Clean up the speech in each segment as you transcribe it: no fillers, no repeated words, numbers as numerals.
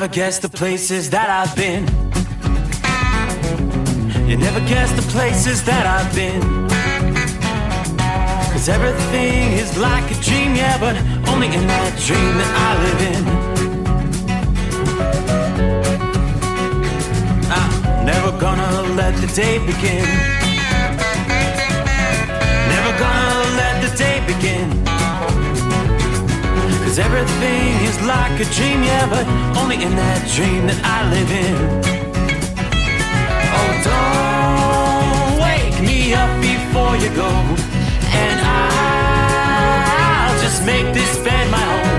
never guess the places that I've been. You never guess the places that I've been. 'Cause everything is like a dream, yeah, but only in that dream that I live in. I'm never gonna let the day begin. Never gonna let the day begin. 'Cause everything is like a dream, yeah, but only in that dream that I live in. Oh, don't wake me up before you go, and I'll just make this bed my home.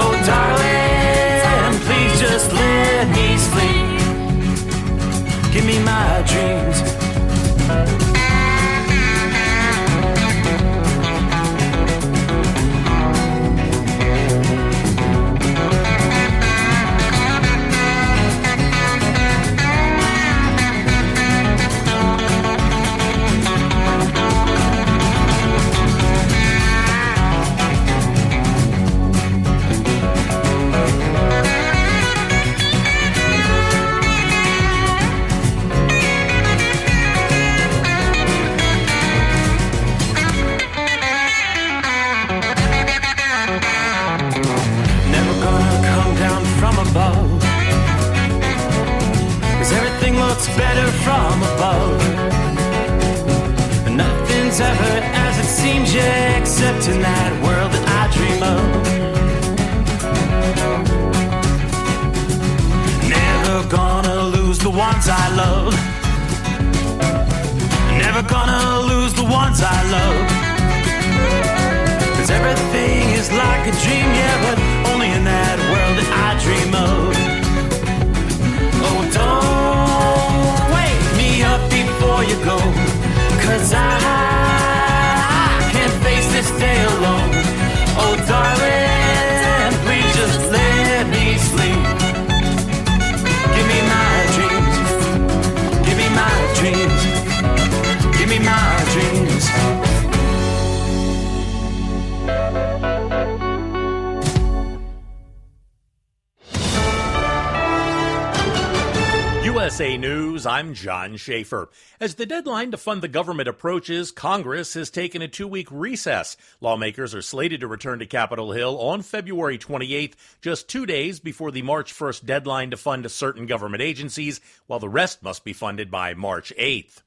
Oh, darling, please just let me sleep. Give me my dreams. Better from above. Nothing's ever as it seems, yeah, except in that world that I dream of. Never gonna lose the ones I love. Never gonna lose the ones I love. 'Cause everything is like a dream, yeah, but only in that world that I dream of. Oh, don't wake me up before you go, 'cause I can't face this day alone. Oh, darling, please just let me sleep. Give me my dreams. Give me my dreams. Give me my dreams. USA News, I'm John Schaefer. As the deadline to fund the government approaches, Congress has taken a 2-week recess. Lawmakers are slated to return to Capitol Hill on February 28th, just 2 days before the March 1st deadline to fund certain government agencies, while the rest must be funded by March 8th.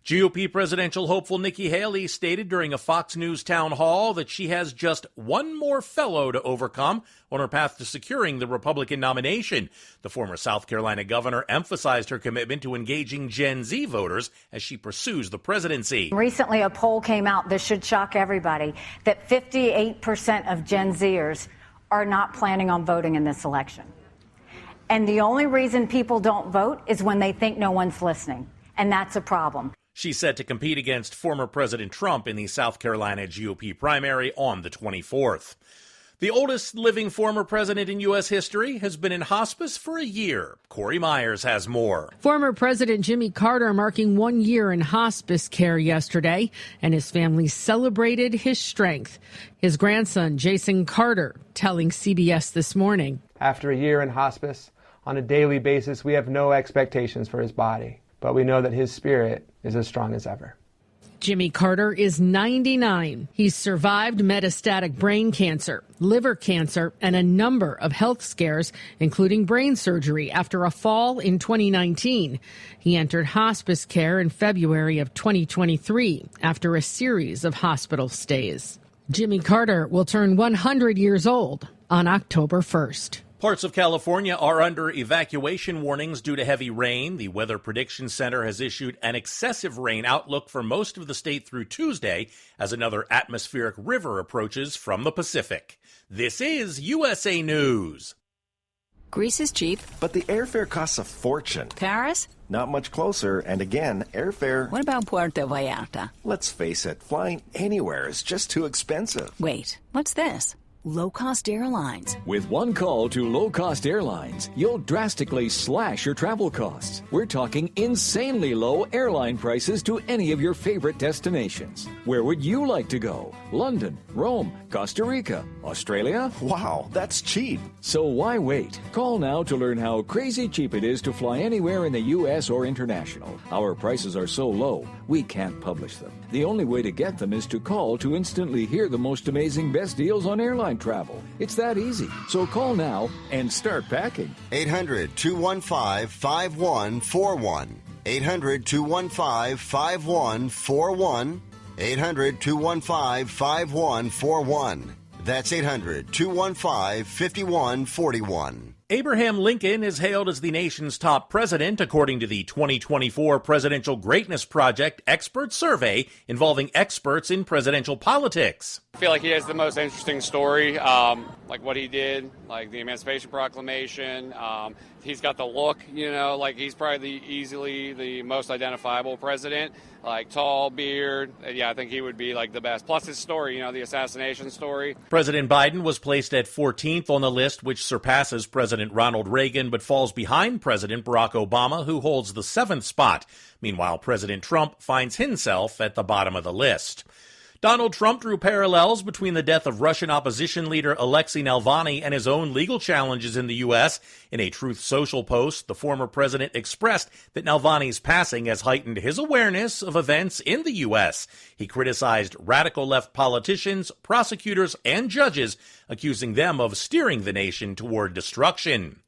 GOP presidential hopeful Nikki Haley stated during a Fox News town hall that she has just one more fellow to overcome on her path to securing the Republican nomination. The former South Carolina governor emphasized her commitment to engaging Gen Z voters as she pursues the presidency. Recently, a poll came out, this should shock everybody, that 58% of Gen Zers are not planning on voting in this election. And the only reason people don't vote is when they think no one's listening. And that's a problem. She's set to compete against former President Trump in the South Carolina GOP primary on the 24th. The oldest living former president in U.S. history has been in hospice for a year. Corey Myers has more. Former President Jimmy Carter marking 1 year in hospice care yesterday, and his family celebrated his strength. His grandson, Jason Carter, telling CBS This Morning. After a year in hospice, on a daily basis, we have no expectations for his body, but we know that his spirit is as strong as ever. Jimmy Carter is 99. He's survived metastatic brain cancer, liver cancer, and a number of health scares, including brain surgery after a fall in 2019. He entered hospice care in February of 2023 after a series of hospital stays. Jimmy Carter will turn 100 years old on October 1st. Parts of California are under evacuation warnings due to heavy rain. The Weather Prediction Center has issued an excessive rain outlook for most of the state through Tuesday as another atmospheric river approaches from the Pacific. This is USA News. Greece is cheap. But the airfare costs a fortune. Paris? Not much closer, and again, airfare... What about Puerto Vallarta? Let's face it, flying anywhere is just too expensive. Wait, what's this? Low-cost airlines. With one call to low-cost airlines, you'll drastically slash your travel costs. We're talking insanely low airline prices to any of your favorite destinations. Where would you like to go? London, Rome, Costa Rica, Australia? Wow, that's cheap. So why wait? Call now to learn how crazy cheap it is to fly anywhere in the U.S. or international. Our prices are so low, we can't publish them. The only way to get them is to call to instantly hear the most amazing best deals on airline travel. It's that easy. So call now and start packing. 800-215-5141. 800-215-5141. 800-215-5141. That's 800-215-5141. Abraham Lincoln is hailed as the nation's top president, according to the 2024 Presidential Greatness Project expert survey involving experts in presidential politics. I feel like he has the most interesting story, like what he did, like the Emancipation Proclamation. He's got the look, like he's probably easily the most identifiable president, like tall, beard. Yeah, I think he would be like the best. Plus his story, the assassination story. President Biden was placed at 14th on the list, which surpasses President Ronald Reagan, but falls behind President Barack Obama, who holds the 7th spot. Meanwhile, President Trump finds himself at the bottom of the list. Donald Trump drew parallels between the death of Russian opposition leader Alexei Navalny and his own legal challenges in the U.S. In a Truth Social post, the former president expressed that Navalny's passing has heightened his awareness of events in the U.S. He criticized radical left politicians, prosecutors, and judges, accusing them of steering the nation toward destruction.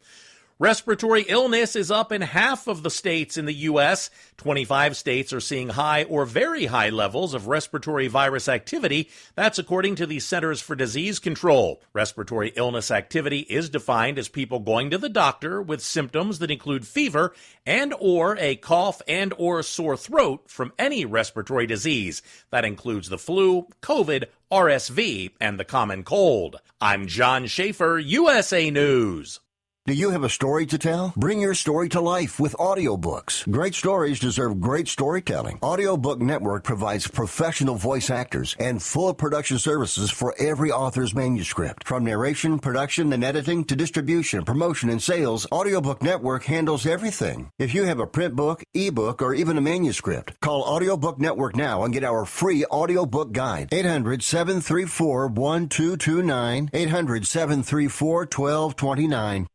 Respiratory illness is up in half of the states in the U.S. 25 states are seeing high or very high levels of respiratory virus activity. That's according to the Centers for Disease Control. Respiratory illness activity is defined as people going to the doctor with symptoms that include fever and or a cough and or sore throat from any respiratory disease. That includes the flu, COVID, RSV, and the common cold. I'm John Schaefer, USA News. Do you have a story to tell? Bring your story to life with audiobooks. Great stories deserve great storytelling. Audiobook Network provides professional voice actors and full production services for every author's manuscript. From narration, production, and editing to distribution, promotion, and sales, Audiobook Network handles everything. If you have a print book, ebook, or even a manuscript, call Audiobook Network now and get our free audiobook guide. 800-734-1229. 800-734-1229.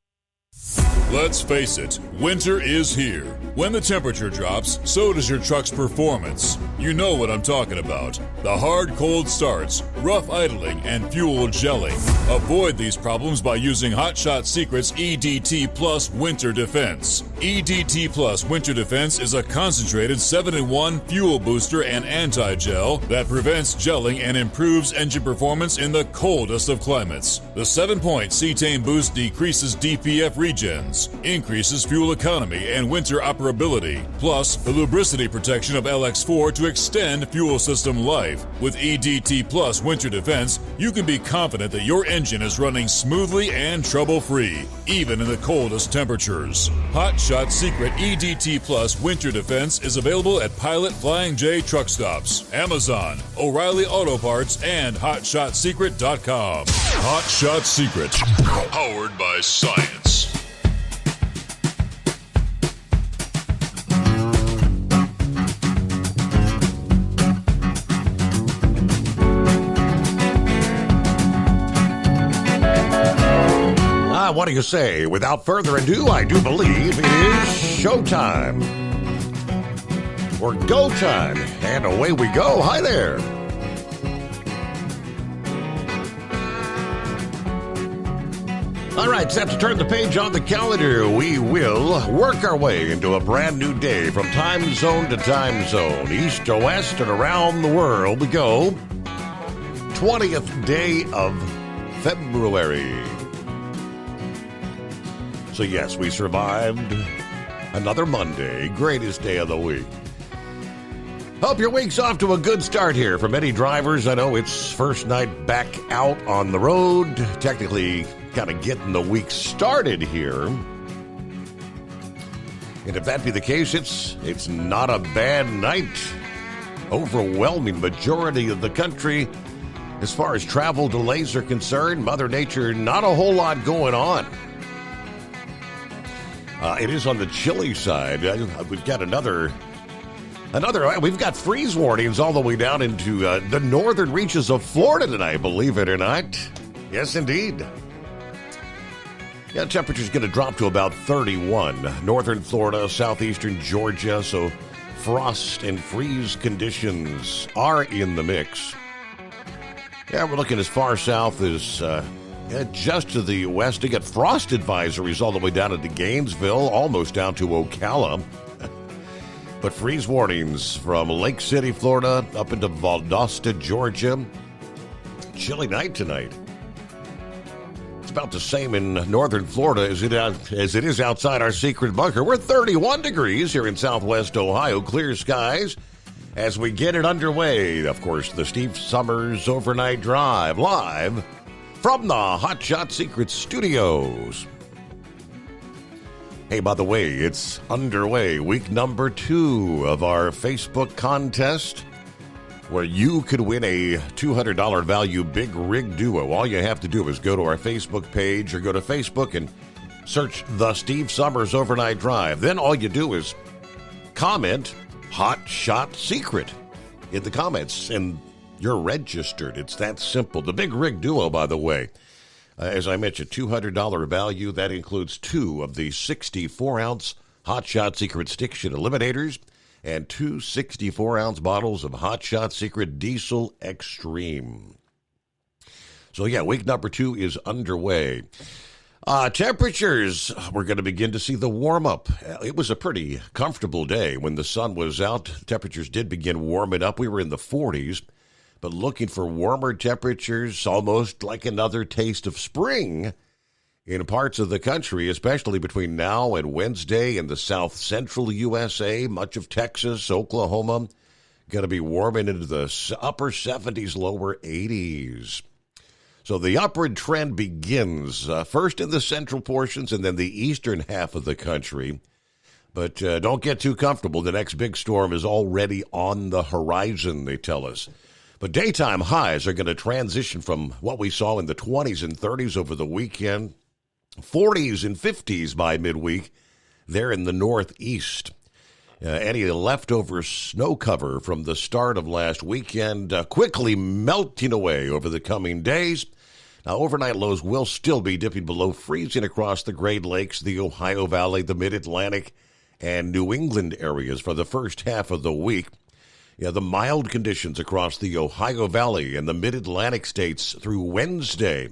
Let's face it, winter is here. When the temperature drops, so does your truck's performance. You know what I'm talking about. The hard, cold starts, rough idling, and fuel gelling. Avoid these problems by using Hot Shot Secret's EDT Plus Winter Defense. EDT Plus Winter Defense is a concentrated 7-in-1 fuel booster and anti-gel that prevents gelling and improves engine performance in the coldest of climates. The 7-point cetane boost decreases DPF regens, increases fuel economy and winter operability, plus the lubricity protection of LX4 to extend fuel system life. With EDT Plus Winter Defense, you can be confident that your engine is running smoothly and trouble-free, even in the coldest temperatures. Hot Shot Secret EDT Plus Winter Defense is available at Pilot Flying J truck stops, Amazon, O'Reilly Auto Parts, and HotShotSecret.com. Hot Shot Secret, powered by science. What do you say? Without further ado, I do believe it is showtime. Or go time. And away we go. Hi there. All right, set to turn the page on the calendar. We will work our way into a brand new day from time zone to time zone, east to west and around the world we go. 20th day of February. So yes, we survived another Monday, greatest day of the week. Hope your week's off to a good start here. For many drivers, I know it's first night back out on the road, technically kind of getting the week started here. And if that be the case, it's not a bad night. Overwhelming majority of the country, as far as travel delays are concerned, Mother Nature, not a whole lot going on. It is on the chilly side. We've got we've got freeze warnings all the way down into the northern reaches of Florida tonight, believe it or not. Yes, indeed. Yeah, temperature's going to drop to about 31. Northern Florida, southeastern Georgia, so frost and freeze conditions are in the mix. Yeah, we're looking as far south as just to the west to get frost advisories all the way down into Gainesville, almost down to Ocala. But freeze warnings from Lake City, Florida, up into Valdosta, Georgia. Chilly night tonight. It's about the same in northern Florida as it is outside our secret bunker. We're 31 degrees here in southwest Ohio. Clear skies as we get it underway. Of course, the Steve Summers Overnight Drive live from the Hot Shot Secret Studios. Hey, by the way, it's underway. Week number 2 of our Facebook contest where you could win a $200 value Big Rig Duo. All you have to do is go to our Facebook page or go to Facebook and search the Steve Summers Overnight Drive. Then all you do is comment Hot Shot Secret in the comments and you're registered. It's that simple. The Big Rig Duo, by the way, as I mentioned, $200 value. That includes 2 of the 64-ounce Hot Shot Secret Stick Shit Eliminators and 2 64-ounce bottles of Hot Shot Secret Diesel Extreme. So, yeah, week number 2 is underway. Temperatures, we're going to begin to see the warm-up. It was a pretty comfortable day when the sun was out. Temperatures did begin warming up. We were in the 40s. But looking for warmer temperatures, almost like another taste of spring in parts of the country, especially between now and Wednesday in the south central USA, much of Texas, Oklahoma, going to be warming into the upper 70s, lower 80s. So the upward trend begins first in the central portions and then the eastern half of the country. But don't get too comfortable. The next big storm is already on the horizon, they tell us. But daytime highs are going to transition from what we saw in the 20s and 30s over the weekend, 40s and 50s by midweek there in the northeast. Any leftover snow cover from the start of last weekend quickly melting away over the coming days. Now, overnight lows will still be dipping below freezing across the Great Lakes, the Ohio Valley, the Mid-Atlantic, and New England areas for the first half of the week. Yeah, the mild conditions across the Ohio Valley and the Mid-Atlantic states through Wednesday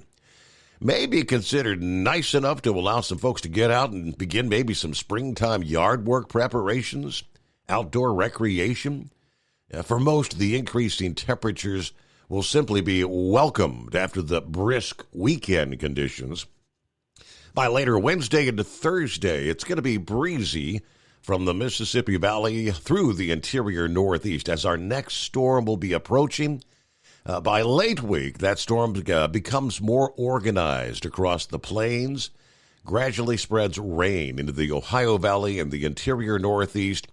may be considered nice enough to allow some folks to get out and begin maybe some springtime yard work preparations, outdoor recreation. For most, the increasing temperatures will simply be welcomed after the brisk weekend conditions. By later Wednesday into Thursday, it's going to be breezy from the Mississippi Valley through the interior northeast as our next storm will be approaching. By late week, that storm becomes more organized across the plains, gradually spreads rain into the Ohio Valley and the interior northeast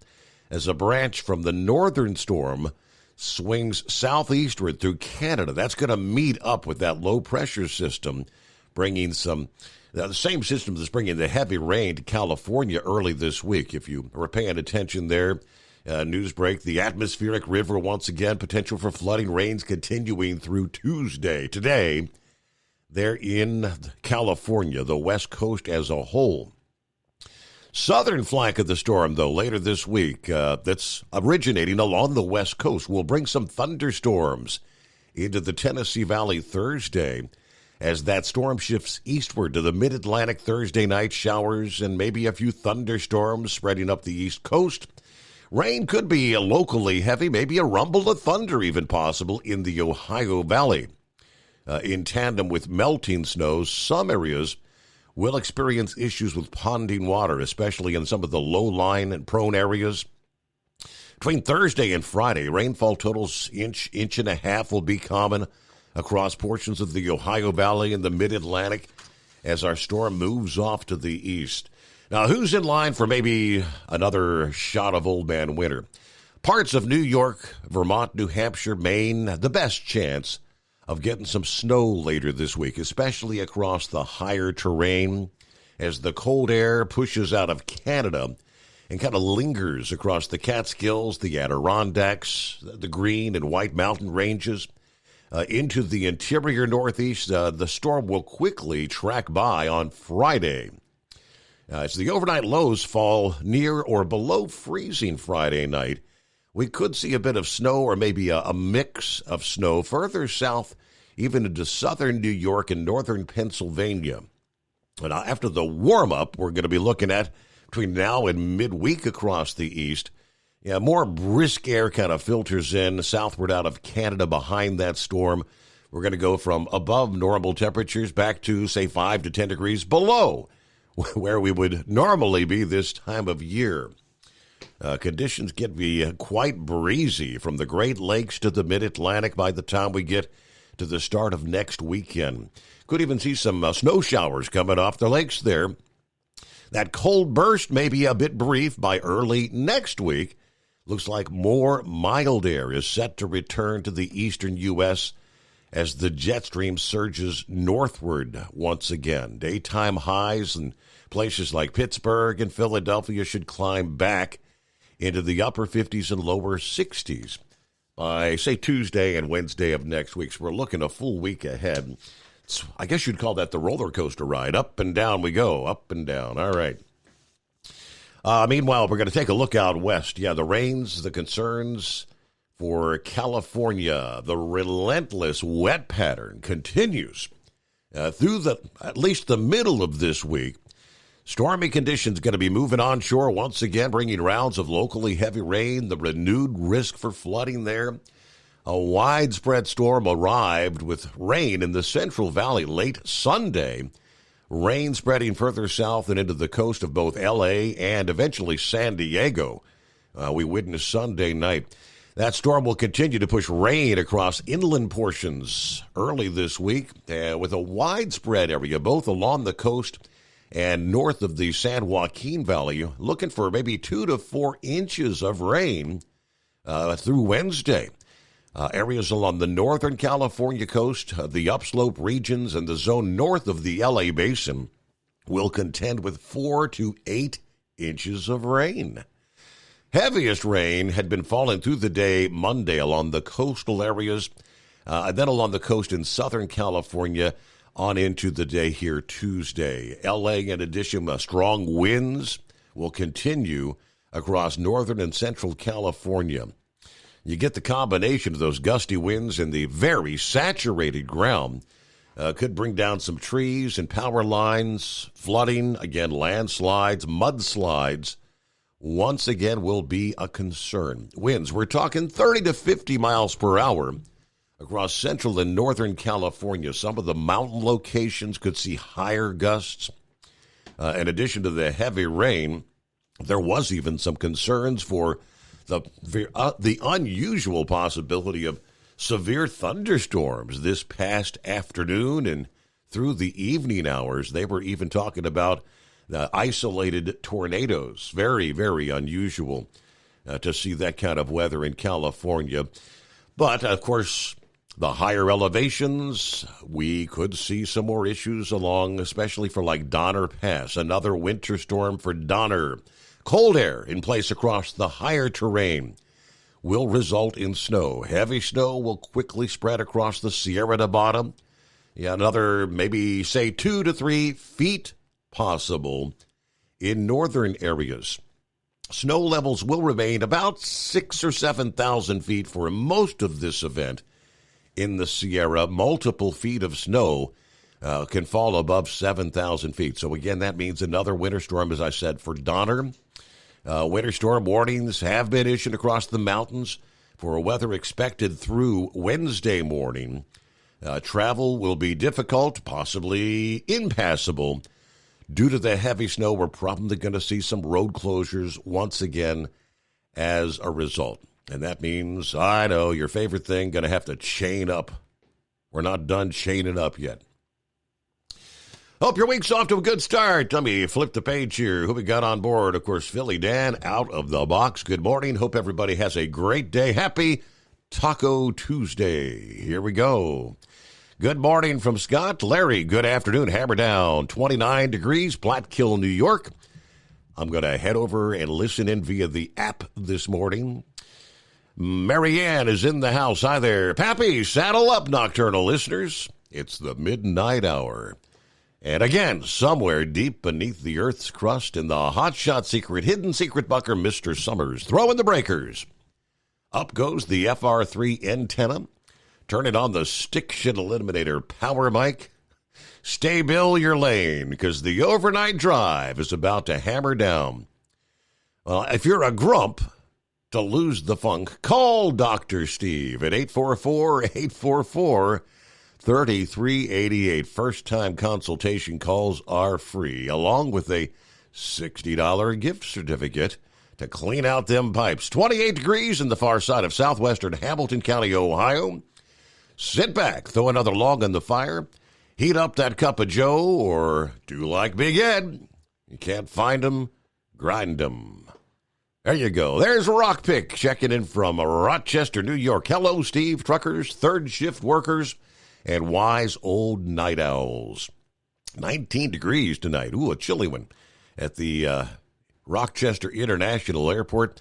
as a branch from the northern storm swings southeastward through Canada. That's going to meet up with that low-pressure system, bringing the same system that's bringing the heavy rain to California early this week. If you were paying attention there, news break, the atmospheric river once again, potential for flooding, rains continuing through Tuesday. Today, they're in California, the West Coast as a whole. Southern flank of the storm, though, later this week, that's originating along the West Coast, will bring some thunderstorms into the Tennessee Valley Thursday. As that storm shifts eastward to the mid-Atlantic Thursday night, showers and maybe a few thunderstorms spreading up the East Coast. Rain could be locally heavy, maybe a rumble of thunder even possible in the Ohio Valley. In tandem with melting snows, some areas will experience issues with ponding water, especially in some of the low-lying and prone areas. Between Thursday and Friday, rainfall totals inch and a half will be common across portions of the Ohio Valley and the Mid-Atlantic as our storm moves off to the east. Now, who's in line for maybe another shot of Old Man Winter? Parts of New York, Vermont, New Hampshire, Maine, the best chance of getting some snow later this week, especially across the higher terrain as the cold air pushes out of Canada and kind of lingers across the Catskills, the Adirondacks, the Green and White Mountain ranges. into the interior Northeast. The storm will quickly track by on Friday. As the overnight lows fall near or below freezing Friday night, we could see a bit of snow or maybe a mix of snow further south, even into southern New York and northern Pennsylvania. And after the warm-up, we're going to be looking at between now and midweek across the east. Yeah, more brisk air kind of filters in southward out of Canada behind that storm. We're going to go from above normal temperatures back to, say, 5 to 10 degrees below where we would normally be this time of year. Conditions get to be quite breezy from the Great Lakes to the Mid-Atlantic by the time we get to the start of next weekend. Could even see some snow showers coming off the lakes there. That cold burst may be a bit brief by early next week. Looks like more mild air is set to return to the eastern U.S. as the jet stream surges northward once again. Daytime highs in places like Pittsburgh and Philadelphia should climb back into the upper 50s and lower 60s by, say, Tuesday and Wednesday of next week. So we're looking a full week ahead. I guess you'd call that the roller coaster ride. Up and down we go, up and down. All right. Meanwhile, we're going to take a look out west. Yeah, the rains, the concerns for California. The relentless wet pattern continues through at least the middle of this week. Stormy conditions going to be moving onshore once again, bringing rounds of locally heavy rain, the renewed risk for flooding there. A widespread storm arrived with rain in the Central Valley late Sunday. Rain spreading further south and into the coast of both L.A. and eventually San Diego. We witnessed Sunday night. That storm will continue to push rain across inland portions early this week with a widespread area both along the coast and north of the San Joaquin Valley, looking for maybe 2 to 4 inches of rain through Wednesday. Areas along the northern California coast, the upslope regions, and the zone north of the L.A. basin will contend with 4 to 8 inches of rain. Heaviest rain had been falling through the day Monday along the coastal areas, and then along the coast in Southern California on into the day here Tuesday. L.A., in addition, strong winds will continue across northern and central California. You get the combination of those gusty winds and the very saturated ground. Could bring down some trees and power lines, flooding, again, landslides, mudslides. Once again will be a concern. Winds, we're talking 30 to 50 miles per hour across central and northern California. Some of the mountain locations could see higher gusts. In addition to the heavy rain, there was even some concerns for the unusual possibility of severe thunderstorms this past afternoon and through the evening hours. They were even talking about isolated tornadoes. Very, very unusual to see that kind of weather in California. But, of course, the higher elevations, we could see some more issues along, especially for like Donner Pass, another winter storm for Donner. Cold air in place across the higher terrain will result in snow. Heavy snow will quickly spread across the Sierra Nevada. Yeah, another maybe, say, 2 to 3 feet possible in northern areas. Snow levels will remain about 6,000 or 7,000 feet for most of this event in the Sierra. Multiple feet of snow can fall above 7,000 feet. So, again, that means another winter storm, as I said, for Donner. Winter storm warnings have been issued across the mountains for weather expected through Wednesday morning. Travel will be difficult, possibly impassable. Due to the heavy snow, we're probably going to see some road closures once again as a result. And that means, I know, your favorite thing, going to have to chain up. We're not done chaining up yet. Hope your week's off to a good start. Let me flip the page here. Who we got on board? Of course, Philly Dan out of the box. Good morning. Hope everybody has a great day. Happy Taco Tuesday. Here we go. Good morning from Scott. Larry, good afternoon. Hammer down. 29 degrees, Platkill, New York. I'm going to head over and listen in via the app this morning. Marianne is in the house. Hi there. Pappy, saddle up, nocturnal listeners. It's the midnight hour. And again, somewhere deep beneath the Earth's crust in the hotshot secret, hidden secret bunker, Mr. Summers, throwing the breakers. Up goes the FR3 antenna. Turn it on the stick shit eliminator power mic. Stay Bill your lane, because the overnight drive is about to hammer down. Well, if you're a grump to lose the funk, call Dr. Steve at 844-844-3388. First-time consultation calls are free, along with a $60 gift certificate to clean out them pipes. 28 degrees in the far side of southwestern Hamilton County, Ohio. Sit back, throw another log on the fire, heat up that cup of joe, or do like Big Ed. You can't find 'em, grind 'em. There you go. There's Rock Pick checking in from Rochester, New York. Hello, Steve, truckers, third shift workers, and wise old night owls. 19 degrees tonight. Ooh, a chilly one at the Rochester International Airport.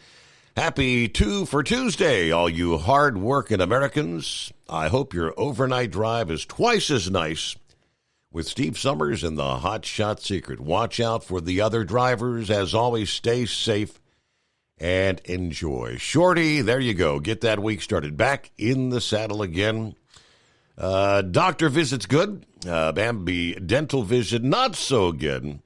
Happy 2 for Tuesday, all you hard-working Americans. I hope your overnight drive is twice as nice with Steve Summers and the Hot Shot Secret. Watch out for the other drivers. As always, stay safe and enjoy. Shorty, there you go. Get that week started. Back in the saddle again. Doctor visit's good. Bambi dental visit, not so good.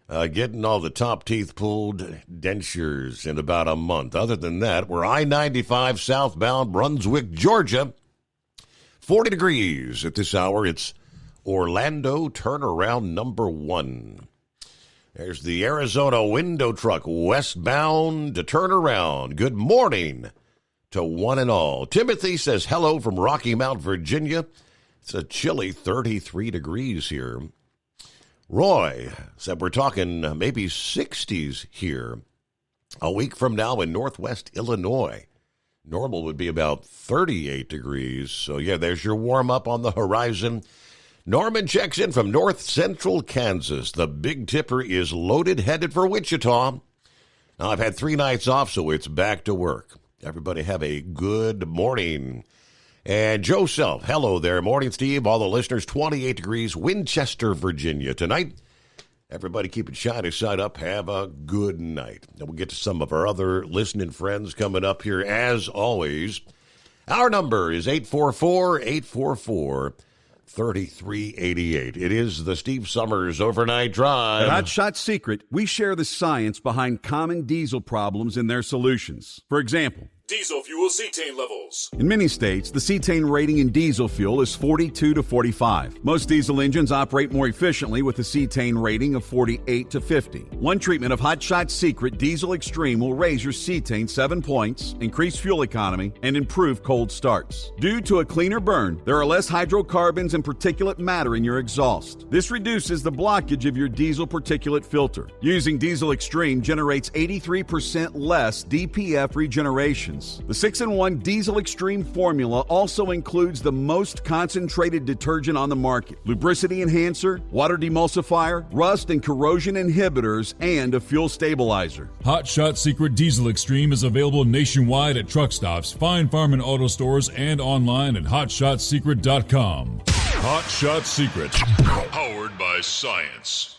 Getting all the top teeth pulled, dentures in about a month. Other than that, we're I-95 southbound Brunswick, Georgia. 40 degrees at this hour. It's Orlando turnaround number 1. There's the Arizona window truck westbound to turn around. Good morning to one and all. Timothy says hello from Rocky Mount, Virginia. It's a chilly 33 degrees here. Roy said we're talking maybe 60s here a week from now in northwest Illinois. Normal would be about 38 degrees. So, yeah, there's your warm-up on the horizon. Norman checks in from north central Kansas. The Big Tipper is loaded, headed for Wichita. Now, I've had 3 nights off, so it's back to work. Everybody have a good morning. And Joe Self, hello there. Morning, Steve. All the listeners, 28 degrees, Winchester, Virginia. Tonight, everybody keep it shiny side up. Have a good night. And we'll get to some of our other listening friends coming up here, as always. Our number is 844-844-3388. It is the Steve Summers Overnight Drive. At Hot Shot Secret, we share the science behind common diesel problems and their solutions. For example, Diesel fuel cetane levels. in many states, the cetane rating in diesel fuel is 42 to 45. Most diesel engines operate more efficiently with a cetane rating of 48 to 50. One treatment of Hot Shot Secret Diesel Extreme will raise your cetane 7 points, increase fuel economy, and improve cold starts. Due to a cleaner burn, there are less hydrocarbons and particulate matter in your exhaust. This reduces the blockage of your diesel particulate filter. Using Diesel Extreme generates 83% less DPF regeneration. The 6-in-1 Diesel Extreme formula also includes the most concentrated detergent on the market, lubricity enhancer, water demulsifier, rust and corrosion inhibitors, and a fuel stabilizer. Hot Shot Secret Diesel Extreme is available nationwide at truck stops, fine farm and auto stores, and online at hotshotsecret.com. Hot Shot Secret, powered by science.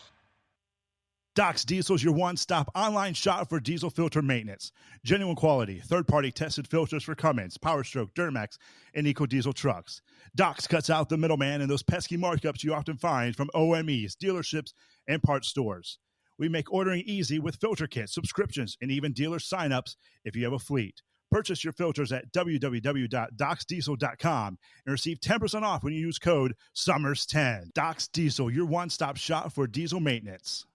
Doc's Diesel is your one-stop online shop for diesel filter maintenance. Genuine quality, third-party tested filters for Cummins, Powerstroke, Duramax, and EcoDiesel trucks. Doc's cuts out the middleman and those pesky markups you often find from OMEs, dealerships, and parts stores. We make ordering easy with filter kits, subscriptions, and even dealer sign-ups if you have a fleet. Purchase your filters at www.docsdiesel.com and receive 10% off when you use code SUMMERS10. Doc's Diesel, your one-stop shop for diesel maintenance.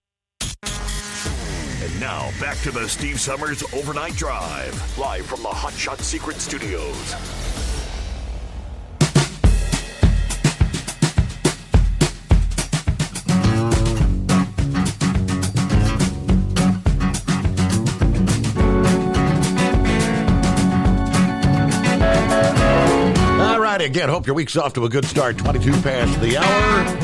And now, back to the Steve Summers Overnight Drive, live from the Hot Shot Secret Studios. All right, again, hope your week's off to a good start. 22 past the hour.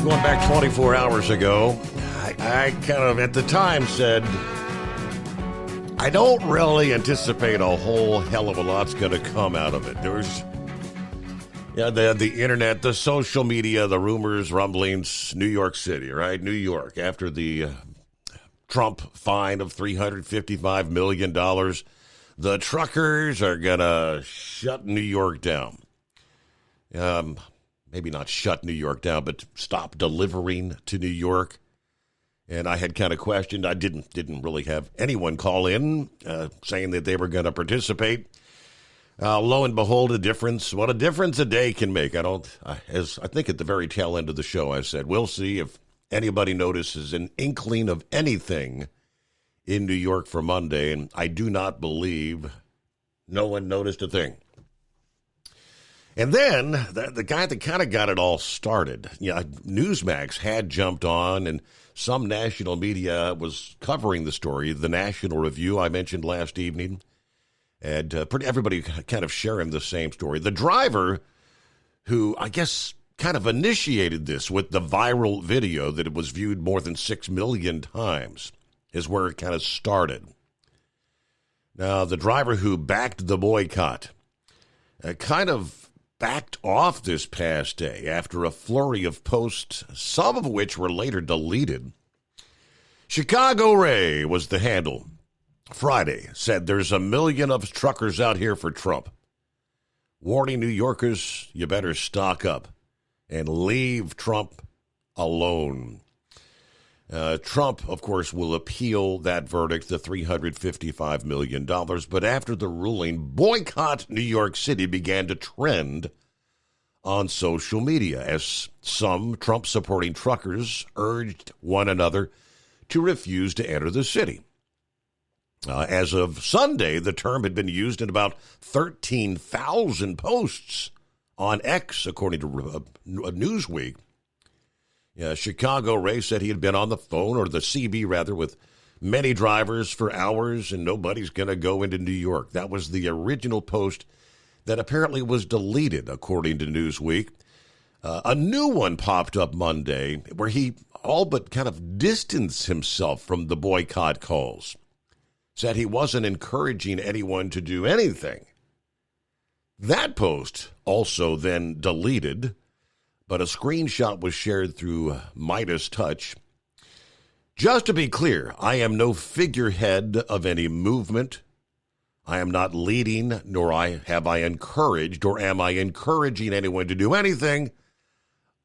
Going back 24 hours ago, I kind of at the time said I don't really anticipate a whole hell of a lot's going to come out of it. There's the internet, the social media, the rumors, rumblings, New York City, right? New York, after the Trump fine of $355 million, the truckers are going to shut New York down. Maybe not shut New York down, but stop delivering to New York. And I had kind of questioned. I didn't really have anyone call in saying that they were going to participate. Lo and behold, what a difference a day can make. As I think at the very tail end of the show, I said, we'll see if anybody notices an inkling of anything in New York for Monday. And I do not believe no one noticed a thing. And then the guy that kind of got it all started, Newsmax had jumped on, and some national media was covering the story. The National Review I mentioned last evening, and everybody kind of sharing the same story. The driver who, I guess, kind of initiated this with the viral video that it was viewed more than 6 million times is where it kind of started. Now, the driver who backed the boycott kind of backed off this past day after a flurry of posts, some of which were later deleted. Chicago Ray was the handle. Friday said there's 1 million of truckers out here for Trump. Warning New Yorkers, you better stock up and leave Trump alone. Trump, of course, will appeal that verdict, the $355 million. But after the ruling, Boycott New York City began to trend on social media as some Trump-supporting truckers urged one another to refuse to enter the city. As of Sunday, the term had been used in about 13,000 posts on X, according to Newsweek. Chicago Ray said he had been on the phone, or the CB rather, with many drivers for hours, and nobody's going to go into New York. That was the original post that apparently was deleted, according to Newsweek. A new one popped up Monday where he all but kind of distanced himself from the boycott calls. Said he wasn't encouraging anyone to do anything. That post also then deleted, but a screenshot was shared through Midas Touch. Just to be clear, I am no figurehead of any movement. I am not leading, nor have I encouraged, or am I encouraging anyone to do anything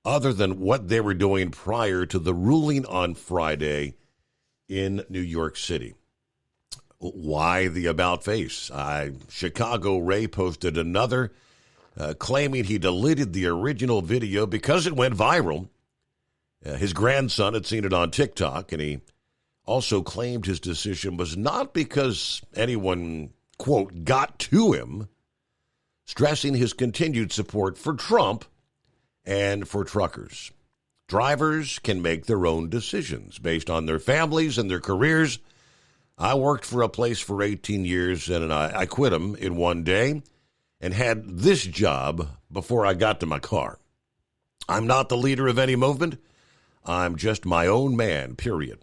other than what they were doing prior to the ruling on Friday in New York City. Why the about face? Chicago Ray posted another claiming he deleted the original video because it went viral. His grandson had seen it on TikTok, and he also claimed his decision was not because anyone, quote, got to him, stressing his continued support for Trump and for truckers. Drivers can make their own decisions based on their families and their careers. I worked for a place for 18 years, and I quit them in one day and had this job before I got to my car. I'm not the leader of any movement. I'm just my own man, period.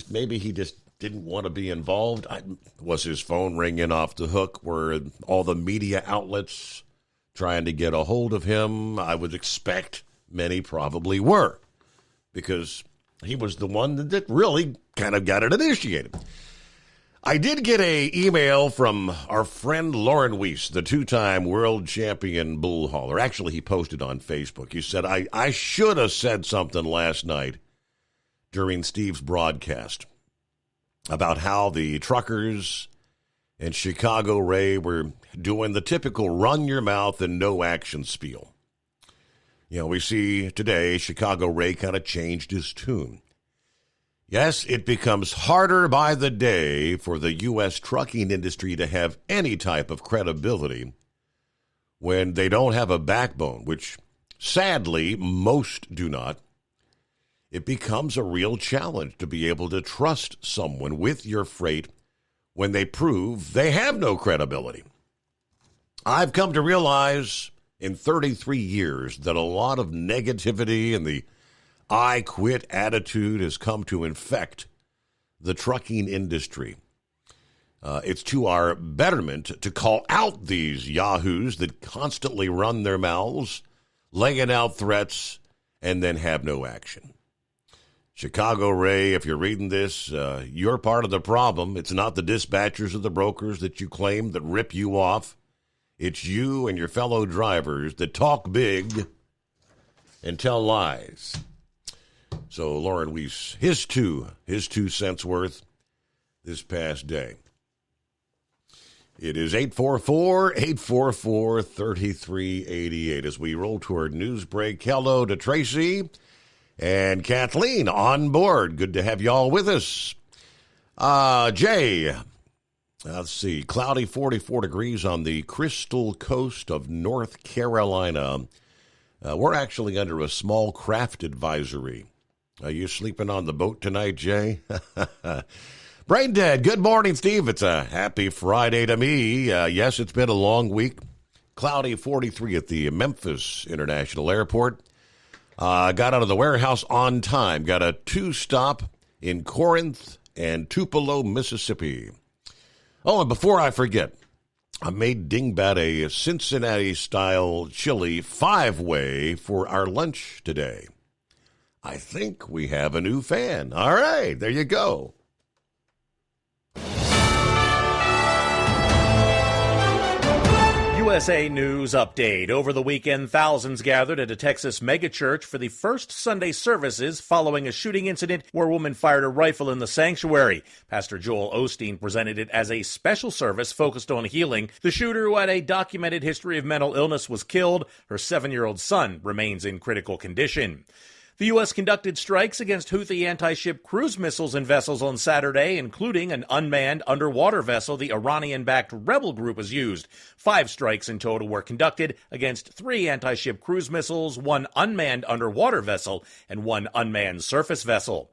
Maybe he just didn't want to be involved. Was his phone ringing off the hook? Were all the media outlets trying to get a hold of him? I would expect many probably were, because he was the one that really kind of got it initiated. I did get an email from our friend Lauren Weiss, the two-time world champion bull hauler. Actually, he posted on Facebook. He said, I should have said something last night during Steve's broadcast about how the truckers and Chicago Ray were doing the typical run your mouth and no action spiel. We see today Chicago Ray kind of changed his tune. Yes, it becomes harder by the day for the U.S. trucking industry to have any type of credibility when they don't have a backbone, which sadly most do not. It becomes a real challenge to be able to trust someone with your freight when they prove they have no credibility. I've come to realize in 33 years that a lot of negativity and the I quit attitude has come to infect the trucking industry. It's to our betterment to call out these yahoos that constantly run their mouths, laying out threats, and then have no action. Chicago Ray, if you're reading this, you're part of the problem. It's not the dispatchers or the brokers that you claim that rip you off. It's you and your fellow drivers that talk big and tell lies. So Lauren Weiss, his two cents worth this past day. It is 844-844-3388 as we roll toward news break. Hello to Tracy and Kathleen on board. Good to have y'all with us. Jay, let's see, cloudy 44 degrees on the Crystal Coast of North Carolina. We're actually under a small craft advisory. Are you sleeping on the boat tonight, Jay? Brain Dead, good morning, Steve. It's a happy Friday to me. Yes, it's been a long week. Cloudy 43 at the Memphis International Airport. Got out of the warehouse on time. Got a 2-stop in Corinth and Tupelo, Mississippi. Oh, and before I forget, I made Dingbat a Cincinnati-style chili 5-way for our lunch today. I think we have a new fan. All right, there you go. USA News Update. Over the weekend, thousands gathered at a Texas megachurch for the first Sunday services following a shooting incident where a woman fired a rifle in the sanctuary. Pastor Joel Osteen presented it as a special service focused on healing. The shooter, who had a documented history of mental illness, was killed. Her 7-year-old son remains in critical condition. The U.S. conducted strikes against Houthi anti-ship cruise missiles and vessels on Saturday, including an unmanned underwater vessel the Iranian-backed rebel group has used. 5 strikes in total were conducted against 3 anti-ship cruise missiles, 1 unmanned underwater vessel, and 1 unmanned surface vessel.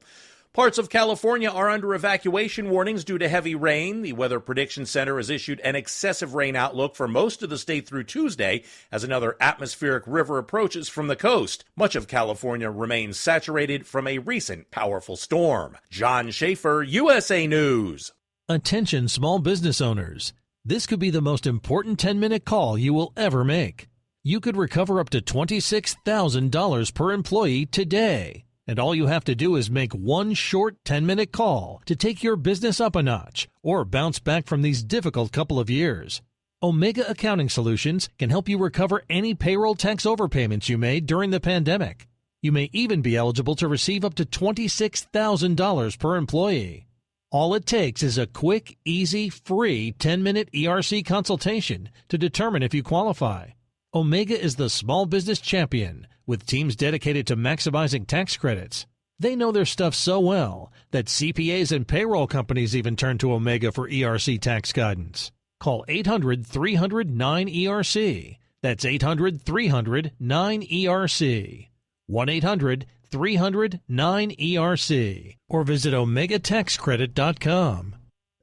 Parts of California are under evacuation warnings due to heavy rain. The Weather Prediction Center has issued an excessive rain outlook for most of the state through Tuesday as another atmospheric river approaches from the coast. Much of California remains saturated from a recent powerful storm. John Schaefer, USA News. Attention small business owners. This could be the most important 10-minute call you will ever make. You could recover up to $26,000 per employee today. And all you have to do is make one short 10-minute call to take your business up a notch or bounce back from these difficult couple of years. Omega Accounting Solutions can help you recover any payroll tax overpayments you made during the pandemic. You may even be eligible to receive up to $26,000 per employee. All it takes is a quick, easy, free 10-minute ERC consultation to determine if you qualify. Omega is the small business champion, with teams dedicated to maximizing tax credits. They know their stuff so well that CPAs and payroll companies even turn to Omega for ERC tax guidance. Call 800-300-9ERC. That's 800-300-9ERC. 1-800-300-9ERC. Or visit OmegaTaxCredit.com.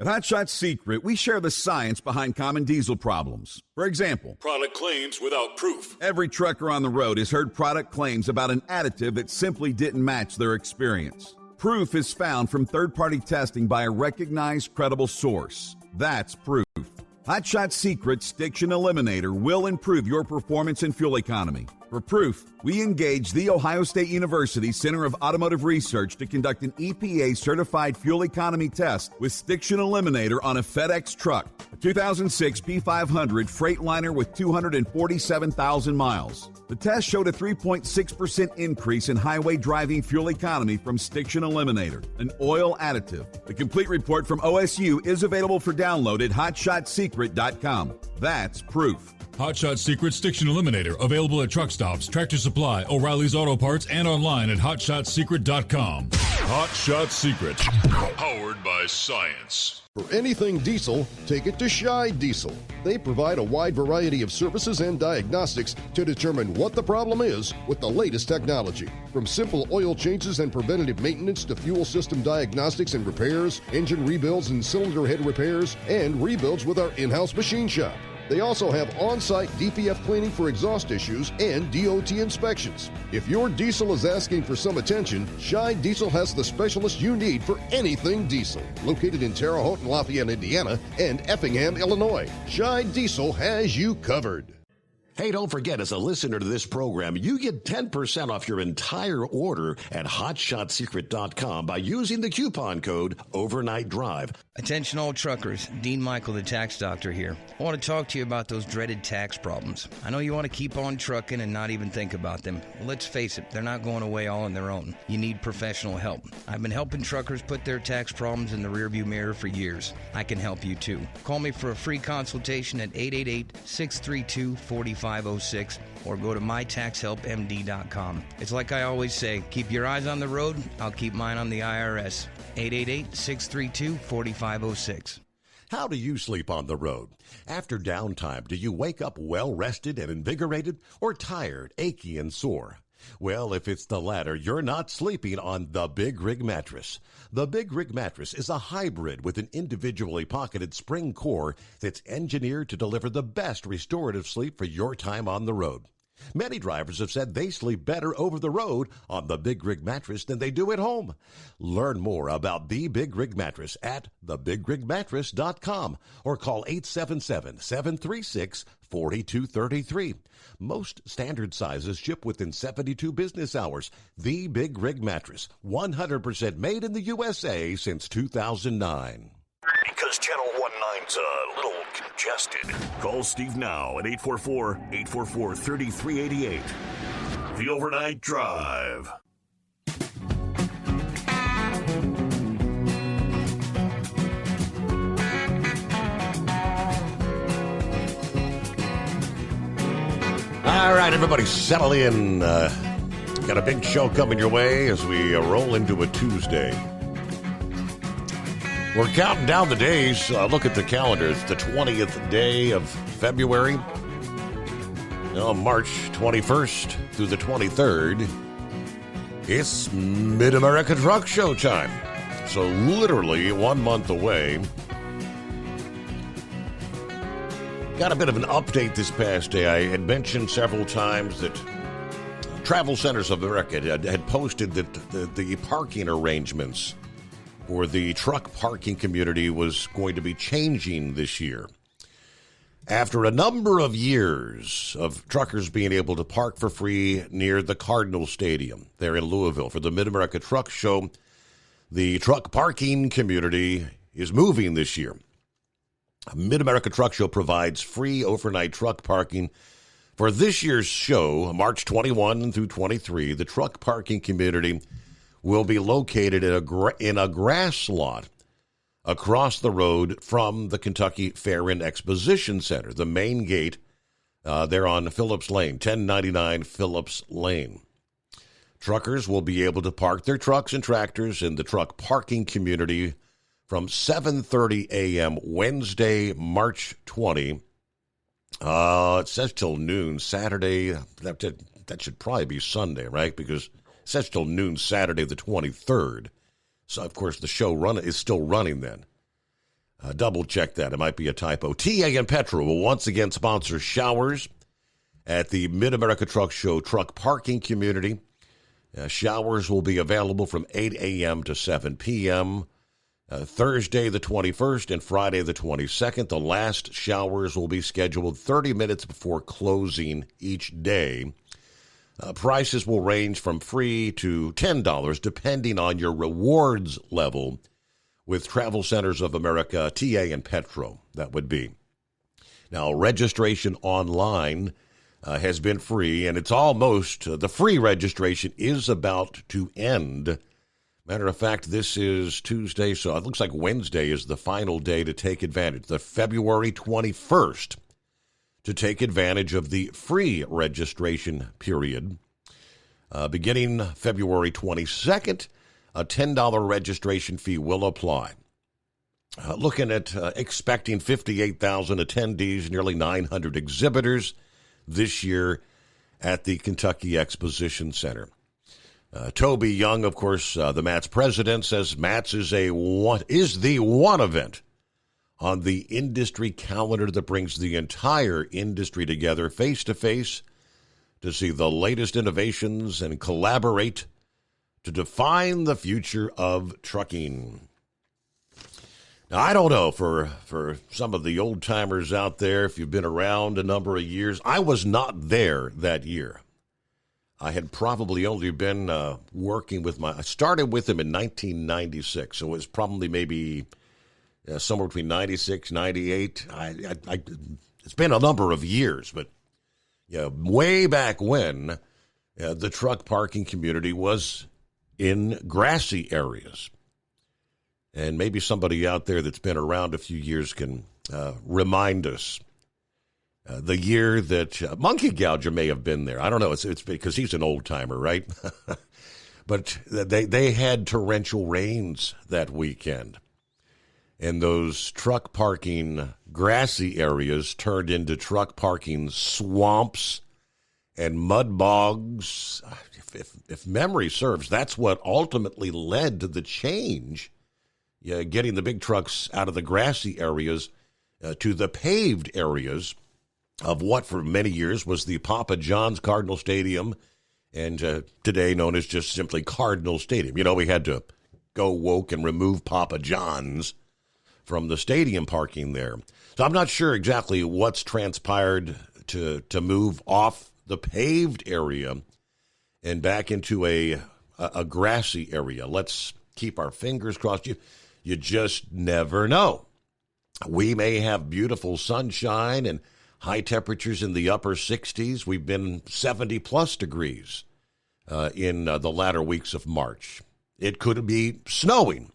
At Hot Shot Secret, we share the science behind common diesel problems. For example, product claims without proof. Every trucker on the road has heard product claims about an additive that simply didn't match their experience. Proof is found from third-party testing by a recognized, credible source. That's proof. Hot Shot Secret's Stiction Eliminator will improve your performance and fuel economy. For proof, we engaged the Ohio State University Center of Automotive Research to conduct an EPA-certified fuel economy test with Stiction Eliminator on a FedEx truck, a 2006 P500 Freightliner with 247,000 miles. The test showed a 3.6% increase in highway driving fuel economy from Stiction Eliminator, an oil additive. The complete report from OSU is available for download at hotshotsecret.com. That's proof. Hot Shot Secret Stiction Eliminator, available at truck stops, Tractor Supply, O'Reilly's Auto Parts, and online at hotshotsecret.com. Hot Shot Secret, powered by science. For anything diesel, take it to Shy Diesel. They provide a wide variety of services and diagnostics to determine what the problem is with the latest technology. From simple oil changes and preventative maintenance to fuel system diagnostics and repairs, engine rebuilds and cylinder head repairs, and rebuilds with our in-house machine shop. They also have on-site DPF cleaning for exhaust issues and DOT inspections. If your diesel is asking for some attention, Shine Diesel has the specialist you need for anything diesel. Located in Terre Haute and Lafayette, Indiana, and Effingham, Illinois, Shine Diesel has you covered. Hey, don't forget, as a listener to this program, you get 10% off your entire order at HotShotSecret.com by using the coupon code Overnight Drive. Attention all truckers, Dean Michael, the tax doctor here. I want to talk to you about those dreaded tax problems. I know you want to keep on trucking and not even think about them. Well, let's face it, they're not going away all on their own. You need professional help. I've been helping truckers put their tax problems in the rearview mirror for years. I can help you too. Call me for a free consultation at 888-632-4506 or go to mytaxhelpmd.com. It's like I always say, keep your eyes on the road, I'll keep mine on the IRS. 888-632-4506. How do you sleep on the road? After downtime, do you wake up well-rested and invigorated or tired, achy, and sore? Well, if it's the latter, you're not sleeping on the Big Rig Mattress. The Big Rig Mattress is a hybrid with an individually pocketed spring core that's engineered to deliver the best restorative sleep for your time on the road. Many drivers have said they sleep better over the road on the Big Rig Mattress than they do at home. Learn more about the Big Rig Mattress at thebigrigmattress.com or call 877-736-4233. Most standard sizes ship within 72 business hours. The Big Rig Mattress, 100% made in the USA since 2009. Because Channel 19's a little congested. Call Steve now at 844-844-3388. The Overnight Drive. All right, everybody settle in. Got a big show coming your way as we roll into a Tuesday. We're counting down the days. Look at the calendar. It's the 20th day of February. March 21st through the 23rd. It's Mid-America Truck Show time. So literally 1 month away. Got a bit of an update this past day. I had mentioned several times that Travel Centers of America had posted that the parking arrangements for the truck parking community was going to be changing this year. After a number of years of truckers being able to park for free near the Cardinal Stadium there in Louisville for the Mid-America Truck Show, the truck parking community is moving this year. Mid-America Truck Show provides free overnight truck parking. For this year's show, March 21 through 23, the truck parking community will be located in a grass lot across the road from the Kentucky Fair and Exposition Center, the main gate there on Phillips Lane, 1099 Phillips Lane. Truckers will be able to park their trucks and tractors in the truck parking community from 7:30 a.m. Wednesday, March 20. It says till noon Saturday. That should probably be Sunday, right? Because it says till noon Saturday the 23rd. So, of course, the show is still running then. Double check that. It might be a typo. TA and Petro will once again sponsor showers at the Mid-America Truck Show truck parking community. Showers will be available from 8 a.m. to 7 p.m. Thursday the 21st and Friday the 22nd. The last showers will be scheduled 30 minutes before closing each day. Prices will range from free to $10 depending on your rewards level with Travel Centers of America, TA and Petro, that would be. Now, registration online has been free, and it's almost, the free registration is about to end. Matter of fact, this is Tuesday, so it looks like Wednesday is the final day to take advantage, the February 21st, to take advantage of the free registration period. Beginning February 22nd, a $10 registration fee will apply. Looking at expecting 58,000 attendees, nearly 900 exhibitors this year at the Kentucky Exposition Center. Toby Young, of course, the MATS president, says MATS is the one event on the industry calendar that brings the entire industry together face-to-face to see the latest innovations and collaborate to define the future of trucking. Now, I don't know, for some of the old-timers out there, if you've been around a number of years, I was not there that year. I had probably only been working I started with him in 1996, so it was probably maybe somewhere between 96, 98. It's been a number of years, but way back when the truck parking community was in grassy areas. And maybe somebody out there that's been around a few years can remind us the year that Monkey Gouger may have been there. I don't know. It's because he's an old-timer, right? But they had torrential rains that weekend. And those truck parking grassy areas turned into truck parking swamps and mud bogs. If memory serves, that's what ultimately led to the change, getting the big trucks out of the grassy areas to the paved areas of what for many years was the Papa John's Cardinal Stadium, and today known as just simply Cardinal Stadium. We had to go woke and remove Papa John's from the stadium parking there. So I'm not sure exactly what's transpired to move off the paved area and back into a grassy area. Let's keep our fingers crossed. You just never know. We may have beautiful sunshine and high temperatures in the upper 60s. We've been 70-plus degrees in the latter weeks of March. It could be snowing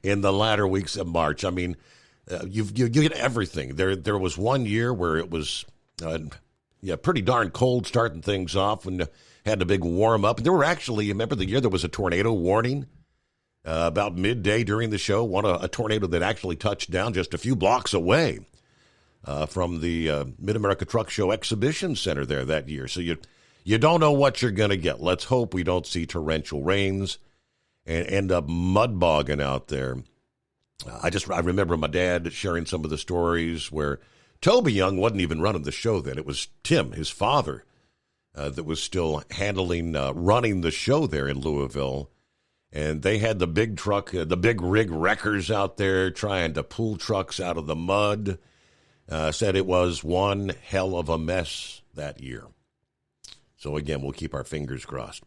in the latter weeks of March. I mean, you get everything. There was one year where it was pretty darn cold starting things off when had a big warm up. There were actually, remember the year there was a tornado warning about midday during the show? A tornado that actually touched down just a few blocks away from the Mid-America Truck Show Exhibition Center there that year. So you don't know what you're going to get. Let's hope we don't see torrential rains and end up mud bogging out there. I remember my dad sharing some of the stories where Toby Young wasn't even running the show then. It was Tim, his father, that was still running the show there in Louisville. And they had the big truck, the big rig wreckers out there trying to pull trucks out of the mud. Said it was one hell of a mess that year. So again, we'll keep our fingers crossed.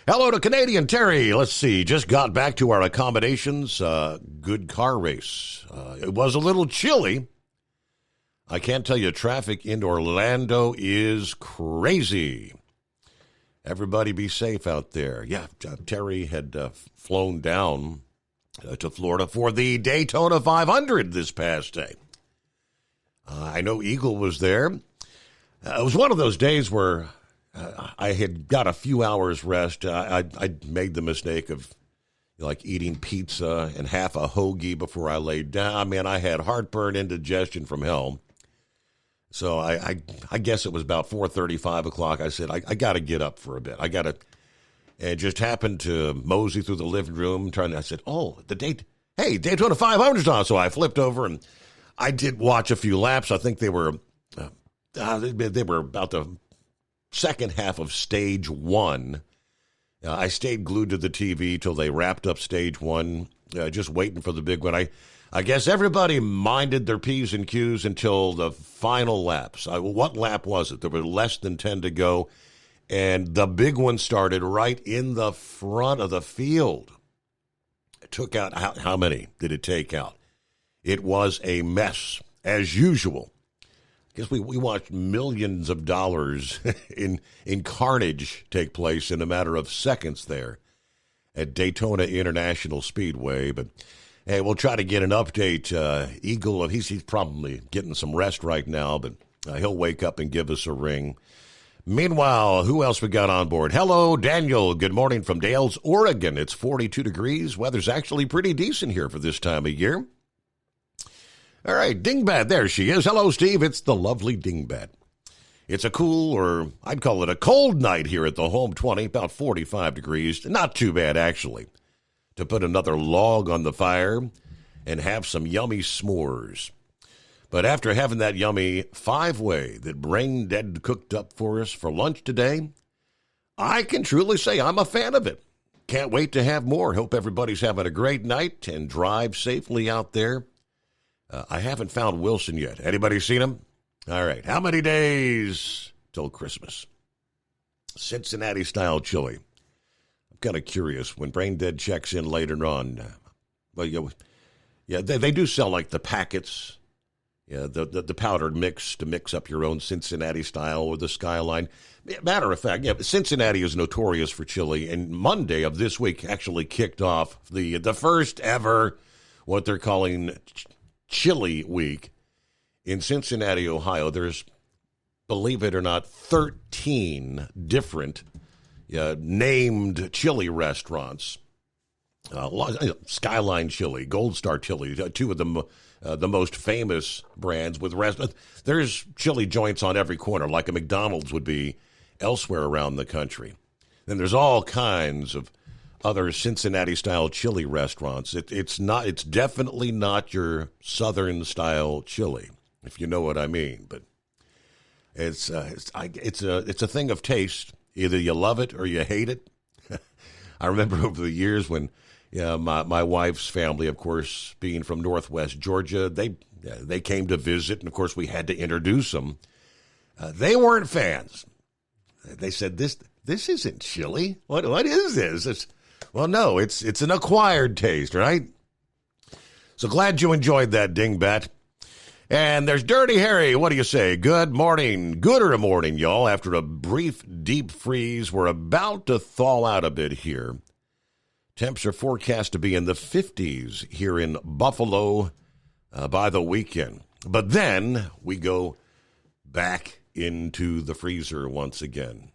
Hello to Canadian Terry. Let's see. Just got back to our accommodations. Good car race. It was a little chilly. I can't tell you, traffic in Orlando is crazy. Everybody be safe out there. Yeah, Terry had flown down to Florida for the Daytona 500 this past day. I know Eagle was there. It was one of those days where I had got a few hours rest. I made the mistake of eating pizza and half a hoagie before I laid down. Man, I had heartburn, indigestion from hell. So I guess it was about 4:30, 5 o'clock. I said, I got to get up for a bit. And just happened to mosey through the living room. I said, Daytona 500's on. So I flipped over and I did watch a few laps. I think they were about the second half of stage one. I stayed glued to the TV till they wrapped up stage one, just waiting for the big one. I guess everybody minded their P's and Q's until the final laps. What lap was it? There were less than 10 to go, and the big one started right in the front of the field. It took out, how many did it take out? It was a mess, as usual. I guess we watched millions of dollars in carnage take place in a matter of seconds there at Daytona International Speedway, but hey, we'll try to get an update. Eagle, he's probably getting some rest right now, but he'll wake up and give us a ring. Meanwhile, who else we got on board? Hello, Daniel. Good morning from Dales, Oregon. It's 42 degrees. Weather's actually pretty decent here for this time of year. All right, Dingbat, there she is. Hello, Steve. It's the lovely Dingbat. It's a cool, or I'd call it a cold night here at the Home 20, about 45 degrees. Not too bad, actually, to put another log on the fire and have some yummy s'mores. But after having that yummy 5-way that Brain Dead cooked up for us for lunch today, I can truly say I'm a fan of it. Can't wait to have more. Hope everybody's having a great night and drive safely out there. I haven't found Wilson yet. Anybody seen him? All right. How many days till Christmas? Cincinnati-style chili. I'm kind of curious. When Brain Dead checks in later on, they do sell like the packets, the powdered mix to mix up your own Cincinnati style or the Skyline. Matter of fact, Cincinnati is notorious for chili, and Monday of this week actually kicked off the first ever, what they're calling Chili Week in Cincinnati, Ohio. There's, believe it or not, 13 different named chili restaurants. Skyline Chili, Gold Star Chili, two of them. The most famous brands with restaurants. There's chili joints on every corner, like a McDonald's would be elsewhere around the country. Then there's all kinds of other Cincinnati-style chili restaurants. It's definitely not your Southern-style chili, if you know what I mean. But it's a thing of taste. Either you love it or you hate it. I remember over the years when. Yeah, my wife's family, of course, being from Northwest Georgia, they came to visit, and of course we had to introduce them. They weren't fans. They said, "This isn't chili. What is this?" Well, no, it's an acquired taste, right? So glad you enjoyed that, dingbat. And there's Dirty Harry. What do you say? Good morning, gooder morning, y'all. After a brief deep freeze, we're about to thaw out a bit here. Temps are forecast to be in the 50s here in Buffalo by the weekend. But then we go back into the freezer once again.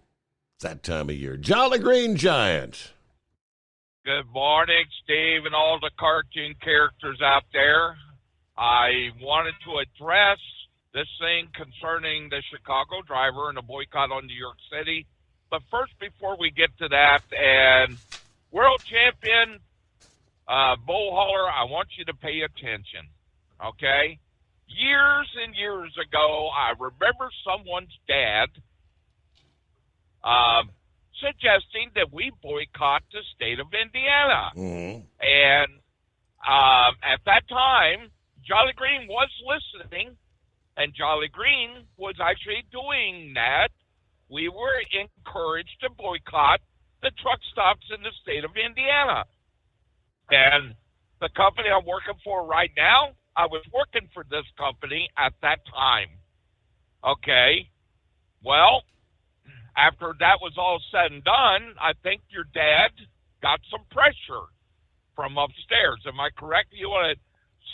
It's that time of year. Jolly Green Giant. Good morning, Steve, and all the cartoon characters out there. I wanted to address this thing concerning the Chicago driver and the boycott on New York City. But first, before we get to that, and world champion, Bull Hauler, I want you to pay attention, okay? Years and years ago, I remember someone's dad suggesting that we boycott the state of Indiana. Mm-hmm. And at that time, Jolly Green was listening, and Jolly Green was actually doing that. We were encouraged to boycott the truck stops in the state of Indiana. And the company I'm working for right now, I was working for this company at that time. Okay. Well, after that was all said and done, I think your dad got some pressure from upstairs. Am I correct? You want to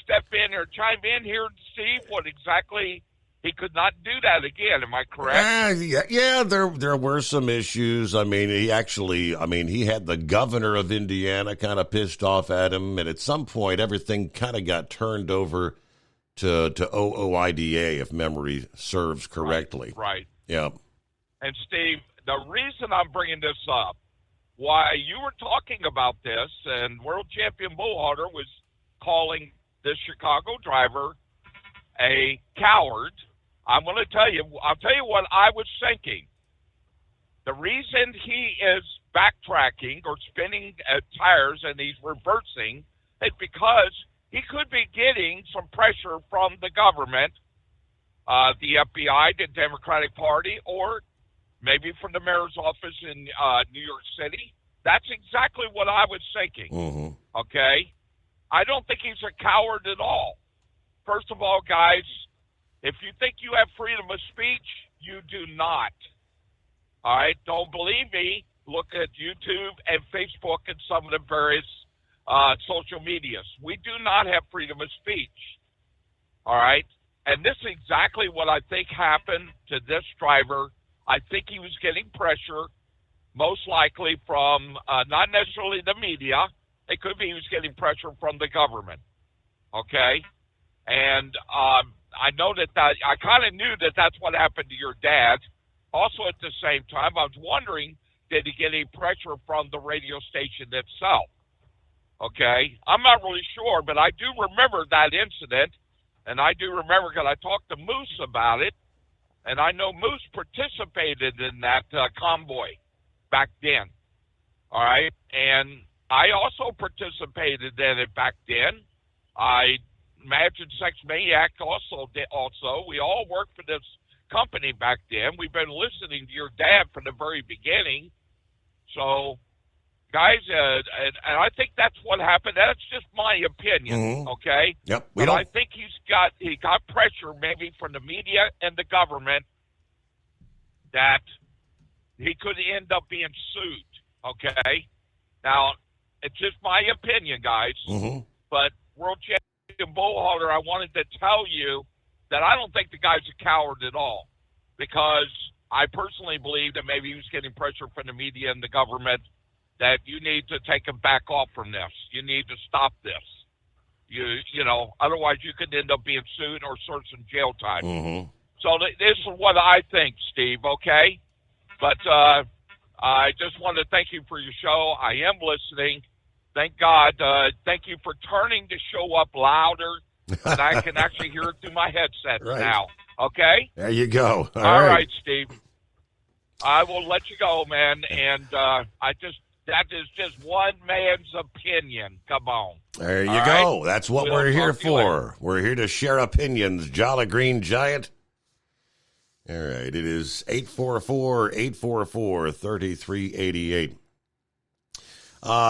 step in or chime in here, Steve, what exactly? He could not do that again. Am I correct? Yeah, there were some issues. I mean, he had the governor of Indiana kind of pissed off at him, and at some point, everything kind of got turned over to OOIDA, if memory serves correctly. Right. Yeah. And Steve, the reason I'm bringing this up, why you were talking about this, and world champion Bull Hauler was calling this Chicago driver a coward. I'll tell you what I was thinking. The reason he is backtracking or spinning tires and he's reversing is because he could be getting some pressure from the government, the FBI, the Democratic Party, or maybe from the mayor's office in New York City. That's exactly what I was thinking. Mm-hmm. Okay? I don't think he's a coward at all. First of all, guys, if you think you have freedom of speech, you do not. All right? Don't believe me. Look at YouTube and Facebook and some of the various social medias. We do not have freedom of speech. All right? And this is exactly what I think happened to this driver. I think he was getting pressure, most likely from not necessarily the media. It could be he was getting pressure from the government. Okay? And I know that I kind of knew that that's what happened to your dad. Also, at the same time, I was wondering, did he get any pressure from the radio station itself? Okay? I'm not really sure, but I do remember that incident, and I do remember because I talked to Moose about it, and I know Moose participated in that convoy back then. All right? And I also participated in it back then. I Imagine Sex Maniac also. We all worked for this company back then. We've been listening to your dad from the very beginning. So, guys, and I think that's what happened. That's just my opinion, okay? Yep. I think he got pressure maybe from the media and the government that he could end up being sued, okay? Now, it's just my opinion, guys. But World Champion Bullholder, I wanted to tell you that I don't think the guy's a coward at all, because I personally believe that maybe he was getting pressure from the media and the government that you need to take him back off from this. You need to stop this. You know, otherwise you could end up being sued or serve some jail time. So this is what I think, Steve, okay? But I just want to thank you for your show. I am listening. Thank God. Thank you for turning the show up louder, and I can actually hear it through my headset now. Okay? There you go. All right, Steve. I will let you go, man. And that is just one man's opinion. Come on. There you go. That's what we're here for. We're here to share opinions. Jolly Green Giant. All right. It is 844-844-3388.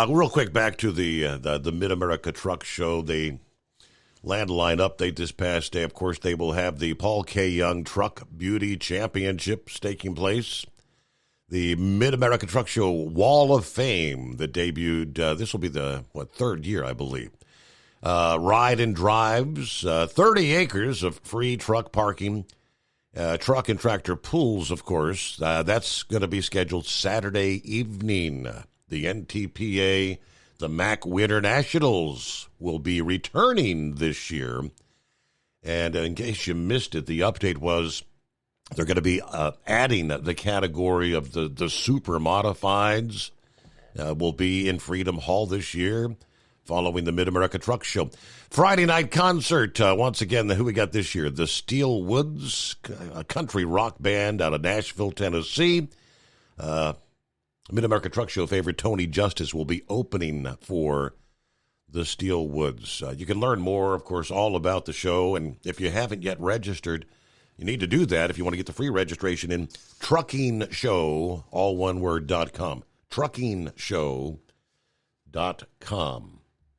Real quick, back to the Mid-America Truck Show. The Landline update this past day. Of course, they will have the Paul K. Young Truck Beauty Championships taking place. The Mid-America Truck Show Wall of Fame that debuted, this will be the, third year, I believe. Ride and drives, 30 acres of free truck parking, truck and tractor pools, of course. That's going to be scheduled Saturday evening. The NTPA, the Mac Winter Nationals, will be returning this year. And in case you missed it, the update was they're going to be adding the category of the super modifieds. Will be in Freedom Hall this year following the Mid-America Truck Show. Friday night concert, once again, who we got this year? The Steel Woods, a country rock band out of Nashville, Tennessee. Mid-America Truck Show favorite Tony Justice will be opening for the Steel Woods. You can learn more, of course, all about the show. And if you haven't yet registered, you need to do that if you want to get the free registration in truckingshow, all one word.com. truckingshow.com.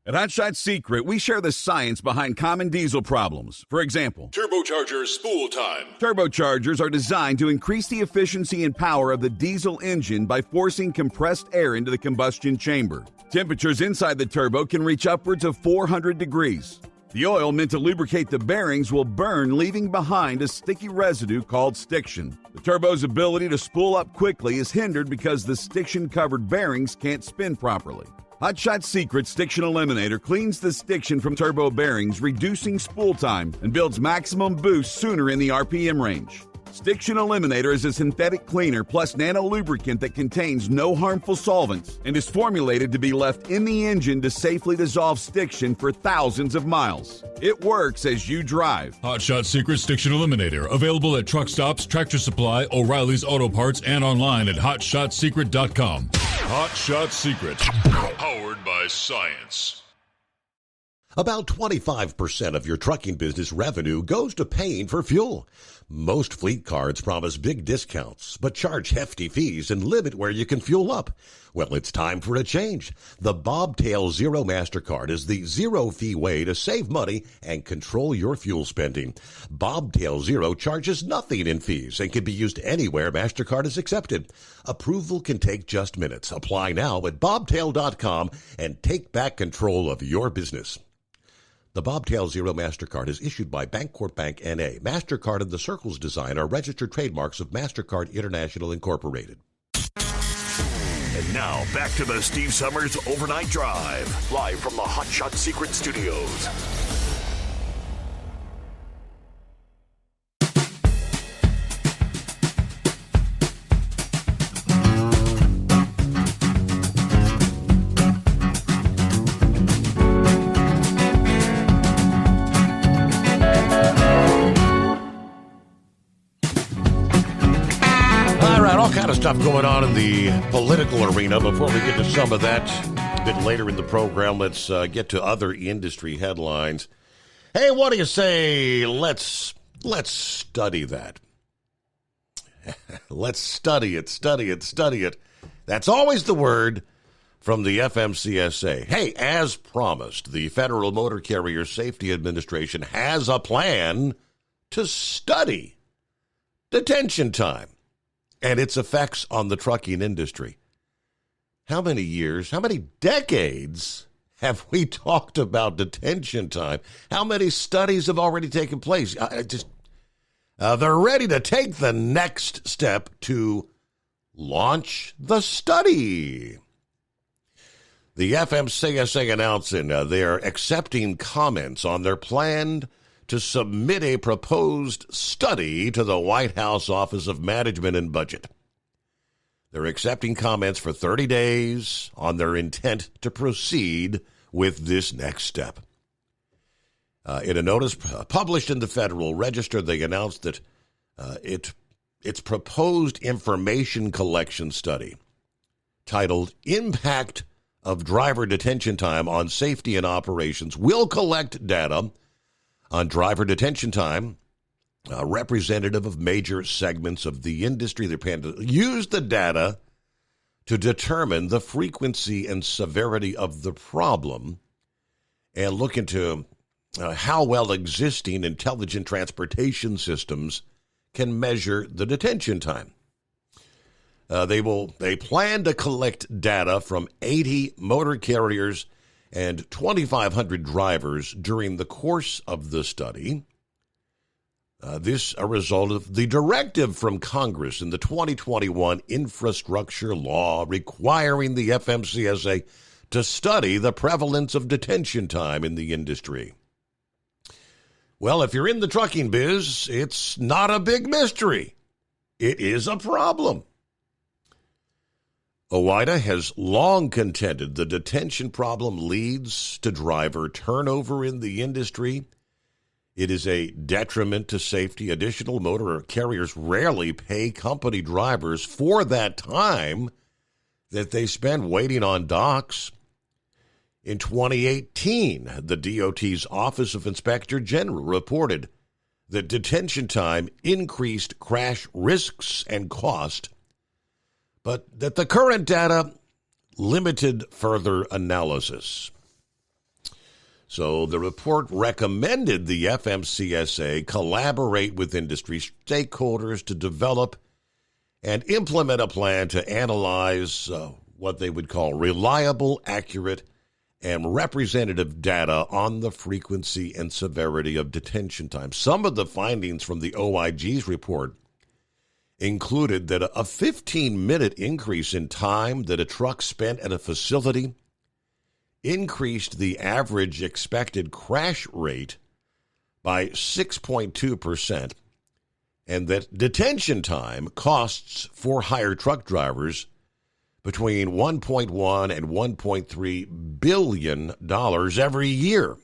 At Hot Shot Secret, we share the science behind common diesel problems. For example, turbocharger spool time. Turbochargers are designed to increase the efficiency and power of the diesel engine by forcing compressed air into the combustion chamber. Temperatures inside the turbo can reach upwards of 400 degrees. The oil meant to lubricate the bearings will burn, leaving behind a sticky residue called stiction. The turbo's ability to spool up quickly is hindered because the stiction-covered bearings can't spin properly. Hot Shot Secret Stiction Eliminator cleans the stiction from turbo bearings, reducing spool time, and builds maximum boost sooner in the RPM range. Stiction Eliminator is a synthetic cleaner plus nano lubricant that contains no harmful solvents and is formulated to be left in the engine to safely dissolve stiction for thousands of miles. It works as you drive. Hot Shot Secret Stiction Eliminator, available at truck stops, Tractor Supply, O'Reilly's Auto Parts, and online at hotshotsecret.com. Hot Shot Secret, powered by science. About 25% of your trucking business revenue goes to paying for fuel. Most fleet cards promise big discounts, but charge hefty fees and limit where you can fuel up. Well, it's time for a change. The Bobtail Zero MasterCard is the zero-fee way to save money and control your fuel spending. Bobtail Zero charges nothing in fees and can be used anywhere MasterCard is accepted. Approval can take just minutes. Apply now at bobtail.com and take back control of your business. The Bobtail Zero MasterCard is issued by Bancorp Bank N.A. MasterCard and the Circles design are registered trademarks of MasterCard International Incorporated. And now, back to the Steve Summers Overnight Drive, live from the Hot Shot Secret Studios. stuff going on in the political arena. Before we get to some of that a bit later in the program, let's get to other industry headlines. Hey, what do you say? Let's study that. Let's study it. That's always the word from the FMCSA. Hey, as promised, the Federal Motor Carrier Safety Administration has a plan to study detention time and its effects on the trucking industry. How many years, how many decades have we talked about detention time? How many studies have already taken place? They're ready to take the next step to launch the study. The FMCSA announcing they are accepting comments on their plan to submit a proposed study to the White House Office of Management and Budget. They're accepting comments for 30 days on their intent to proceed with this next step. In a notice published in the Federal Register, they announced that its proposed information collection study, titled Impact of Driver Detention Time on Safety and Operations, will collect data on driver detention time, representative of major segments of the industry. They plan to use the data to determine the frequency and severity of the problem and look into how well existing intelligent transportation systems can measure the detention time. They plan to collect data from 80 motor carriers and 2,500 drivers during the course of the study. This a result of the directive from Congress in the 2021 infrastructure law requiring the FMCSA to study the prevalence of detention time in the industry. Well, if you're in the trucking biz, it's not a big mystery. It is a problem. OOIDA has long contended the detention problem leads to driver turnover in the industry. It is a detriment to safety. Additional motor carriers rarely pay company drivers for that time that they spend waiting on docks. In 2018, the DOT's Office of Inspector General reported that detention time increased crash risks and cost, but that the current data limited further analysis. So the report recommended the FMCSA collaborate with industry stakeholders to develop and implement a plan to analyze what they would call reliable, accurate, and representative data on the frequency and severity of detention time. Some of the findings from the OIG's report included that a 15-minute increase in time that a truck spent at a facility increased the average expected crash rate by 6.2%, and that detention time costs for hire truck drivers between $1.1 and $1.3 billion every year.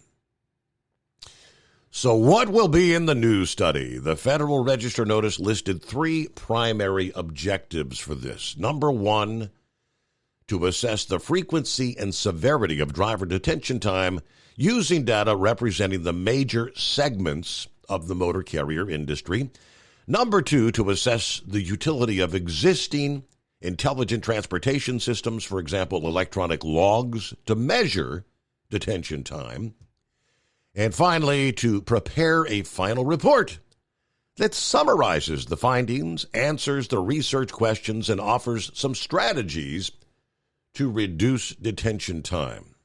So what will be in the new study? The Federal Register notice listed 3 primary objectives for this. Number 1, to assess the frequency and severity of driver detention time using data representing the major segments of the motor carrier industry. Number 2, to assess the utility of existing intelligent transportation systems, for example, electronic logs, to measure detention time. And finally, to prepare a final report that summarizes the findings, answers the research questions, and offers some strategies to reduce detention time.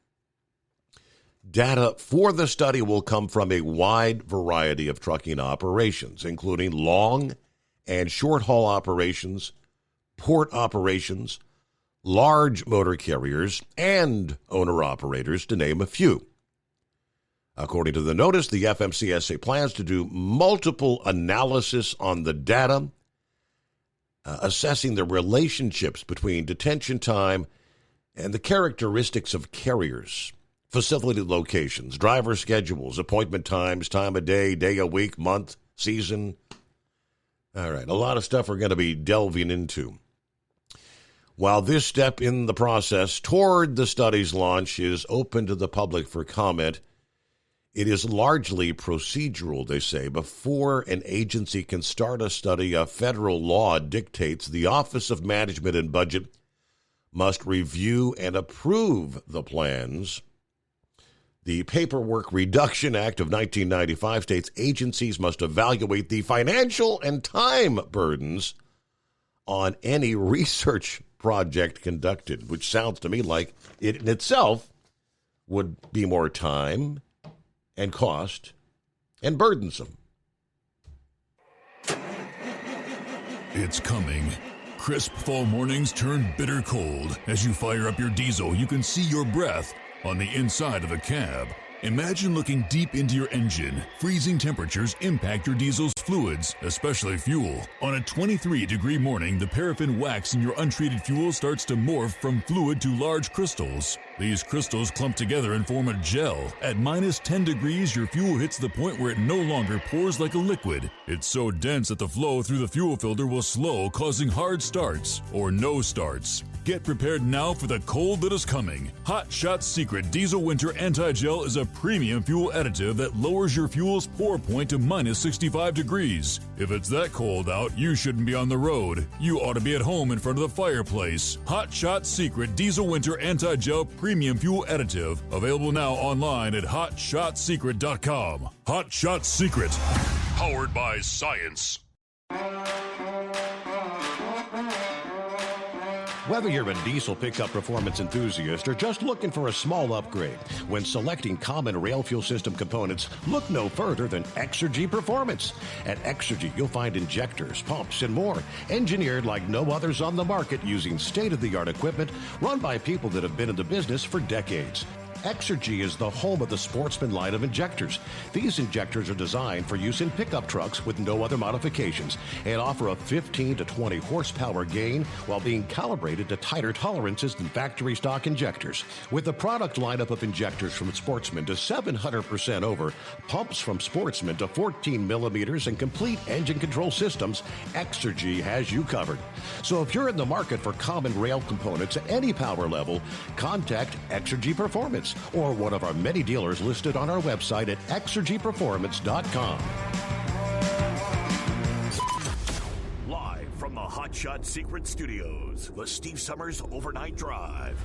Data for the study will come from a wide variety of trucking operations, including long and short-haul operations, port operations, large motor carriers, and owner-operators, to name a few. According to the notice, the FMCSA plans to do multiple analysis on the data, assessing the relationships between detention time and the characteristics of carriers, facility locations, driver schedules, appointment times, time of day, day of week, month, season. All right, a lot of stuff we're going to be delving into. While this step in the process toward the study's launch is open to the public for comment, it is largely procedural, they say. Before an agency can start a study, a federal law dictates the Office of Management and Budget must review and approve the plans. The Paperwork Reduction Act of 1995 states agencies must evaluate the financial and time burdens on any research project conducted, which sounds to me like it in itself would be more time and cost and burdensome. It's coming. Crisp fall mornings turn bitter cold. As you fire up your diesel, you can see your breath on the inside of the cab. Imagine looking deep into your engine. Freezing temperatures impact your diesel's fluids, especially fuel. On a 23-degree morning, the paraffin wax in your untreated fuel starts to morph from fluid to large crystals. These crystals clump together and form a gel. At minus 10 degrees, your fuel hits the point where it no longer pours like a liquid. It's so dense that the flow through the fuel filter will slow, causing hard starts or no starts. Get prepared now for the cold that is coming. Hot Shot Secret Diesel Winter Anti-Gel is a premium fuel additive that lowers your fuel's pour point to minus 65 degrees. If it's that cold out, you shouldn't be on the road. You ought to be at home in front of the fireplace. Hot Shot Secret Diesel Winter Anti-Gel Premium Fuel Additive. Available now online at hotshotsecret.com. Hot Shot Secret. Powered by science. Whether you're a diesel pickup performance enthusiast or just looking for a small upgrade, when selecting common rail fuel system components, look no further than Exergy Performance. At Exergy, you'll find injectors, pumps, and more, engineered like no others on the market using state-of-the-art equipment run by people that have been in the business for decades. Exergy is the home of the Sportsman line of injectors. These injectors are designed for use in pickup trucks with no other modifications and offer a 15 to 20 horsepower gain while being calibrated to tighter tolerances than factory stock injectors. With a product lineup of injectors from Sportsman to 700% over, pumps from Sportsman to 14 millimeters, and complete engine control systems, Exergy has you covered. So if you're in the market for common rail components at any power level, contact Exergy Performance or one of our many dealers listed on our website at exergyperformance.com. Live from the Hot Shot Secret Studios, the Steve Summers Overnight Drive.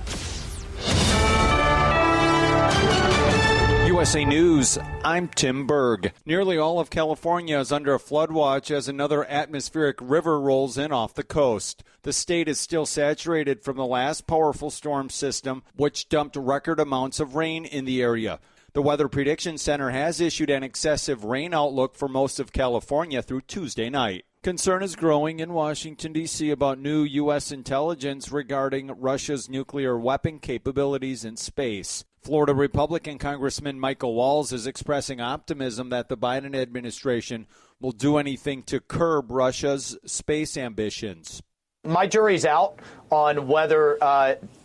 USA News, I'm Tim Berg. Nearly all of California is under a flood watch as another atmospheric river rolls in off the coast. The state is still saturated from the last powerful storm system, which dumped record amounts of rain in the area. The Weather Prediction Center has issued an excessive rain outlook for most of California through Tuesday night. Concern is growing in Washington, D.C. about new U.S. intelligence regarding Russia's nuclear weapon capabilities in space. Florida Republican Congressman Michael Walz is expressing optimism that the Biden administration will do anything to curb Russia's space ambitions. My jury's out on whether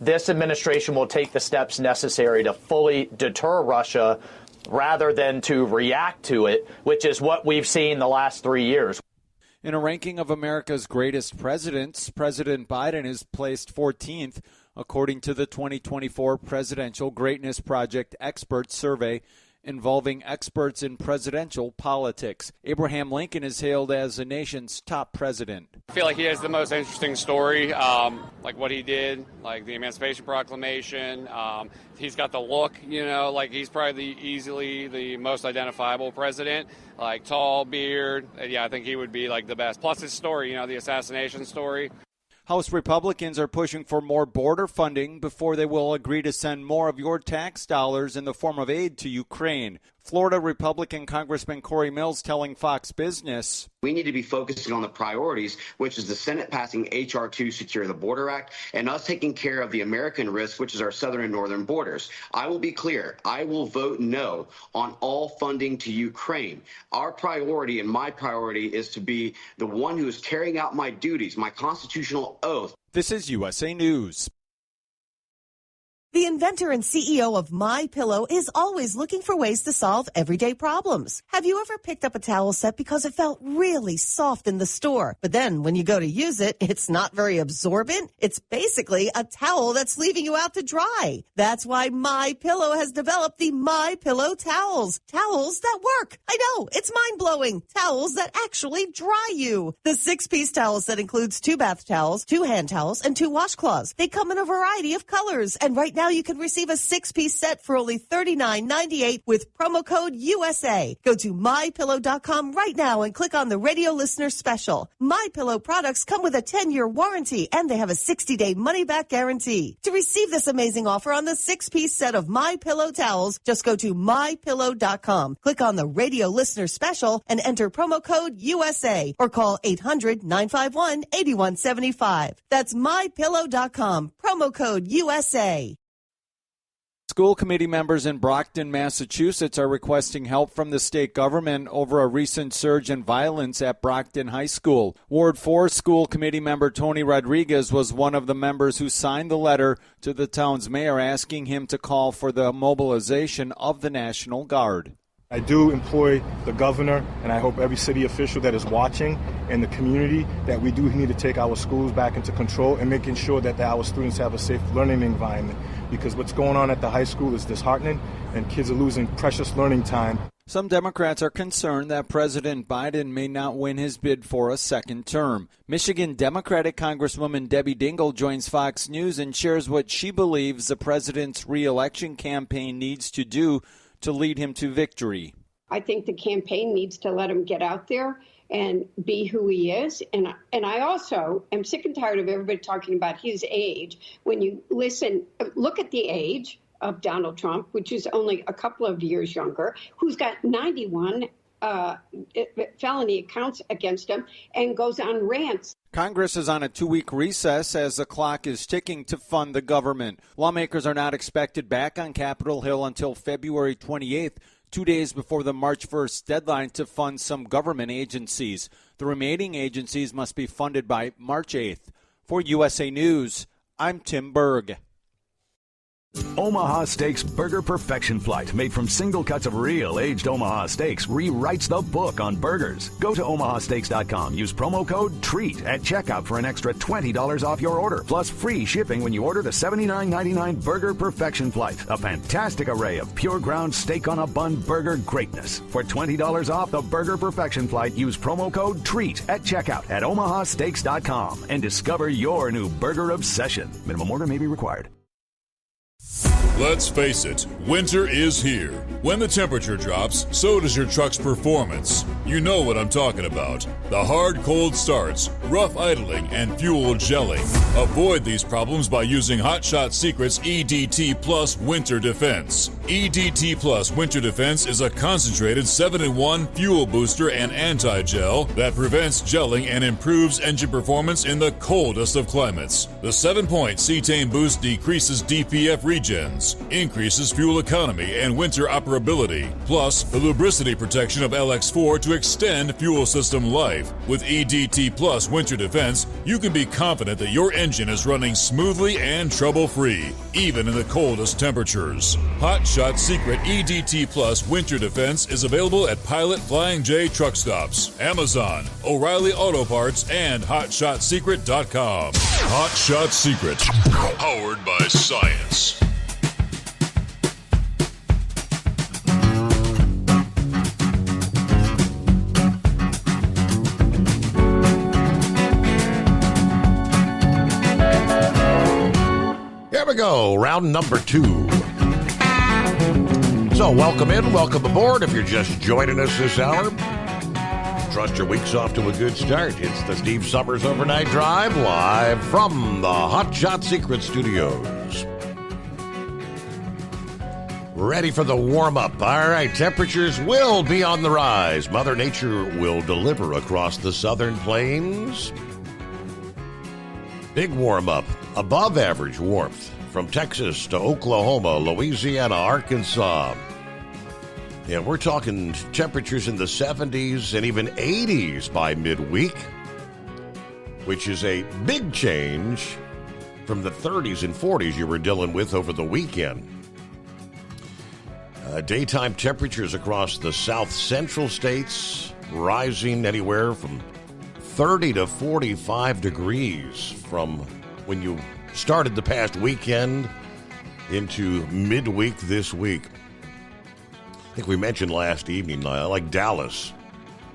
this administration will take the steps necessary to fully deter Russia rather than to react to it, which is what we've seen the last 3 years. In a ranking of America's greatest presidents, President Biden is placed 14th, according to the 2024 Presidential Greatness Project Expert Survey involving experts in presidential politics. Abraham Lincoln is hailed as the nation's top president. I feel like he has the most interesting story, like what he did, like the Emancipation Proclamation. He's got the look, like he's probably easily the most identifiable president, like tall, beard. Yeah, I think he would be like the best. Plus his story, the assassination story. House Republicans are pushing for more border funding before they will agree to send more of your tax dollars in the form of aid to Ukraine. Florida Republican Congressman Corey Mills telling Fox Business, we need to be focusing on the priorities, which is the Senate passing H.R. 2 Secure the Border Act, and us taking care of the American risk, which is our southern and northern borders. I will be clear. I will vote no on all funding to Ukraine. Our priority and my priority is to be the one who is carrying out my duties, my constitutional oath. This is USA News. The inventor and CEO of MyPillow is always looking for ways to solve everyday problems. Have you ever picked up a towel set because it felt really soft in the store, but then when you go to use it, it's not very absorbent? It's basically a towel that's leaving you out to dry. That's why MyPillow has developed the MyPillow towels. Towels that work. I know, it's mind-blowing. Towels that actually dry you. The 6-piece towel set includes 2 bath towels, 2 hand towels, and 2 washcloths. They come in a variety of colors, and right now you can receive a 6-piece set for only $39.98 with promo code USA. Go to MyPillow.com right now and click on the radio listener special. MyPillow products come with a 10-year warranty, and they have a 60-day money-back guarantee. To receive this amazing offer on the 6-piece set of MyPillow towels, just go to MyPillow.com. Click on the radio listener special and enter promo code USA or call 800-951-8175. That's MyPillow.com. Promo code USA. School committee members in Brockton, Massachusetts are requesting help from the state government over a recent surge in violence at Brockton High School. Ward 4 school committee member Tony Rodriguez was one of the members who signed the letter to the town's mayor asking him to call for the mobilization of the National Guard. I do employ the governor, and I hope every city official that is watching in the community that we do need to take our schools back into control and making sure that our students have a safe learning environment, because what's going on at the high school is disheartening, and kids are losing precious learning time. Some Democrats are concerned that President Biden may not win his bid for a second term. Michigan Democratic Congresswoman Debbie Dingell joins Fox News and shares what she believes the president's re-election campaign needs to do to lead him to victory. I think the campaign needs to let him get out there and be who he is. And I also am sick and tired of everybody talking about his age. When you look at the age of Donald Trump, which is only a couple of years younger, who's got 91 felony accounts against him and goes on rants. Congress is on a 2-week recess as the clock is ticking to fund the government. Lawmakers are not expected back on Capitol Hill until February 28th, 2 days before the March 1st deadline to fund some government agencies. The remaining agencies must be funded by March 8th. For USA News, I'm Tim Berg. Omaha Steaks Burger Perfection Flight, made from single cuts of real aged Omaha steaks, rewrites the book on burgers. Go to omahasteaks.com. Use promo code TREAT at checkout for an extra $20 off your order, plus free shipping when you order the $79.99 Burger Perfection Flight. A fantastic array of pure ground steak on a bun burger greatness. For $20 off the Burger Perfection Flight, use promo code TREAT at checkout at omahasteaks.com and discover your new burger obsession. Minimum order may be required. Let's face it, winter is here. When the temperature drops, so does your truck's performance. You know what I'm talking about. The hard, cold starts, rough idling, and fuel gelling. Avoid these problems by using Hot Shot Secret's EDT Plus Winter Defense. EDT Plus Winter Defense is a concentrated 7-in-1 fuel booster and anti-gel that prevents gelling and improves engine performance in the coldest of climates. The 7-point cetane boost decreases DPF regens, increases fuel economy and winter operability, plus the lubricity protection of LX4 to extend fuel system life. With EDT Plus Winter Defense, you can be confident that your engine is running smoothly and trouble-free, even in the coldest temperatures. Hot Shot Secret EDT Plus Winter Defense is available at Pilot Flying J truck stops, Amazon, O'Reilly Auto Parts, and HotShotSecret.com. Hot Shot Secret, powered by science. Here we go, round number 2. So welcome in, welcome aboard if you're just joining us this hour. Trust your week's off to a good start. It's the Steve Summers Overnight Drive, live from the Hot Shot Secret Studios. Ready for the warm-up. All right, temperatures will be on the rise. Mother Nature will deliver across the southern plains. Big warm-up, above average warmth from Texas to Oklahoma, Louisiana, Arkansas. Yeah, we're talking temperatures in the 70s and even 80s by midweek, which is a big change from the 30s and 40s you were dealing with over the weekend. Daytime temperatures across the south central states rising anywhere from 30 to 45 degrees from when you started the past weekend into midweek this week. I think we mentioned last evening, like Dallas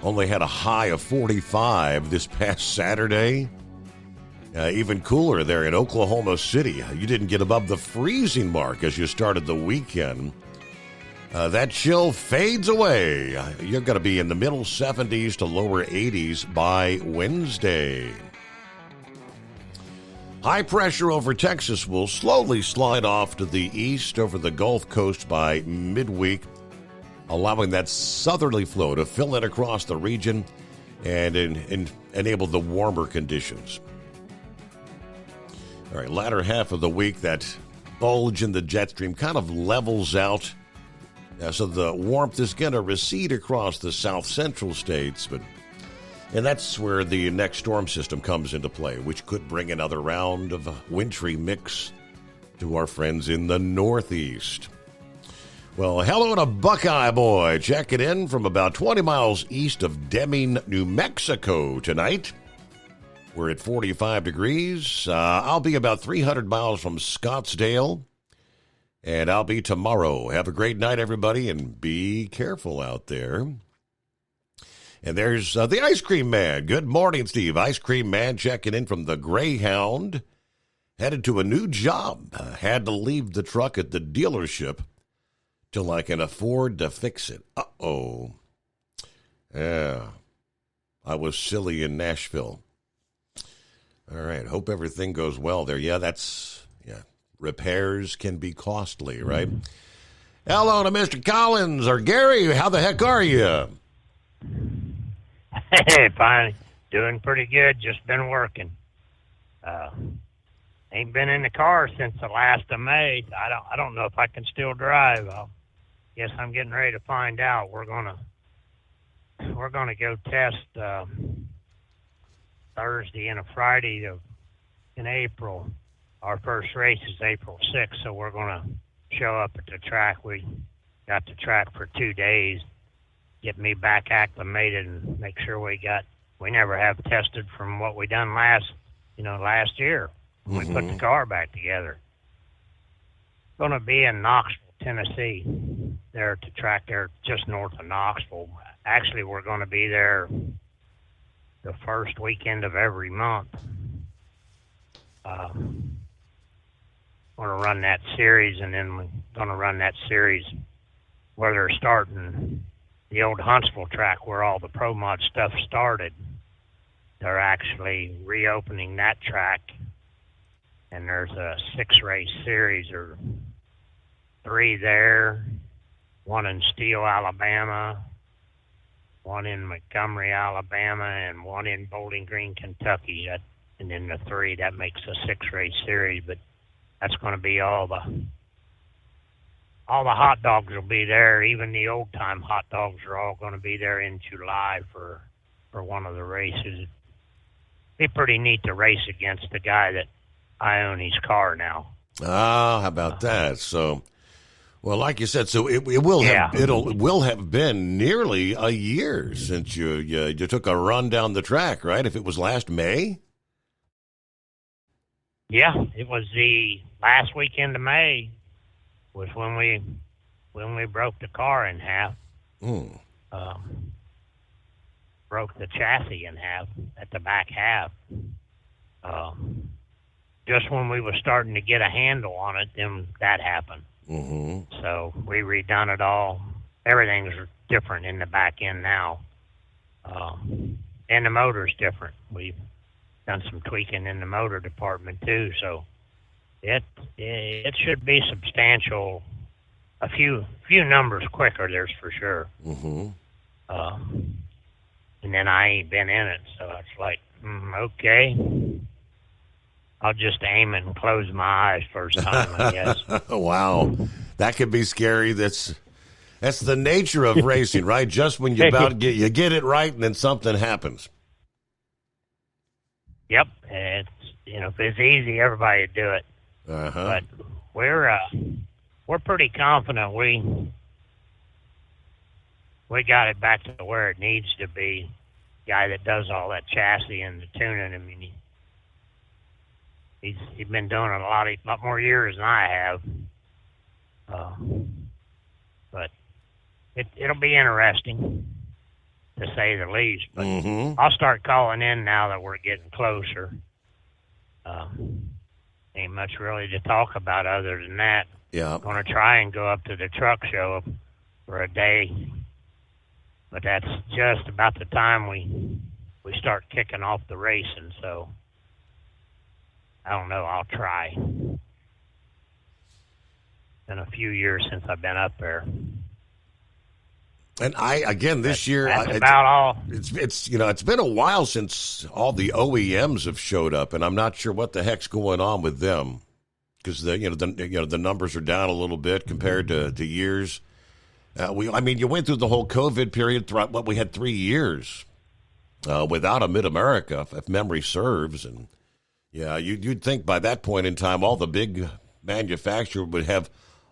only had a high of 45 this past Saturday. Even cooler there in Oklahoma City. You didn't get above the freezing mark as you started the weekend. That chill fades away. You're going to be in the middle 70s to lower 80s by Wednesday. High pressure over Texas will slowly slide off to the east over the Gulf Coast by midweek, allowing that southerly flow to fill in across the region and enable the warmer conditions. All right, latter half of the week, that bulge in the jet stream kind of levels out. So the warmth is going to recede across the south central states, and that's where the next storm system comes into play, which could bring another round of a wintry mix to our friends in the Northeast. Well, hello to Buckeye Boy, checking in from about 20 miles east of Deming, New Mexico tonight. We're at 45 degrees. I'll be about 300 miles from Scottsdale. And I'll be tomorrow. Have a great night, everybody, and be careful out there. And there's the Ice Cream Man. Good morning, Steve. Ice Cream Man checking in from the Greyhound. Headed to a new job. Had to leave the truck at the dealership till I can afford to fix it. Uh-oh. Yeah. I was silly in Nashville. All right. Hope everything goes well there. Yeah, repairs can be costly, right? Hello to Mr. Collins or Gary. How the heck are you? Hey, fine. Doing pretty good. Just been working. Ain't been in the car since the last of May. I don't know if I can still drive. Guess I'm getting ready to find out. We're gonna go test Thursday and a Friday in April. Our first race is April 6th, so we're going to show up at the track. We got the track for 2 days, get me back acclimated and make sure we never have tested from what we done last year when we put the car back together. Going to be in Knoxville, Tennessee, there at the track there just north of Knoxville. Actually, we're going to be there the first weekend of every month. Going to run that series, and then we're going to run that series where they're starting the old Huntsville track where all the Pro Mod stuff started. They're actually reopening that track, and there's a 6-race series, or 3 there, 1 in Steele, Alabama, 1 in Montgomery, Alabama, and 1 in Bowling Green, Kentucky. And then the 3, that makes a 6-race series, but that's going to be all the hot dogs will be there. Even the old time hot dogs are all going to be there in July for one of the races. It'd be pretty neat to race against the guy that I own his car now. How about that? So, well, like you said, so it will have been nearly a year since you took a run down the track, right? If it was last May. Yeah, it was the last weekend of May was when we broke the car in half. Broke the chassis in half at the back half. Just when we were starting to get a handle on it, then that happened. Mm-hmm. So we redone it all. Everything's different in the back end now. And the motor's different. We've done some tweaking in the motor department too, so it should be substantial, a few numbers quicker, there's for sure. Mm-hmm. And then I ain't been in it, so it's like, okay, I'll just aim and close my eyes first time, I guess. Wow, that could be scary. That's the nature of racing, right? Just when you get it right, and then something happens. Yep, if it's easy, everybody would do it. But we're pretty confident we got it back to where it needs to be. Guy that does all that chassis and the tuning. I mean, he's been doing it a lot more years than I have. But it'll be interesting, to say the least. But I'll start calling in now that we're getting closer. Ain't much really to talk about other than that. Yeah. I'm going to try and go up to the truck show for a day. But that's just about the time we start kicking off the racing. So, I don't know. I'll try. Been a few years since I've been up there. And this year, that's about all. It's been a while since all the OEMs have showed up, and I'm not sure what the heck's going on with them, because the numbers are down a little bit compared to years. You went through the whole COVID period. We had 3 years without a Mid-America, if memory serves, and you'd think by that point in time, all the big manufacturers would have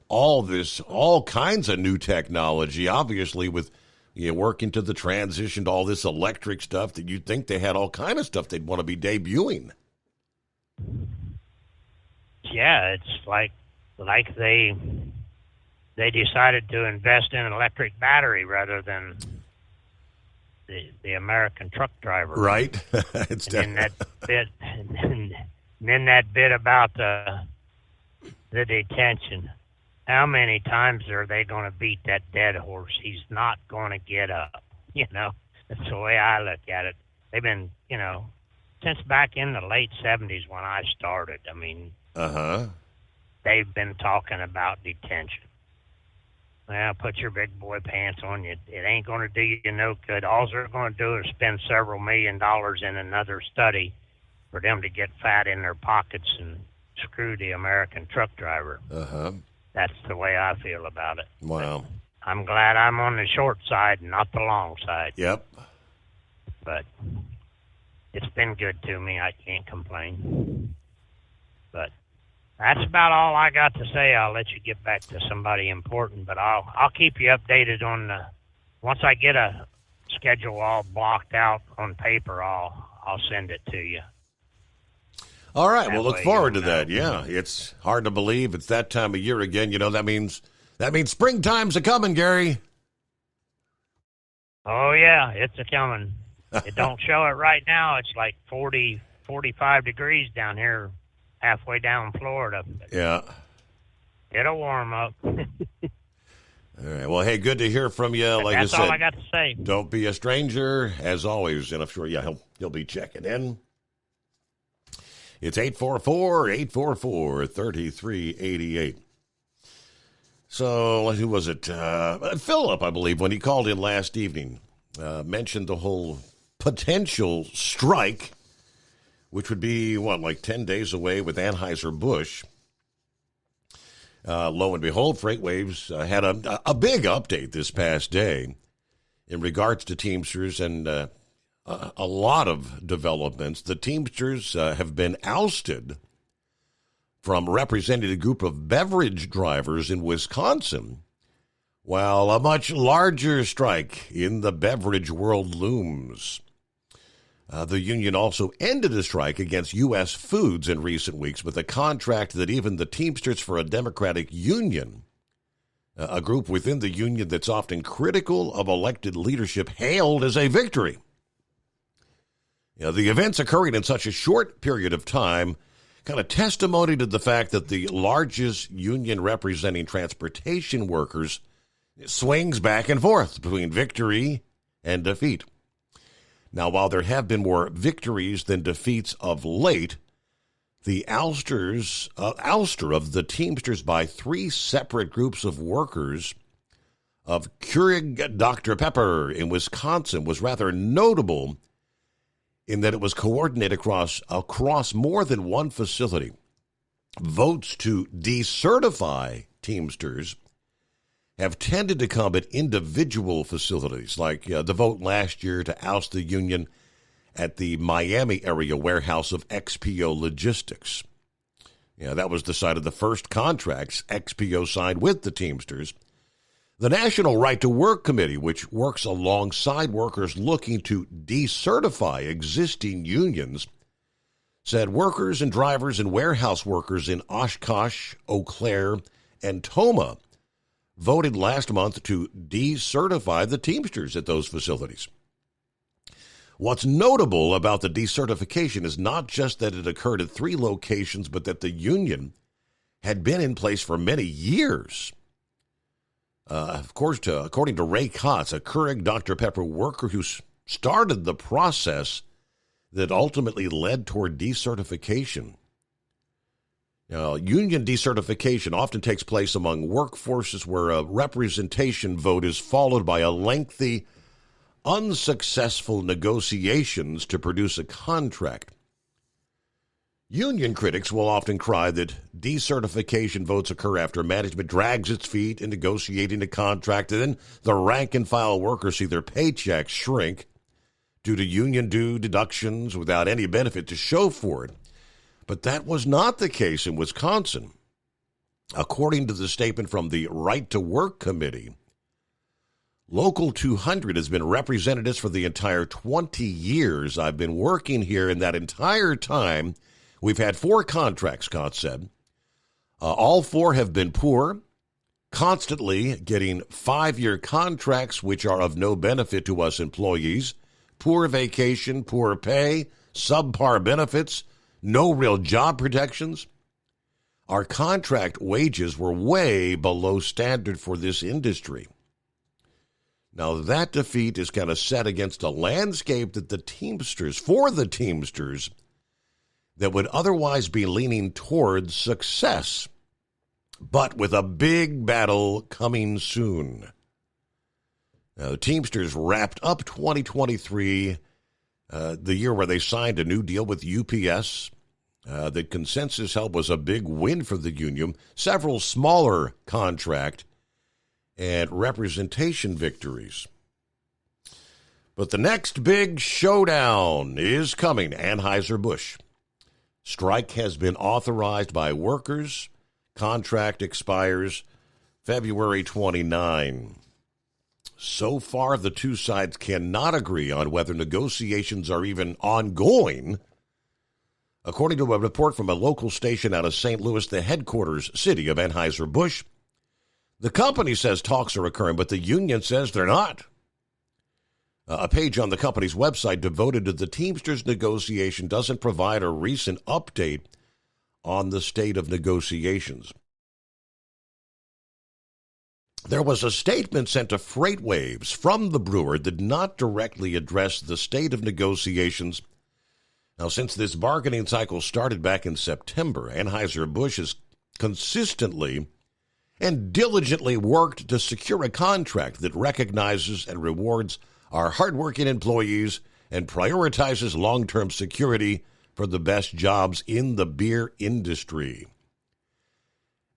all kinds of new technology, obviously with working to the transition to all this electric stuff, that you'd think they had all kind of stuff they'd want to be debuting. Yeah, it's like they decided to invest in an electric battery rather than the American truck driver. Right. And then that bit about the detention. How many times are they going to beat that dead horse? He's not going to get up. That's the way I look at it. They've been, since back in the late 70s when I started. I mean, they've been talking about detention. Well, put your big boy pants on. It ain't going to do you no good. All they're going to do is spend several $1 million in another study for them to get fat in their pockets and screw the American truck driver. That's the way I feel about it. Wow. But I'm glad I'm on the short side and not the long side. Yep. But it's been good to me. I can't complain. But that's about all I got to say. I'll let you get back to somebody important, but I'll keep you updated on once I get a schedule all blocked out on paper. I'll send it to you. All right, we'll look forward to that. Yeah, it's hard to believe it's that time of year again. That means springtime's a coming, Gary. Oh yeah, it's a coming. It don't show it right now. It's like 40, 45 degrees down here, halfway down Florida. Yeah. It'll warm up. All right. Well, hey, good to hear from you. Like that's I said, all I got to say. Don't be a stranger, as always. And I'm sure, he'll be checking in. It's 844-3388. So, who was it? Philip, I believe, when he called in last evening, mentioned the whole potential strike, which would be, like 10 days away with Anheuser-Busch. Lo and behold, FreightWaves had a big update this past day in regards to Teamsters and a lot of developments. The Teamsters have been ousted from representing a group of beverage drivers in Wisconsin, while a much larger strike in the beverage world looms. The union also ended a strike against U.S. Foods in recent weeks with a contract that even the Teamsters for a Democratic Union, a group within the union that's often critical of elected leadership, hailed as a victory. The events occurring in such a short period of time kind of testimony to the fact that the largest union representing transportation workers swings back and forth between victory and defeat. Now, while there have been more victories than defeats of late, the ouster of the Teamsters by 3 separate groups of workers of Keurig Dr. Pepper in Wisconsin was rather notable in that it was coordinated across more than one facility. Votes to decertify Teamsters have tended to come at individual facilities, like the vote last year to oust the union at the Miami area warehouse of XPO Logistics. Yeah, that was the site of the first contracts XPO signed with the Teamsters. The National Right to Work Committee, which works alongside workers looking to decertify existing unions, said workers and drivers and warehouse workers in Oshkosh, Eau Claire, and Toma voted last month to decertify the Teamsters at those facilities. What's notable about the decertification is not just that it occurred at 3 locations, but that the union had been in place for many years. Of course, according to Ray Kotz, a Keurig Dr. Pepper worker who started the process that ultimately led toward decertification. Union decertification often takes place among workforces where a representation vote is followed by a lengthy, unsuccessful negotiations to produce a contract. Union critics will often cry that decertification votes occur after management drags its feet in negotiating a contract, and then the rank-and-file workers see their paychecks shrink due to union due deductions without any benefit to show for it. But that was not the case in Wisconsin. According to the statement from the Right to Work Committee, Local 200 has been representatives for the entire 20 years I've been working here. In that entire time, we've had 4 contracts, Scott said. All 4 have been poor, constantly getting 5-year contracts which are of no benefit to us employees, poor vacation, poor pay, subpar benefits, no real job protections. Our contract wages were way below standard for this industry. Now, that defeat is kind of set against a landscape that the Teamsters that would otherwise be leaning towards success, but with a big battle coming soon. Now, the Teamsters wrapped up 2023, the year where they signed a new deal with UPS. The consensus help was a big win for the union. Several smaller contract and representation victories. But the next big showdown is coming. Anheuser-Busch. Strike has been authorized by workers. Contract expires February 29. So far, the two sides cannot agree on whether negotiations are even ongoing. According to a report from a local station out of St. Louis, the headquarters city of Anheuser-Busch, the company says talks are occurring, but the union says they're not. A page on the company's website devoted to the Teamsters negotiation doesn't provide a recent update on the state of negotiations. There was a statement sent to FreightWaves from the brewer that did not directly address the state of negotiations. Now, since this bargaining cycle started back in September, Anheuser-Busch has consistently and diligently worked to secure a contract that recognizes and rewards our hardworking employees and prioritizes long-term security for the best jobs in the beer industry.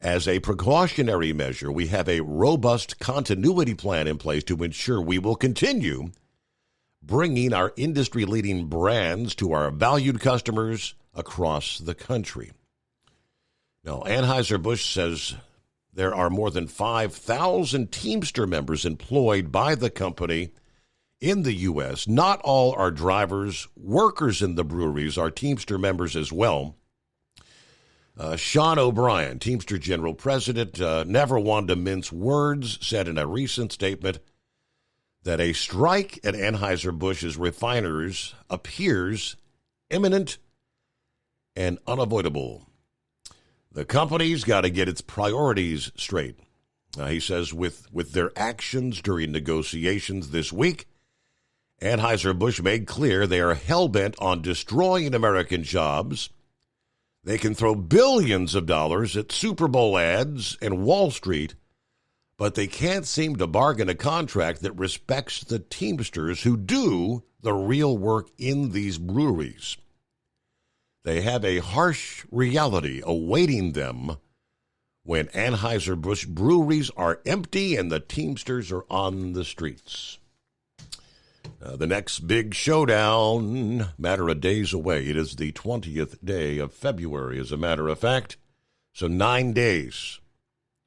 As a precautionary measure, we have a robust continuity plan in place to ensure we will continue bringing our industry-leading brands to our valued customers across the country. Now, Anheuser-Busch says there are more than 5,000 Teamster members employed by the company in the U.S. Not all are drivers. Workers in the breweries are Teamster members as well. Sean O'Brien, Teamster General President, never wanted to mince words, said in a recent statement that a strike at Anheuser-Busch's refiners appears imminent and unavoidable. The company's got to get its priorities straight. He says with their actions during negotiations this week, Anheuser-Busch made clear they are hell-bent on destroying American jobs. They can throw billions of dollars at Super Bowl ads and Wall Street, but they can't seem to bargain a contract that respects the Teamsters who do the real work in these breweries. They have a harsh reality awaiting them when Anheuser-Busch breweries are empty and the Teamsters are on the streets. The next big showdown, matter of days away. It is the 20th day of February, as a matter of fact. So 9 days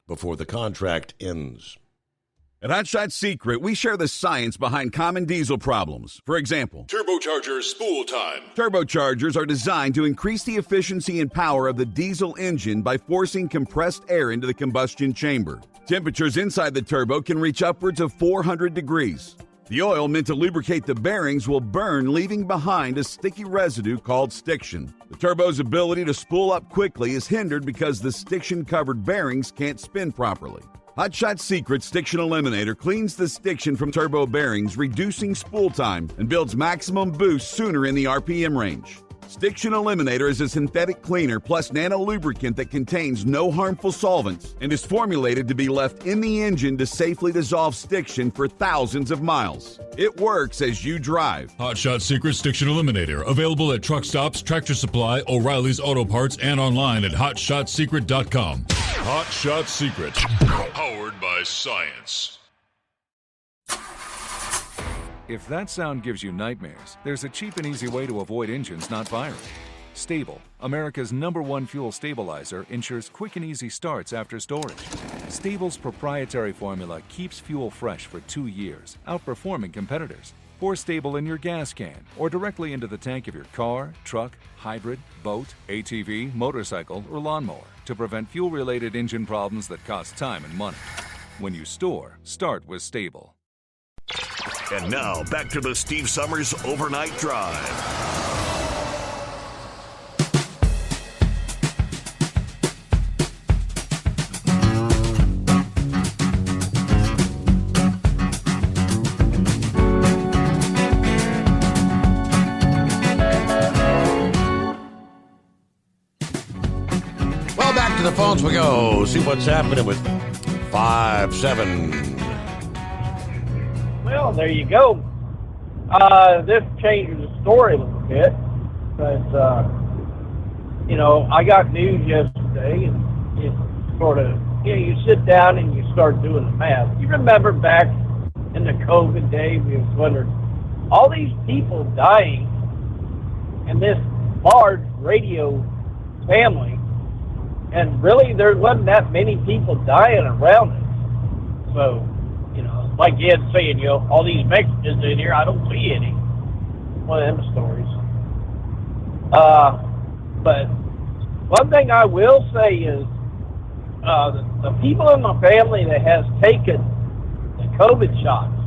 before the contract ends. At Hot Shot Secret, we share the science behind common diesel problems. For example, Turbocharger spool time. Turbochargers are designed to increase the efficiency and power of the diesel engine by forcing compressed air into the combustion chamber. Temperatures inside the turbo can reach upwards of 400 degrees. The oil meant to lubricate the bearings will burn, leaving behind a sticky residue called stiction. The turbo's ability to spool up quickly is hindered because the stiction-covered bearings can't spin properly. Hot Shot Secret Stiction Eliminator cleans the stiction from turbo bearings, reducing spool time, and builds maximum boost sooner in the RPM range. Stiction Eliminator is a synthetic cleaner plus nano-lubricant that contains no harmful solvents and is formulated to be left in the engine to safely dissolve stiction for thousands of miles. It works as you drive. Hot Shot Secret Stiction Eliminator. Available at truck stops, Tractor Supply, O'Reilly's Auto Parts, and online at HotShotSecret.com. Hot Shot Secret. Powered by science. If that sound gives you nightmares, there's a cheap and easy way to avoid engines not firing. Stable, America's #1 fuel stabilizer, ensures quick and easy starts after storage. Stable's proprietary formula keeps fuel fresh for 2 years, outperforming competitors. Pour Stable in your gas can or directly into the tank of your car, truck, hybrid, boat, ATV, motorcycle, or lawnmower to prevent fuel-related engine problems that cost time and money. When you store, start with Stable. And now, back to the Steve Summers Overnight Drive. Well, back to the phones we go. See what's happening with 5-7. Well, there you go. This changes the story a little bit, but I got news yesterday, and it sort of, you sit down and you start doing the math. You remember back in the COVID day, we was wondering, all these people dying in this large radio family, and really there wasn't that many people dying around us. So, like Ed's saying, all these Mexicans in here, I don't see any. One of them stories. But one thing I will say is the people in my family that has taken the COVID shots.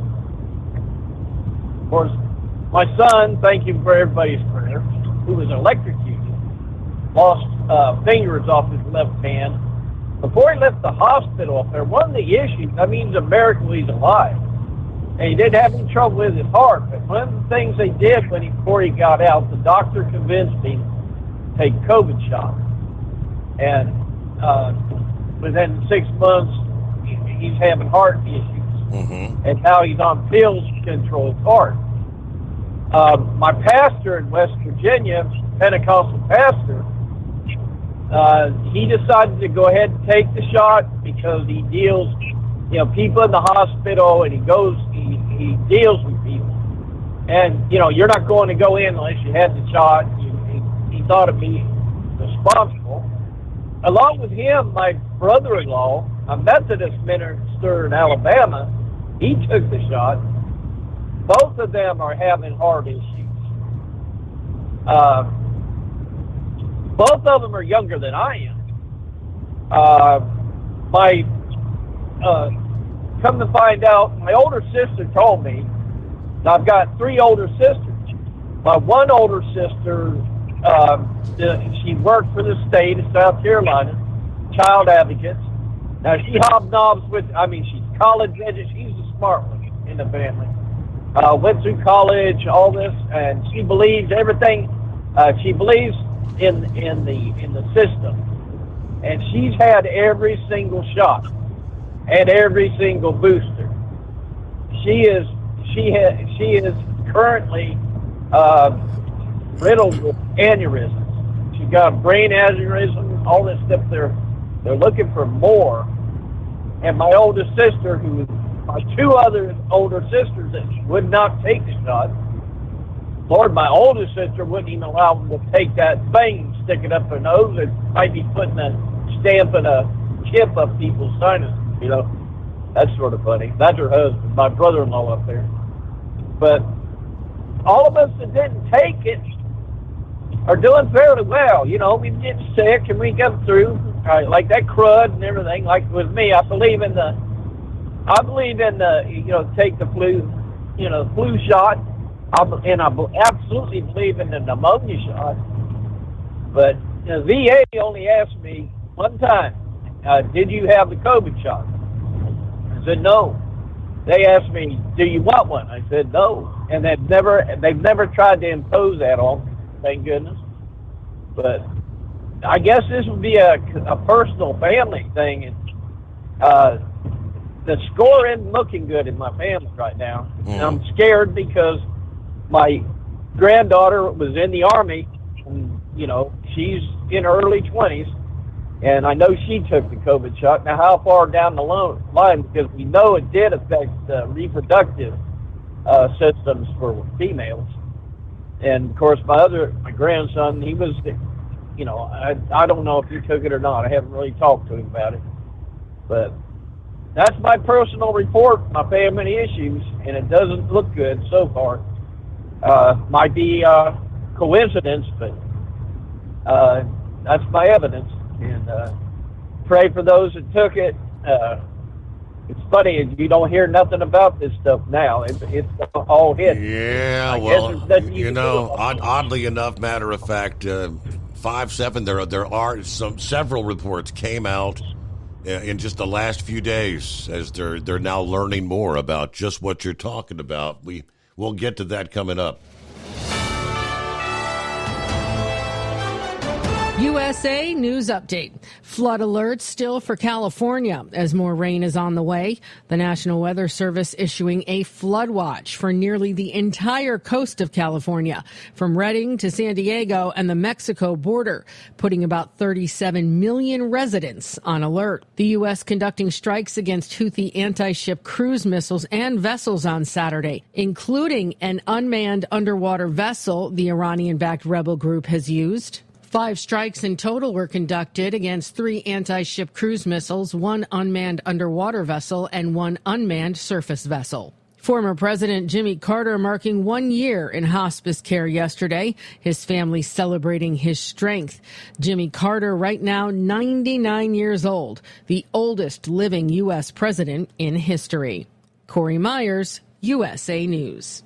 Of course, my son, thank you for everybody's prayer, who was electrocuted, lost fingers off his left hand. Before he left the hospital up there, one of the issues, it's a miracle he's alive. And he didn't have any trouble with his heart, but one of the things they did before he got out, the doctor convinced him to take COVID shots. And within 6 months, he's having heart issues. And now he's on pills to control his heart. My pastor in West Virginia, Pentecostal pastor, he decided to go ahead and take the shot because he deals, people in the hospital, and he deals with people. And, you're not going to go in unless you had the shot. He thought of me responsible. Along with him, my brother-in-law, a Methodist minister in Alabama, he took the shot. Both of them are having heart issues. Both of them are younger than I am. Come to find out, my older sister told me, I've got 3 older sisters. My one older sister, she worked for the state of South Carolina, child advocate. Now she hobnobs with, she's college educated, she's a smart one in the family. Went through college, all this, and she believes everything, she believes in the system, and she's had every single shot and every single booster. She is currently riddled with aneurysms. She's got a brain aneurysm, all this stuff. They're looking for more. And my oldest sister, my 2 other older sisters that would not take the shot. Lord, my oldest sister wouldn't even allow them to take that thing, stick it up their nose, and might be putting a stamping a chip up people's sinuses, you know. That's sort of funny. That's her husband, my brother-in-law up there. But all of us that didn't take it are doing fairly well. You know, we get sick and we go through, like that crud and everything. Like with me, I believe in the, you know, take the flu, you know, flu shot. And I absolutely believe in the pneumonia shot. But the VA only asked me one time, did you have the COVID shot? I said, no. They asked me, do you want one? I said, no. And they've never tried to impose that on me, thank goodness. But I guess this would be a personal family thing. And, the score isn't looking good in my family right now. And I'm scared because my granddaughter was in the Army, and, you know, she's in her early 20s, and I know she took the COVID shot. Now, how far down the line, because we know it did affect reproductive systems for females. And, of course, my grandson, he was, you know, I don't know if he took it or not. I haven't really talked to him about it. But that's my personal report, my family issues, and it doesn't look good so far. Might be coincidence, but that's my evidence. And pray for those that took it. It's funny, you don't hear nothing about this stuff now. It's all hit. Yeah, well, you know, oddly enough, matter of fact, 5-7, there are several reports came out in just the last few days as they're now learning more about just what you're talking about. We'll get to that coming up. USA News Update. Flood alert still for California as more rain is on the way. The National Weather Service issuing a flood watch for nearly the entire coast of California, from Redding to San Diego and the Mexico border, putting about 37 million residents on alert. The U.S. conducting strikes against Houthi anti-ship cruise missiles and vessels on Saturday, including an unmanned underwater vessel the Iranian-backed rebel group has used. 5 strikes in total were conducted against 3 anti-ship cruise missiles, 1 unmanned underwater vessel, and 1 unmanned surface vessel. Former President Jimmy Carter marking 1 year in hospice care yesterday, his family celebrating his strength. Jimmy Carter, right now 99 years old, the oldest living U.S. president in history. Corey Myers, USA News.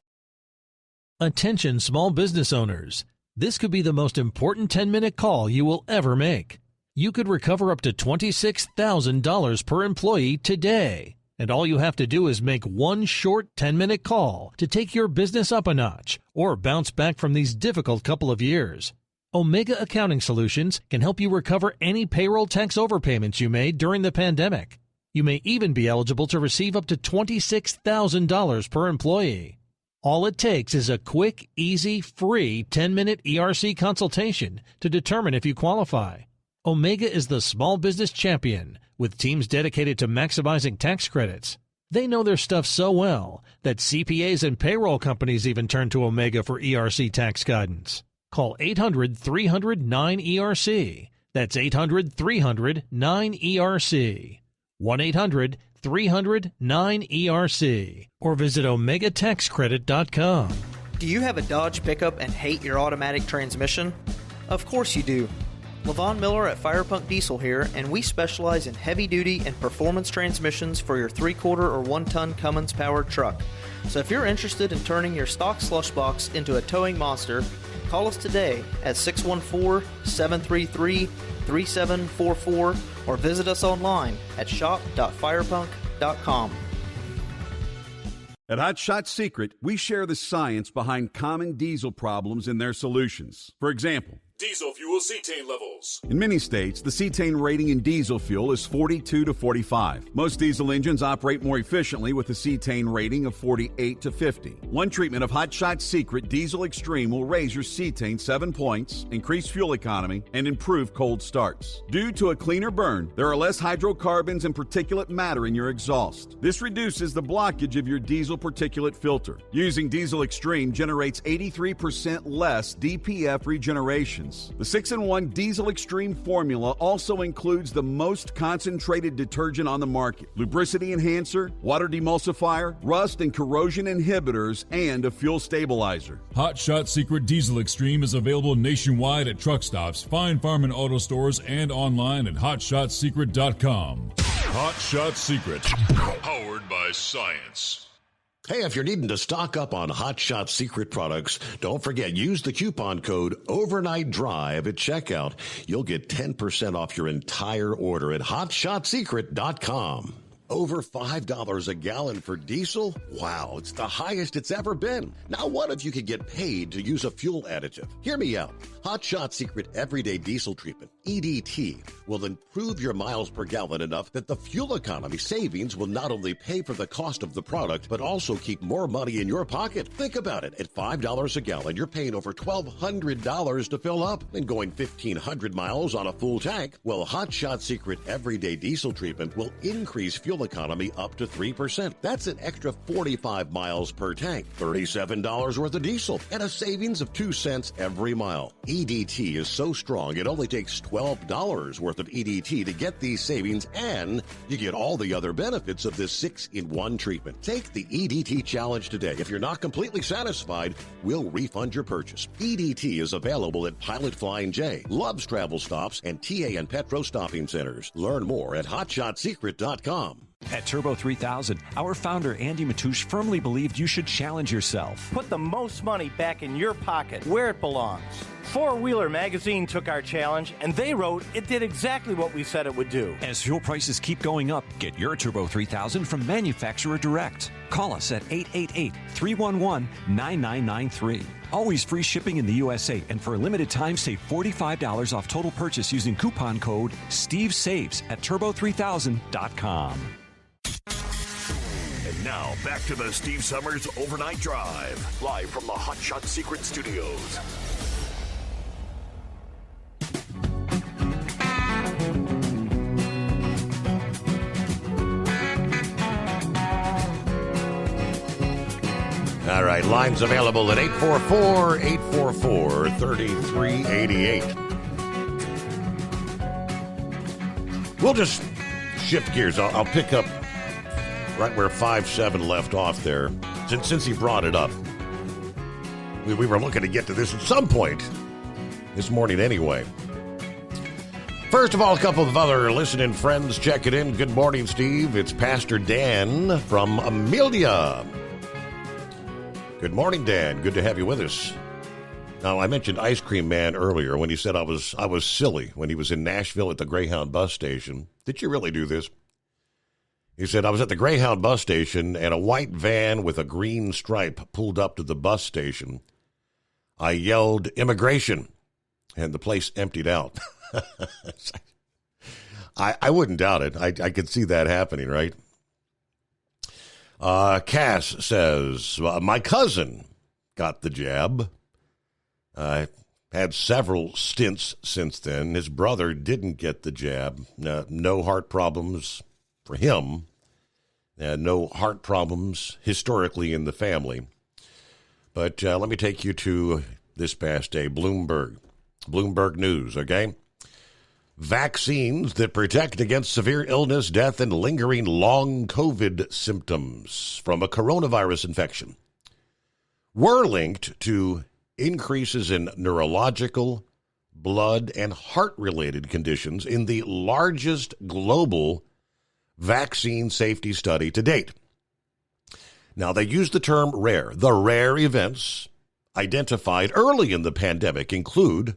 Attention small business owners. This could be the most important 10-minute call you will ever make. You could recover up to $26,000 per employee today. And all you have to do is make one short 10-minute call to take your business up a notch or bounce back from these difficult couple of years. Omega Accounting Solutions can help you recover any payroll tax overpayments you made during the pandemic. You may even be eligible to receive up to $26,000 per employee. All it takes is a quick, easy, free 10-minute ERC consultation to determine if you qualify. Omega is the small business champion with teams dedicated to maximizing tax credits. They know their stuff so well that CPAs and payroll companies even turn to Omega for ERC tax guidance. Call 800-300-9ERC. That's 800-300-9ERC. 1-800-300-9ERC. Or visit OmegaTaxCredit.com. Do you have a Dodge pickup and hate your automatic transmission? Of course you do. Levon Miller at Firepunk Diesel here, and we specialize in heavy-duty and performance transmissions for your 3-quarter or 1-ton Cummins-powered truck. So if you're interested in turning your stock slush box into a towing monster, call us today at 614-733-3744 or visit us online at shop.firepunk.com. At Hot Shot Secret, we share the science behind common diesel problems and their solutions. For example, diesel fuel cetane levels. In many states, the cetane rating in diesel fuel is 42 to 45. Most diesel engines operate more efficiently with a cetane rating of 48 to 50. One treatment of Hot Shot Secret Diesel Extreme will raise your cetane 7 points, increase fuel economy, and improve cold starts. Due to a cleaner burn, there are less hydrocarbons and particulate matter in your exhaust. This reduces the blockage of your diesel particulate filter. Using Diesel Extreme generates 83% less DPF regeneration engines. The 6-in-1 Diesel Extreme formula also includes the most concentrated detergent on the market, lubricity enhancer, water demulsifier, rust and corrosion inhibitors, and a fuel stabilizer. Hot Shot Secret Diesel Extreme is available nationwide at truck stops, fine farm and auto stores, and online at hotshotsecret.com. Hot Shot Secret, powered by science. Hey, if you're needing to stock up on Hot Shot Secret products, don't forget, use the coupon code OvernightDrive at checkout. You'll get 10% off your entire order at hotshotsecret.com. Over $5 a gallon for diesel? Wow, it's the highest it's ever been. Now, what if you could get paid to use a fuel additive? Hear me out. Hot Shot Secret Everyday Diesel Treatment, EDT, will improve your miles per gallon enough that the fuel economy savings will not only pay for the cost of the product, but also keep more money in your pocket. Think about it. At $5 a gallon, you're paying over $1,200 to fill up and going 1,500 miles on a full tank. Well, Hot Shot Secret Everyday Diesel Treatment will increase fuel economy up to 3%. That's an extra 45 miles per tank, $37 worth of diesel, and a savings of 2 cents every mile. EDT is so strong, it only takes $12 worth of EDT to get these savings, and you get all the other benefits of this 6-in-1 treatment. Take the EDT challenge today. If you're not completely satisfied, we'll refund your purchase. EDT is available at Pilot Flying J, Love's Travel Stops, and TA and Petro Stopping Centers. Learn more at hotshotsecret.com. At Turbo 3000, our founder Andy Matouche firmly believed you should challenge yourself. Put the most money back in your pocket, where it belongs. Four Wheeler Magazine took our challenge, and they wrote it did exactly what we said it would do. As fuel prices keep going up, get your Turbo 3000 from manufacturer direct. Call us at 888-311-9993. Always free shipping in the USA, and for a limited time, save $45 off total purchase using coupon code STEVESAVES at turbo3000.com. And now, back to the Steve Summers Overnight Drive, live from the Hot Shot Secret Studios. All right, lines available at 844-844-3388. We'll just shift gears. I'll pick up right where 5-7 left off there, since he brought it up. We were looking to get to this at some point this morning anyway. First of all, a couple of other listening friends checking in. Good morning, Steve. It's Pastor Dan from Amelia. Good morning, Dan. Good to have you with us. Now, I mentioned Ice Cream Man earlier when he said I was silly when he was in Nashville at the Greyhound bus station. Did you really do this? He said, I was at the Greyhound bus station and a white van with a green stripe pulled up to the bus station. I yelled, immigration, and the place emptied out. I wouldn't doubt it. I could see that happening, right? Cass says, my cousin got the jab. Had several stints since then. His brother didn't get the jab. No heart problems for him. No heart problems historically in the family. But let me take you to this past day. Bloomberg News, okay? Vaccines that protect against severe illness, death, and lingering long COVID symptoms from a coronavirus infection were linked to increases in neurological, blood, and heart-related conditions in the largest global vaccine safety study to date. Now, they use the term rare. The rare events identified early in the pandemic include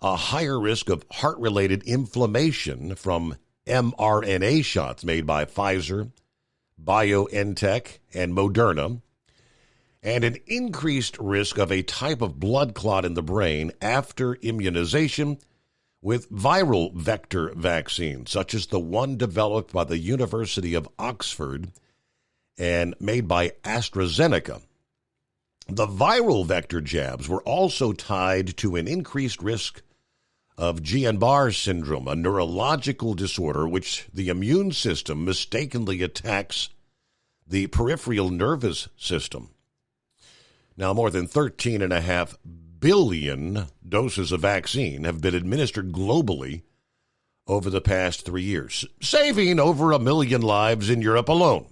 a higher risk of heart-related inflammation from mRNA shots made by Pfizer, BioNTech, and Moderna, and an increased risk of a type of blood clot in the brain after immunization with viral vector vaccines, such as the one developed by the University of Oxford and made by AstraZeneca. The viral vector jabs were also tied to an increased risk of Guillain-Barré syndrome, a neurological disorder which the immune system mistakenly attacks the peripheral nervous system. Now, more than 13.5 billion doses of vaccine have been administered globally over the past 3 years, saving over 1 million lives in Europe alone.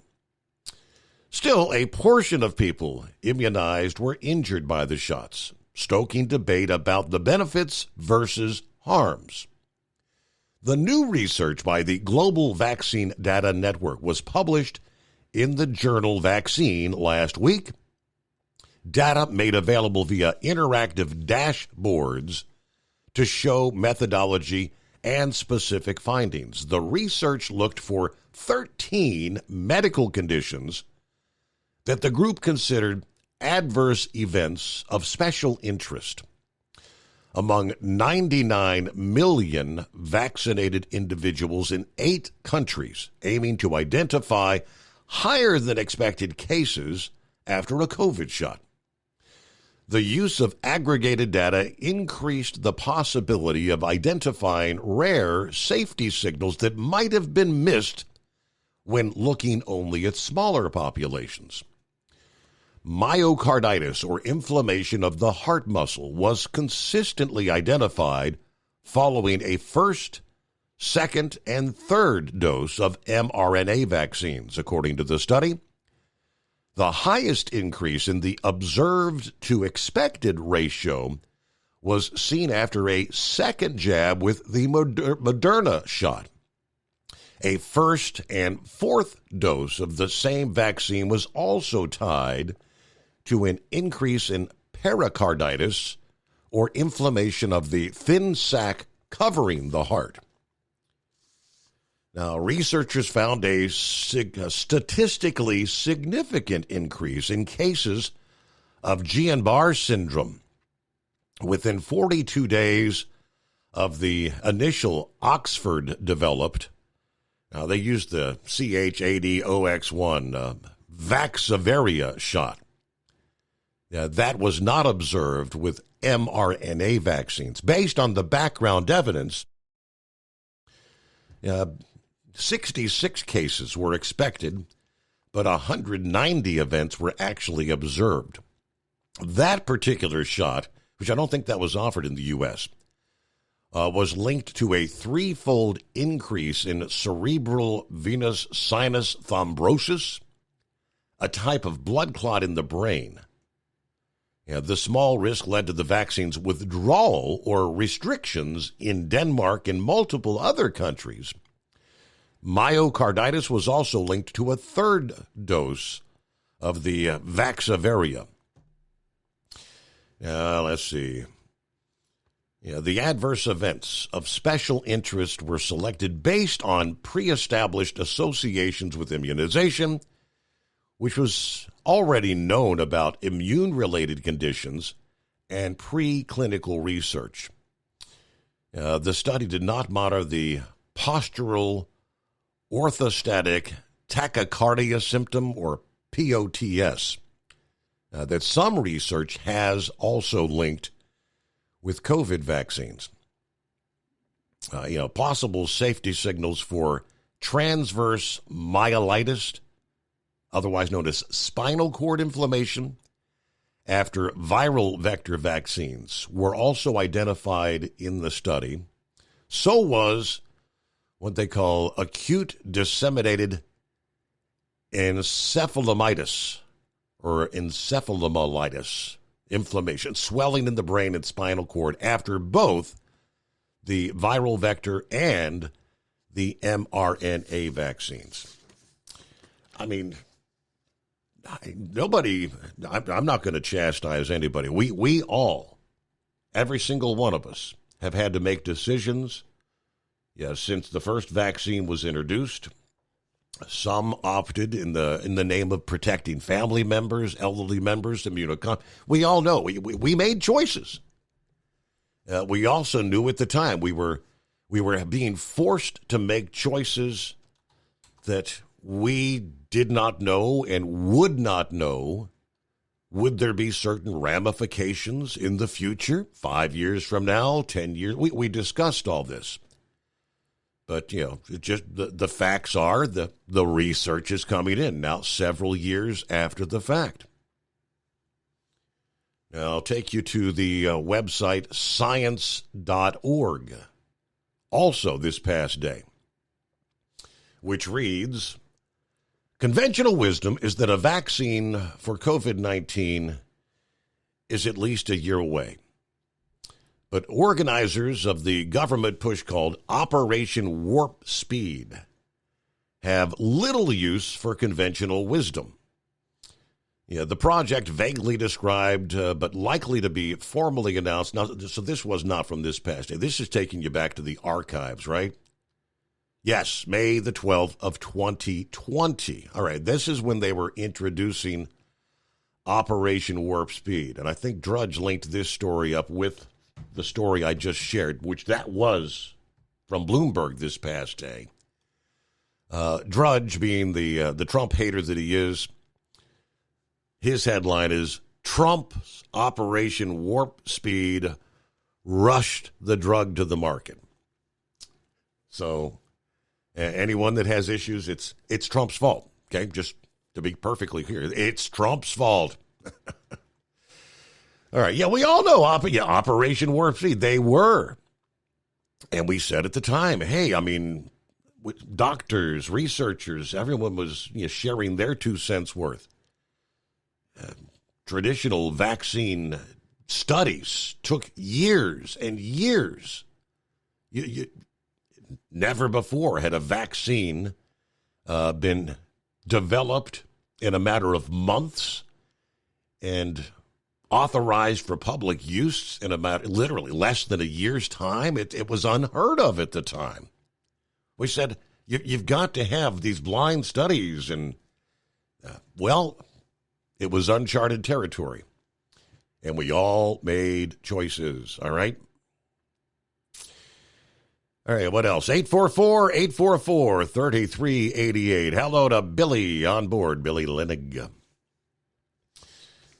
Still, a portion of people immunized were injured by the shots, stoking debate about the benefits versus harms. The new research by the Global Vaccine Data Network was published in the journal Vaccine last week. Data made available via interactive dashboards to show methodology and specific findings. The research looked for 13 medical conditions that the group considered adverse events of special interest. Among 99 million vaccinated individuals in 8 countries, aiming to identify higher than expected cases after a COVID shot. The use of aggregated data increased the possibility of identifying rare safety signals that might have been missed when looking only at smaller populations. Myocarditis, or inflammation of the heart muscle, was consistently identified following a first, second, and third dose of mRNA vaccines, according to the study. The highest increase in the observed to expected ratio was seen after a second jab with the Moderna shot. A first and fourth dose of the same vaccine was also tied to an increase in pericarditis, or inflammation of the thin sac covering the heart. Now, researchers found a statistically significant increase in cases of Guillain-Barré syndrome within 42 days of the initial Oxford-developed. Now, they used the CH80OX1 Vaxzevria shot. That was not observed with mRNA vaccines. Based on the background evidence, 66 cases were expected, but 190 events were actually observed. That particular shot, which I don't think that was offered in the U.S., was linked to a 3-fold increase in cerebral venous sinus thrombosis, a type of blood clot in the brain. The small risk led to the vaccine's withdrawal or restrictions in Denmark and multiple other countries. Myocarditis was also linked to a third dose of the Vaxzevria. Let's see. The adverse events of special interest were selected based on pre-established associations with immunization, which was already known about immune-related conditions and preclinical research. The study did not monitor the postural orthostatic tachycardia symptom, or POTS, that some research has also linked with COVID vaccines. Possible safety signals for transverse myelitis, otherwise known as spinal cord inflammation, after viral vector vaccines were also identified in the study. So was what they call acute disseminated encephalomyelitis, or encephalomyelitis inflammation, swelling in the brain and spinal cord after both the viral vector and the mRNA vaccines. I mean, nobody, I'm not going to chastise anybody. We all, every single one of us, have had to make decisions since the first vaccine was introduced. Some opted in the name of protecting family members, elderly members, we all know we made choices. We also knew at the time we were being forced to make choices that we did not know and would not know. Would there be certain ramifications in the future, 5 years from now, 10 years? We discussed all this. But, just the facts are the research is coming in now several years after the fact. I'll take you to the website science.org, also this past day, which reads, conventional wisdom is that a vaccine for COVID-19 is at least a year away. But organizers of the government push called Operation Warp Speed have little use for conventional wisdom. Yeah, the project vaguely described, but likely to be formally announced. Now, so this was not from this past day. This is taking you back to the archives, right? Yes, May the 12th of 2020. All right, this is when they were introducing Operation Warp Speed. And I think Drudge linked this story up with the story I just shared, which that was from Bloomberg this past day. Drudge, being the Trump hater that he is, his headline is, Trump's Operation Warp Speed rushed the drug to the market. So anyone that has issues, it's Trump's fault. Okay, just to be perfectly clear, it's Trump's fault. All right, yeah, we all know Operation Warp Speed. They were. And we said at the time, hey, I mean, doctors, researchers, everyone was sharing their 2 cents worth. Traditional vaccine studies took years and years. You never before had a vaccine been developed in a matter of months and authorized for public use in a matter, literally less than a year's time. It was unheard of at the time. We said, you've got to have these blind studies, and, well, it was uncharted territory, and we all made choices, all right? All right, what else? 844-844-3388. Hello to Billy on board, Billy Lenig.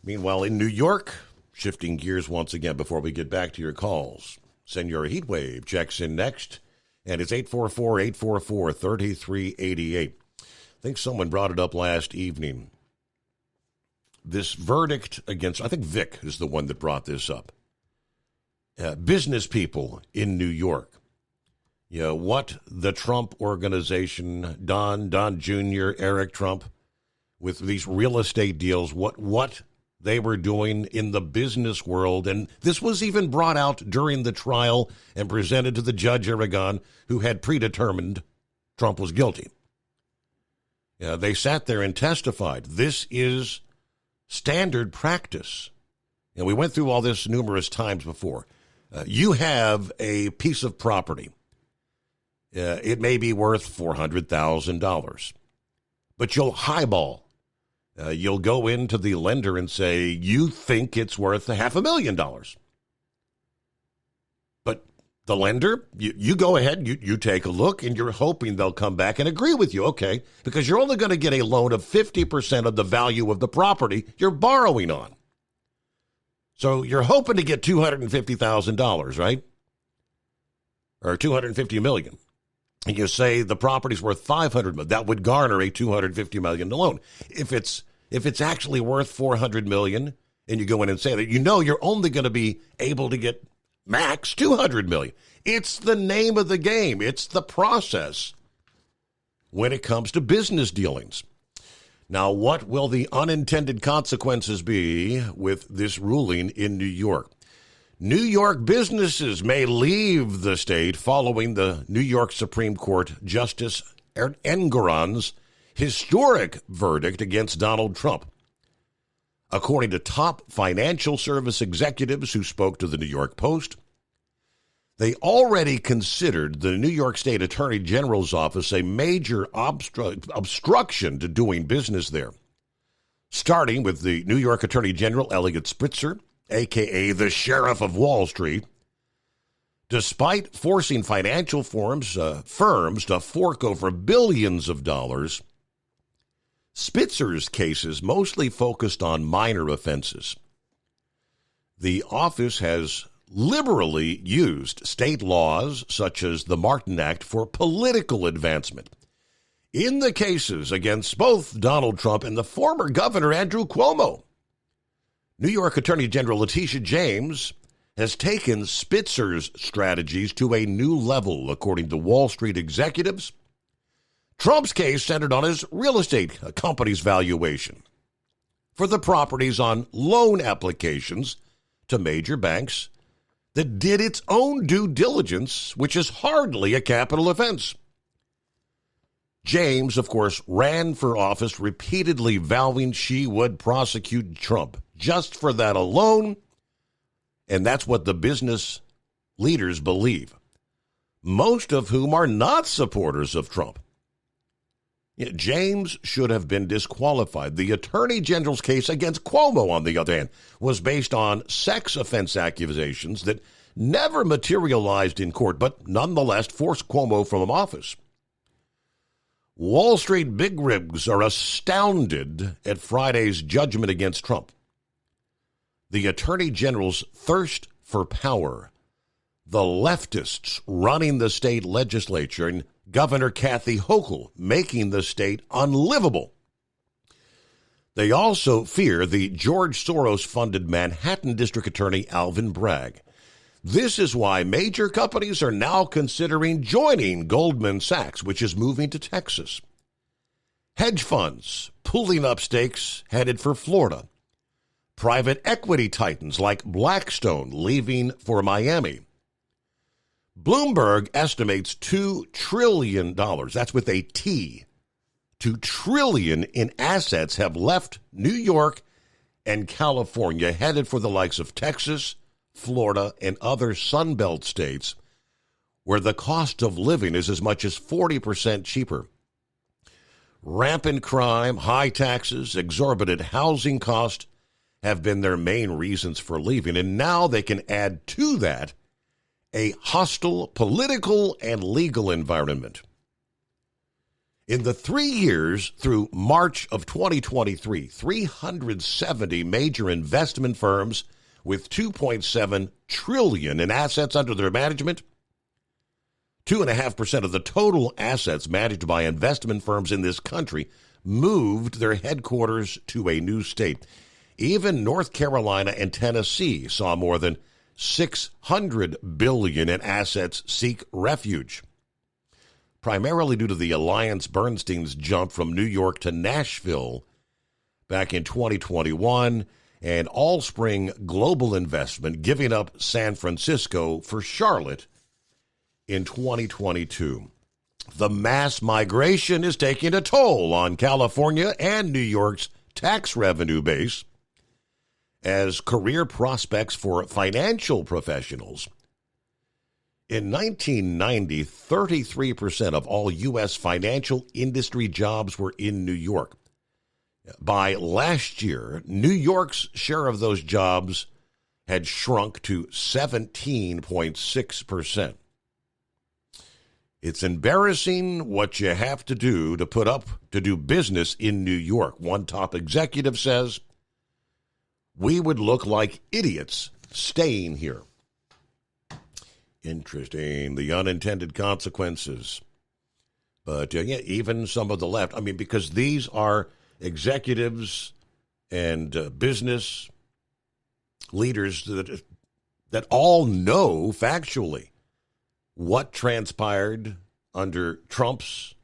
Meanwhile, in New York, shifting gears once again before we get back to your calls. Senor Heatwave checks in next, and it's 844-844-3388. I think someone brought it up last evening. This verdict against, I think Vic is the one that brought this up. Business people in New York. What the Trump organization, Don Jr., Eric Trump, with these real estate deals, what they were doing in the business world. And this was even brought out during the trial and presented to the Judge Aragon, who had predetermined Trump was guilty. They sat there and testified. This is standard practice. And we went through all this numerous times before. You have a piece of property. It may be worth $400,000, but you'll highball. You'll go into the lender and say, you think it's worth $500,000. But the lender, you go ahead, you take a look, and you're hoping they'll come back and agree with you, okay, because you're only going to get a loan of 50% of the value of the property you're borrowing on. So you're hoping to get $250,000, right? Or $250 million. And you say the property's worth $500 million. That would garner a $250 million loan. If it's actually worth $400 million, and you go in and say that, you're only going to be able to get max $200 million. It's the name of the game. It's the process when it comes to business dealings. Now, what will the unintended consequences be with this ruling in New York? New York businesses may leave the state following the New York Supreme Court Justice Engoron's historic verdict against Donald Trump. According to top financial service executives who spoke to the New York Post, they already considered the New York State Attorney General's office a major obstruction to doing business there, starting with the New York Attorney General Eliot Spitzer, a.k.a. the Sheriff of Wall Street. Despite forcing financial firms to fork over billions of dollars, Spitzer's cases mostly focused on minor offenses. The office has liberally used state laws such as the Martin Act for political advancement in the cases against both Donald Trump and the former governor Andrew Cuomo. New York Attorney General Letitia James has taken Spitzer's strategies to a new level, according to Wall Street executives. Trump's case centered on his real estate company's valuation for the properties on loan applications to major banks that did its own due diligence, which is hardly a capital offense. James, of course, ran for office repeatedly vowing she would prosecute Trump just for that alone, and that's what the business leaders believe, most of whom are not supporters of Trump. James should have been disqualified. The Attorney General's case against Cuomo, on the other hand, was based on sex offense accusations that never materialized in court, but nonetheless forced Cuomo from office. Wall Street bigwigs are astounded at Friday's judgment against Trump. The Attorney General's thirst for power, the leftists running the state legislature, and Governor Kathy Hochul making the state unlivable. They also fear the George Soros-funded Manhattan District Attorney Alvin Bragg. This is why major companies are now considering joining Goldman Sachs, which is moving to Texas. Hedge funds pulling up stakes headed for Florida. Private equity titans like Blackstone leaving for Miami. Bloomberg estimates $2 trillion, that's with a T, $2 trillion in assets have left New York and California, headed for the likes of Texas, Florida, and other Sunbelt states, where the cost of living is as much as 40% cheaper. Rampant crime, high taxes, exorbitant housing costs have been their main reasons for leaving, and now they can add to that a hostile political and legal environment. In the 3 years through March of 2023, 370 major investment firms with $2.7 trillion in assets under their management, 2.5% of the total assets managed by investment firms in this country, moved their headquarters to a new state. Even North Carolina and Tennessee saw more than $600 billion in assets seek refuge, primarily due to the AllianceBernstein's jump from New York to Nashville back in 2021, and Allspring Global Investment giving up San Francisco for Charlotte in 2022. The mass migration is taking a toll on California and New York's tax revenue base, as career prospects for financial professionals. In 1990, 33% of all U.S. financial industry jobs were in New York. By last year, New York's share of those jobs had shrunk to 17.6%. It's embarrassing what you have to do to put up to do business in New York. One top executive says, "We would look like idiots staying here." Interesting, the unintended consequences. But yeah, even some of the left, I mean, because these are executives and business leaders that all know factually what transpired under Trump's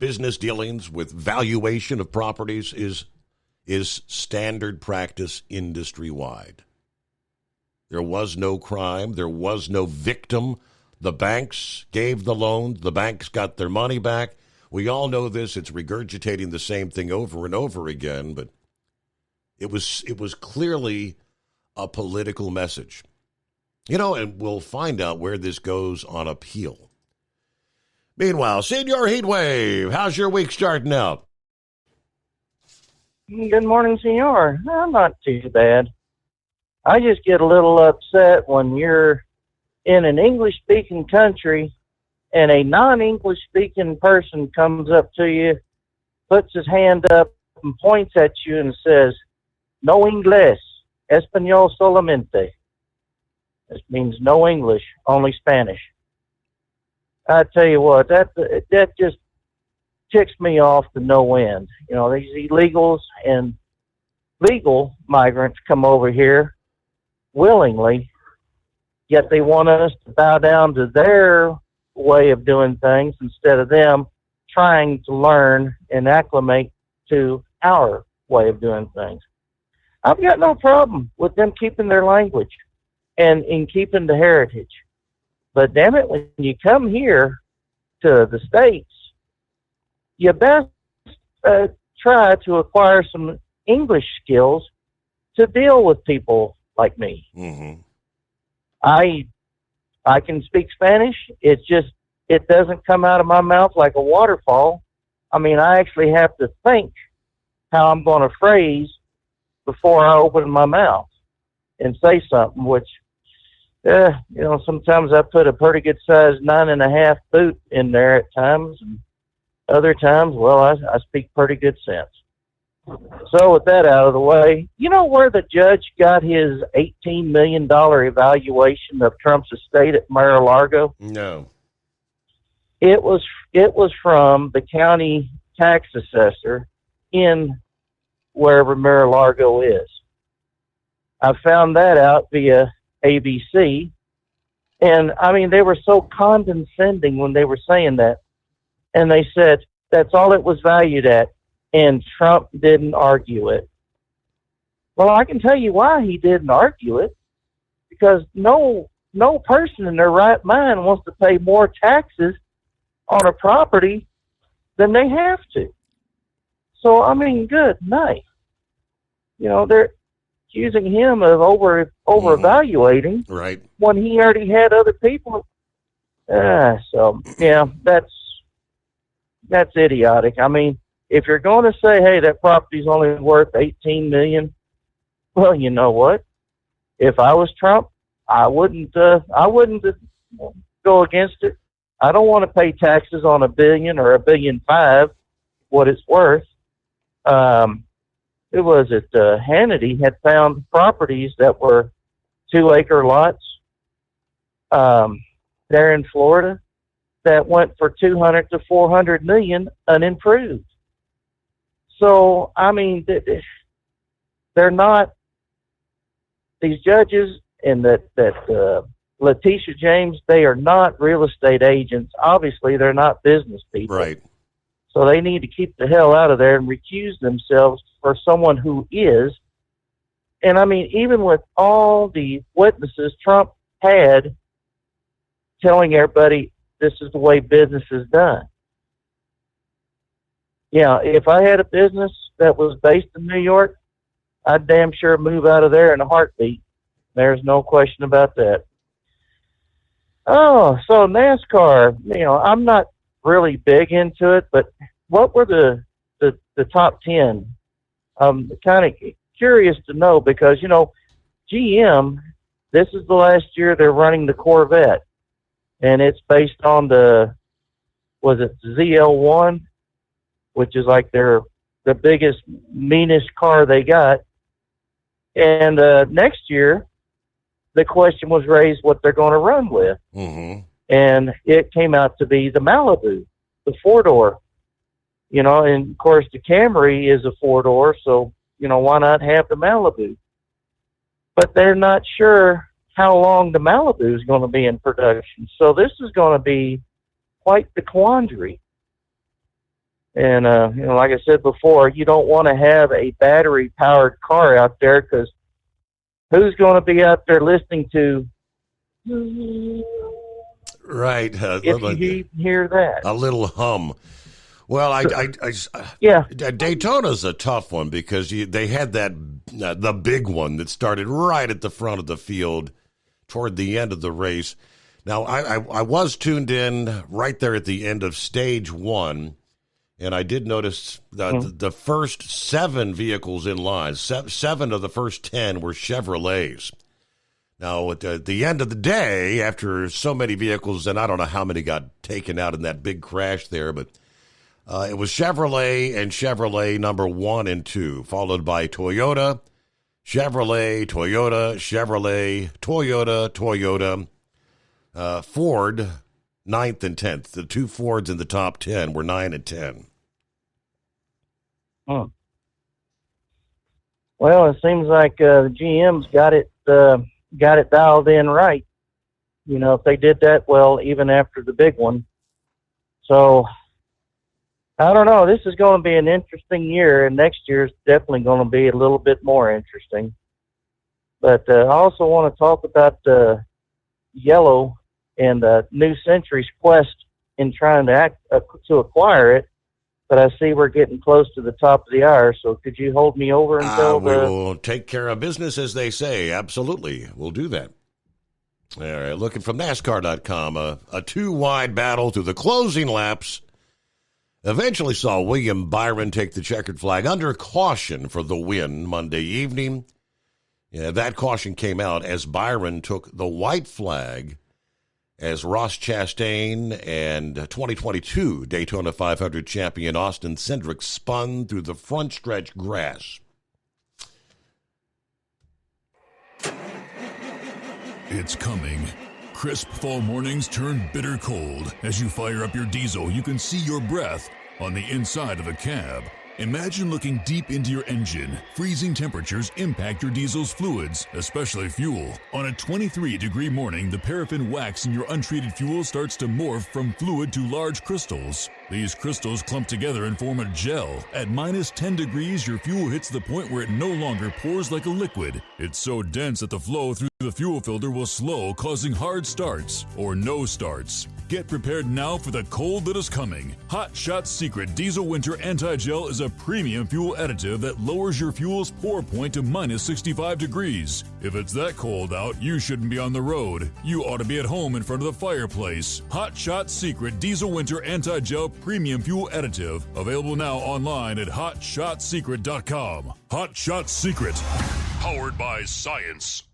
business dealings with valuation of properties is standard practice industry-wide. There was no crime. There was no victim. The banks gave the loans. The banks got their money back. We all know this. It's regurgitating the same thing over and over again, but it was clearly a political message. And we'll find out where this goes on appeal. Meanwhile, Senor Heatwave, how's your week starting out? Good morning, Senor. Not too bad. I just get a little upset when you're in an English-speaking country and a non-English-speaking person comes up to you, puts his hand up and points at you and says, "No inglés, español solamente." This means no English, only Spanish. I tell you what, that just ticks me off to no end. These illegals, and legal migrants come over here willingly, yet they want us to bow down to their way of doing things instead of them trying to learn and acclimate to our way of doing things. I've got no problem with them keeping their language and in keeping the heritage. But damn it, when you come here to the States, you best try to acquire some English skills to deal with people like me. Mm-hmm. I can speak Spanish. It doesn't come out of my mouth like a waterfall. I mean, I actually have to think how I'm going to phrase before I open my mouth and say something, which, sometimes I put a pretty good size 9.5 boot in there at times. And other times, well, I speak pretty good sense. So with that out of the way, you know where the judge got his $18 million evaluation of Trump's estate at Mar-a-Lago? No. It was from the county tax assessor in wherever Mar-a-Lago is. I found that out via ABC. And, I mean, they were so condescending when they were saying that. And they said that's all it was valued at. And Trump didn't argue it. Well, I can tell you why he didn't argue it. Because no person in their right mind wants to pay more taxes on a property than they have to. So, I mean, good night. They're accusing him of over-evaluating right when he already had other people. So, yeah, that's idiotic. I mean, if you're going to say, hey, that property's only worth $18 million, well, you know what? If I was Trump, I wouldn't go against it. I don't want to pay taxes on $1 billion or $1.5 billion, what it's worth. Hannity had found properties that were 2-acre lots there in Florida that went for $200 to $400 million unimproved. So, I mean, they're not, these judges and that Letitia James, they are not real estate agents. Obviously, they're not business people. Right. So they need to keep the hell out of there and recuse themselves for someone who is. And, I mean, even with all the witnesses Trump had telling everybody this is the way business is done. Yeah, if I had a business that was based in New York, I'd damn sure move out of there in a heartbeat. There's no question about that. Oh, so NASCAR, I'm not really big into it, but what were the top 10? I'm kind of curious to know because, GM, this is the last year they're running the Corvette, and it's based on the ZL1, which is like the biggest, meanest car they got. And next year, the question was raised what they're going to run with. Mm-hmm. And it came out to be the Malibu, the 4-door. And of course the Camry is a 4-door, so, why not have the Malibu? But they're not sure how long the Malibu is going to be in production. So this is going to be quite the quandary. And, like I said before, you don't want to have a battery-powered car out there because who's going to be out there listening to... Right. If you hear that. A little hum. Well, yeah. Daytona's a tough one because they had the big one that started right at the front of the field toward the end of the race. Now, I was tuned in right there at the end of stage 1, and I did notice the first 7 vehicles in line, 7 of the first 10 were Chevrolets. Now, at the end of the day, after so many vehicles, and I don't know how many got taken out in that big crash there, but it was Chevrolet and Chevrolet number 1 and 2, followed by Toyota, Chevrolet, Toyota, Chevrolet, Toyota, Ford, 9th and 10th. The 2 Fords in the top 10 were 9 and 10. Oh. Well, it seems like the GM's got it dialed in right. You know, if they did that well, even after the big one. So, I don't know. This is going to be an interesting year, and next year is definitely going to be a little bit more interesting. But I also want to talk about Yellow and New Century's quest in trying to acquire it. But I see we're getting close to the top of the hour, so could you hold me over until we will take care of business, as they say. Absolutely. We'll do that. All right, looking from NASCAR.com, a two-wide battle through the closing laps eventually saw William Byron take the checkered flag under caution for the win Monday evening. Yeah, that caution came out as Byron took the white flag as Ross Chastain and 2022 Daytona 500 champion Austin Cindric spun through the front stretch grass. It's coming. Crisp fall mornings turn bitter cold. As you fire up your diesel, you can see your breath on the inside of the cab. Imagine looking deep into your engine. Freezing temperatures impact your diesel's fluids, especially fuel. On a 23-degree morning, the paraffin wax in your untreated fuel starts to morph from fluid to large crystals. These crystals clump together and form a gel. At minus 10 degrees, your fuel hits the point where it no longer pours like a liquid. It's so dense that the flow through the fuel filter will slow, causing hard starts or no starts. Get prepared now for the cold that is coming. Hot Shot Secret Diesel Winter Anti-Gel is a premium fuel additive that lowers your fuel's pour point to minus 65 degrees. If it's that cold out, you shouldn't be on the road. You ought to be at home in front of the fireplace. Hot Shot Secret Diesel Winter Anti-Gel Premium Fuel Additive. Available now online at HotShotSecret.com. Hot Shot Secret. Powered by science.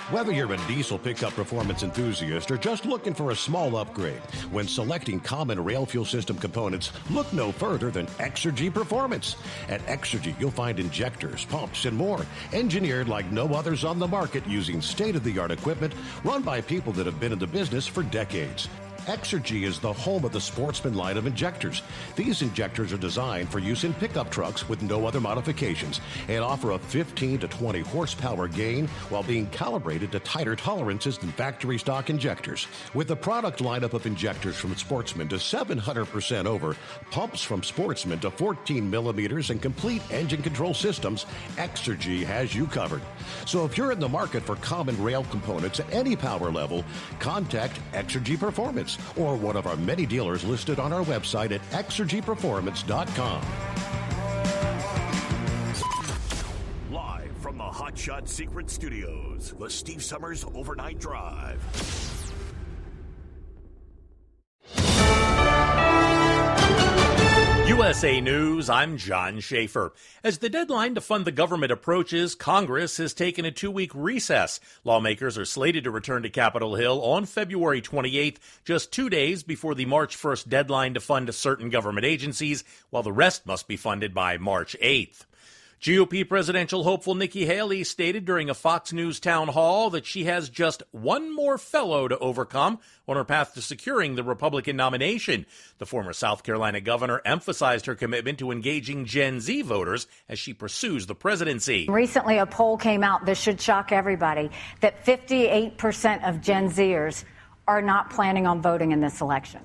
Whether you're a diesel pickup performance enthusiast or just looking for a small upgrade, when selecting common rail fuel system components, look no further than Exergy Performance. At Exergy, you'll find injectors, pumps, and more, engineered like no others on the market using state-of-the-art equipment run by people that have been in the business for decades. Exergy is the home of the Sportsman line of injectors. These injectors are designed for use in pickup trucks with no other modifications and offer a 15 to 20 horsepower gain while being calibrated to tighter tolerances than factory stock injectors. With the product lineup of injectors from Sportsman to 700% over, pumps from Sportsman to 14 millimeters, and complete engine control systems, Exergy has you covered. So if you're in the market for common rail components at any power level, contact Exergy Performance or one of our many dealers listed on our website at exergyperformance.com. Live from the Hot Shot Secret Studios, the Steve Summers Overnight Drive. USA News, I'm John Schaefer. As the deadline to fund the government approaches, Congress has taken a 2-week recess. Lawmakers are slated to return to Capitol Hill on February 28th, just 2 days before the March 1st deadline to fund certain government agencies, while the rest must be funded by March 8th. GOP presidential hopeful Nikki Haley stated during a Fox News town hall that she has just one more fellow to overcome on her path to securing the Republican nomination. The former South Carolina governor emphasized her commitment to engaging Gen Z voters as she pursues the presidency. Recently, a poll came out, this should shock everybody, that 58% of Gen Zers are not planning on voting in this election.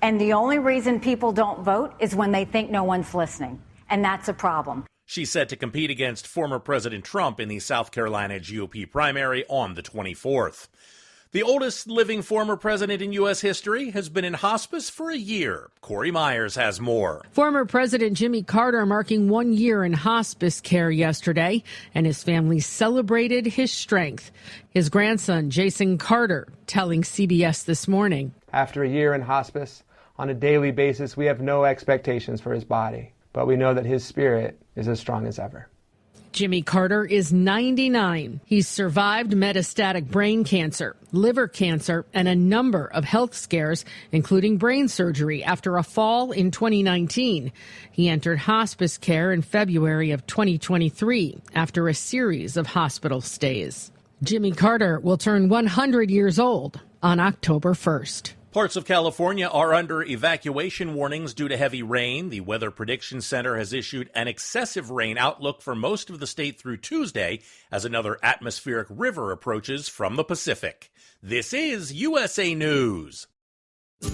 And the only reason people don't vote is when they think no one's listening. And that's a problem. She's set to compete against former President Trump in the South Carolina GOP primary on the 24th. The oldest living former president in U.S. history has been in hospice for a year. Corey Myers has more. Former President Jimmy Carter marking 1 year in hospice care yesterday, and his family celebrated his strength. His grandson, Jason Carter, telling CBS This Morning. After a year in hospice, on a daily basis, we have no expectations for his body, but we know that his spirit is as strong as ever. Jimmy Carter is 99. He's survived metastatic brain cancer, liver cancer, and a number of health scares, including brain surgery after a fall in 2019. He entered hospice care in February of 2023 after a series of hospital stays. Jimmy Carter will turn 100 years old on October 1st. Parts of California are under evacuation warnings due to heavy rain. The Weather Prediction Center has issued an excessive rain outlook for most of the state through Tuesday as another atmospheric river approaches from the Pacific. This is USA News.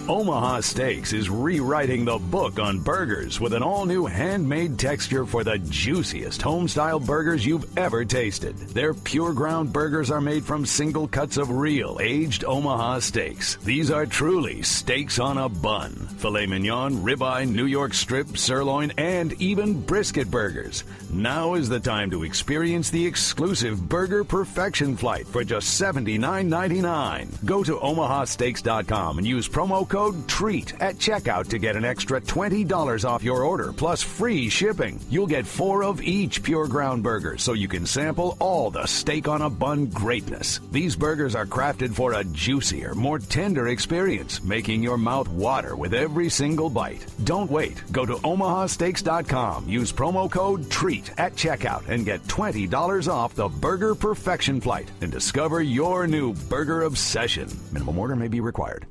Omaha Steaks is rewriting the book on burgers with an all-new handmade texture for the juiciest home-style burgers you've ever tasted. Their pure ground burgers are made from single cuts of real aged Omaha steaks. These are truly steaks on a bun. Filet mignon, ribeye, New York strip, sirloin, and even brisket burgers. Now is the time to experience the exclusive Burger Perfection Flight for just $79.99. Go to omahasteaks.com and use promo code TREAT at checkout to get an extra $20 off your order plus free shipping. You'll get 4 of each pure ground burger so you can sample all the steak on a bun greatness. These burgers are crafted for a juicier, more tender experience, making your mouth water with every single bite. Don't wait. Go to omahasteaks.com. Use promo code TREAT at checkout and get $20 off the Burger Perfection Flight and discover your new burger obsession. Minimum order may be required.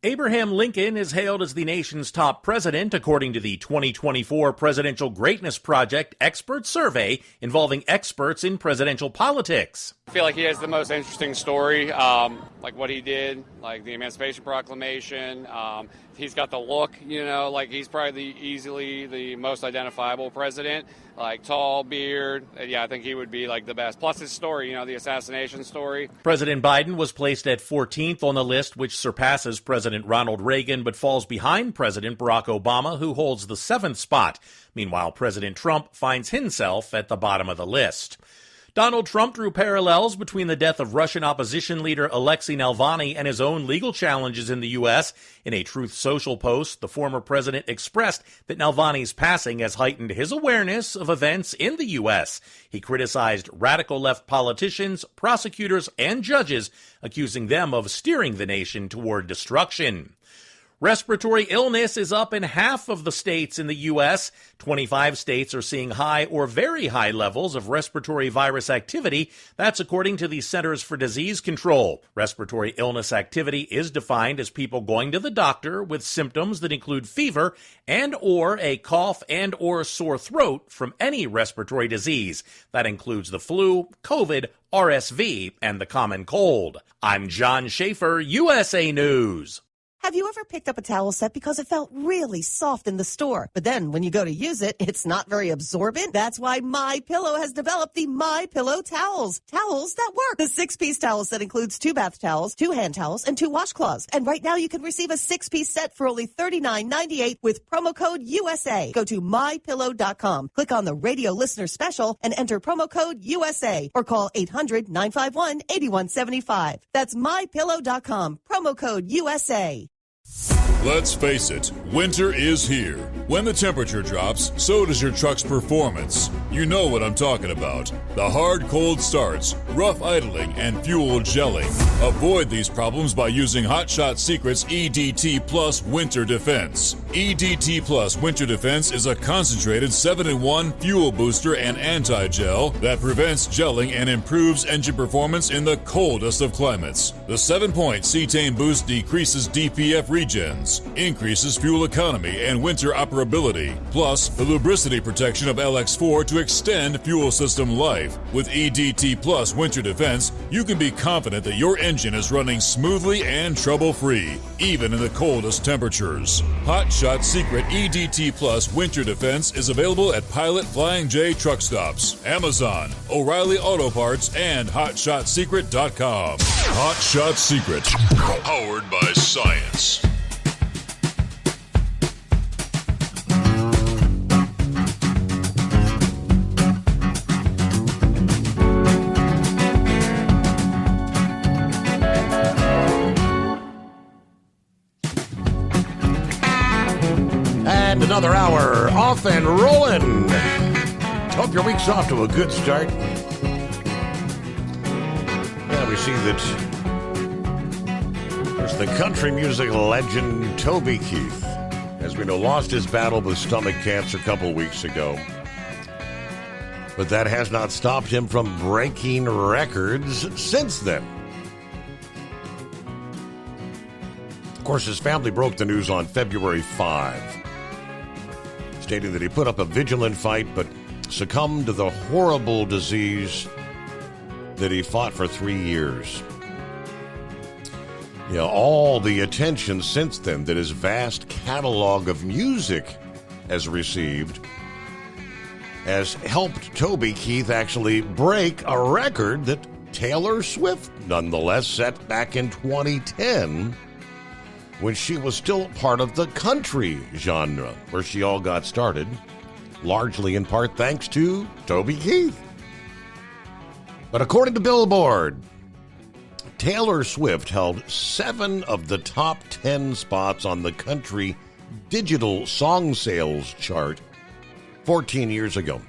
Abraham Lincoln is hailed as the nation's top president, according to the 2024 Presidential Greatness Project expert survey involving experts in presidential politics. I feel like he has the most interesting story, like what he did, like the Emancipation Proclamation. He's got the look, like he's probably easily the most identifiable president, like tall, beard. Yeah, I think he would be like the best. Plus his story, the assassination story. President Biden was placed at 14th on the list, which surpasses President Ronald Reagan, but falls behind President Barack Obama, who holds the 7th spot. Meanwhile, President Trump finds himself at the bottom of the list. Donald Trump drew parallels between the death of Russian opposition leader Alexei Navalny and his own legal challenges in the U.S. In a Truth Social post, the former president expressed that Navalny's passing has heightened his awareness of events in the U.S. He criticized radical left politicians, prosecutors, and judges, accusing them of steering the nation toward destruction. Respiratory illness is up in half of the states in the U.S. 25 states are seeing high or very high levels of respiratory virus activity. That's according to the Centers for Disease Control. Respiratory illness activity is defined as people going to the doctor with symptoms that include fever and or a cough and or sore throat from any respiratory disease. That includes the flu, COVID, RSV, and the common cold. I'm John Schaefer, USA News. Have you ever picked up a towel set because it felt really soft in the store, but then when you go to use it, it's not very absorbent? That's why MyPillow has developed the MyPillow towels. Towels that work. The 6-piece towel set includes 2 bath towels, 2 hand towels, and 2 washcloths. And right now you can receive a 6-piece set for only $39.98 with promo code USA. Go to MyPillow.com, click on the radio listener special, and enter promo code USA, or call 800-951-8175. That's MyPillow.com, promo code USA. Let's face it, winter is here. When the temperature drops, so does your truck's performance. You know what I'm talking about. The hard cold starts, rough idling, and fuel gelling. Avoid these problems by using Hot Shot Secret's EDT Plus Winter Defense. EDT Plus Winter Defense is a concentrated 7-in-1 fuel booster and anti-gel that prevents gelling and improves engine performance in the coldest of climates. The 7-point cetane boost decreases DPF regens, increases fuel economy and winter operability, plus the lubricity protection of LX4 to extend fuel system life. With EDT Plus Winter Defense, you can be confident that your engine is running smoothly and trouble-free, even in the coldest temperatures. Hot Shot Secret EDT Plus Winter Defense is available at Pilot Flying J truck stops, Amazon, O'Reilly Auto Parts, and HotShotSecret.com. Hot Shot Secret, powered by science. And another hour off and rolling. Hope your week's off to a good start. Yeah, we see that there's the country music legend Toby Keith, as we know, lost his battle with stomach cancer a couple weeks ago. But that has not stopped him from breaking records since then. Of course, his family broke the news on February 5, stating that he put up a vigilant fight but succumbed to the horrible disease that he fought for 3 years. All the attention since then that his vast catalog of music has received has helped Toby Keith actually break a record that Taylor Swift nonetheless set back in 2010 when she was still part of the country genre, where she all got started, largely in part thanks to Toby Keith. But according to Billboard, Taylor Swift held 7 of the top 10 spots on the country digital song sales chart 14 years ago.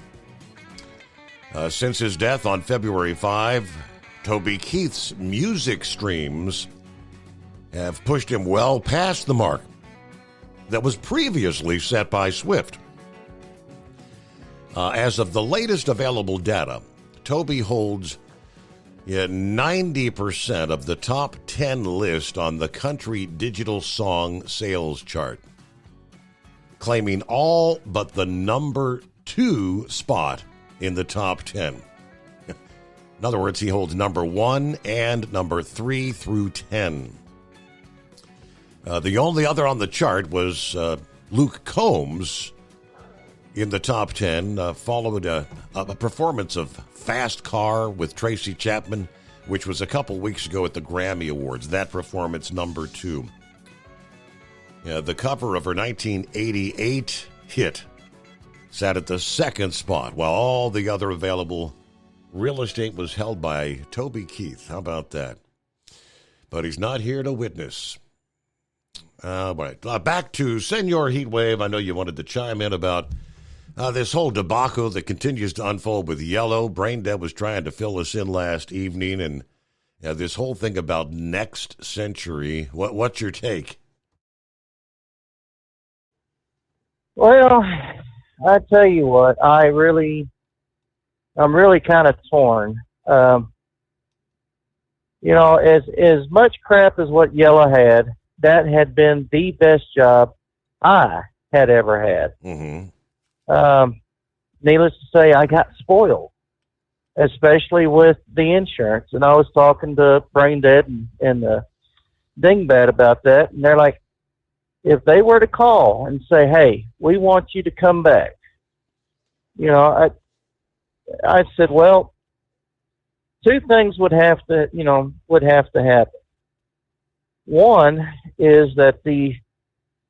Since his death on February 5, Toby Keith's music streams have pushed him well past the mark that was previously set by Swift. As of the latest available data, Toby holds 90% of the top 10 list on the country digital song sales chart, claiming all but the number 2 spot in the top 10. In other words, he holds number 1 and number 3 through 10. The only other on the chart was Luke Combs in the top 10, followed a performance of Fast Car with Tracy Chapman, which was a couple weeks ago at the Grammy Awards. That performance, number 2. The cover of her 1988 hit sat at the 2nd spot, while all the other available real estate was held by Toby Keith. How about that? But he's not here to witness. Right. Back to Senor Heatwave. I know you wanted to chime in about this whole debacle that continues to unfold with Yellow. Braindead was trying to fill us in last evening, and this whole thing about Next Century. What's your take? Well, I tell you what, I'm really kind of torn. As much crap as what Yellow had, that had been the best job I had ever had. Mm-hmm. Needless to say, I got spoiled, especially with the insurance. And I was talking to Braindead and Dingbat about that, and they're like, if they were to call and say, hey, we want you to come back, I said, well, 2 things would have to happen. One is that the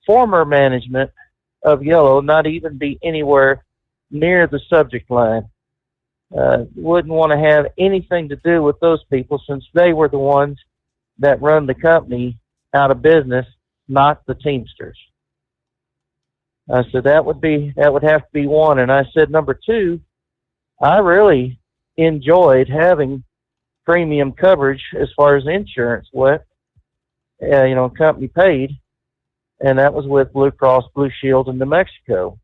former management of Yellow not even be anywhere near the subject line. Wouldn't want to have anything to do with those people, since they were the ones that run the company out of business, not the Teamsters. I said that would have to be one. And I said, number 2, I really enjoyed having premium coverage as far as insurance went. Company paid, and that was with Blue Cross Blue Shield in New Mexico.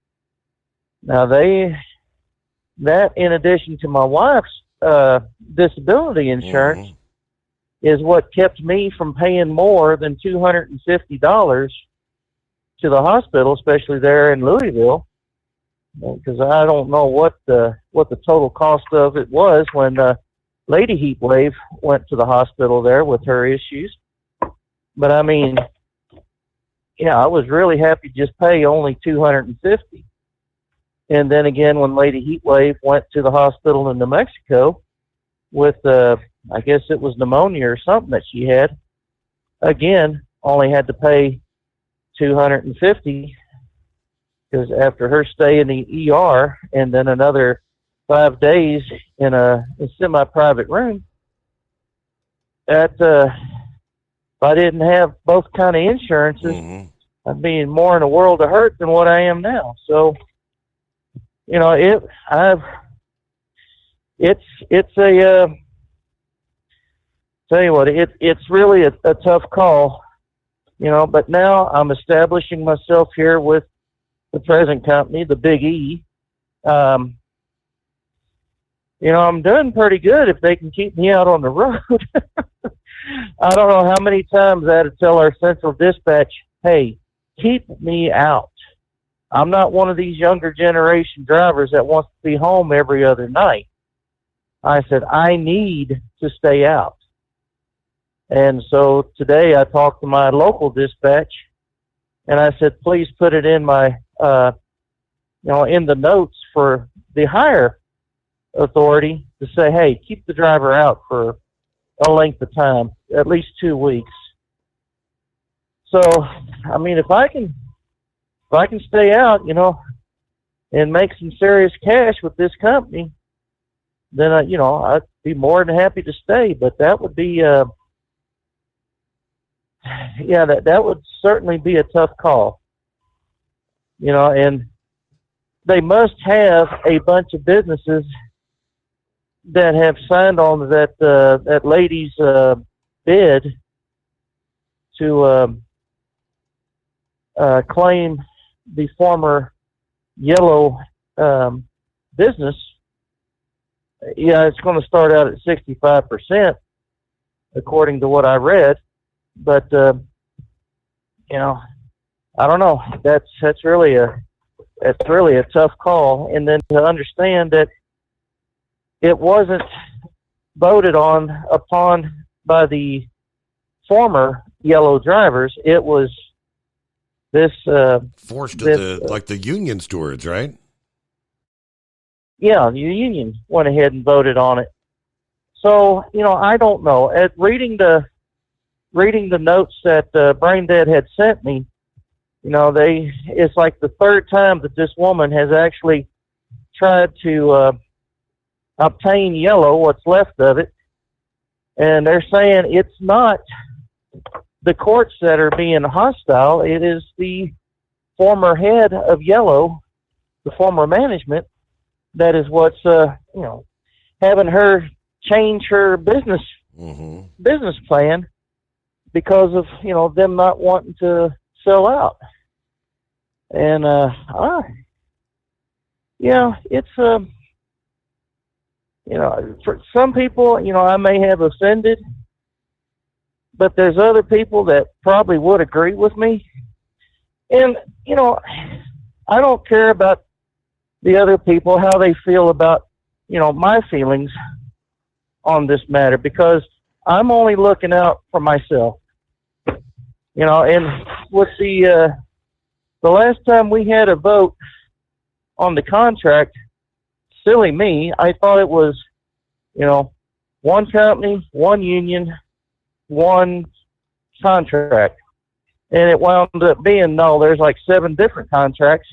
Now that in addition to my wife's disability insurance, is what kept me from paying more than $250 to the hospital, especially there in Louisville, because I don't know what the total cost of it was when Lady Heatwave went to the hospital there with her issues. But I mean, I was really happy to just pay only $250. And then again, when Lady Heatwave went to the hospital in New Mexico with, I guess it was pneumonia or something that she had, again, only had to pay $250, because after her stay in the ER and then another 5 days in a semi-private room, if I didn't have both kind of insurances, I'd be more in a world of hurt than what I am now. So, it's really a tough call, but now I'm establishing myself here with the present company, the Big E. I'm doing pretty good if they can keep me out on the road. I don't know how many times I had to tell our central dispatch, hey, keep me out. I'm not one of these younger generation drivers that wants to be home every other night. I said, I need to stay out. And so today I talked to my local dispatch, and I said, please put it in my, in the notes for the higher authority to say, hey, keep the driver out for a length of time, at least 2 weeks. So, I mean, if I can stay out, and make some serious cash with this company, then, I'd be more than happy to stay. But that would be, that would certainly be a tough call. And they must have a bunch of businesses that have signed on that lady's bid to claim the former Yellow business. Yeah, it's going to start out at 65%, according to what I read. But I don't know. That's really a tough call. And then to understand that it wasn't voted upon by the former Yellow drivers. It was this forced to the union stewards, right? Yeah, the union went ahead and voted on it. So I don't know. At reading the notes that Braindead had sent me, it's like the third time that this woman has actually tried to obtain Yellow, what's left of it, and they're saying it's not the courts that are being hostile. It is the former head of Yellow, the former management, that is what's having her change her business plan because of them not wanting to sell out. And it's for some people, I may have offended, but there's other people that probably would agree with me. And I don't care about the other people, how they feel about my feelings on this matter, because I'm only looking out for myself. And with the last time we had a vote on the contract, silly me, I thought it was, one company, one union, one contract. And it wound up being, no, there's like 7 different contracts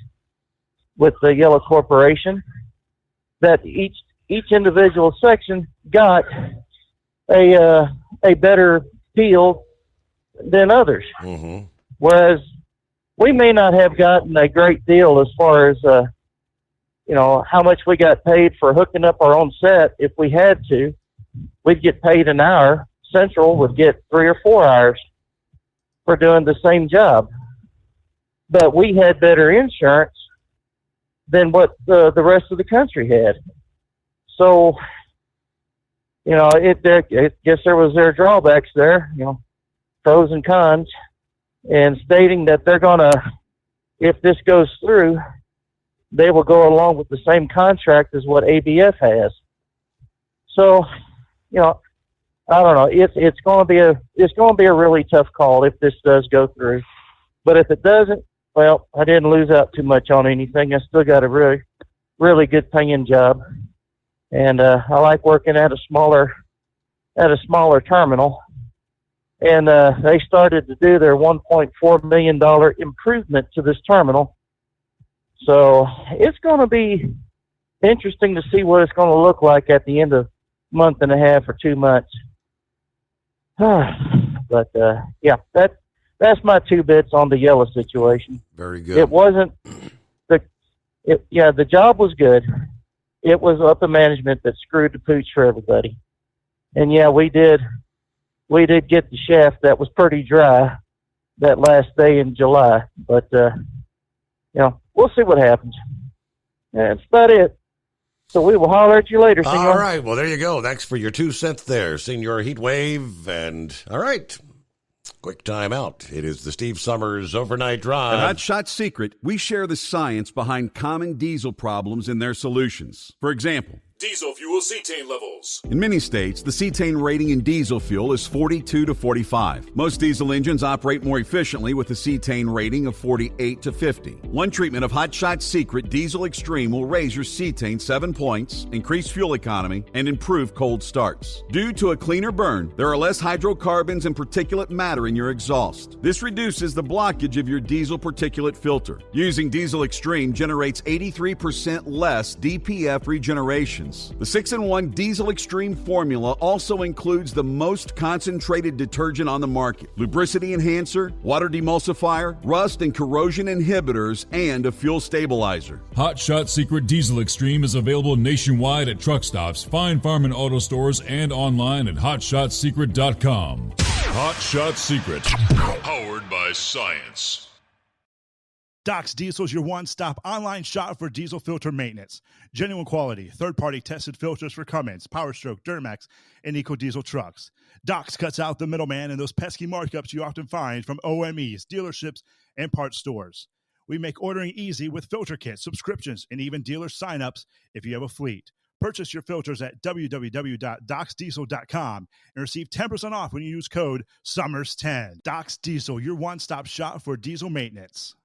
with the Yellow Corporation that each individual section got a better deal than others. Mm-hmm. Whereas we may not have gotten a great deal as far as how much we got paid for hooking up our own set. If we had to, we'd get paid an hour. Central would get 3 or 4 hours for doing the same job. But we had better insurance than what the rest of the country had. So, I guess there was their drawbacks there, pros and cons, and stating that they're going to, if this goes through, they will go along with the same contract as what ABF has. So, I don't know. It's going to be a really tough call if this does go through. But if it doesn't, well, I didn't lose out too much on anything. I still got a really, really good paying job, and I like working at a smaller terminal. And they started to do their $1.4 million improvement to this terminal. So it's going to be interesting to see what it's going to look like at the end of a month and a half or 2 months. But that's my 2 bits on the Yellow situation. Very good. It wasn't the job was good. It was upper management that screwed the pooch for everybody. And we did get the shaft that was pretty dry that last day in July. But we'll see what happens. That's about it. So we will holler at you later, senor. All right. Well, there you go. Thanks for your 2 cents there, Senor Heatwave. And all right. Quick time out. It is the Steve Summers Overnight Drive. At Hot Shot Secret, we share the science behind common diesel problems and their solutions. For example, Diesel fuel cetane levels. in many states, the cetane rating in diesel fuel is 42 to 45. Most diesel engines operate more efficiently with a cetane rating of 48 to 50. One treatment of Hot Shot Secret Diesel Extreme will raise your cetane 7 points, increase fuel economy, and improve cold starts. Due to a cleaner burn, there are less hydrocarbons and particulate matter in your exhaust. This reduces the blockage of your diesel particulate filter. Using Diesel Extreme generates 83% less DPF regeneration. The 6-in-1 Diesel Extreme formula also includes the most concentrated detergent on the market, lubricity enhancer, water demulsifier, rust and corrosion inhibitors, and a fuel stabilizer. Hot Shot Secret Diesel Extreme is available nationwide at truck stops, fine farm and auto stores, and online at hotshotsecret.com. Hot Shot Secret, powered by science. Doc's Diesel is your one-stop online shop for diesel filter maintenance. Genuine quality, third-party tested filters for Cummins, PowerStroke, Duramax, and EcoDiesel trucks. Doc's cuts out the middleman and those pesky markups you often find from OMEs, dealerships, and parts stores. We make ordering easy with filter kits, subscriptions, and even dealer sign-ups if you have a fleet. Purchase your filters at www.docsdiesel.com and receive 10% off when you use code SUMMERS10. Doc's Diesel, your one-stop shop for diesel maintenance.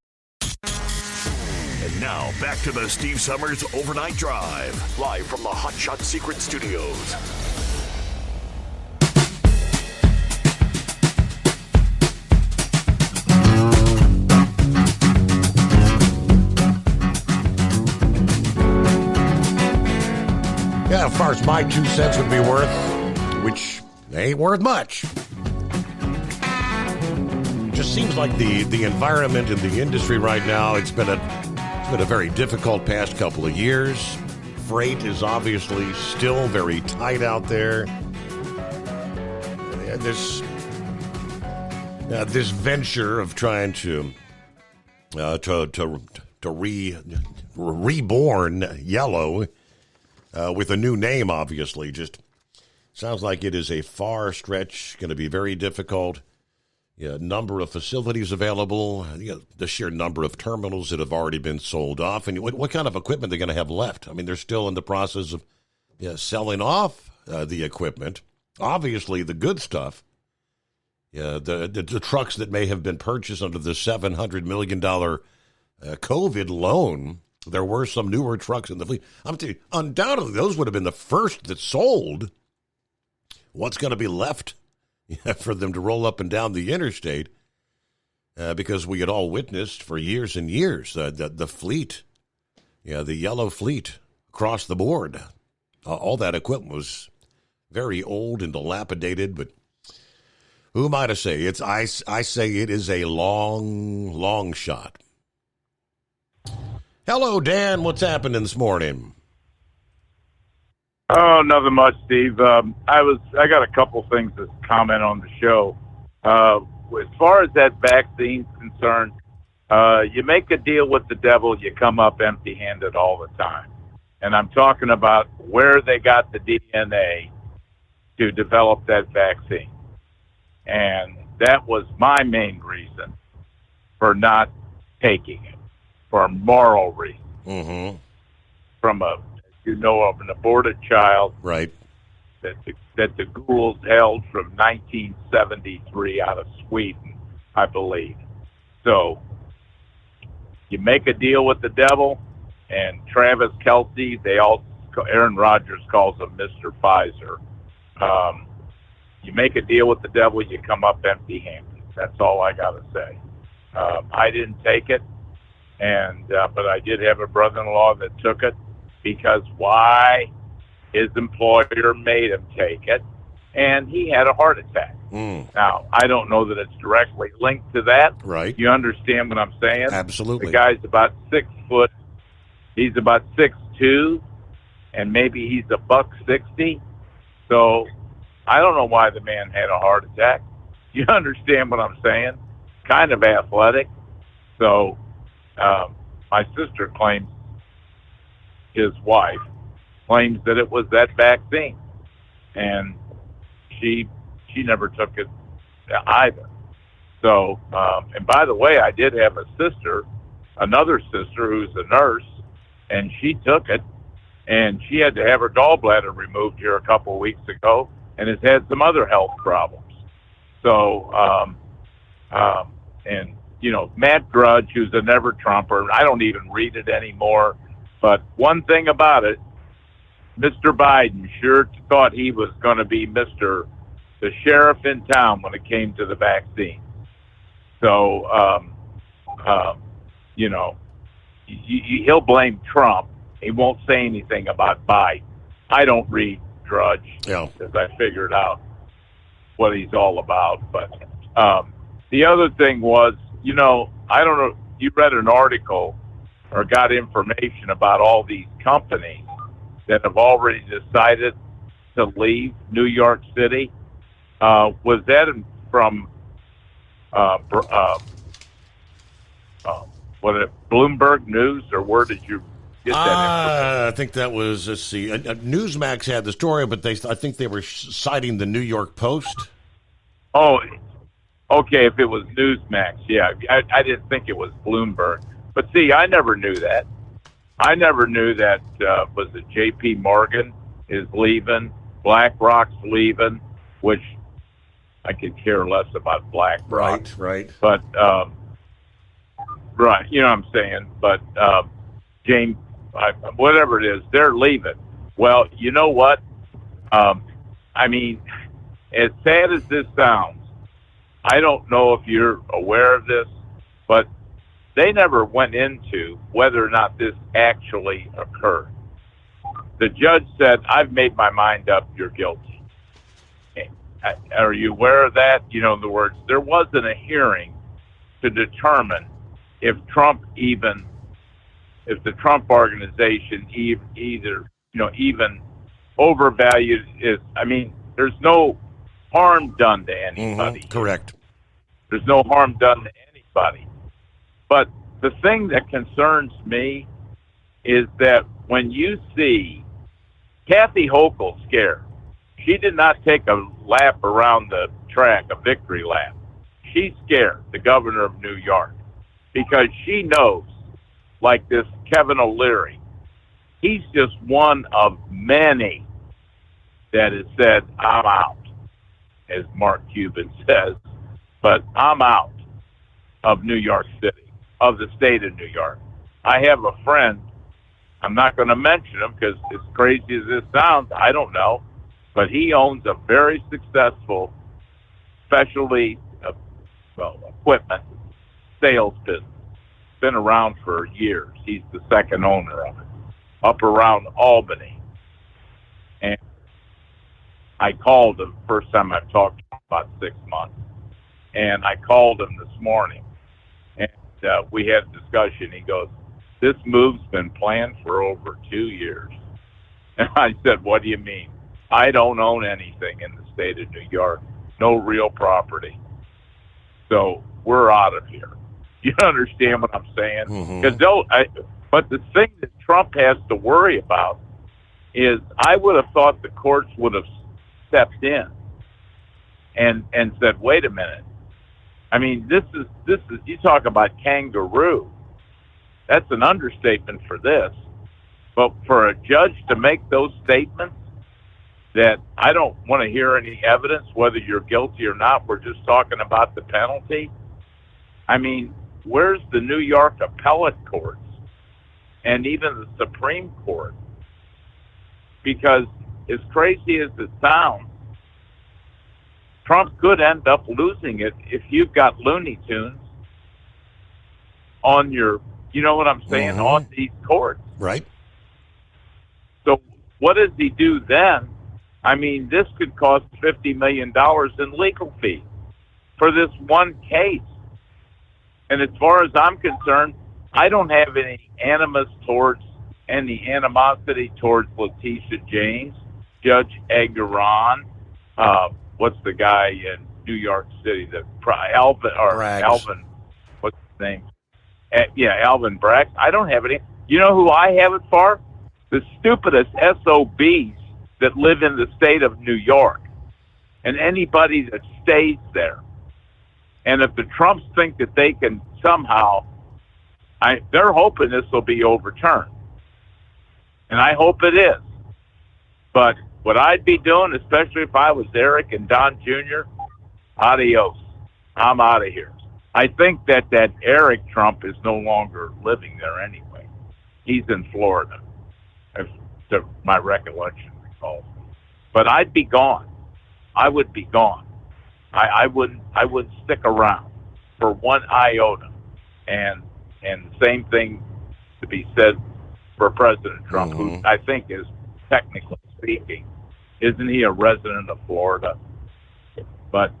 And now, back to the Steve Summers Overnight Drive, live from the Hot Shot Secret Studios. Yeah, as far as my 2 cents would be worth, which ain't worth much. Just seems like the environment in the industry right now, it's been a very difficult past couple of years. Freight is obviously still very tight out there. This venture of trying to reborn Yellow with a new name, obviously, just sounds like it is a far stretch, going to be very difficult. Number of facilities available, the sheer number of terminals that have already been sold off, and what kind of equipment they're going to have left. I mean, they're still in the process of selling off the equipment. Obviously, the good stuff, the trucks that may have been purchased under the $700 million COVID loan, there were some newer trucks in the fleet. I'm telling you, undoubtedly, those would have been the first that sold. What's going to be left for them to roll up and down the interstate, because we had all witnessed for years and years the fleet, the Yellow fleet across the board. All that equipment was very old and dilapidated, but who am I to say? I say it is a long, long shot. Hello, Dan. What's happening this morning? Oh, nothing much, Steve. I got a couple things to comment on the show. As far as that vaccine's concerned, you make a deal with the devil, you come up empty-handed all the time. And I'm talking about where they got the DNA to develop that vaccine. And that was my main reason for not taking it, for a moral reason. Mm-hmm. From of an aborted child, right? That the ghouls held from 1973 out of Sweden, I believe. So you make a deal with the devil, and Travis Kelce, Aaron Rodgers calls him Mr. Pfizer. You make a deal with the devil, you come up empty-handed. That's all I got to say. I didn't take it, but I did have a brother-in-law that took it. Because why? His employer made him take it, and he had a heart attack. Now, I don't know that it's directly linked to that. Right. You understand what I'm saying? Absolutely. The guy's about 6 foot. He's about 6'2", and maybe he's $160. So I don't know why the man had a heart attack. You understand what I'm saying? Kind of athletic. So my sister claims his wife claims that it was that vaccine, and she never took it either. So, and by the way, I did have another sister who's a nurse, and she took it, and she had to have her gallbladder removed here a couple of weeks ago, and has had some other health problems. So, and you know, Matt Drudge, who's a never Trumper, I don't even read it anymore. But one thing about it, Mr. Biden sure thought he was going to be the sheriff in town when it came to the vaccine. So, you know, he'll blame Trump. He won't say anything about Biden. I don't read Drudge because I figured out what he's all about. But the other thing was, you know, I don't know, you read an article or got information about all these companies that have already decided to leave New York City. Was that from Bloomberg News, or where did you get that? I think that was, let's see, Newsmax had the story, but I think they were citing the New York Post. Oh, okay, if it was Newsmax, yeah. I didn't think it was Bloomberg. But see, I never knew that. I never knew that, was it J.P. Morgan is leaving, BlackRock's leaving, which I could care less about BlackRock. Right. But, right, you know what I'm saying. But James, whatever it is, they're leaving. Well, you know what? I mean, as sad as this sounds, I don't know if you're aware of this, but they never went into whether or not this actually occurred. The judge said, I've made my mind up, you're guilty. Are you aware of that? You know, in other words, there wasn't a hearing to determine if the Trump organization even overvalued is, I mean, there's no harm done to anybody. Correct. There's no harm done to anybody. But the thing that concerns me is that when you see Kathy Hochul scared, she did not take a lap around the track, a victory lap. She's scared, the governor of New York, because she knows, like this Kevin O'Leary, he's just one of many that has said, I'm out, as Mark Cuban says, but I'm out of New York City, of the state of New York. I have a friend, I'm not going to mention him because as crazy as this sounds, I don't know, but he owns a very successful specialty equipment sales business. Been around for years. He's the second owner of it, up around Albany. And I called him, first time I've talked to him about 6 months. And I called him this morning, and we had a discussion. He goes, this move's been planned for over 2 years. And I said, what do you mean? I don't own anything in the state of New York, no real property. So we're out of here. You understand what I'm saying? But the thing that Trump has to worry about is I would have thought the courts would have stepped in and said, wait a minute. I mean, this is you talk about kangaroo. That's an understatement for this. But for a judge to make those statements that I don't want to hear any evidence whether you're guilty or not, we're just talking about the penalty. I mean, where's the New York appellate courts and even the Supreme Court? Because as crazy as it sounds, Trump could end up losing it if you've got Looney Tunes on your, you know what I'm saying, on these courts. Right. So what does he do then? I mean, this could cost $50 million in legal fees for this one case. And as far as I'm concerned, I don't have any animosity towards Letitia James, Judge Engoron, what's the guy in New York City, Alvin, what's his name? Alvin Bragg. I don't have any. You know who I have it for? the stupidest SOBs that live in the state of New York and anybody that stays there. And if the Trumps think that they can somehow, they're hoping this will be overturned. And I hope it is. But what I'd be doing, especially if I was Eric and Don Jr., adios. I'm out of here. I think that Eric Trump is no longer living there anyway. He's in Florida, if my recollection recalls. But I'd be gone. I would be gone. I wouldn't stick around for one iota. And the same thing to be said for President Trump, who I think is, technically speaking, isn't he a resident of Florida? But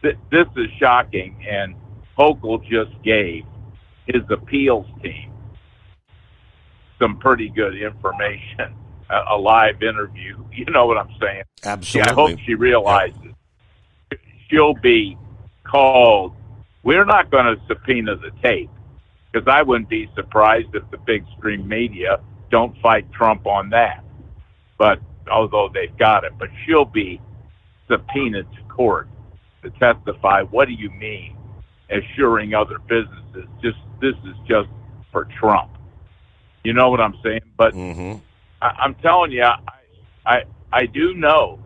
this is shocking, and Hochul just gave his appeals team some pretty good information, a live interview. You know what I'm saying? Absolutely. I hope she realizes she'll be called. We're not going to subpoena the tape, because I wouldn't be surprised if the big stream media don't fight Trump on that. But although they've got it, but she'll be subpoenaed to court to testify. What do you mean, assuring other businesses? This is just for Trump. You know what I'm saying? But I'm telling you, I do know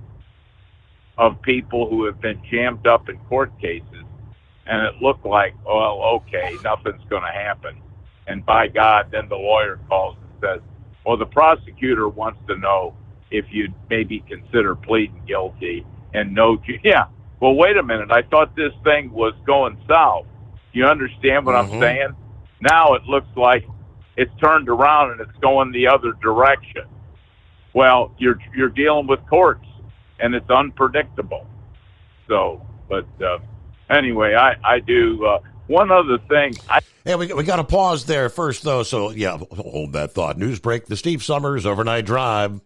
of people who have been jammed up in court cases, and it looked like, well, okay, nothing's going to happen. And by God, then the lawyer calls and says, well, the prosecutor wants to know if you'd maybe consider pleading guilty and no. Yeah, well, wait a minute. I thought this thing was going south. You understand what I'm saying? Now it looks like it's turned around and it's going the other direction. Well, you're dealing with courts, and it's unpredictable. So, but anyway, I do. One other thing. Hey, we got to pause there first, though. So, yeah, hold that thought. News break. The Steve Summers Overnight Drive.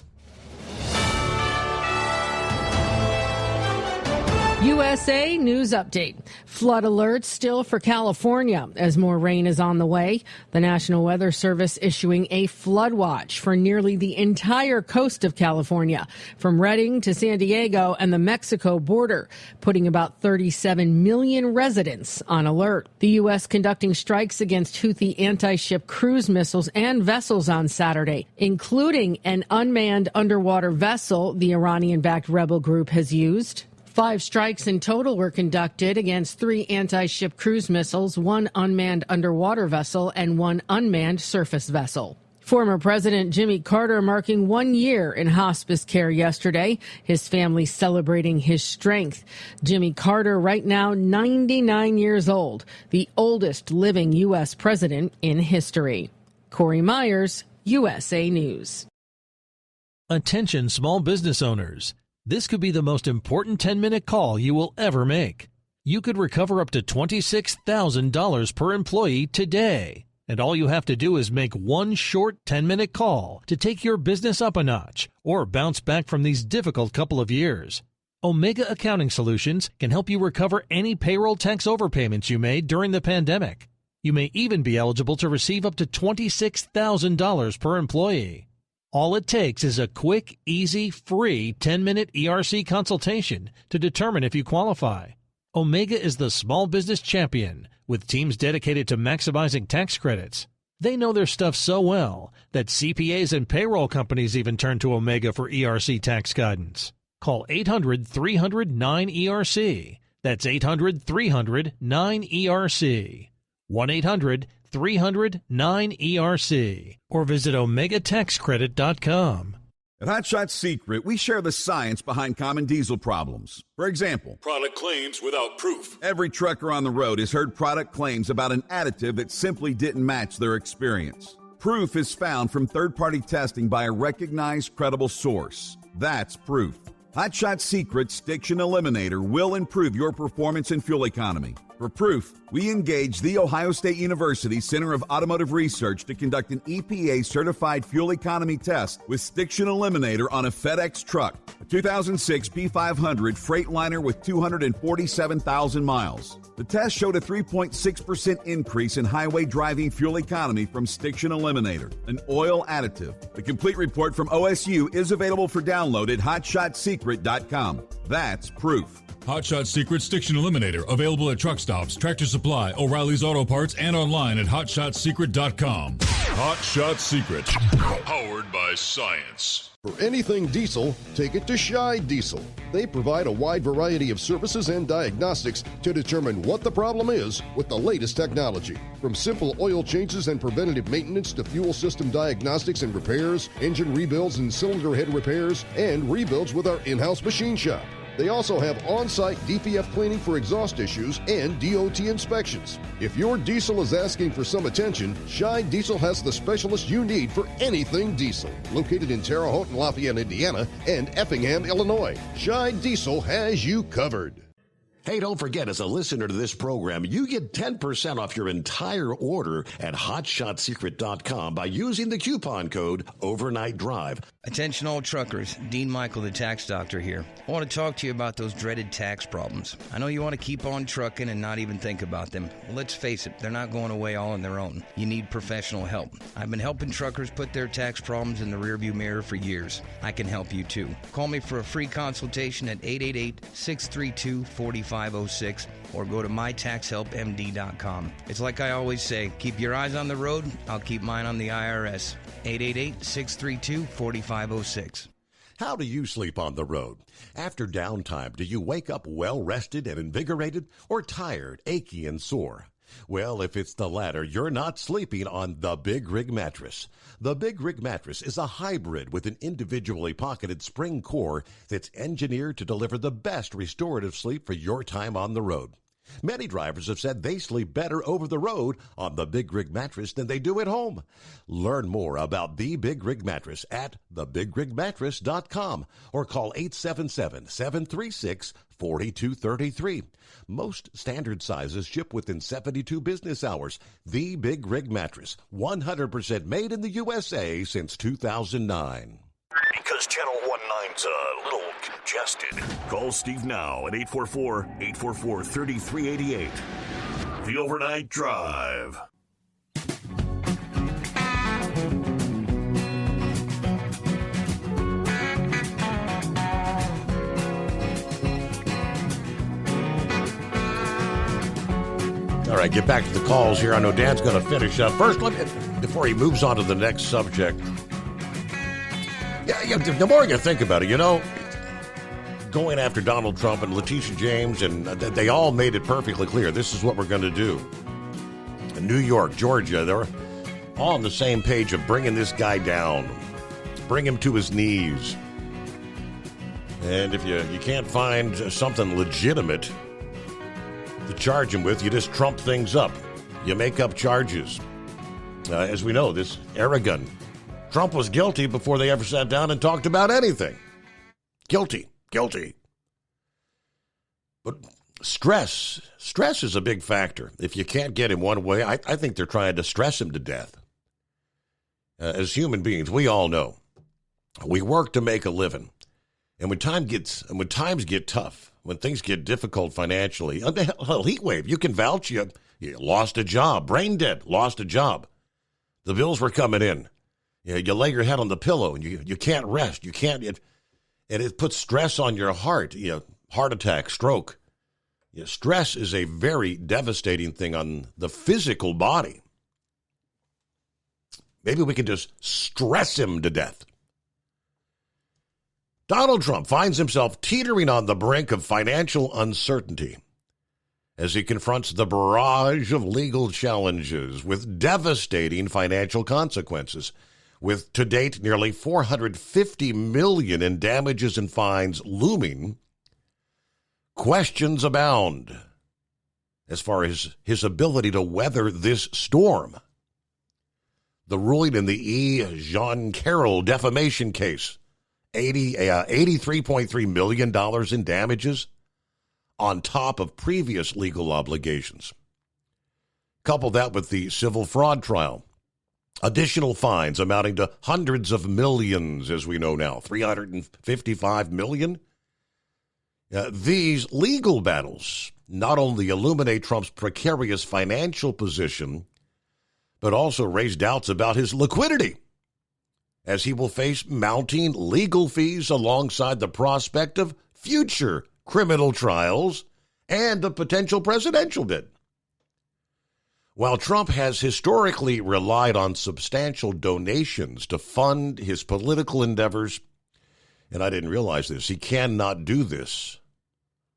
USA News Update. Flood alert still for California as more rain is on the way. The National Weather Service issuing a flood watch for nearly the entire coast of California, from Redding to San Diego and the Mexico border, putting about 37 million residents on alert. The U.S. conducting strikes against Houthi anti-ship cruise missiles and vessels on Saturday, including an unmanned underwater vessel the Iranian-backed rebel group has used. 5 strikes in total were conducted against 3 anti-ship cruise missiles, 1 unmanned underwater vessel, and 1 unmanned surface vessel. Former President Jimmy Carter marking 1 year in hospice care yesterday, his family celebrating his strength. Jimmy Carter, right now 99 years old, the oldest living U.S. president in history. Corey Myers, USA News. Attention small business owners. This could be the most important 10-minute call you will ever make. You could recover up to $26,000 per employee today. And all you have to do is make one short 10-minute call to take your business up a notch or bounce back from these difficult couple of years. Omega Accounting Solutions can help you recover any payroll tax overpayments you made during the pandemic. You may even be eligible to receive up to $26,000 per employee. All it takes is a quick, easy, free 10-minute ERC consultation to determine if you qualify. Omega is the small business champion with teams dedicated to maximizing tax credits. They know their stuff so well that CPAs and payroll companies even turn to Omega for ERC tax guidance. Call 800-300-9ERC. That's 800-300-9ERC. 1-800-300-9ERC. Or visit OmegaTaxCredit.com. At Hot Shot Secret, we share the science behind common diesel problems. For example, product claims without proof. Every trucker on the road has heard product claims about an additive that simply didn't match their experience. Proof is found from third-party testing by a recognized, credible source. That's proof. Hot Shot Secret's Stiction Eliminator will improve your performance and fuel economy. For proof, we engaged The Ohio State University Center of Automotive Research to conduct an EPA-certified fuel economy test with Stiction Eliminator on a FedEx truck, a 2006 P500 Freightliner with 247,000 miles. The test showed a 3.6% increase in highway driving fuel economy from Stiction Eliminator, an oil additive. The complete report from OSU is available for download at HotShotSecret.com. That's proof. Hotshot Secret Stiction Eliminator, available at truck stops, Tractor Supply, O'Reilly's Auto Parts, and online at HotShotSecret.com. Hot Shot Secret, powered by science. For anything diesel, take it to Scheid Diesel. They provide a wide variety of services and diagnostics to determine what the problem is with the latest technology. From simple oil changes and preventative maintenance to fuel system diagnostics and repairs, engine rebuilds and cylinder head repairs, and rebuilds with our in-house machine shop. They also have on-site DPF cleaning for exhaust issues and DOT inspections. If your diesel is asking for some attention, Scheid Diesel has the specialist you need for anything diesel. Located in Terre Haute and Lafayette, Indiana, and Effingham, Illinois, Scheid Diesel has you covered. Hey, don't forget, as a listener to this program, you get 10% off your entire order at HotShotSecret.com by using the coupon code Overnight Drive. Attention all truckers, Dean Michael, the tax doctor here. I want to talk to you about those dreaded tax problems. I know you want to keep on trucking and not even think about them. Well, let's face it, they're not going away all on their own. You need professional help. I've been helping truckers put their tax problems in the rearview mirror for years. I can help you too. Call me for a free consultation at 888-632-4506 or go to mytaxhelpmd.com. It's like I always say, keep your eyes on the road, I'll keep mine on the IRS. 888-632-4506. How do you sleep on the road? After downtime, do you wake up well-rested and invigorated or tired, achy, and sore? Well, if it's the latter, you're not sleeping on the Big Rig Mattress. The Big Rig Mattress is a hybrid with an individually pocketed spring core that's engineered to deliver the best restorative sleep for your time on the road. Many drivers have said they sleep better over the road on the Big Rig Mattress than they do at home. Learn more about the Big Rig Mattress at thebigrigmattress.com or call 877-736-4233. Most standard sizes ship within 72 business hours. The Big Rig Mattress, 100% made in the USA since 2009. Because Channel 19's a little congested. Call Steve now at 844-844-3388. The Overnight Drive. All right, get back to the calls here. I know Dan's going to finish up. First, before he moves on to the next subject, the more you think about it, going after Donald Trump and Letitia James, and they all made it perfectly clear, this is what we're going to do. In New York, Georgia, they're all on the same page of bringing this guy down, bring him to his knees. And if you can't find something legitimate to charge him with, you just trump things up. You make up charges. As we know, this Aragon, Trump was guilty before they ever sat down and talked about anything. Guilty. But stress is a big factor. If you can't get him one way, I think they're trying to stress him to death. As human beings, we all know we work to make a living. And when times get tough, when things get difficult financially, a heat wave, you can vouch you lost a job, brain dead, lost a job. The bills were coming in. You lay your head on the pillow and you can't rest. You can't, and it puts stress on your heart. Heart attack, stroke. Stress is a very devastating thing on the physical body. Maybe we can just stress him to death. Donald Trump finds himself teetering on the brink of financial uncertainty as he confronts the barrage of legal challenges with devastating financial consequences. With, to date, nearly $450 million in damages and fines looming, questions abound as far as his ability to weather this storm. The ruling in the E. Jean Carroll defamation case, $83.3 million in damages, on top of previous legal obligations. Couple that with the civil fraud trial. Additional fines amounting to hundreds of millions, as we know now, $355 million. These legal battles not only illuminate Trump's precarious financial position, but also raise doubts about his liquidity, as he will face mounting legal fees alongside the prospect of future criminal trials and a potential presidential bid. While Trump has historically relied on substantial donations to fund his political endeavors, and I didn't realize this, he cannot do this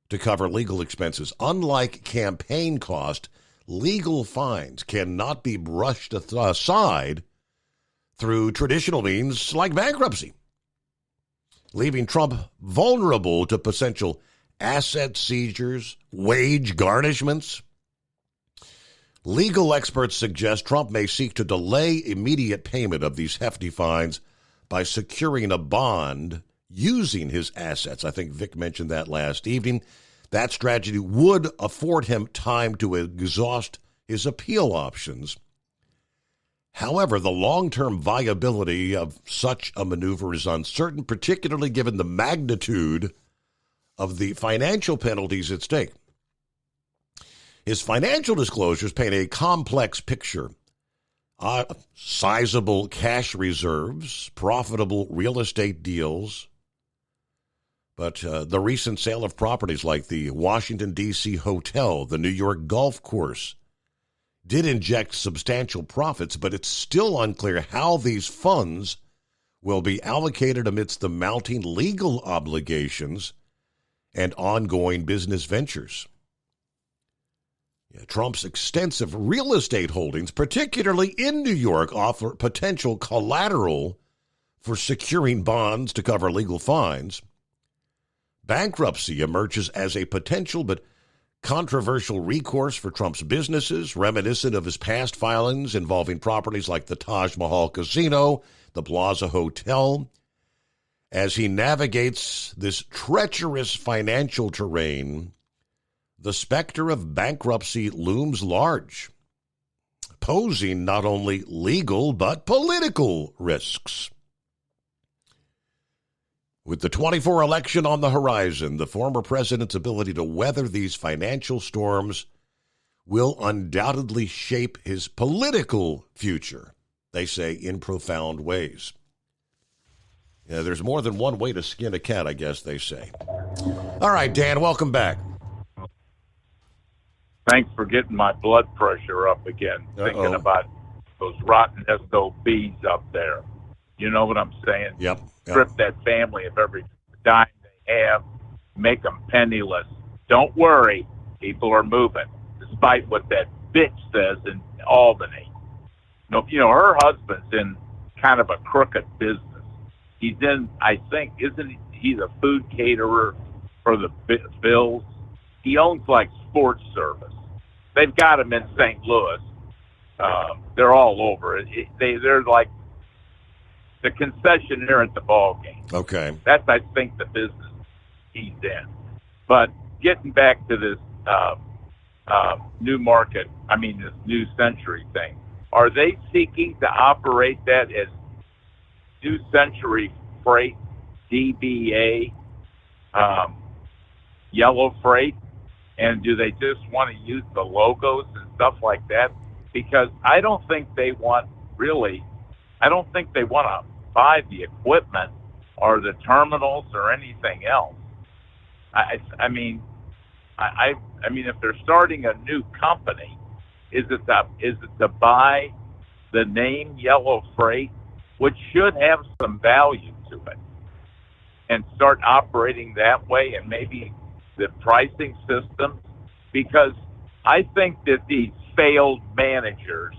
to cover legal expenses. Unlike campaign cost, legal fines cannot be brushed aside through traditional means like bankruptcy, leaving Trump vulnerable to potential asset seizures, wage garnishments. Legal experts suggest Trump may seek to delay immediate payment of these hefty fines by securing a bond using his assets. I think Vic mentioned that last evening. That strategy would afford him time to exhaust his appeal options. However, the long-term viability of such a maneuver is uncertain, particularly given the magnitude of the financial penalties at stake. His financial disclosures paint a complex picture. Sizable cash reserves, profitable real estate deals. But the recent sale of properties like the Washington, D.C. hotel, the New York golf course, did inject substantial profits, but it's still unclear how these funds will be allocated amidst the mounting legal obligations and ongoing business ventures. Trump's extensive real estate holdings, particularly in New York, offer potential collateral for securing bonds to cover legal fines. Bankruptcy emerges as a potential but controversial recourse for Trump's businesses, reminiscent of his past filings involving properties like the Taj Mahal Casino, the Plaza Hotel. As he navigates this treacherous financial terrain, the specter of bankruptcy looms large, posing not only legal but political risks. With the 2024 election on the horizon, the former president's ability to weather these financial storms will undoubtedly shape his political future, they say, in profound ways. Yeah, there's more than one way to skin a cat, I guess they say. All right, Dan, welcome back. Thanks for getting my blood pressure up again, thinking about those rotten SOBs up there. You know what I'm saying? Yep. Strip that family of every dime they have, make them penniless. Don't worry, people are moving, despite what that bitch says in Albany. You know, her husband's in kind of a crooked business. He's in, I think, isn't he the food caterer for the Bills? He owns, like, sports service. They've got him in St. Louis. They're all over it. They're like the concessionaire at the ball game. Okay. That's, I think, the business he's in. But getting back to this this New Century thing, are they seeking to operate that as New Century Freight, DBA, Yellow Freight? And do they just want to use the logos and stuff like that? Because I don't think they want to buy the equipment or the terminals or anything else. I mean, if they're starting a new company, is it to buy the name Yellow Freight, which should have some value to it, and start operating that way, and maybe the pricing system? Because I think that these failed managers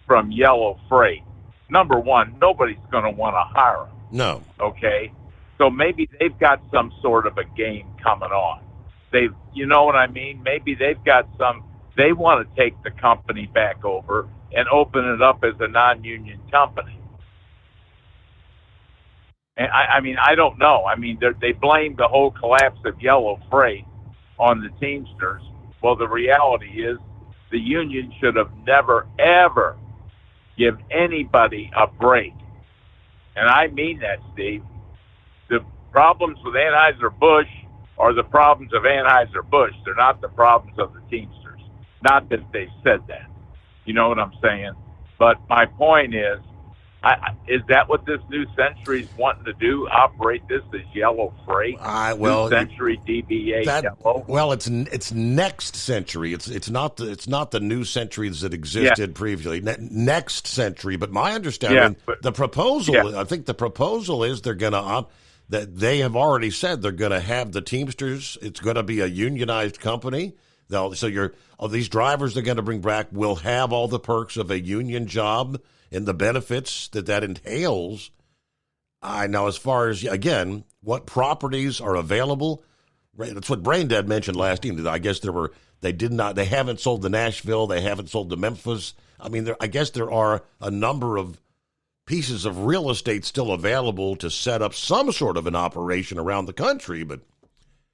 from Yellow Freight, number one, nobody's going to want to hire them. No. Okay? So maybe they've got some sort of a game coming on. You know what I mean? Maybe they've got they want to take the company back over and open it up as a non-union company. And I don't know. I mean, they blame the whole collapse of Yellow Freight on the Teamsters. Well, the reality is the union should have never, ever give anybody a break. And I mean that, Steve. The problems with Anheuser-Busch are the problems of Anheuser-Busch. They're not the problems of the Teamsters. Not that they said that. You know what I'm saying? But my point is Is that what this new Century's wanting to do? Operate this as yellow freight? Well, new Century DBA yellow. Well, it's next Century. It's not the new Centuries that existed previously. Next Century. But my understanding, the proposal. I think the proposal is they're going to that they have already said they're going to have the Teamsters. It's going to be a unionized company. These drivers they're going to bring back will have all the perks of a union job and the benefits that entails. Now, as far as, again, what properties are available, that's what Braindead mentioned last evening. I guess they haven't sold to Nashville, they haven't sold to Memphis. I mean, I guess there are a number of pieces of real estate still available to set up some sort of an operation around the country. But,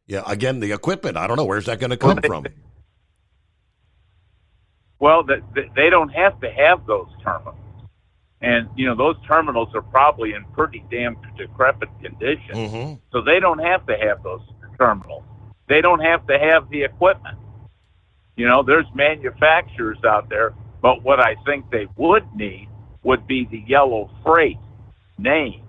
yeah, again, the equipment, I don't know, where's that going to come from? Well, they don't have to have those terminals. And, those terminals are probably in pretty damn decrepit condition. Mm-hmm. So they don't have to have those terminals. They don't have to have the equipment. There's manufacturers out there, but what I think they would need would be the Yellow Freight name.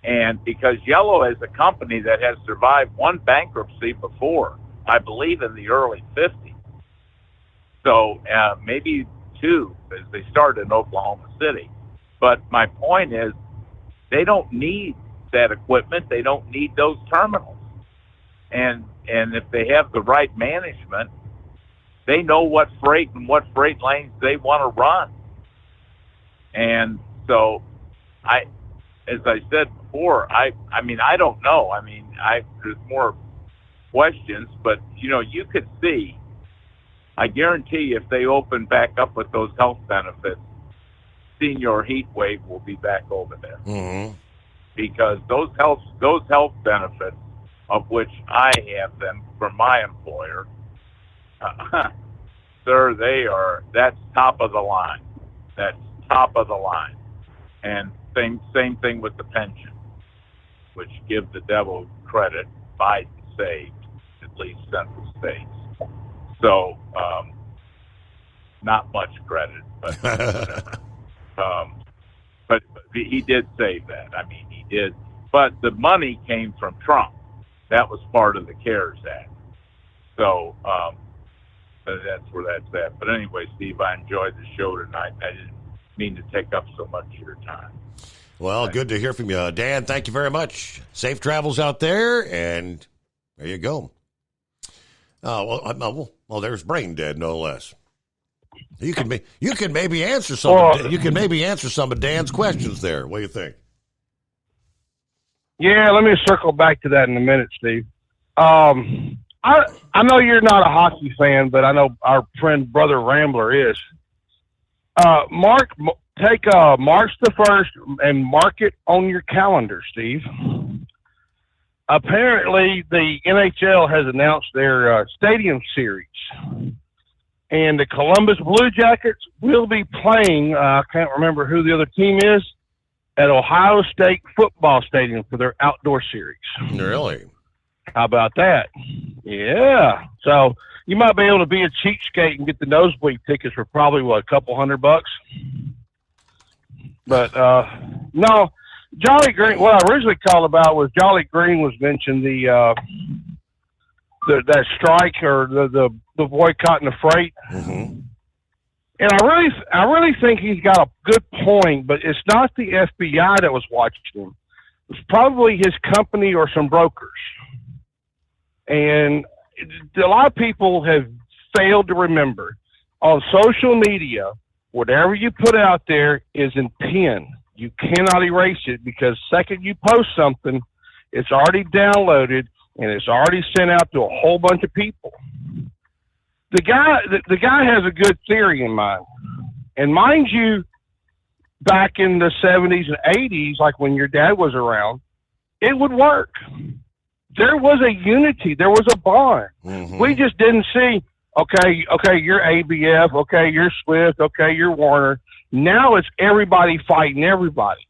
And because Yellow is a company that has survived one bankruptcy before, I believe in the early 50s. So maybe two, as they started in Oklahoma City. But my point is, they don't need that equipment. They don't need those terminals. And if they have the right management, they know what freight and what freight lanes they want to run. And so, as I said before, I don't know. There's more questions, but you could see. I guarantee you, if they open back up with those health benefits, Senior Heat Wave will be back over there. Mm-hmm. Because those health benefits, of which I have them from my employer, sir, that's top of the line. That's top of the line. And same thing with the pension, which, give the devil credit, Biden saved at least Central States. So, not much credit, but but he did save that. He did. But the money came from Trump. That was part of the CARES Act. So that's where that's at. But anyway, Steve, I enjoyed the show tonight. I didn't mean to take up so much of your time. Well, good to hear from you, Dan. Thank you very much. Safe travels out there, and there you go. Well, there's Braindead, no less. You can maybe answer some. You can maybe answer some of Dan's questions there. What do you think? Yeah, let me circle back to that in a minute, Steve. I know you're not a hockey fan, but I know our friend Brother Rambler is. Take March the 1st and mark it on your calendar, Steve. Apparently, the NHL has announced their stadium series, and the Columbus Blue Jackets will be playing, I can't remember who the other team is, at Ohio State Football Stadium for their outdoor series. Really? How about that? Yeah. So you might be able to be a cheapskate and get the nosebleed tickets for probably, a couple $100. But, no. Jolly Green. What I originally called about was Jolly Green was mentioned that strike or the boycotting the freight, mm-hmm. And I really think he's got a good point. But it's not the FBI that was watching him; it's probably his company or some brokers. And a lot of people have failed to remember on social media, whatever you put out there is in pen. You cannot erase it because second you post something, it's already downloaded and it's already sent out to a whole bunch of people. The guy has a good theory in mind. And mind you, back in the 70s and 80s, like when your dad was around, it would work. there was a unity. There was a bond. Mm-hmm. We just didn't see, okay, you're ABF, okay, you're Swift, okay, you're Warner. Now it's everybody fighting everybody.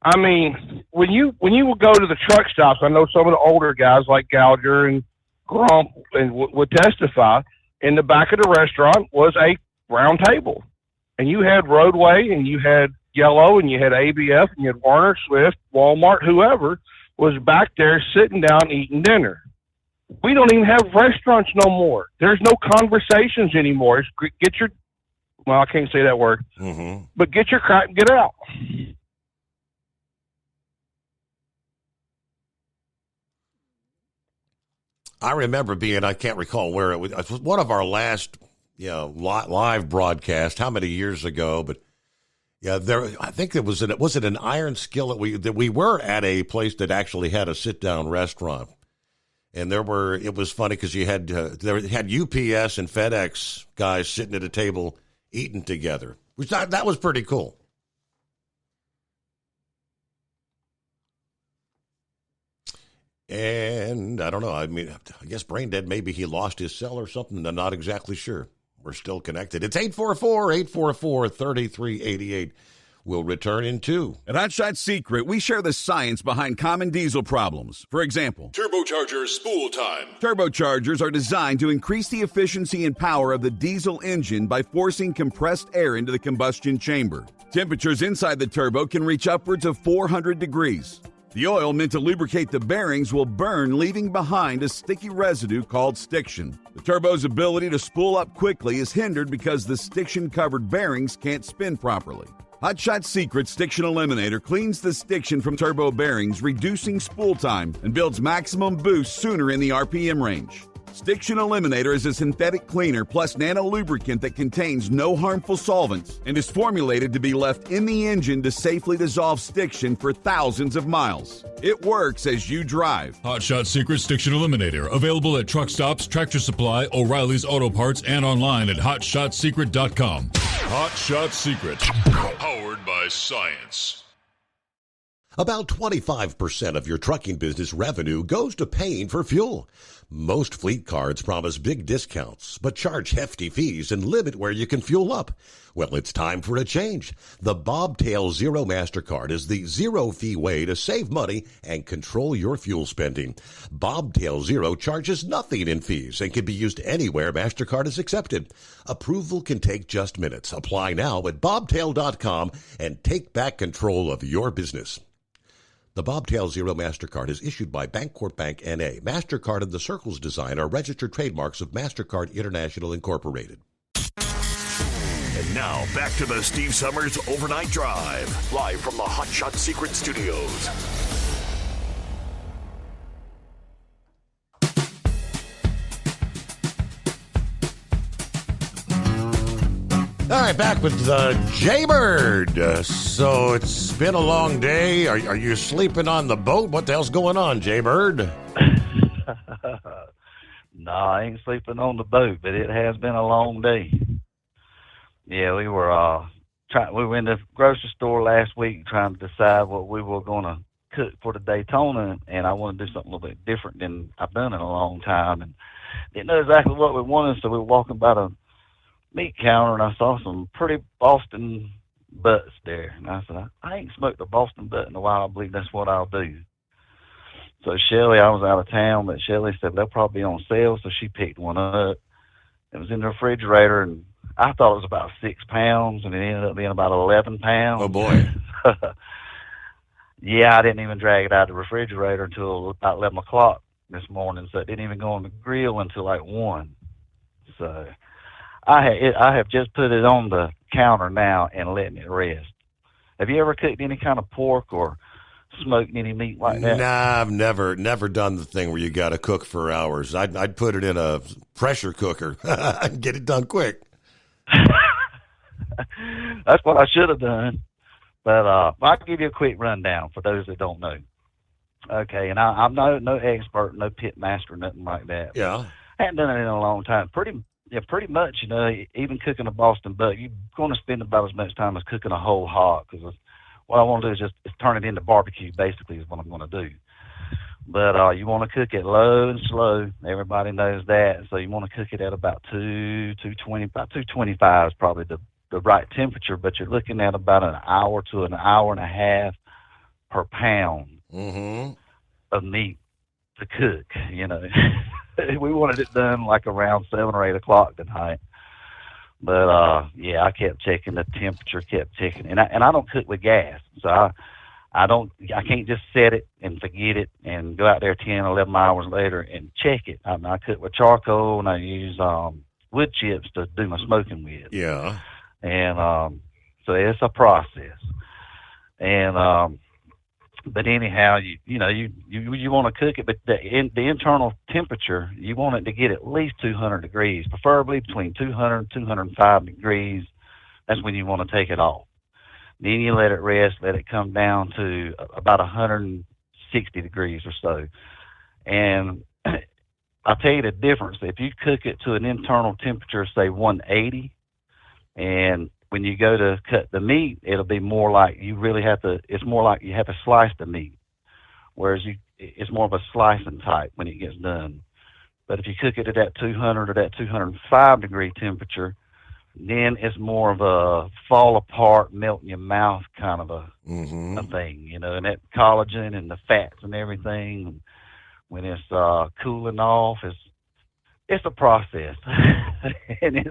I mean, when you would go to the truck stops, I know some of the older guys like Gallagher and Grump and would testify, in the back of the restaurant was a round table. And you had Roadway, and you had Yellow, and you had ABF, and you had Warner, Swift, Walmart, whoever was back there sitting down eating dinner. We don't even have restaurants no more. There's no conversations anymore. It's get your, well, I can't say that word, but get your crap and get out. I remember being, I can't recall where it was one of our last, live broadcast, how many years ago, but yeah, I think it was it an Iron Skillet? We were at a place that actually had a sit-down restaurant, and it was funny because you had UPS and FedEx guys sitting at a table eating together, which that was pretty cool. And I don't know. I mean, I guess brain dead. Maybe he lost his cell or something. I'm not exactly sure. We're still connected. It's 844-844-3388. We'll return in 2. At Hot Shot Secret, we share the science behind common diesel problems. For example, Turbocharger spool time. Turbochargers are designed to increase the efficiency and power of the diesel engine by forcing compressed air into the combustion chamber. Temperatures inside the turbo can reach upwards of 400 degrees. The oil meant to lubricate the bearings will burn, leaving behind a sticky residue called stiction. The turbo's ability to spool up quickly is hindered because the stiction-covered bearings can't spin properly. Hot Shot Secret Stiction Eliminator cleans the stiction from turbo bearings, reducing spool time, and builds maximum boost sooner in the RPM range. Stiction Eliminator is a synthetic cleaner plus nano lubricant that contains no harmful solvents and is formulated to be left in the engine to safely dissolve stiction for thousands of miles. It works as you drive. Hot Shot Secret Stiction Eliminator. Available at truck stops, Tractor Supply, O'Reilly's Auto Parts, and online at hotshotsecret.com. Hot Shot Secret. Powered by science. About 25% of your trucking business revenue goes to paying for fuel. Most fleet cards promise big discounts, but charge hefty fees and limit where you can fuel up. Well, it's time for a change. The Bobtail Zero MasterCard is the zero-fee way to save money and control your fuel spending. Bobtail Zero charges nothing in fees and can be used anywhere MasterCard is accepted. Approval can take just minutes. Apply now at bobtail.com and take back control of your business. The Bobtail Zero MasterCard is issued by Bancorp Bank N.A. MasterCard and the Circles design are registered trademarks of MasterCard International Incorporated. And now, back to the Steve Summers Overnight Drive, live from the Hot Shot Secret Studios. All right, back with Jaybird. So it's been a long day. Are you sleeping on the boat? What the hell's going on, Jaybird? No, I ain't sleeping on the boat, but it has been a long day. Yeah, we were we were in the grocery store last week trying to decide what we were going to cook for the Daytona, and I wanted to do something a little bit different than I've done in a long time, and didn't know exactly what we wanted, so we were walking by the meat counter, and I saw some pretty Boston butts there. And I said, I ain't smoked a Boston butt in a while. I believe that's what I'll do. So Shelly, I was out of town, but Shelly said they'll probably be on sale, so she picked one up. It was in the refrigerator, and I thought it was about 6 pounds, and it ended up being about 11 pounds. Oh, boy. Yeah, I didn't even drag it out of the refrigerator until about 11 o'clock this morning, so it didn't even go on the grill until like 1. So I have just put it on the counter now and letting it rest. Have you ever cooked any kind of pork or smoked any meat like that? Nah, I've never done the thing where you got to cook for hours. I'd put it in a pressure cooker and get it done quick. That's what I should have done. But I'll give you a quick rundown for those that don't know. Okay, and I'm no expert, no pit master, nothing like that. Yeah. I haven't done it in a long time. Pretty much, even cooking a Boston butt, you're going to spend about as much time as cooking a whole hog, because what I want to do is turn it into barbecue, basically, is what I'm going to do. But you want to cook it low and slow. Everybody knows that. So you want to cook it at about 220, about 225 is probably the right temperature. But you're looking at about an hour to an hour and a half per pound of meat to cook. You know, we wanted it done like around 7 or 8 o'clock tonight. But yeah, I kept checking the temperature, kept checking, and I don't cook with gas, so I can't just set it and forget it and go out there 10, 11 hours later and check it. I cook with charcoal, and I use wood chips to do my smoking with. Yeah. And so it's a process. And but anyhow, you want to cook it, but the internal temperature, you want it to get at least 200 degrees, preferably between 200 and 205 degrees. That's when you want to take it off. Then you let it rest, let it come down to about 160 degrees or so. And I'll tell you the difference. If you cook it to an internal temperature, say 180, and when you go to cut the meat, it'll be more like it's more like you have to slice the meat. Whereas it's more of a slicing type when it gets done. But if you cook it at that 200 or that 205 degree temperature, then it's more of a fall apart, melt in your mouth kind of a thing, you know, and that collagen and the fats and everything, when it's cooling off, it's a process. And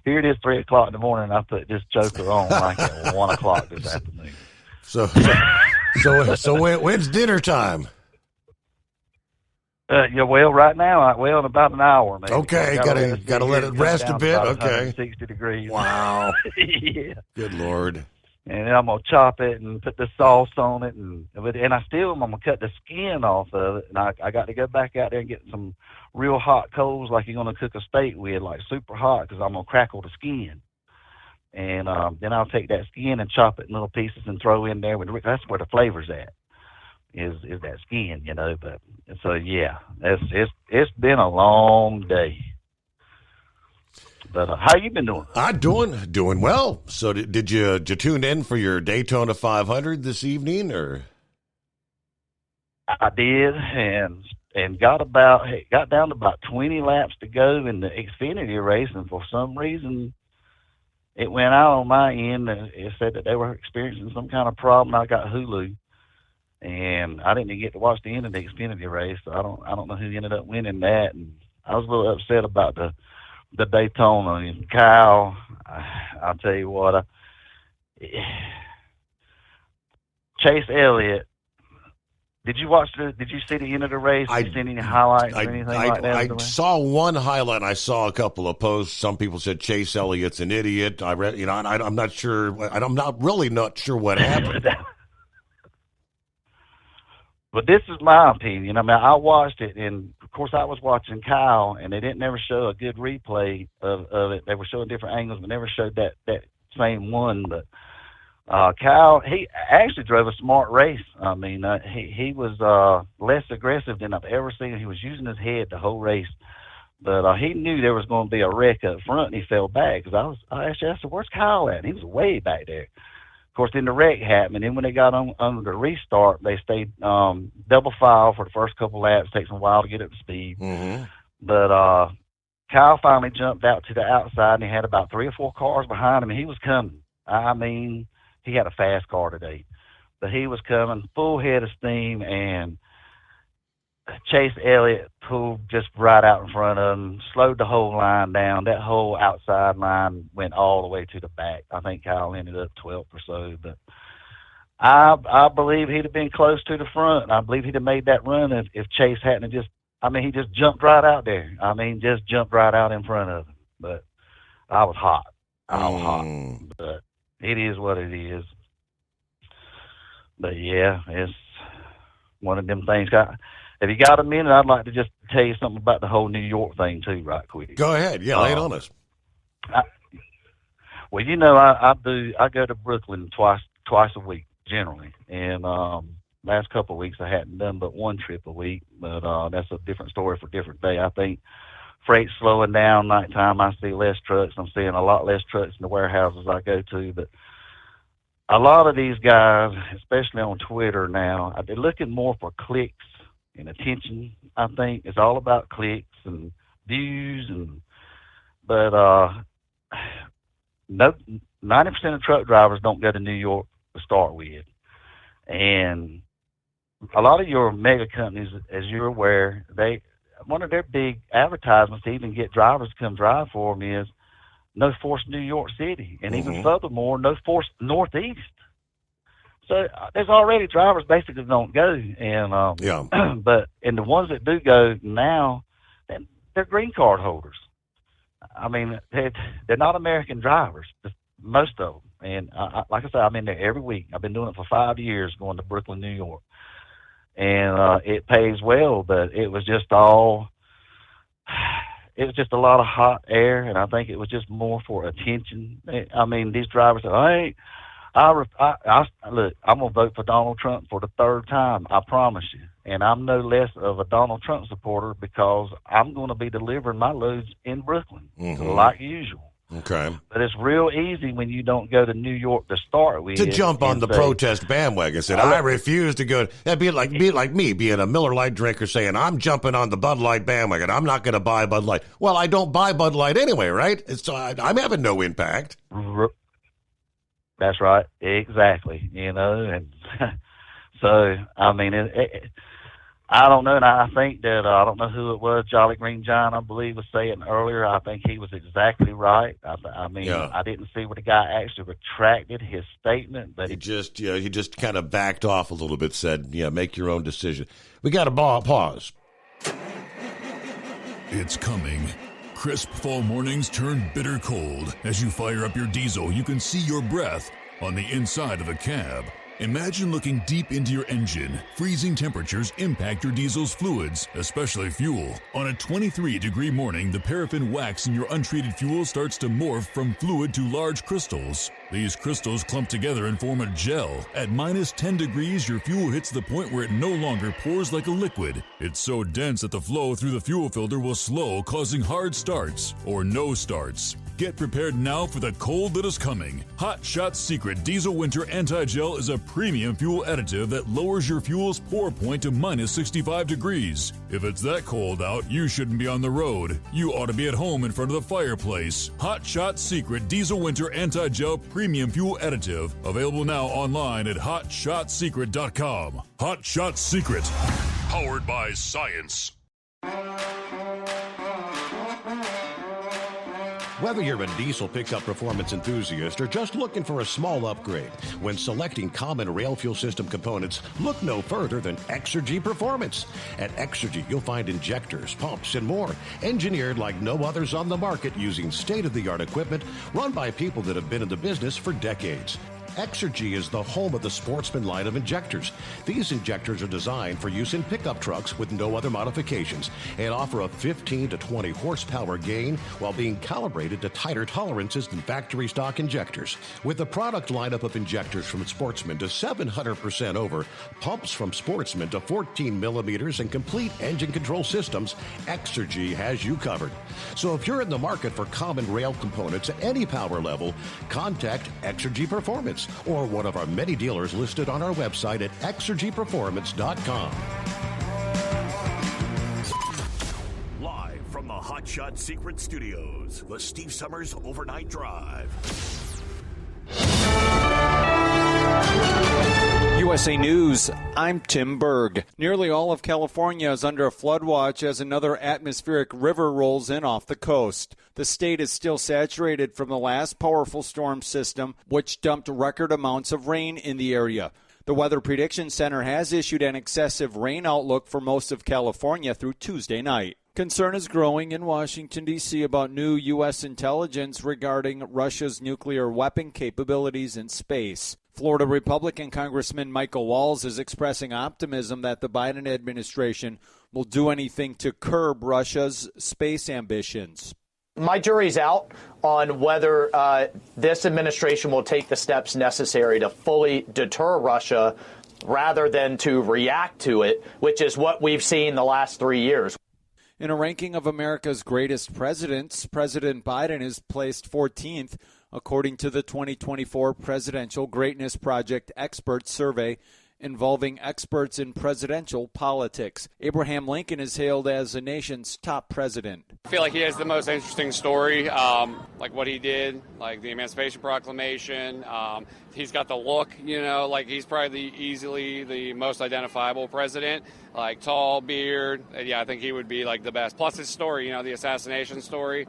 here it is 3 o'clock in the morning, and I put this joker on like at 1 o'clock this afternoon. So when's dinner time? Yeah, well, right now, in about an hour, maybe. Okay, gotta let it rest a bit. Okay. 60 degrees. Wow. Yeah. Good Lord. And then I'm gonna chop it and put the sauce on it, and I'm gonna cut the skin off of it, and I got to go back out there and get some real hot coals like you're gonna cook a steak with, like super hot, because I'm gonna crackle the skin. And then I'll take that skin and chop it in little pieces and throw in there. That's where the flavor's at. Is that skin, you know? But so yeah, it's been a long day. But how you been doing? I'm doing well. So did you tune in for your Daytona 500 this evening, or? I did, and got down to about 20 laps to go in the Xfinity race, and for some reason it went out on my end. It said that they were experiencing some kind of problem. I got Hulu, and I didn't even get to watch the end of the Xfinity race. So I don't know who ended up winning that, and I was a little upset about the Daytona. And Kyle, I'll tell you what, Chase Elliott. Did you see the end of the race? Did you see any highlights or anything like that? I saw one highlight, and I saw a couple of posts. Some people said Chase Elliott's an idiot. I read, and I'm not sure. I'm really not sure what happened. But this is my opinion. I mean, I watched it, and of course, I was watching Kyle, and they didn't never show a good replay of it. They were showing different angles, but never showed that same one. But Kyle, he actually drove a smart race. I mean, he was less aggressive than I've ever seen. He was using his head the whole race. But he knew there was going to be a wreck up front, and he fell back. Because I actually asked him, where's Kyle at? And he was way back there. Of course, then the wreck happened, and then when they got under the restart, they stayed double file for the first couple laps. Takes a while to get up to speed. But Kyle finally jumped out to the outside, and he had about 3 or 4 cars behind him, and he was coming. I mean, he had a fast car today. But he was coming full head of steam, and Chase Elliott pulled just right out in front of him, slowed the whole line down. That whole outside line went all the way to the back. I think Kyle ended up 12th or so. But I believe he'd have been close to the front. I believe he'd have made that run if Chase hadn't he just jumped right out there. I mean, just jumped right out in front of him. But I was hot. But it is what it is. But yeah, it's one of them things. If you got a minute, I'd like to just tell you something about the whole New York thing too, right quick. Go ahead. Yeah, lay it on us. Well, you know, I go to Brooklyn twice a week generally, and last couple of weeks I hadn't done but one trip a week, but that's a different story for a different day. I think freight's slowing down nighttime. I see less trucks. I'm seeing a lot less trucks in the warehouses I go to, but a lot of these guys, especially on Twitter now, they're looking more for clicks and attention. I think it's all about clicks and views, but 90% of truck drivers don't go to New York to start with, and a lot of your mega companies, as you're aware, one of their big advertisements to even get drivers to come drive for them is no force New York City, and even furthermore, no force Northeast. So there's already drivers basically don't go, and but and the ones that do go now, they're green card holders. I mean, they're not American drivers, most of them. And like I said, I'm in there every week. I've been doing it for 5 years, going to Brooklyn, New York, and it pays well. But it was just all. It was just a lot of hot air, and I think it was just more for attention. I mean, these drivers said, look, I'm going to vote for Donald Trump for the third time, I promise you. And I'm no less of a Donald Trump supporter because I'm going to be delivering my loads in Brooklyn, like usual. Okay. But it's real easy when you don't go to New York to start with. To jump on the protest bandwagon, said, I refuse to go. That'd be like me being a Miller Lite drinker saying, I'm jumping on the Bud Light bandwagon. I'm not going to buy Bud Light. Well, I don't buy Bud Light anyway, right? So I'm having no impact. That's right. Exactly. And so, I mean, I don't know, and I think that, I don't know who it was, Jolly Green Giant, I believe, was saying earlier. I think he was exactly right. I mean, I didn't see where the guy actually retracted his statement, but he just kind of backed off a little bit, said, make your own decision. We got to pause. It's coming. Crisp fall mornings turn bitter cold. As you fire up your diesel, you can see your breath on the inside of the cab. Imagine looking deep into your engine. Freezing temperatures impact your diesel's fluids, especially fuel. On a 23-degree morning, the paraffin wax in your untreated fuel starts to morph from fluid to large crystals. These crystals clump together and form a gel. At minus 10 degrees, your fuel hits the point where it no longer pours like a liquid. It's so dense that the flow through the fuel filter will slow, causing hard starts or no starts. Get prepared now for the cold that is coming. Hot Shot Secret Diesel Winter Anti-Gel is a premium fuel additive that lowers your fuel's pour point to minus 65 degrees. If it's that cold out, you shouldn't be on the road. You ought to be at home in front of the fireplace. Hot Shot Secret Diesel Winter Anti-Gel Premium Fuel Additive. Available now online at HotShotSecret.com. Hot Shot Secret. Powered by science. Whether you're a diesel pickup performance enthusiast or just looking for a small upgrade, when selecting common rail fuel system components, look no further than Exergy Performance. At Exergy, you'll find injectors, pumps, and more, engineered like no others on the market using state-of-the-art equipment run by people that have been in the business for decades. Exergy is the home of the Sportsman line of injectors. These injectors are designed for use in pickup trucks with no other modifications and offer a 15 to 20 horsepower gain while being calibrated to tighter tolerances than factory stock injectors. With a product lineup of injectors from Sportsman to 700% over, pumps from Sportsman to 14 millimeters, and complete engine control systems, Exergy has you covered. So if you're in the market for common rail components at any power level, contact Exergy Performance or one of our many dealers listed on our website at exergyperformance.com. Live from the Hot Shot Secret Studios, the Steve Summers Overnight Drive. USA News, I'm Tim Berg. Nearly all of California is under a flood watch as another atmospheric river rolls in off the coast. The state is still saturated from the last powerful storm system, which dumped record amounts of rain in the area. The Weather Prediction Center has issued an excessive rain outlook for most of California through Tuesday night. Concern is growing in Washington, D.C. about new U.S. intelligence regarding Russia's nuclear weapon capabilities in space. Florida Republican Congressman Michael Walz is expressing optimism that the Biden administration will do anything to curb Russia's space ambitions. My jury's out on whether this administration will take the steps necessary to fully deter Russia rather than to react to it, which is what we've seen the last 3 years. In a ranking of America's greatest presidents, President Biden is placed 14th, according to the 2024 Presidential Greatness Project Expert Survey, involving experts in presidential politics. Abraham Lincoln is hailed as the nation's top president. I feel like he has the most interesting story, like what he did, like the Emancipation Proclamation. He's got the look, like he's probably easily the most identifiable president, like tall, beard. Yeah, I think he would be like the best. Plus his story, the assassination story.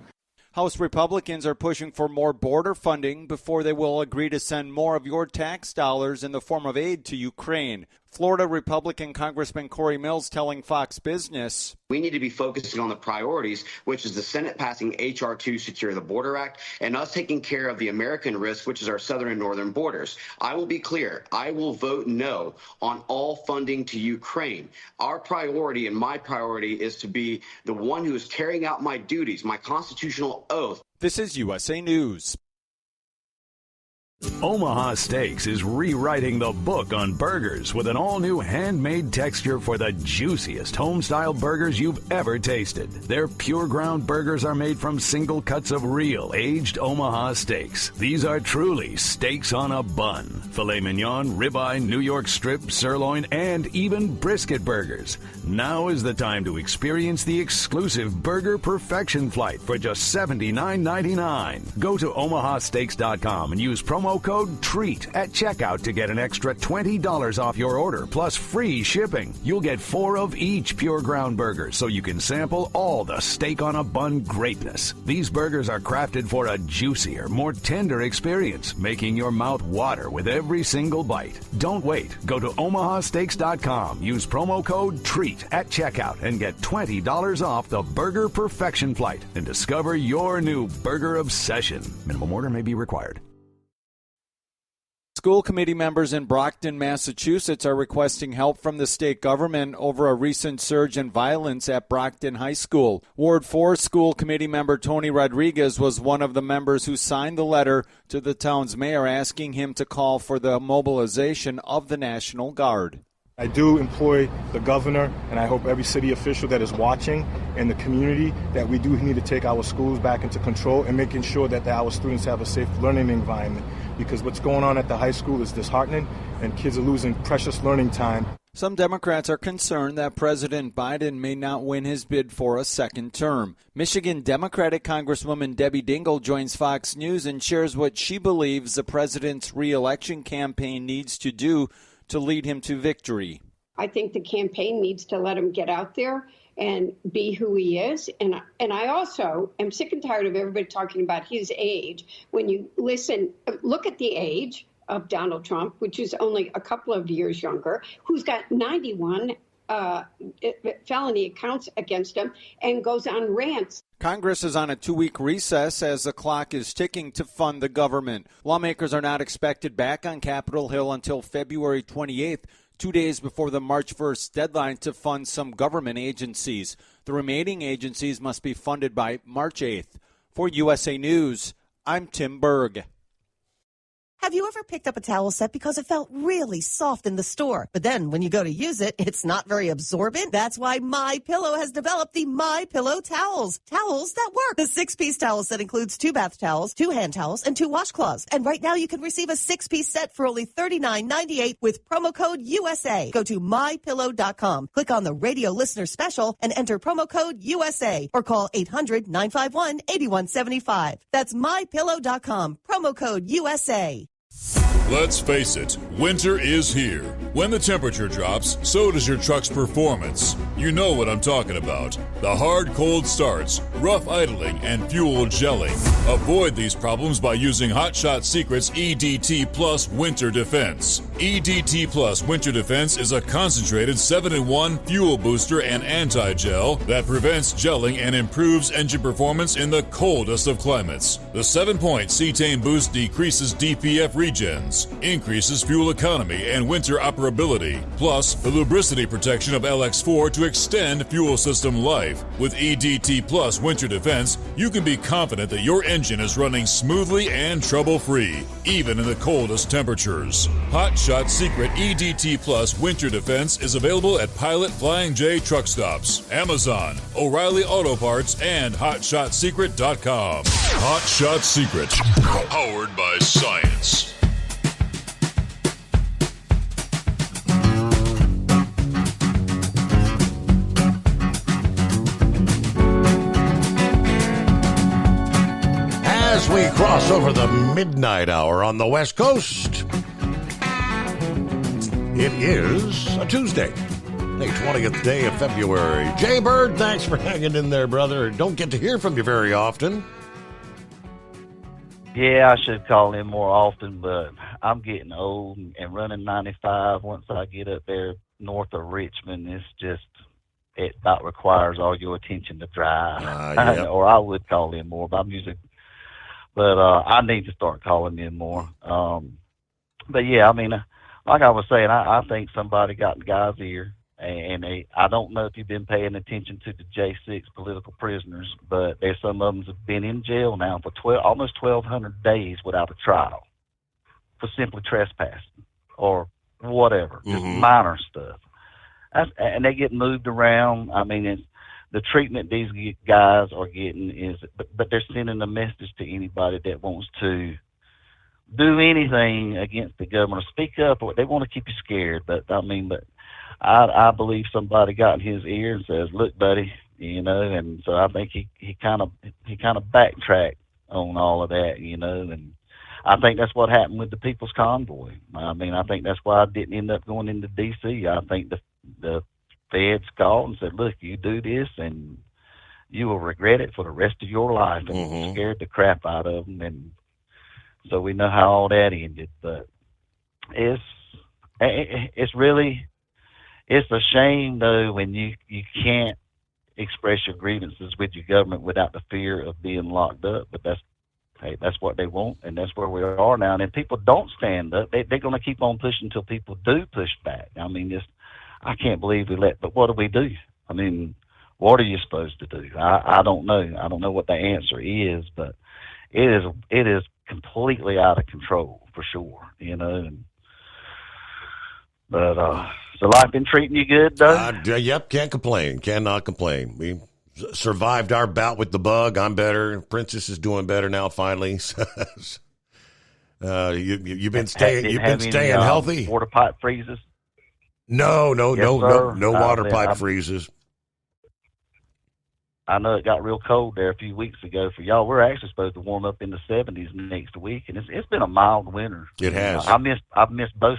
House Republicans are pushing for more border funding before they will agree to send more of your tax dollars in the form of aid to Ukraine. Florida Republican Congressman Corey Mills telling Fox Business, we need to be focusing on the priorities, which is the Senate passing H.R. 2 Secure the Border Act, and us taking care of the American risk, which is our southern and northern borders. I will be clear. I will vote no on all funding to Ukraine. Our priority and my priority is to be the one who is carrying out my duties, my constitutional oath. This is USA News. Omaha Steaks is rewriting the book on burgers with an all-new handmade texture for the juiciest home-style burgers you've ever tasted. Their pure ground burgers are made from single cuts of real aged Omaha steaks. These are truly steaks on a bun. Filet mignon, ribeye, New York strip, sirloin, and even brisket burgers. Now is the time to experience the exclusive Burger Perfection Flight for just $79.99. Go to omahasteaks.com and use promo code TREAT at checkout to get an extra $20 off your order plus free shipping. You'll get 4 of each pure ground burger so you can sample all the steak on a bun greatness. These burgers are crafted for a juicier, more tender experience, making your mouth water with every single bite. Don't wait. Go to omahasteaks.com. Use promo code TREAT at checkout and get $20 off the Burger Perfection Flight and discover your new burger obsession. Minimum order may be required. School committee members in Brockton, Massachusetts are requesting help from the state government over a recent surge in violence at Brockton High School. Ward 4 school committee member Tony Rodriguez was one of the members who signed the letter to the town's mayor asking him to call for the mobilization of the National Guard. I do employ the governor, and I hope every city official that is watching in the community that we do need to take our schools back into control and making sure that our students have a safe learning environment, because what's going on at the high school is disheartening and kids are losing precious learning time. Some Democrats are concerned that President Biden may not win his bid for a second term. Michigan Democratic Congresswoman Debbie Dingell joins Fox News and shares what she believes the president's re-election campaign needs to do to lead him to victory. I think the campaign needs to let him get out there and be who he is. And I also am sick and tired of everybody talking about his age. When you look at the age of Donald Trump, which is only a couple of years younger, who's got 91 felony accounts against him and goes on rants. Congress is on a 2-week recess as the clock is ticking to fund the government. Lawmakers are not expected back on Capitol Hill until February 28th, 2 days before the March 1st deadline to fund some government agencies. The remaining agencies must be funded by March 8th. For USA News, I'm Tim Berg. Have you ever picked up a towel set because it felt really soft in the store, but then when you go to use it, it's not very absorbent? That's why MyPillow has developed the MyPillow towels. Towels that work. The 6-piece towel set includes 2 bath towels, 2 hand towels, and 2 washcloths. And right now you can receive a 6-piece set for only $39.98 with promo code USA. Go to MyPillow.com, click on the radio listener special, and enter promo code USA, or call 800-951-8175. That's MyPillow.com, promo code USA. Let's face it, winter is here. When the temperature drops, so does your truck's performance. You know what I'm talking about. The hard, cold starts, rough idling, and fuel gelling. Avoid these problems by using Hot Shot Secret's EDT Plus Winter Defense. EDT Plus Winter Defense is a concentrated 7-in-1 fuel booster and anti-gel that prevents gelling and improves engine performance in the coldest of climates. The 7-point cetane boost decreases DPF regens, increases fuel economy and winter operability, plus the lubricity protection of LX4 to extend fuel system life. With EDT Plus Winter Defense, you can be confident that your engine is running smoothly and trouble-free, even in the coldest temperatures. Hot Shot Secret EDT Plus Winter Defense is available at Pilot Flying J truck stops, Amazon, O'Reilly Auto Parts, and HotShotSecret.com. Hot Shot Secret, powered by science. we cross over the midnight hour on the West Coast. It is a Tuesday, the 20th day of February. Jay Bird, thanks for hanging in there, brother. Don't get to hear from you very often. Yeah, I should call in more often, but I'm getting old, and running 95 once I get up there north of Richmond, it about requires all your attention to drive. Yep. Or I would call in more, but I need to start calling in more. But yeah, I mean, like I was saying, I think somebody got in the guy's ear, and I don't know if you've been paying attention to the J6 political prisoners, but there's some of them have been in jail now for almost 1,200 days without a trial for simply trespassing or whatever, just minor stuff. And they get moved around. I mean, the treatment these guys are getting but they're sending a message to anybody that wants to do anything against the government or speak up, or they want to keep you scared. But I believe somebody got in his ear and says, "Look, buddy," and so I think he kind of backtracked on all of that, and I think that's what happened with the People's Convoy. I mean, I think that's why I didn't end up going into D.C. I think the feds called and said, "Look, you do this and you will regret it for the rest of your life," and scared the crap out of them. And so we know how all that ended. But it's a shame, though, when you can't express your grievances with your government without the fear of being locked up. But that's what they want, and that's where we are now. And if people don't stand up, they're going to keep on pushing until people do push back. I mean, I can't believe but what do we do? I mean, what are you supposed to do? I don't know. I don't know what the answer is, but it is completely out of control for sure, But so life been treating you good, though? Yep, can't complain. Cannot complain. We survived our bout with the bug. I'm better. Princess is doing better now, finally. You've been staying. You've been staying healthy. Water pipe freezes? No water pipe freezes. I know it got real cold there a few weeks ago for y'all. We're actually supposed to warm up in the 70s next week, and it's been a mild winter. It has. I've missed both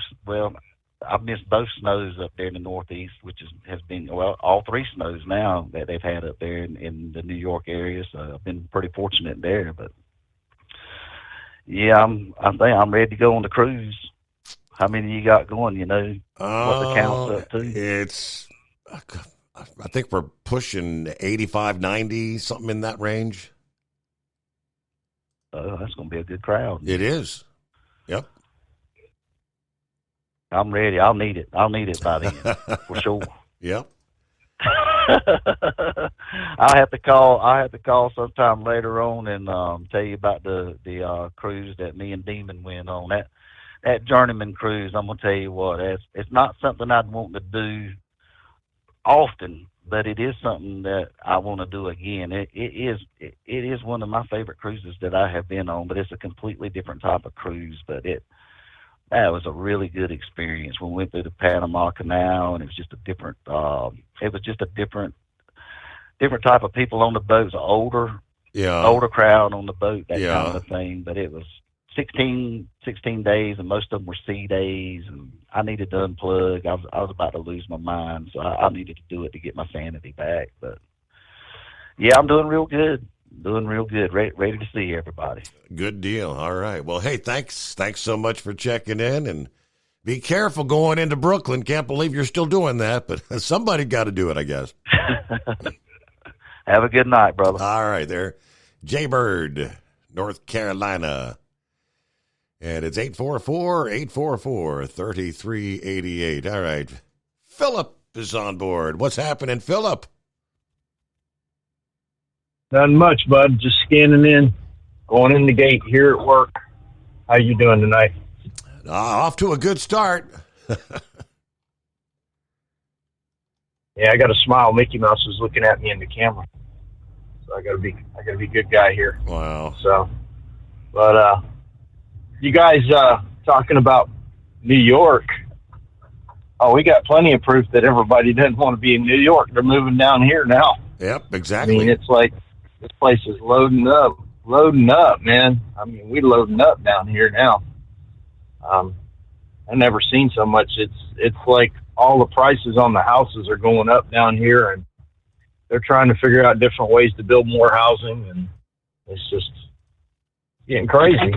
snows up there in the Northeast, which has been all three snows now that they've had up there in the New York area. So I've been pretty fortunate there. But yeah, I think I'm ready to go on the cruise. How many you got going? What the count's up to? I think we're pushing 85, 90, something in that range. Oh, that's going to be a good crowd. It is. Yep. I'm ready. I'll need it by then, for sure. Yep. I'll have to call sometime later on and tell you about the cruise that me and Demon went on. That Journeyman cruise, I'm gonna tell you what, it's not something I'd want to do often, but it is something that I want to do again. It is one of my favorite cruises that I have been on, but it's a completely different type of cruise. But that was a really good experience. We went through the Panama Canal, and it was just a different different type of people on the boat. It was an older crowd on the boat, that kind of thing. But it was 16 days, and most of them were sea days, and I needed to unplug. I was about to lose my mind, so I needed to do it to get my sanity back. But yeah, I'm doing real good. Ready to see everybody. Good deal. All right. Well, hey, thanks so much for checking in, and be careful going into Brooklyn. Can't believe you're still doing that, but somebody got to do it, I guess. Have a good night, brother. All right, there. Jay Bird, North Carolina. And it's 844-844-3388. All right. Philip is on board. What's happening, Philip? Nothing much, bud. Just scanning in, going in the gate here at work. How you doing tonight? Off to a good start. Yeah, I got a smile. Mickey Mouse is looking at me in the camera, so I gotta be a good guy here. Wow. So, but you guys talking about New York? Oh, we got plenty of proof that everybody doesn't want to be in New York. They're moving down here now. Yep, exactly. I mean, it's like this place is loading up. loading up, man. I mean, we loading up down here now. I've never seen so much. It's like all the prices on the houses are going up down here, and they're trying to figure out different ways to build more housing, and it's just getting crazy.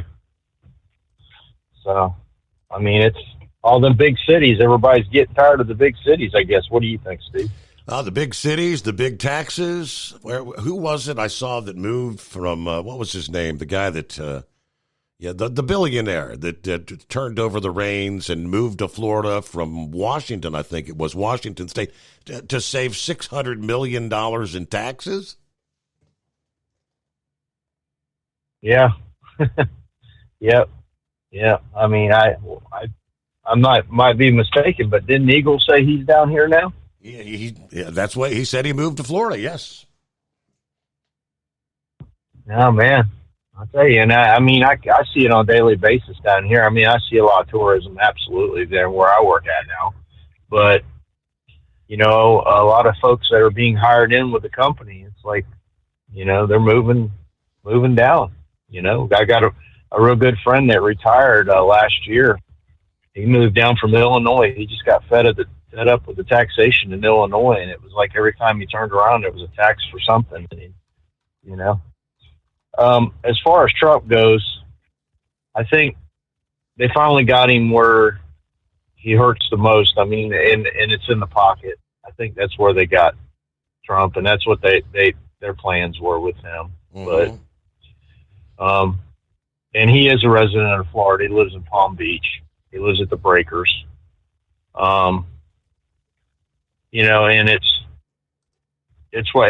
So, I mean, it's all them big cities. Everybody's getting tired of the big cities, I guess. What do you think, Steve? The big cities, the big taxes. Who was it I saw that moved from, what was his name? The guy that, the billionaire that turned over the reins and moved to Florida from Washington, I think it was Washington State, to save $600 million in taxes? Yeah. Yep. Yeah. I mean, I might be mistaken, but didn't Eagle say he's down here now? Yeah, that's what he said. He moved to Florida. Yes. Oh man, I'll tell you, and I mean, I see it on a daily basis down here. I mean, I see a lot of tourism, absolutely, there where I work at now. But a lot of folks that are being hired in with the company, it's like, they're moving down. I got a real good friend that retired last year. He moved down from Illinois. He just got fed up with the taxation in Illinois, and it was like every time he turned around, there was a tax for something. As far as Trump goes, I think they finally got him where he hurts the most. I mean, and it's in the pocket. I think that's where they got Trump, and that's what their plans were with him. Mm-hmm. But, and he is a resident of Florida. He lives in Palm Beach. He lives at the Breakers. And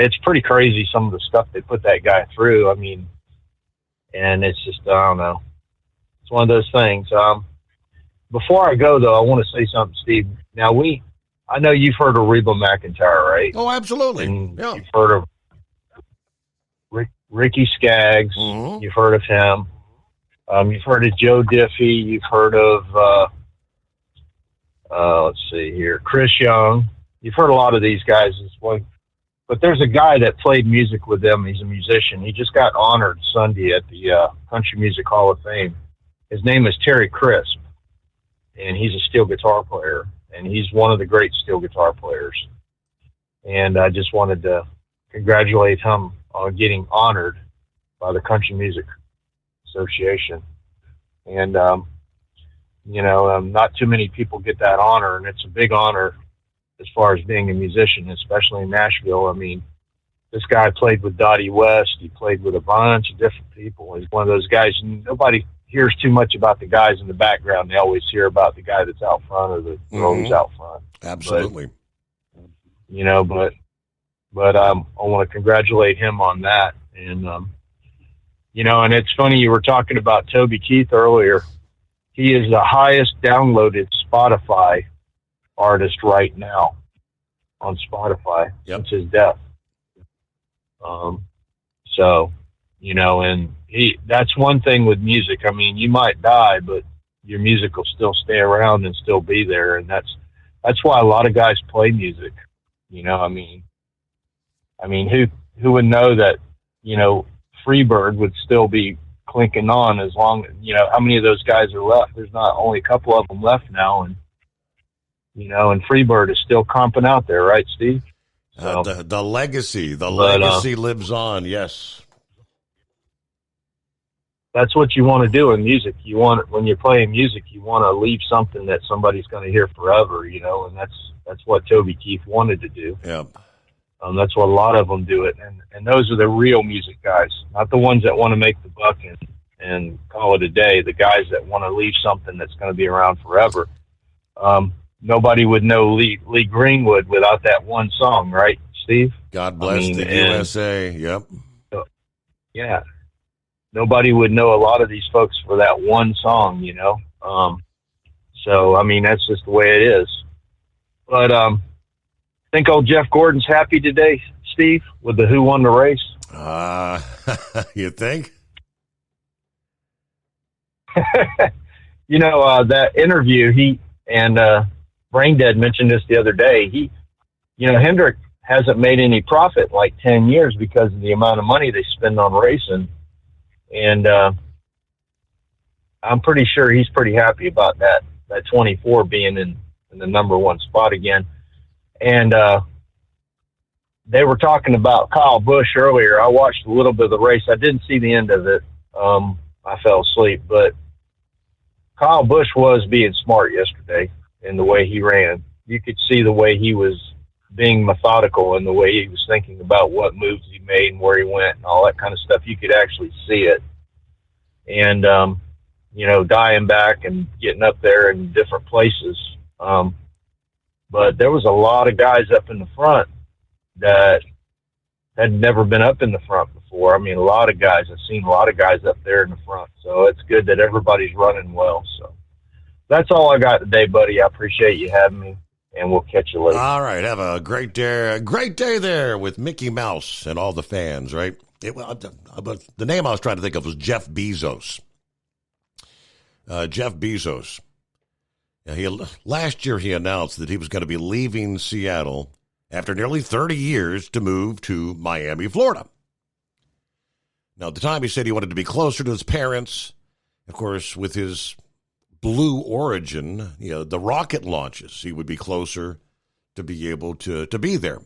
it's pretty crazy, some of the stuff they put that guy through. I mean, and it's just, I don't know. It's one of those things. Before I go though, I want to say something, Steve. Now I know you've heard of Reba McEntire, right? Oh, absolutely. And you've heard of Ricky Skaggs. Mm-hmm. You've heard of him. You've heard of Joe Diffie. You've heard of, let's see here, Chris Young. You've heard a lot of these guys as well. But there's a guy that played music with them. He's a musician. He just got honored Sunday at the Country Music Hall of Fame. His name is Terry Crisp, and he's a steel guitar player, and he's one of the great steel guitar players. And I just wanted to congratulate him on getting honored by the Country Music Association. And, not too many people get that honor, and it's a big honor as far as being a musician, especially in Nashville. I mean, this guy played with Dottie West. He played with a bunch of different people. He's one of those guys, nobody hears too much about the guys in the background. They always hear about the guy that's out front or the girl who's out front. Absolutely. But I want to congratulate him on that. And, and it's funny, you were talking about Toby Keith earlier. He is the highest downloaded Spotify artist right now on Spotify since his death. And that's one thing with music. I mean, you might die, but your music will still stay around and still be there. And that's why a lot of guys play music. I mean, who would know that, Freebird would still be clinking on as long, how many of those guys are left? There's not only a couple of them left now. And Freebird is still comping out there, right, Steve? So, the legacy lives on. Yes. That's what you want to do in music. When you're playing music, you want to leave something that somebody's going to hear forever, and that's what Toby Keith wanted to do. Yeah. That's what a lot of them do it. And those are the real music guys, not the ones that want to make the buck and call it a day. The guys that want to leave something that's going to be around forever. Nobody would know Lee Greenwood without that one song, right, Steve? God bless the USA. Yep. Yeah. Nobody would know a lot of these folks for that one song, So, I mean, that's just the way it is. But think old Jeff Gordon's happy today, Steve, with the Who Won the Race? You think? That interview, Braindead mentioned this the other day. Hendrick hasn't made any profit in like 10 years because of the amount of money they spend on racing. And I'm pretty sure he's pretty happy about that 24 being in the number one spot again. And they were talking about Kyle Busch earlier. I watched a little bit of the race. I didn't see the end of it. I fell asleep. But Kyle Busch was being smart yesterday in the way he ran. You could see the way he was being methodical and the way he was thinking about what moves he made and where he went and all that kind of stuff. You could actually see it. And, dying back and getting up there in different places. But there was a lot of guys up in the front that had never been up in the front before. I mean, a lot of guys. I've seen a lot of guys up there in the front. So it's good that everybody's running well. So that's all I got today, buddy. I appreciate you having me, and we'll catch you later. All right. Have a great day there with Mickey Mouse and all the fans, right? The name I was trying to think of was Jeff Bezos. Jeff Bezos. Last year he announced that he was going to be leaving Seattle after nearly 30 years to move to Miami, Florida. Now, at the time he said he wanted to be closer to his parents. Of course, with his Blue Origin, the rocket launches, he would be closer to be able to be there.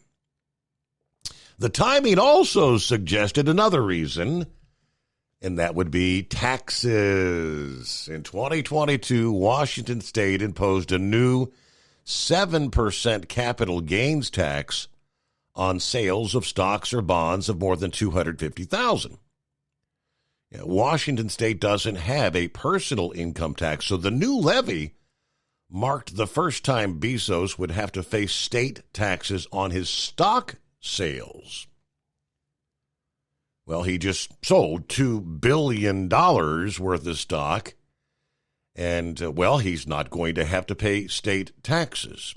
The timing also suggested another reason, and that would be taxes. In 2022, Washington State imposed a new 7% capital gains tax on sales of stocks or bonds of more than $250,000. Washington State doesn't have a personal income tax, so the new levy marked the first time Bezos would have to face state taxes on his stock sales. Well, he just sold $2 billion worth of stock, and, he's not going to have to pay state taxes.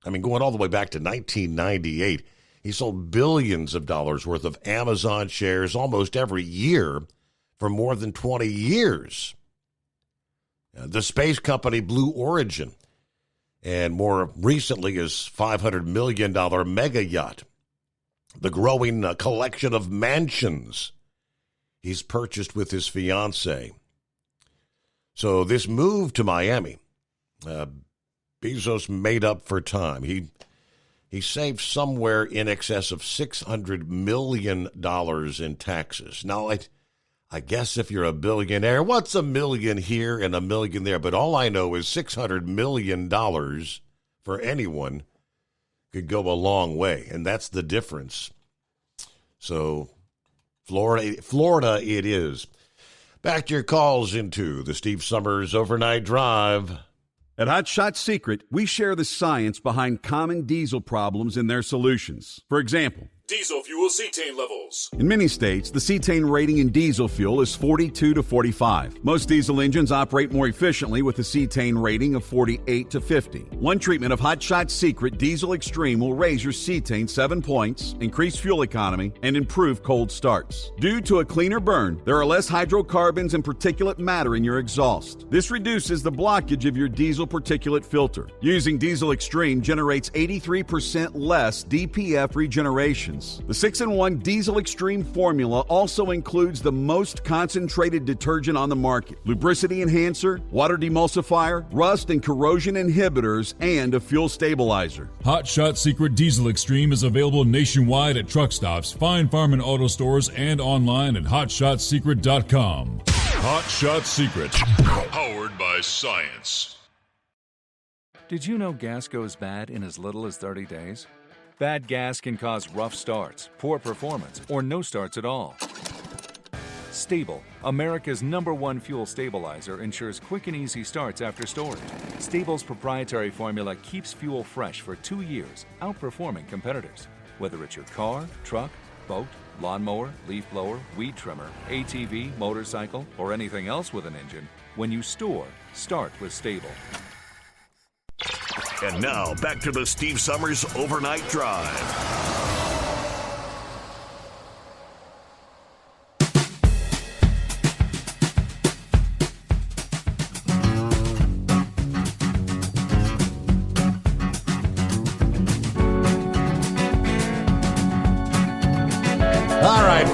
I mean, going all the way back to 1998, he sold billions of dollars worth of Amazon shares almost every year for more than 20 years. The space company Blue Origin, and more recently his $500 million mega yacht. The growing collection of mansions he's purchased with his fiancée. So this move to Miami, Bezos made up for time. He saved somewhere in excess of $600 million in taxes. Now, I guess if you're a billionaire, what's $1 million here and $1 million there? But all I know is $600 million for anyone could go a long way, and that's the difference. So, Florida it is. Back to your calls into the Steve Summers Overnight Drive. At Hot Shot Secret, we share the science behind common diesel problems and their solutions. For example, diesel fuel cetane levels. In many states, the cetane rating in diesel fuel is 42 to 45. Most diesel engines operate more efficiently with a cetane rating of 48 to 50. One treatment of Hot Shot Secret Diesel Extreme will raise your cetane 7 points, increase fuel economy, and improve cold starts. Due to a cleaner burn, there are less hydrocarbons and particulate matter in your exhaust. This reduces the blockage of your diesel particulate filter. Using Diesel Extreme generates 83% less DPF regeneration. The 6-in-1 Diesel Extreme formula also includes the most concentrated detergent on the market, lubricity enhancer, water demulsifier, rust and corrosion inhibitors, and a fuel stabilizer. Hot Shot Secret Diesel Extreme is available nationwide at truck stops, Fine Farm and auto stores, and online at hotshotsecret.com. Hot Shot Secret, powered by science. Did you know gas goes bad in as little as 30 days? Bad gas can cause rough starts, poor performance, or no starts at all. Stable, America's #1 fuel stabilizer, ensures quick and easy starts after storage. Stable's proprietary formula keeps fuel fresh for 2 years, outperforming competitors. Whether it's your car, truck, boat, lawnmower, leaf blower, weed trimmer, ATV, motorcycle, or anything else with an engine, when you store, start with Stable. And now, back to the Steve Summers Overnight Drive.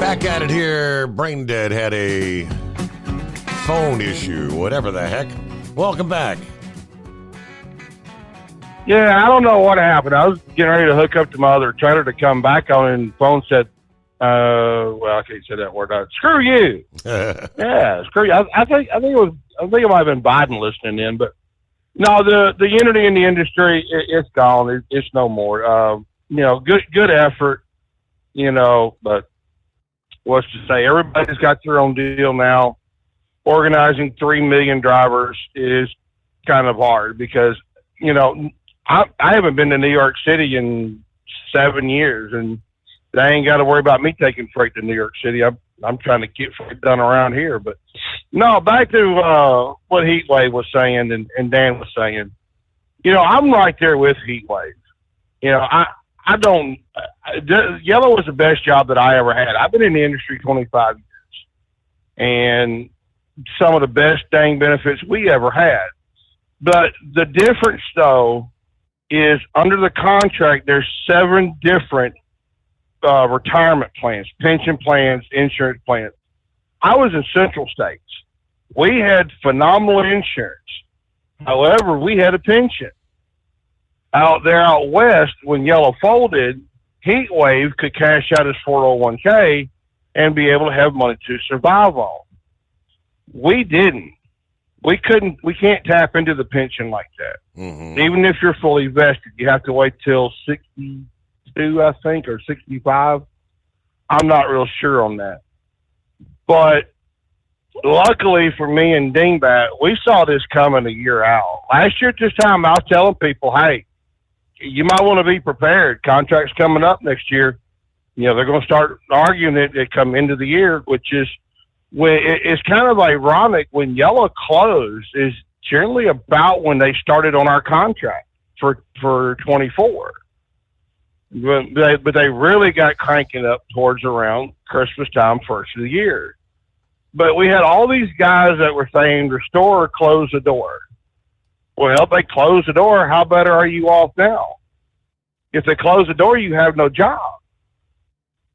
back at it here. Brain Dead had a phone issue, whatever the heck. Welcome back. Yeah, I don't know what happened. I was getting ready to hook up to my other trailer to come back on, and the phone said, well, I can't say that word. Screw you. Yeah, screw you. I think it might have been Biden listening in, but no, the unity in the industry, it's gone. It's no more. Good effort, but what's to say? Everybody's got their own deal now. Organizing 3 million drivers is kind of hard because, I haven't been to New York City in 7 years, and they ain't got to worry about me taking freight to New York City. I'm trying to get freight done around here. But no, back to what Heatwave was saying and Dan was saying. I'm right there with Heatwave. I don't. Yellow was the best job that I ever had. I've been in the industry 25 years, and some of the best dang benefits we ever had. But the difference, though, is under the contract, there's 7 different retirement plans, pension plans, insurance plans. I was in Central States. We had phenomenal insurance. However, we had a pension. Out there out west, when Yellow folded, Heatwave could cash out his 401k and be able to have money to survive on. We didn't. We can't tap into the pension like that. Mm-hmm. Even if you're fully vested, you have to wait till 62, I think, or 65. I'm not real sure on that. But luckily for me and Dingbat, we saw this coming a year out. Last year at this time, I was telling people, hey, you might want to be prepared. Contracts coming up next year. They're going to start arguing it come into the year, which is, it's kind of ironic when Yellow closed is generally about when they started on our contract for 24. But they really got cranking up towards around Christmas time, first of the year. But we had all these guys that were saying, restore or close the door. Well, they close the door. How better are you off now? If they close the door, you have no job.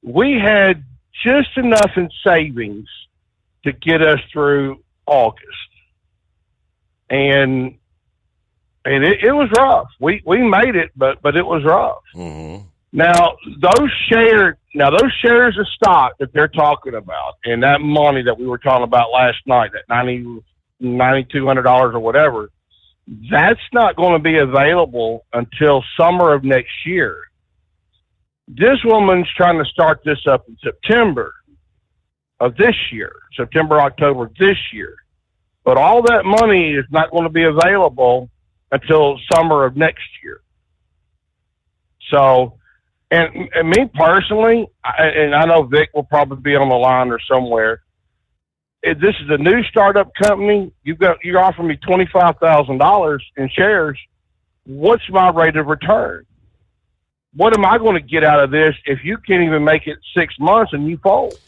We had just enough in savings to get us through August. And it was rough. We made it, but it was rough. Mm-hmm. Now those shares of stock that they're talking about, and that money that we were talking about last night, that $9,200 or whatever, that's not going to be available until summer of next year. This woman's trying to start this up in September of this year, September, October this year. But all that money is not going to be available until summer of next year. So, and me personally, and I know Vic will probably be on the line or somewhere. This is a new startup company. You're offering me $25,000 in shares. What's my rate of return? What am I going to get out of this if you can't even make it 6 months and you fold?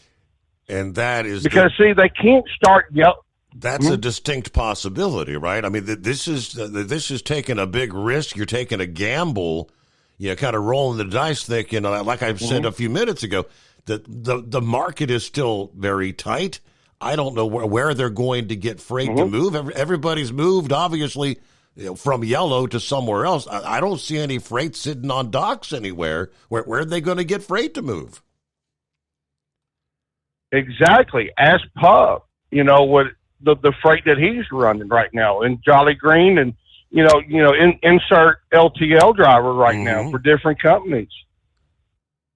And that is because see, they can't start. That's a distinct possibility, right? I mean, this is taking a big risk. You're taking a gamble. Kind of rolling the dice, thinking, like I said a few minutes ago, that the market is still very tight. I don't know where they're going to get freight to move. Everybody's moved, obviously, from Yellow to somewhere else. I don't see any freight sitting on docks anywhere. Where are they going to get freight to move? Exactly. Ask Puff, what the freight that he's running right now in Jolly Green, and insert LTL driver right now for different companies.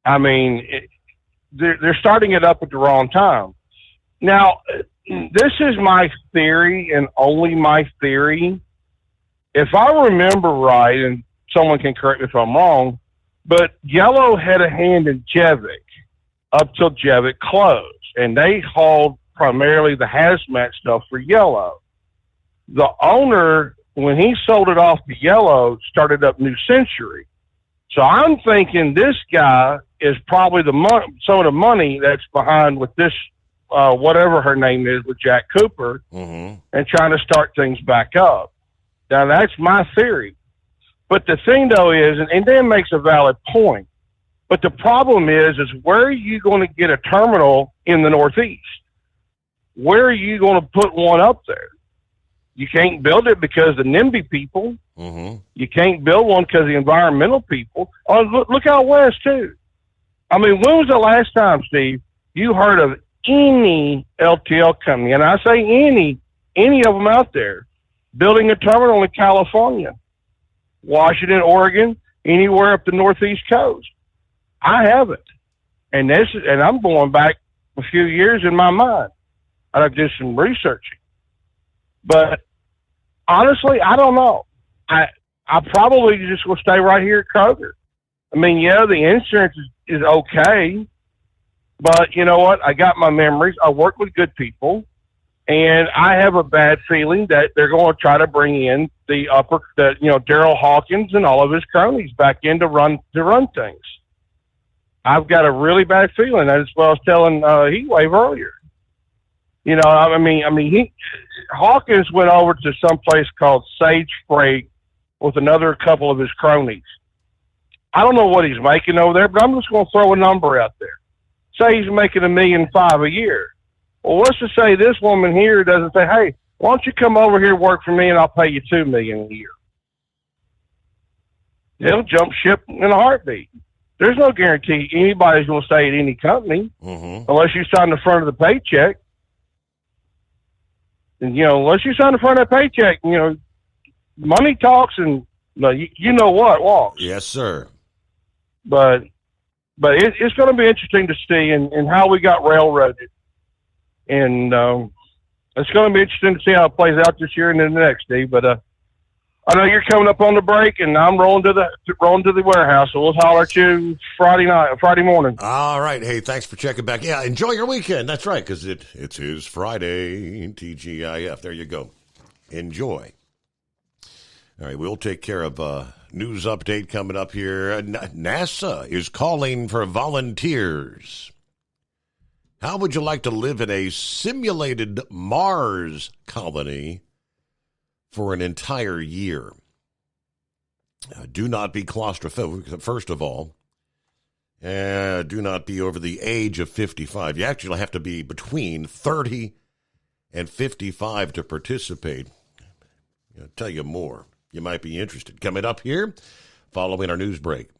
I mean, they're starting it up at the wrong time. Now, this is my theory and only my theory. If I remember right, and someone can correct me if I'm wrong, but Yellow had a hand in Jevic up till Jevic closed, and they hauled primarily the hazmat stuff for Yellow. The owner, when he sold it off to Yellow, started up New Century. So I'm thinking this guy is probably some of the money that's behind with this, whatever her name is, with Jack Cooper, and trying to start things back up. Now, that's my theory. But the thing, though, is, and Dan makes a valid point, But the problem is where are you going to get a terminal in the Northeast? Where are you going to put one up there? You can't build it because the NIMBY people. Mm-hmm. You can't build one because the environmental people. Oh, look out west, too. I mean, when was the last time, Steve, you heard of any LTL company, and I say any of them out there, building a terminal in California, Washington, Oregon, anywhere up the Northeast coast? I haven't. And I'm going back a few years in my mind. I did some researching. But honestly, I don't know. I probably just will stay right here at Kroger. I mean, yeah, the insurance is okay, but you know what? I got my memories. I work with good people, and I have a bad feeling that they're going to try to bring in Daryl Hawkins and all of his cronies back in to run things. I've got a really bad feeling. That's what I was telling Heatwave earlier. You know, I mean, Hawkins went over to some place called Sage Freight with another couple of his cronies. I don't know what he's making over there, but I'm just going to throw a number out there. Say he's making $1.5 million a year. Well, let's just say this woman here doesn't say, "Hey, why don't you come over here and work for me, and I'll pay you $2 million a year." They'll jump ship in a heartbeat. There's no guarantee anybody's going to stay at any company unless you sign the front of the paycheck. And, you know, unless you sign the front of the paycheck, you know, money talks and you know what walks. Yes, sir. But it's going to be interesting to see and how we got railroaded. And it's going to be interesting to see how it plays out this year and then the next, Steve. But I know you're coming up on the break, and I'm rolling to the warehouse. So we'll holler at you Friday morning. All right. Hey, thanks for checking back. Yeah, enjoy your weekend. That's right, because it is Friday. TGIF. There you go. Enjoy. All right, we'll take care of news update coming up here. NASA is calling for volunteers. How would you like to live in a simulated Mars colony for an entire year? Do not be claustrophobic, first of all. Do not be over the age of 55. You actually have to be between 30 and 55 to participate. I'll tell you more. You might be interested. Coming up here, following our news break.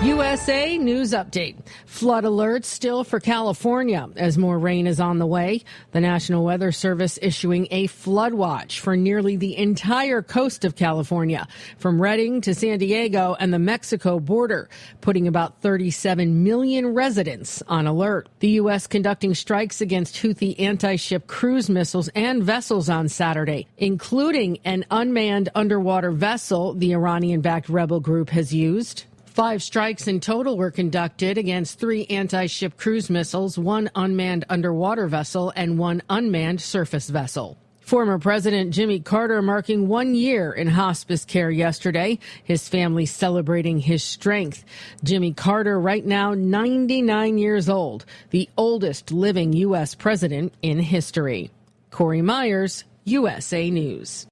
USA News Update. Flood alert still for California as more rain is on the way. The National Weather Service issuing a flood watch for nearly the entire coast of California, from Redding to San Diego and the Mexico border, putting about 37 million residents on alert. The U.S. conducting strikes against Houthi anti-ship cruise missiles and vessels on Saturday, including an unmanned underwater vessel the Iranian-backed rebel group has used. 5 strikes in total were conducted against 3 anti-ship cruise missiles, 1 unmanned underwater vessel, and 1 unmanned surface vessel. Former President Jimmy Carter marking 1 year in hospice care yesterday, his family celebrating his strength. Jimmy Carter, right now 99 years old, the oldest living U.S. president in history. Corey Myers, USA News.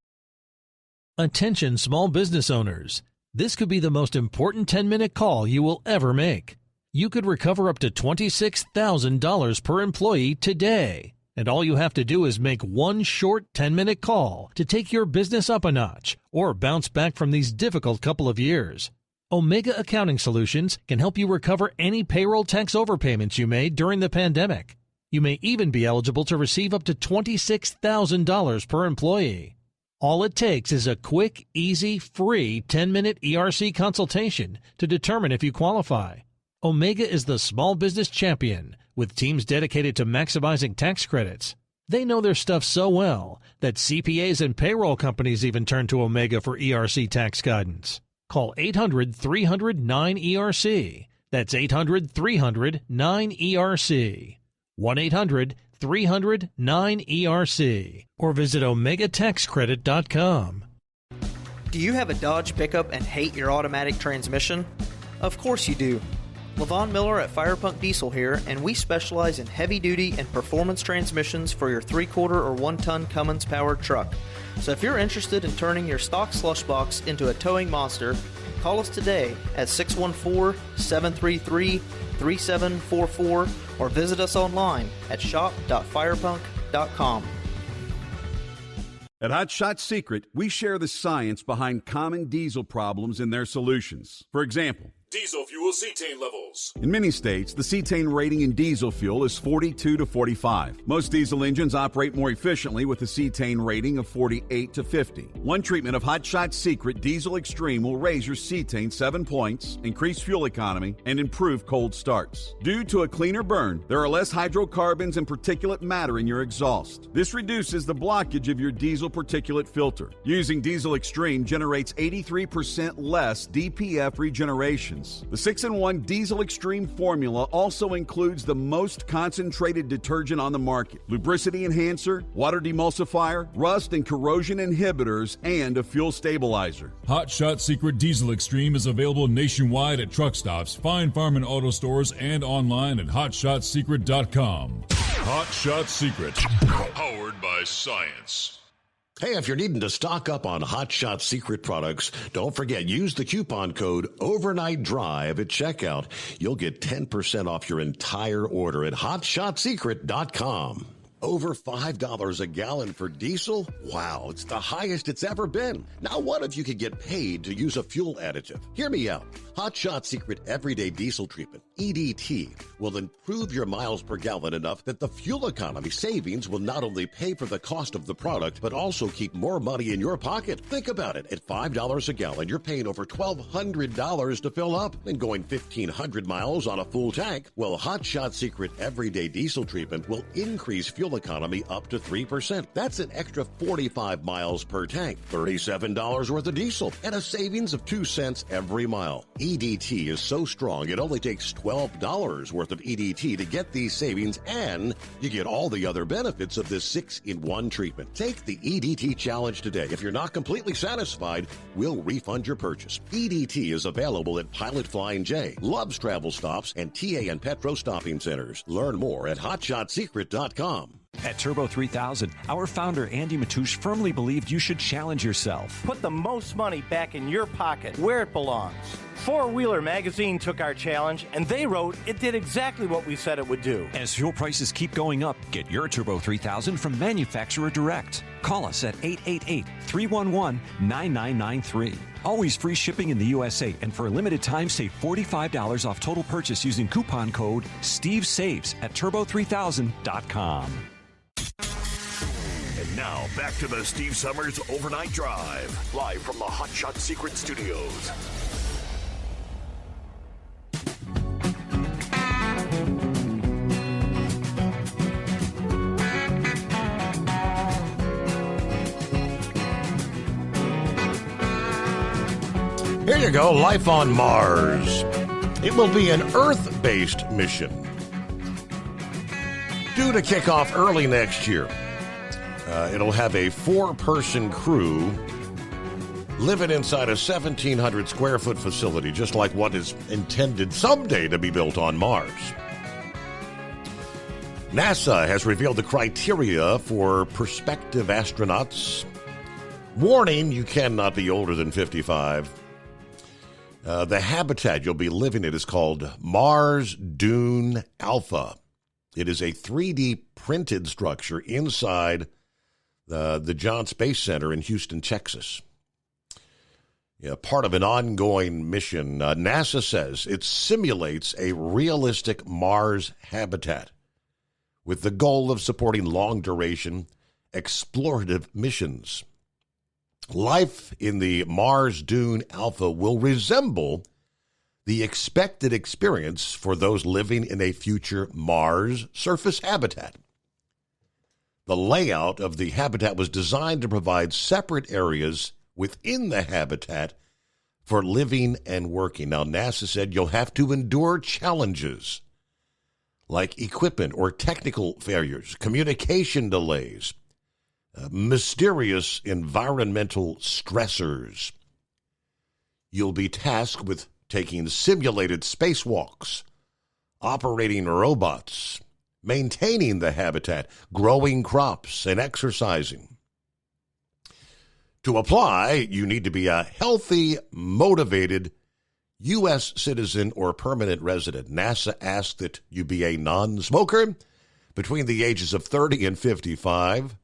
Attention small business owners. This could be the most important 10-minute call you will ever make. You could recover up to $26,000 per employee today. And all you have to do is make one short 10-minute call to take your business up a notch or bounce back from these difficult couple of years. Omega Accounting Solutions can help you recover any payroll tax overpayments you made during the pandemic. You may even be eligible to receive up to $26,000 per employee. All it takes is a quick, easy, free 10-minute ERC consultation to determine if you qualify. Omega is the small business champion with teams dedicated to maximizing tax credits. They know their stuff so well that CPAs and payroll companies even turn to Omega for ERC tax guidance. Call 800-300-9ERC. That's 800-300-9ERC. 1-800-300-9ERC. Or visit OmegaTaxCredit.com. Do you have a Dodge pickup and hate your automatic transmission? Of course you do. LaVon Miller at Firepunk Diesel here, and we specialize in heavy-duty and performance transmissions for your 3/4 or 1-ton Cummins-powered truck. So if you're interested in turning your stock slush box into a towing monster, call us today at 614-733-3744 or visit us online at shop.firepunk.com. At Hot Shot Secret, we share the science behind common diesel problems and their solutions. For example, Diesel fuel cetane levels. in many states, the cetane rating in diesel fuel is 42 to 45. Most diesel engines operate more efficiently with a cetane rating of 48 to 50. One treatment of Hot Shot Secret Diesel Extreme will raise your cetane 7 points, increase fuel economy, and improve cold starts. Due to a cleaner burn, there are less hydrocarbons and particulate matter in your exhaust. This reduces the blockage of your diesel particulate filter. Using Diesel Extreme generates 83% less DPF regeneration. The 6-in-1 Diesel Extreme formula also includes the most concentrated detergent on the market, lubricity enhancer, water demulsifier, rust and corrosion inhibitors, and a fuel stabilizer. Hot Shot Secret Diesel Extreme is available nationwide at truck stops, fine farm and auto stores, and online at hotshotsecret.com. Hot Shot Secret, powered by science. Hey, if you're needing to stock up on Hot Shot Secret products, don't forget, use the coupon code Overnight Drive at checkout. You'll get 10% off your entire order at hotshotsecret.com. Over $5 a gallon for diesel? Wow, it's the highest it's ever been. Now what if you could get paid to use a fuel additive? Hear me out. Hot Shot Secret Everyday Diesel Treatment, EDT, will improve your miles per gallon enough that the fuel economy savings will not only pay for the cost of the product, but also keep more money in your pocket. Think about it. At $5 a gallon, you're paying over $1,200 to fill up and going 1,500 miles on a full tank. Well, Hot Shot Secret Everyday Diesel Treatment will increase fuel economy up to 3%. That's an extra 45 miles per tank, $37 worth of diesel, and a savings of 2 cents every mile. EDT is so strong, it only takes $12 worth of EDT to get these savings, and you get all the other benefits of this 6-in-1 treatment. Take the EDT challenge today. If you're not completely satisfied, we'll refund your purchase. EDT is available at Pilot Flying J, Love's Travel Stops, and TA and Petro Stopping Centers. Learn more at hotshotsecret.com. At Turbo 3000, our founder Andy Matouche firmly believed you should challenge yourself. Put the most money back in your pocket, where it belongs. Four Wheeler Magazine took our challenge, and they wrote it did exactly what we said it would do. As fuel prices keep going up, get your Turbo 3000 from manufacturer direct. Call us at 888-311-9993. Always free shipping in the USA, and for a limited time, save $45 off total purchase using coupon code SteveSaves at turbo3000.com. And now, back to the Steve Summers Overnight Drive, live from the Hot Shot Secret Studios. Here you go, Life on Mars. It will be an Earth-based mission, due to kick off early next year. It'll have a 4-person crew living inside a 1,700 square foot facility, just like what is intended someday to be built on Mars. NASA has revealed the criteria for prospective astronauts. Warning, you cannot be older than 55. The habitat you'll be living in is called Mars Dune Alpha. It is a 3D printed structure inside the John Space Center in Houston, Texas. Part of an ongoing mission. NASA says it simulates a realistic Mars habitat with the goal of supporting long-duration explorative missions. Life in the Mars Dune Alpha will resemble the expected experience for those living in a future Mars surface habitat. The layout of the habitat was designed to provide separate areas within the habitat for living and working. Now, NASA said you'll have to endure challenges like equipment or technical failures, communication delays, mysterious environmental stressors. You'll be tasked with taking simulated spacewalks, operating robots, maintaining the habitat, growing crops, and exercising. To apply, you need to be a healthy, motivated U.S. citizen or permanent resident. NASA asks that you be a non-smoker between the ages of 30 and 55.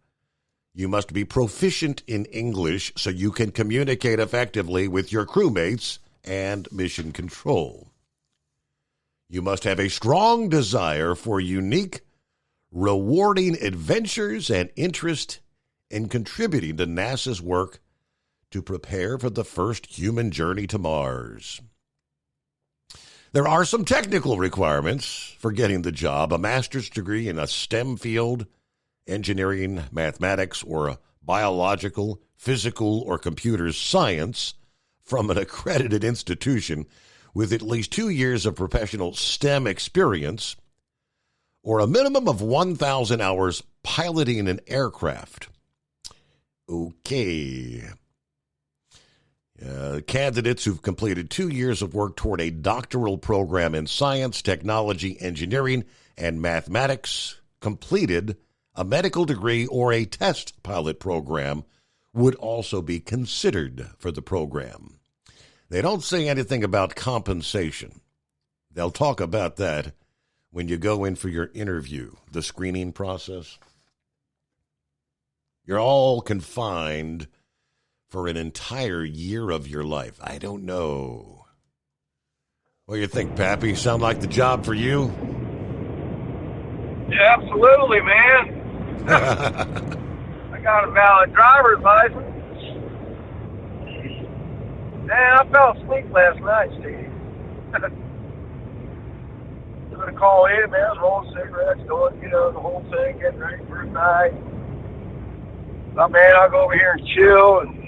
You must be proficient in English so you can communicate effectively with your crewmates and mission control. You must have a strong desire for unique, rewarding adventures and interest in contributing to NASA's work to prepare for the first human journey to Mars. There are some technical requirements for getting the job: a master's degree in a STEM field, engineering, mathematics, or a biological, physical, or computer science from an accredited institution with at least 2 years of professional STEM experience, or a minimum of 1,000 hours piloting an aircraft. Okay. Candidates who've completed 2 years of work toward a doctoral program in science, technology, engineering, and mathematics, completed a medical degree or a test pilot program would also be considered for the program. They don't say anything about compensation. They'll talk about that when you go in for your interview, the screening process. You're all confined for an entire year of your life. I don't know. What do you think, Pappy? Sound like the job for you? Yeah, absolutely, man. I got a valid driver's license. Man, I fell asleep last night, Steve. I'm going to call in, man, rolling cigarettes, going, the whole thing, getting ready for the night. But, man, I'll go over here and chill, and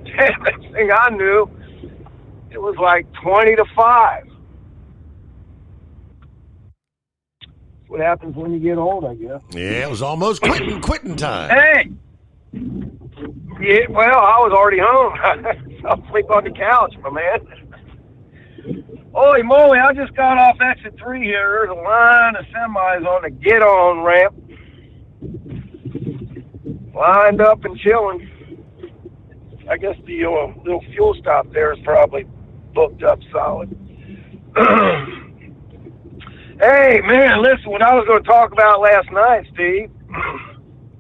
next thing I knew, it was like 20 to 5. That's what happens when you get old, I guess. Yeah, it was almost quitting time. Hey! Yeah, well, I was already home. I fell asleep on the couch, my man. Holy moly, I just got off exit 3 here. There's a line of semis on the get-on ramp. Lined up and chilling. I guess the little fuel stop there is probably booked up solid. Hey, man, listen, what I was going to talk about last night, Steve,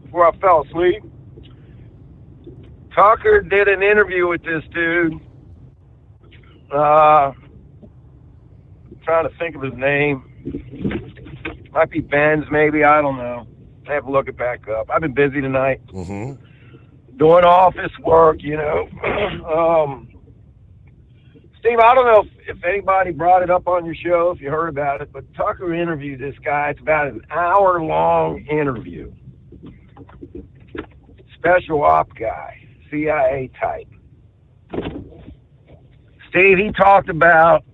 before I fell asleep, Tucker did an interview with this dude. Trying to think of his name. Might be Benz, maybe. I don't know. I have to look it back up. I've been busy tonight. Mm-hmm. Doing office work, Steve, I don't know if anybody brought it up on your show, if you heard about it, but Tucker interviewed this guy. It's about an hour-long interview. Special op guy, CIA type. Steve, he talked about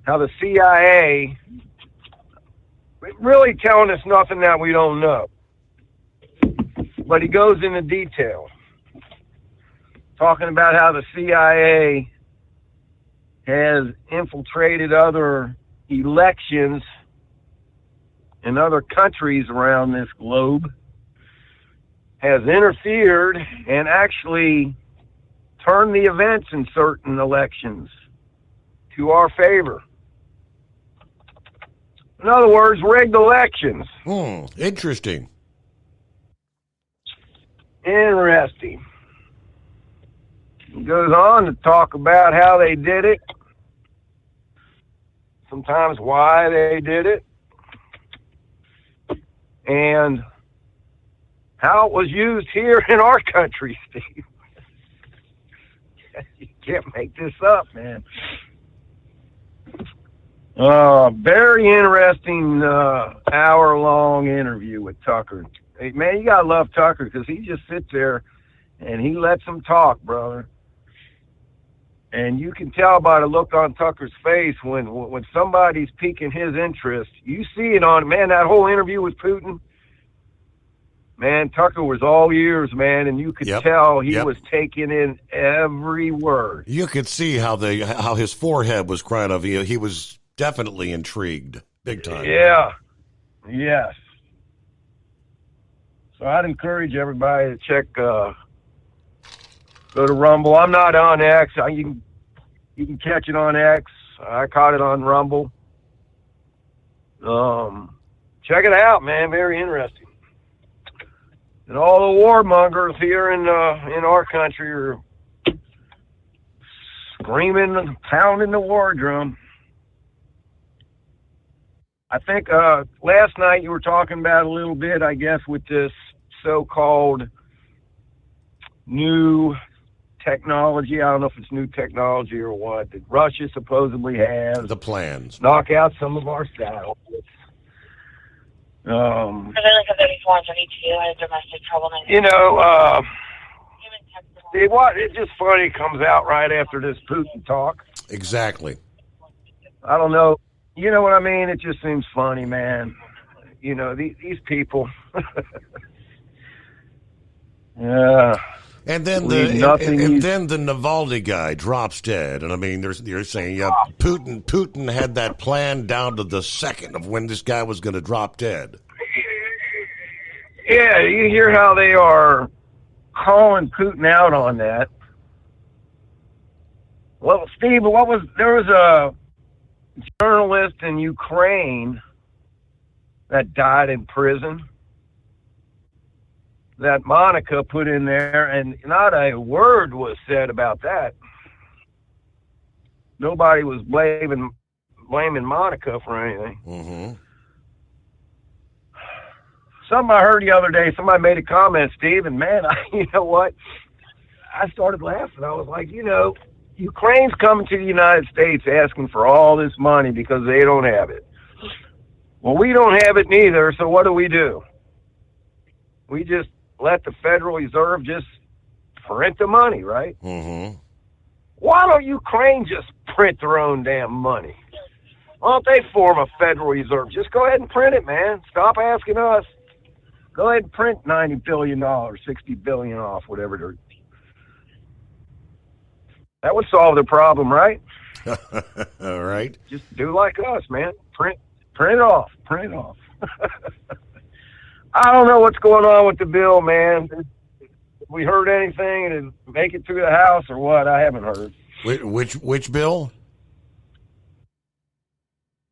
how the CIA really telling us nothing that we don't know. But he goes into detail, talking about how the CIA has infiltrated other elections in other countries around this globe, has interfered and actually turned the events in certain elections to our favor. In other words, rigged elections. Interesting. Interesting. He goes on to talk about how they did it, sometimes why they did it, and how it was used here in our country, Steve. You can't make this up, man. Very interesting hour-long interview with Tucker. Hey, man, you gotta love Tucker because he just sits there and he lets them talk, brother. And you can tell by the look on Tucker's face when somebody's piquing his interest. You see it on, man, that whole interview with Putin. Man, Tucker was all ears, man, and you could tell he was taking in every word. You could see how his forehead was crying out. He was definitely intrigued, big time. Yeah, yes. So I'd encourage everybody to check Go to Rumble. I'm not on X. You can catch it on X. I caught it on Rumble. Check it out, man. Very interesting. And all the warmongers here in our country are screaming and pounding the war drum. I think last night you were talking about a little bit, I guess, with this so-called new technology. I don't know if it's new technology or what, that Russia supposedly has. The plans. Knock out some of our satellites. You know, it's just funny, it comes out right after this Putin talk. Exactly. I don't know. You know what I mean? It just seems funny, man. You know, these people. Yeah. And then the Navalny guy drops dead, and I mean, they're saying, yeah, Putin had that plan down to the second of when this guy was going to drop dead. Yeah, you hear how they are calling Putin out on that. Well, Steve, there was a journalist in Ukraine that died in prison that Monica put in there, and not a word was said about that. Nobody was blaming Monica for anything. Mm-hmm. Something I heard the other day, somebody made a comment, Steve, and man, you know what? I started laughing. I was like, you know, Ukraine's coming to the United States asking for all this money because they don't have it. Well, we don't have it neither, so what do? We just let the Federal Reserve just print the money, right? Mm-hmm. Why don't Ukraine just print their own damn money? Why don't they form a Federal Reserve? Just go ahead and print it, man. Stop asking us. Go ahead and print $90 billion, $60 billion off, whatever they're... That would solve the problem, right? All right. Just do like us, man. Print it off. I don't know what's going on with the bill, man. Have we heard anything and did it make it through the House or what? I haven't heard. Which bill?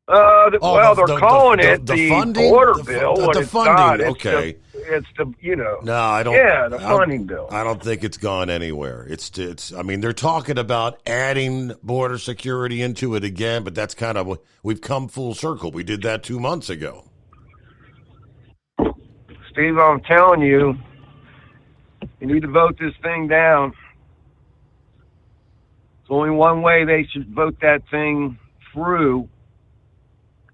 They're calling it the funding? border bill. The funding, okay. It's the, you know. No, I don't. Yeah, the funding bill. I don't think it's gone anywhere. It's. I mean, they're talking about adding border security into it again, but that's kind of, we've come full circle. We did that 2 months ago. Steve, I'm telling you, you need to vote this thing down. There's only one way they should vote that thing through,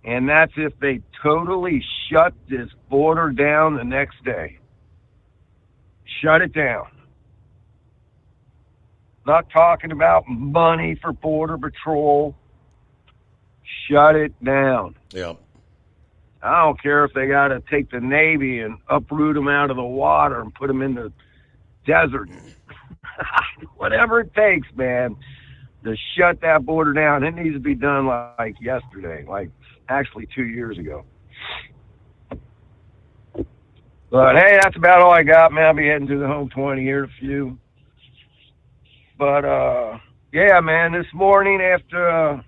and that's if they totally shut this border down the next day. Shut it down. Not talking about money for Border Patrol. Shut it down. Yeah. I don't care if they got to take the Navy and uproot them out of the water and put them in the desert. Whatever it takes, man, to shut that border down. It needs to be done like yesterday, like actually 2 years ago. But, hey, that's about all I got, man. I'll be heading to the home 20 here in a few. But, yeah, man, this morning after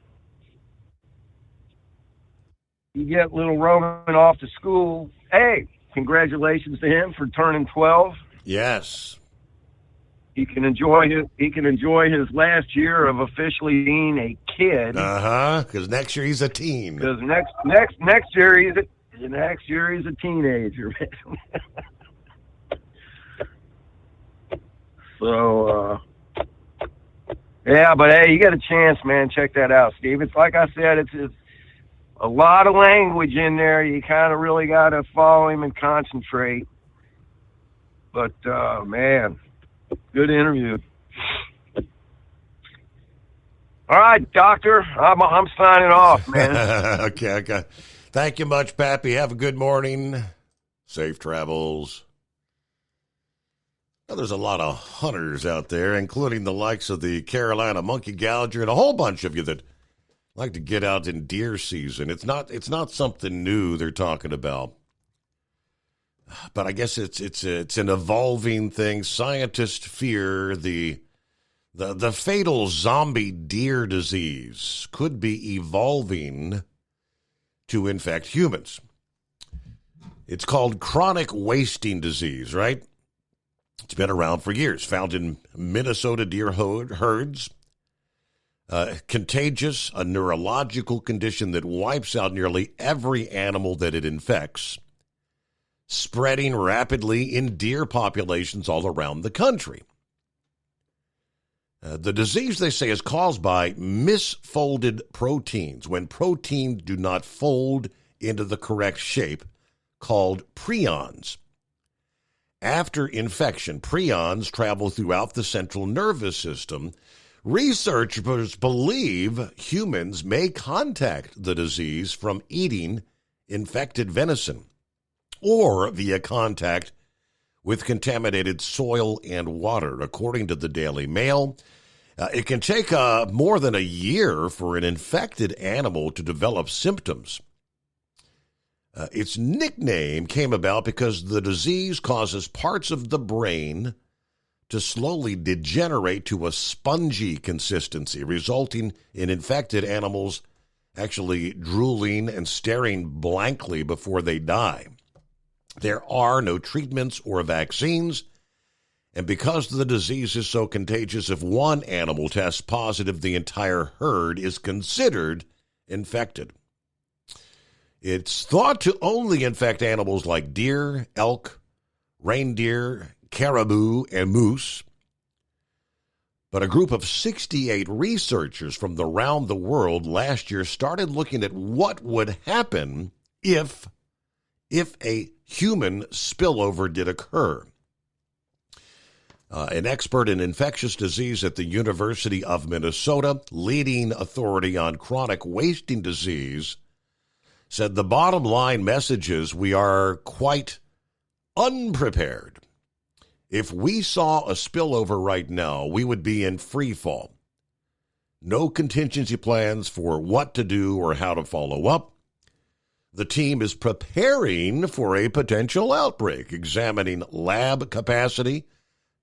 you get little Roman off to school, hey, congratulations to him for turning 12. Yes. He can enjoy his last year of officially being a kid. Because next year he's a teen. Because next year he's a teenager. So yeah, but hey, you got a chance, man. Check that out, Steve. It's like I said, it's a lot of language in there. You kind of really got to follow him and concentrate. But man. Good interview. All right, Doctor. I'm signing off, man. Okay. Thank you much, Pappy. Have a good morning. Safe travels. Now, there's a lot of hunters out there, including the likes of the Carolina monkey gouger and a whole bunch of you that like to get out in deer season. It's not something new they're talking about. But I guess it's an evolving thing. Scientists fear the The fatal zombie deer disease could be evolving to infect humans. It's called chronic wasting disease, right? It's been around for years, found in Minnesota deer herds. Contagious, a neurological condition that wipes out nearly every animal that it infects, spreading rapidly in deer populations all around the country. The disease, they say, is caused by misfolded proteins, when proteins do not fold into the correct shape, called prions. After infection, prions travel throughout the central nervous system. Researchers believe humans may contract the disease from eating infected venison or via contact with contaminated soil and water, according to the Daily Mail. It can take more than a year for an infected animal to develop symptoms. Its nickname came about because the disease causes parts of the brain to slowly degenerate to a spongy consistency, resulting in infected animals actually drooling and staring blankly before they die. There are no treatments or vaccines, and because the disease is so contagious, if one animal tests positive, the entire herd is considered infected. It's thought to only infect animals like deer, elk, reindeer, caribou, and moose. But a group of 68 researchers from around the world last year started looking at what would happen if a human spillover did occur. An expert in infectious disease at the University of Minnesota, leading authority on chronic wasting disease, said the bottom line message is we are quite unprepared. If we saw a spillover right now, we would be in free fall. No contingency plans for what to do or how to follow up. The team is preparing for a potential outbreak, examining lab capacity,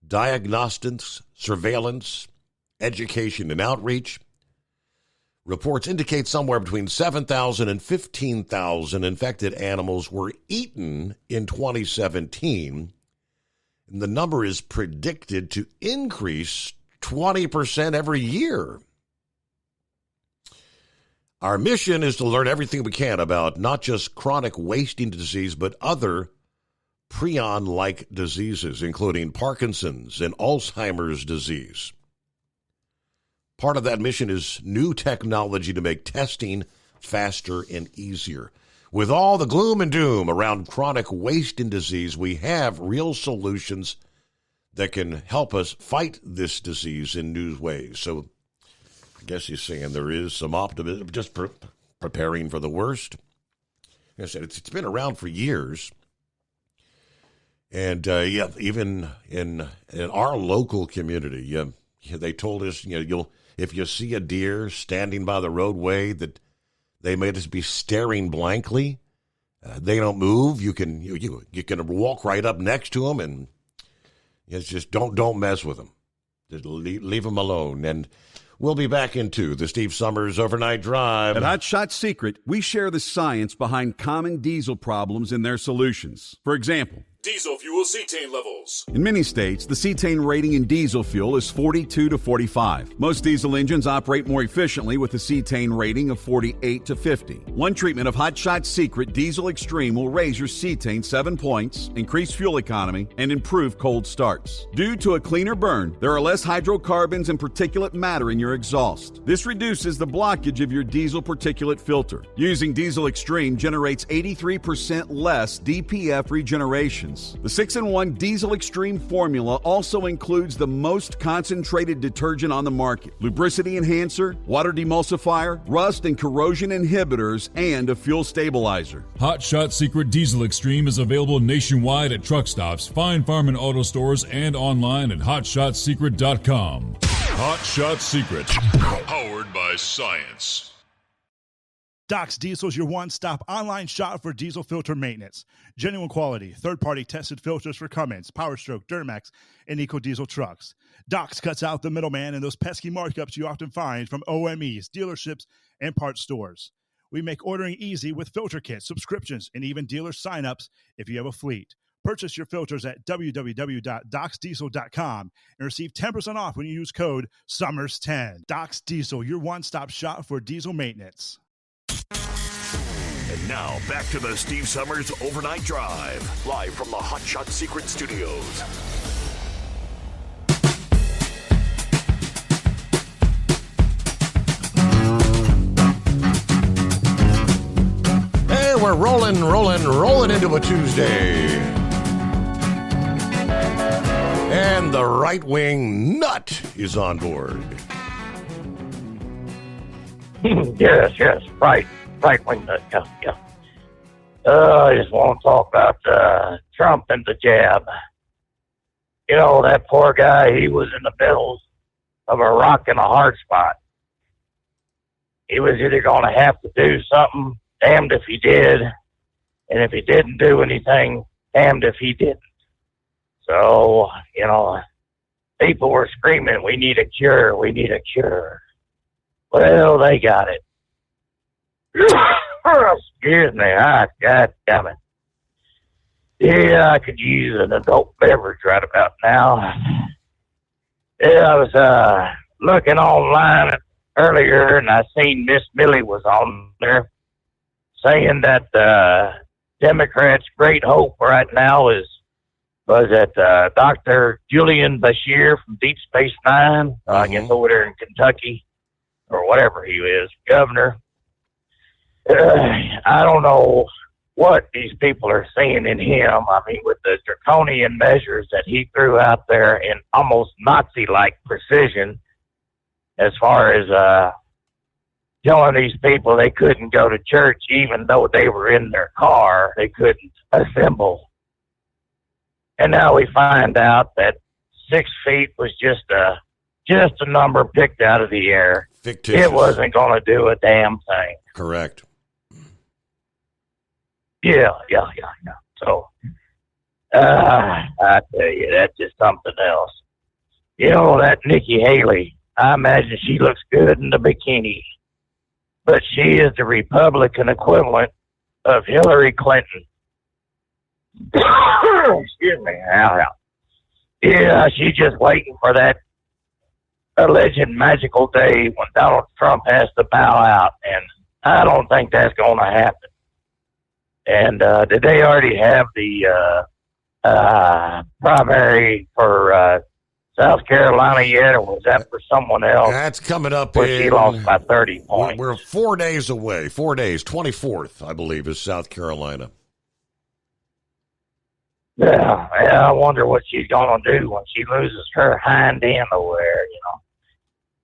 diagnostics, surveillance, education, and outreach. Reports indicate somewhere between 7,000 and 15,000 infected animals were eaten in 2017, and the number is predicted to increase 20% every year. Our mission is to learn everything we can about not just chronic wasting disease, but other prion-like diseases, including Parkinson's and Alzheimer's disease. Part of that mission is new technology to make testing faster and easier. With all the gloom and doom around chronic wasting disease, we have real solutions that can help us fight this disease in new ways. So I guess he's saying there is some optimism, just preparing for the worst. Like I said, it's been around for years. And even in our local community, they told us, if you see a deer standing by the roadway that they may just be staring blankly, they don't move. You can walk right up next to them, and it's just don't mess with them. Just leave them alone. And we'll be back into the Steve Summers Overnight Drive. At Hot Shot Secret, we share the science behind common diesel problems and their solutions. For example, diesel fuel cetane levels. In many states, the cetane rating in diesel fuel is 42 to 45. Most diesel engines operate more efficiently with a cetane rating of 48 to 50. One treatment of Hot Shot Secret Diesel Extreme will raise your cetane 7 points, increase fuel economy, and improve cold starts. Due to a cleaner burn, there are less hydrocarbons and particulate matter in your exhaust. This reduces the blockage of your diesel particulate filter. Using Diesel Extreme generates 83% less DPF regeneration. The 6-in-1 Diesel Extreme formula also includes the most concentrated detergent on the market, lubricity enhancer, water demulsifier, rust and corrosion inhibitors, and a fuel stabilizer. Hot Shot Secret Diesel Extreme is available nationwide at truck stops, Fine Farm and auto stores, and online at hotshotsecret.com. Hot Shot Secret, powered by science. Doc's Diesel is your one-stop online shop for diesel filter maintenance. Genuine quality, third-party tested filters for Cummins, PowerStroke, Duramax, and EcoDiesel trucks. Doc's cuts out the middleman and those pesky markups you often find from OMEs, dealerships, and parts stores. We make ordering easy with filter kits, subscriptions, and even dealer sign-ups if you have a fleet. Purchase your filters at www.docsdiesel.com and receive 10% off when you use code SUMMERS10. Doc's Diesel, your one-stop shop for diesel maintenance. And now, back to the Steve Summers Overnight Drive, live from the Hot Shot Secret Studios. Hey, we're rolling into a Tuesday. And the right-wing nut is on board. Yes, right wing nut, yeah. I just want to talk about Trump and the jab. You know, that poor guy, he was in the middle of a rock and a hard spot. He was either going to have to do something, damned if he did, and if he didn't do anything, damned if he didn't. So, you know, people were screaming, we need a cure. Well, they got it. Excuse me. God damn it. Yeah, I could use an adult beverage right about now. Yeah, I was looking online earlier, and I seen Miss Millie was on there saying that Democrats' great hope right now was that Dr. Julian Bashir from Deep Space Nine, I guess over there in Kentucky, or whatever he is, governor. I don't know what these people are seeing in him. I mean, with the draconian measures that he threw out there in almost Nazi-like precision, as far as telling these people they couldn't go to church even though they were in their car, they couldn't assemble. And now we find out that 6 feet was just a number picked out of the air. Fictitious. It wasn't going to do a damn thing. Correct. Yeah. So, I tell you, that's just something else. You know, that Nikki Haley, I imagine she looks good in the bikini, but she is the Republican equivalent of Hillary Clinton. Excuse me. Yeah, she's just waiting for that alleged magical day when Donald Trump has to bow out, and I don't think that's going to happen. And did they already have the primary for South Carolina yet, or was that for someone else? That's coming up. Where she lost by 30 points. We're 4 days away. 4 days. 24th, I believe, is South Carolina. Yeah, I wonder what she's going to do when she loses her hind end over there, you know.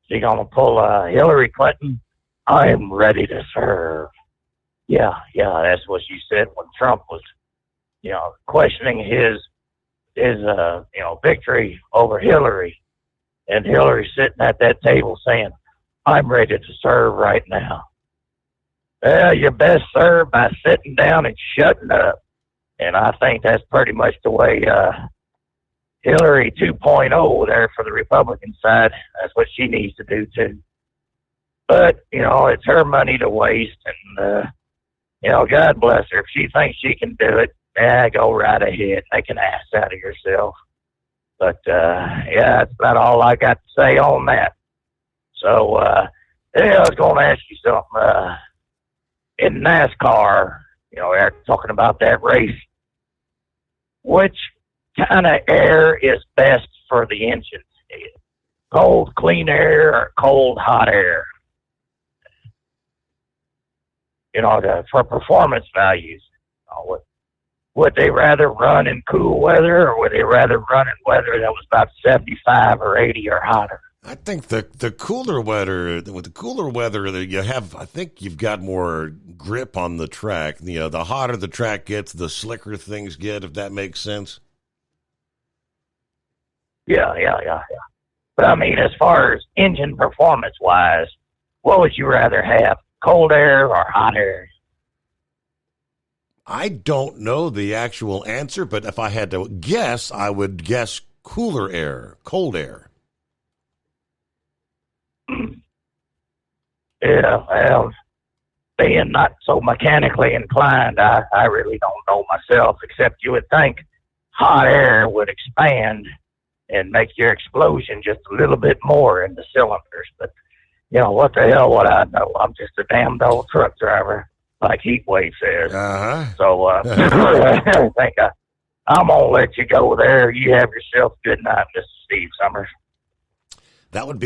She's going to pull Hillary Clinton. I'm ready to serve. Yeah, that's what she said when Trump was, you know, questioning his victory over Hillary. And Hillary sitting at that table saying, I'm ready to serve right now. Well, you're best served by sitting down and shutting up. And I think that's pretty much the way Hillary 2.0 there for the Republican side, that's what she needs to do too. But, you know, it's her money to waste, and, you know, God bless her. If she thinks she can do it, go right ahead. Make an ass out of yourself. But, yeah, that's about all I got to say on that. So, yeah, I was going to ask you something. In NASCAR, you know, they're talking about that race. Which kind of air is best for the engine? Cold, clean air or cold, hot air? You know, for performance values. Would they rather run in cool weather, or would they rather run in weather that was about 75 or 80 or hotter? I think the cooler weather, with the cooler weather, you have, I think you've got more grip on the track. You know, the hotter the track gets, the slicker things get, if that makes sense. Yeah. But I mean, as far as engine performance wise, what would you rather have? cold air or hot air? I don't know the actual answer, but if I had to guess, I would guess cooler air, cold air. Yeah, well, being not so mechanically inclined, I really don't know myself, except you would think hot air would expand and make your explosion just a little bit more in the cylinders. But, you know, what the hell would I know? I'm just a damned old truck driver, like Heatwave says. So I think I'm going to let you go there. You have yourself a good night, Mr. Steve Summers. That would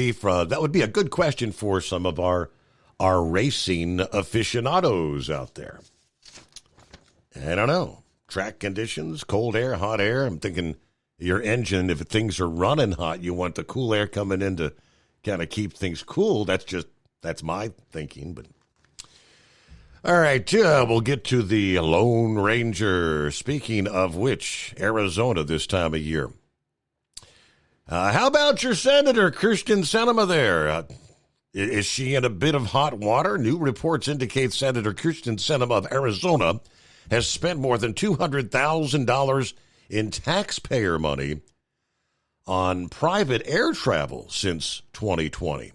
be a good question for some of our racing aficionados out there. I don't know. Track conditions, cold air, hot air. I'm thinking your engine, if things are running hot, you want the cool air coming in to kind of keep things cool. That's my thinking. But all right, we'll get to the Lone Ranger. Speaking of which, Arizona this time of year. How about your Senator, Kyrsten Sinema there? Is she in a bit of hot water? New reports indicate Senator Kyrsten Sinema of Arizona has spent more than $200,000 in taxpayer money on private air travel since 2020.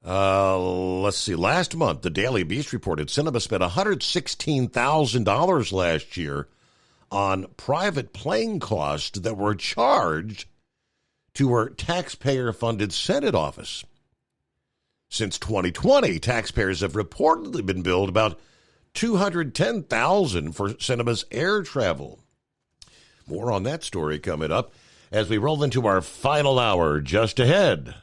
Let's see. Last month, the Daily Beast reported Sinema spent $116,000 last year on private plane costs that were charged to her taxpayer-funded Senate office. Since 2020, taxpayers have reportedly been billed about $210,000 for Sinema's air travel. More on that story coming up as we roll into our final hour just ahead.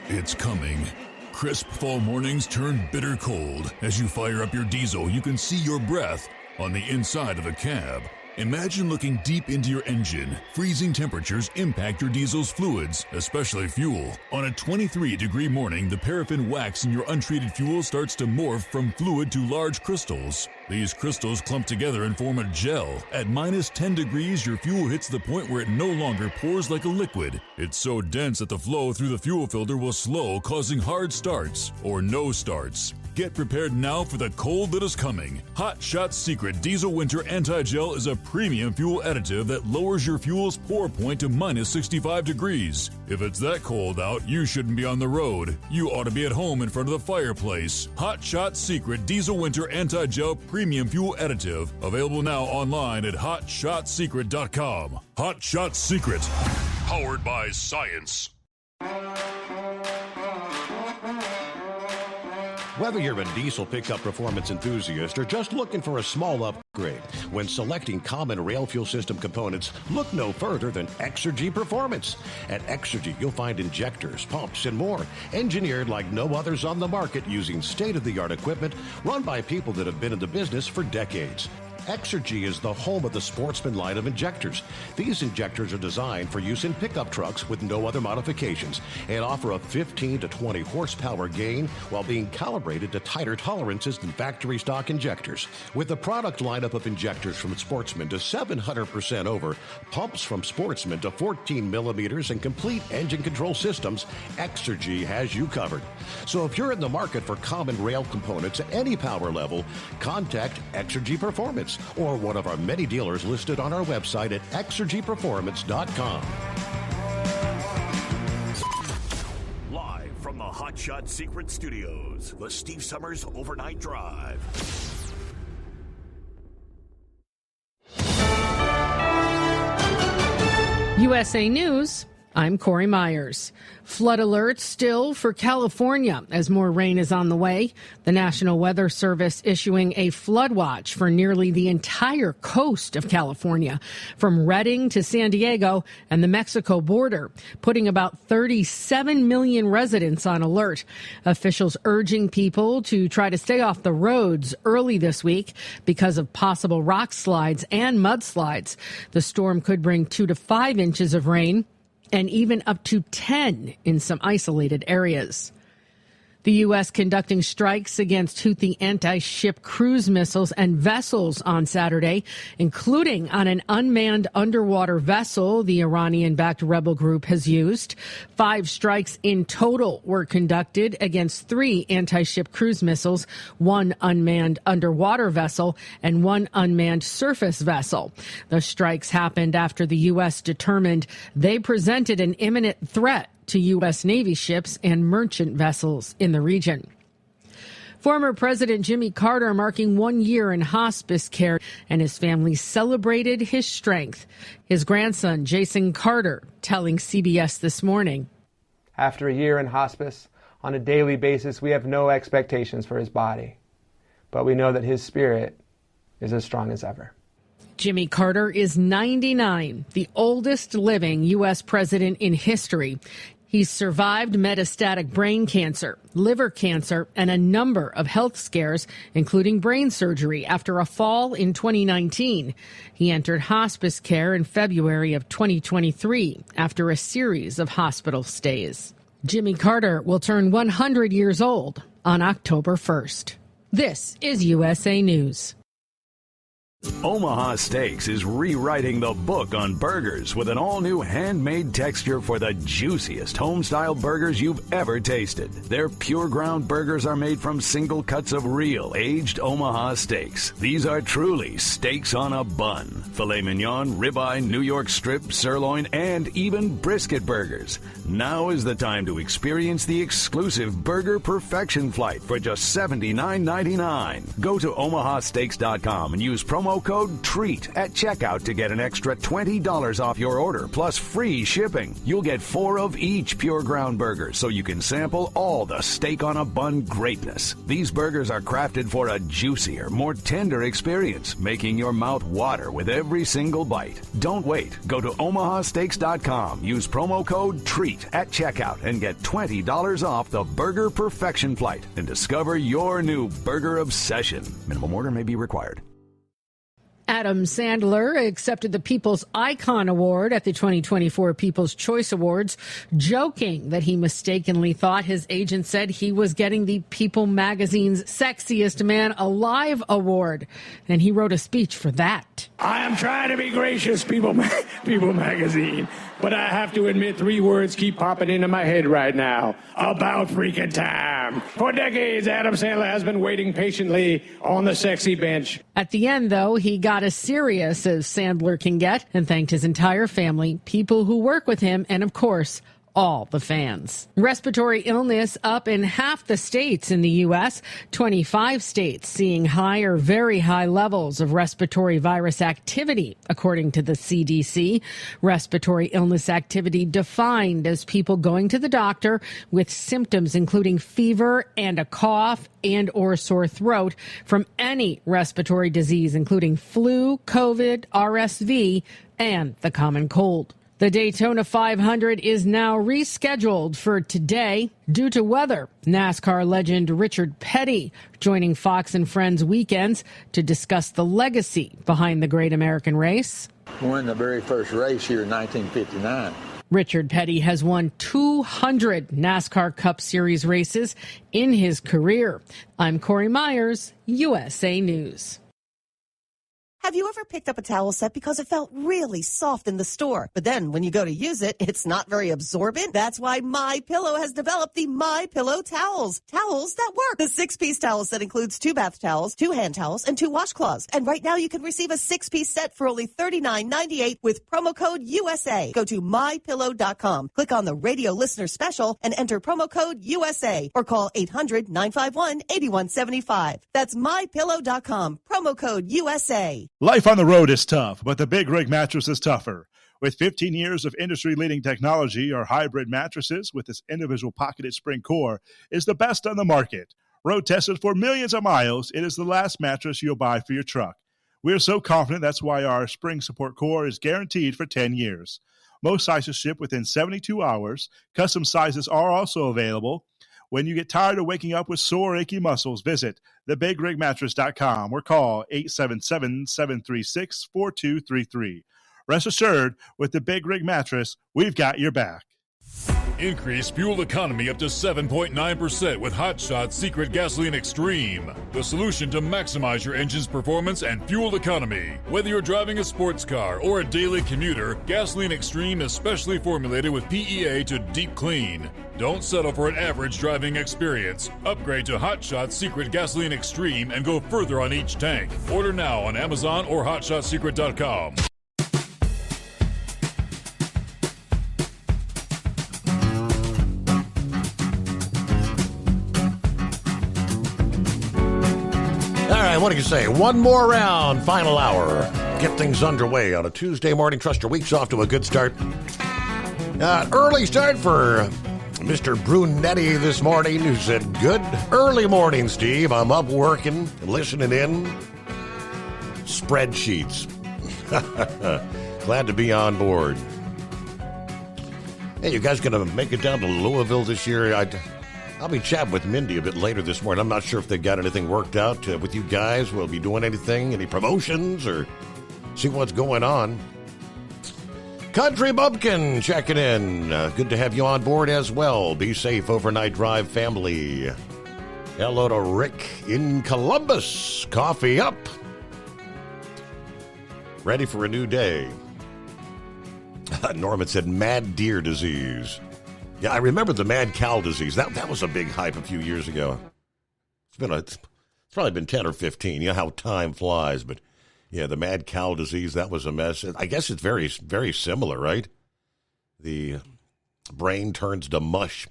It's coming. Crisp fall mornings turn bitter cold. As you fire up your diesel, you can see your breath on the inside of a cab. Imagine looking deep into your engine. Freezing temperatures impact your diesel's fluids, especially fuel. On a 23-degree morning, the paraffin wax in your untreated fuel starts to morph from fluid to large crystals. These crystals clump together and form a gel. At minus 10 degrees, your fuel hits the point where it no longer pours like a liquid. It's so dense that the flow through the fuel filter will slow, causing hard starts or no starts. Get prepared now for the cold that is coming. Hot Shot Secret Diesel Winter Anti-Gel is a premium fuel additive that lowers your fuel's pour point to minus 65 degrees. If it's that cold out, you shouldn't be on the road. You ought to be at home in front of the fireplace. Hot Shot Secret Diesel Winter Anti-Gel Premium Fuel Additive. Available now online at hotshotsecret.com. Hot Shot Secret. Powered by science. Whether you're a diesel pickup performance enthusiast or just looking for a small upgrade, when selecting common rail fuel system components, look no further than Exergy Performance. At Exergy, you'll find injectors, pumps, and more, engineered like no others on the market using state-of-the-art equipment run by people that have been in the business for decades. Exergy is the home of the Sportsman line of injectors. These injectors are designed for use in pickup trucks with no other modifications and offer a 15 to 20 horsepower gain while being calibrated to tighter tolerances than factory stock injectors. With a product lineup of injectors from Sportsman to 700% over, pumps from Sportsman to 14 millimeters, and complete engine control systems, Exergy has you covered. So if you're in the market for common rail components at any power level, contact Exergy Performance or one of our many dealers listed on our website at exergyperformance.com. Live from the Hot Shot Secret Studios, the Steve Summers Overnight Drive. USA News, I'm Corey Myers. Flood alert still for California as more rain is on the way. The National Weather Service issuing a flood watch for nearly the entire coast of California, from Redding to San Diego and the Mexico border, putting about 37 million residents on alert. Officials urging people to try to stay off the roads early this week because of possible rock slides and mudslides. The storm could bring 2 to 5 inches of rain and even up to 10 in some isolated areas. The U.S. conducting strikes against Houthi anti-ship cruise missiles and vessels on Saturday, including on an unmanned underwater vessel the Iranian-backed rebel group has used. 5 strikes in total were conducted against 3 anti-ship cruise missiles, 1 unmanned underwater vessel, and 1 unmanned surface vessel. The strikes happened after the U.S. determined they presented an imminent threat to U.S. Navy ships and merchant vessels in the region. Former President Jimmy Carter marking 1 year in hospice care, and his family celebrated his strength. His grandson, Jason Carter, telling CBS This Morning. After a year in hospice, on a daily basis, we have no expectations for his body, but we know that his spirit is as strong as ever. Jimmy Carter is 99, the oldest living U.S. president in history. He's survived metastatic brain cancer, liver cancer, and a number of health scares, including brain surgery after a fall in 2019. He entered hospice care in February of 2023 after a series of hospital stays. Jimmy Carter will turn 100 years old on October 1st. This is USA News. Omaha Steaks is rewriting the book on burgers with an all-new handmade texture for the juiciest home-style burgers you've ever tasted. Their pure ground burgers are made from single cuts of real aged Omaha steaks. These are truly steaks on a bun. Filet mignon, ribeye, New York strip, sirloin, and even brisket burgers. Now is the time to experience the exclusive Burger Perfection Flight for just $79.99. Go to omahasteaks.com and use promo code TREAT at checkout to get an extra $20 off your order, plus free shipping. You'll get 4 of each pure ground burger, so you can sample all the steak on a bun greatness. These burgers are crafted for a juicier, more tender experience, making your mouth water with every single bite. Don't wait. Go to omahasteaks.com, use promo code TREAT at checkout, and get $20 off the Burger Perfection Flight and discover your new burger obsession. Minimum order may be required. Adam Sandler accepted the People's Icon Award at the 2024 People's Choice Awards, joking that he mistakenly thought his agent said he was getting the People magazine's Sexiest Man Alive award. And he wrote a speech for that. I am trying to be gracious, People magazine, but I have to admit 3 words keep popping into my head right now. About freaking time. For decades, Adam Sandler has been waiting patiently on the sexy bench. At the end, though, he got as serious as Sandler can get and thanked his entire family, people who work with him, and of course, all the fans. Respiratory illness up in half the states in the U.S., 25 states seeing high or very high levels of respiratory virus activity, according to the CDC. Respiratory illness activity defined as people going to the doctor with symptoms including fever and a cough and or sore throat from any respiratory disease, including flu, COVID, RSV, and the common cold. The Daytona 500 is now rescheduled for today due to weather. NASCAR legend Richard Petty joining Fox and Friends weekends to discuss the legacy behind the great American race. Won the very first race here in 1959. Richard Petty has won 200 NASCAR Cup Series races in his career. I'm Corey Myers, USA News. Have you ever picked up a towel set because it felt really soft in the store, but then when you go to use it, it's not very absorbent? That's why MyPillow has developed the MyPillow towels. Towels that work. The 6-piece towel set includes 2 bath towels, 2 hand towels, and 2 washcloths. And right now you can receive a 6-piece set for only $39.98 with promo code USA. Go to MyPillow.com, click on the radio listener special, and enter promo code USA, or call 800-951-8175. That's MyPillow.com, promo code USA. Life on the road is tough, but the Big Rig mattress is tougher. With 15 years of industry-leading technology, our hybrid mattresses with its individual pocketed spring core is the best on the market. Road tested for millions of miles, it is the last mattress you'll buy for your truck. We are so confident that's why our spring support core is guaranteed for 10 years. Most sizes ship within 72 hours. Custom sizes are also available. When you get tired of waking up with sore, achy muscles, visit thebigrigmattress.com or call 877-736-4233. Rest assured, with the Big Rig Mattress, we've got your back. Increase fuel economy up to 7.9% with Hot Shot Secret Gasoline Extreme, the solution to maximize your engine's performance and fuel economy. Whether you're driving a sports car or a daily commuter, Gasoline Extreme is specially formulated with PEA to deep clean. Don't settle for an average driving experience. Upgrade to Hot Shot Secret Gasoline Extreme and go further on each tank. Order now on Amazon or hotshotsecret.com. All right, what do you say? One more round, final hour. Get things underway on a Tuesday morning. Trust your week's off to a good start. Early start for Mr. Brunetti this morning, who said, good early morning, Steve. I'm up working, listening in. Spreadsheets. Glad to be on board. Hey, you guys going to make it down to Louisville this year? I'll be chatting with Mindy a bit later this morning. I'm not sure if they've got anything worked out with you guys. We'll be doing anything, any promotions, or see what's going on. Country Bumpkin checking in. Good to have you on board as well. Be safe, overnight drive family. Hello to Rick in Columbus. Coffee up. Ready for a new day. Norman said mad deer disease. Yeah, I remember the mad cow disease. That was a big hype a few years ago. It's probably been 10 or 15. You know how time flies, but yeah, the mad cow disease, that was a mess. I guess it's very, very similar, right? The brain turns to mush.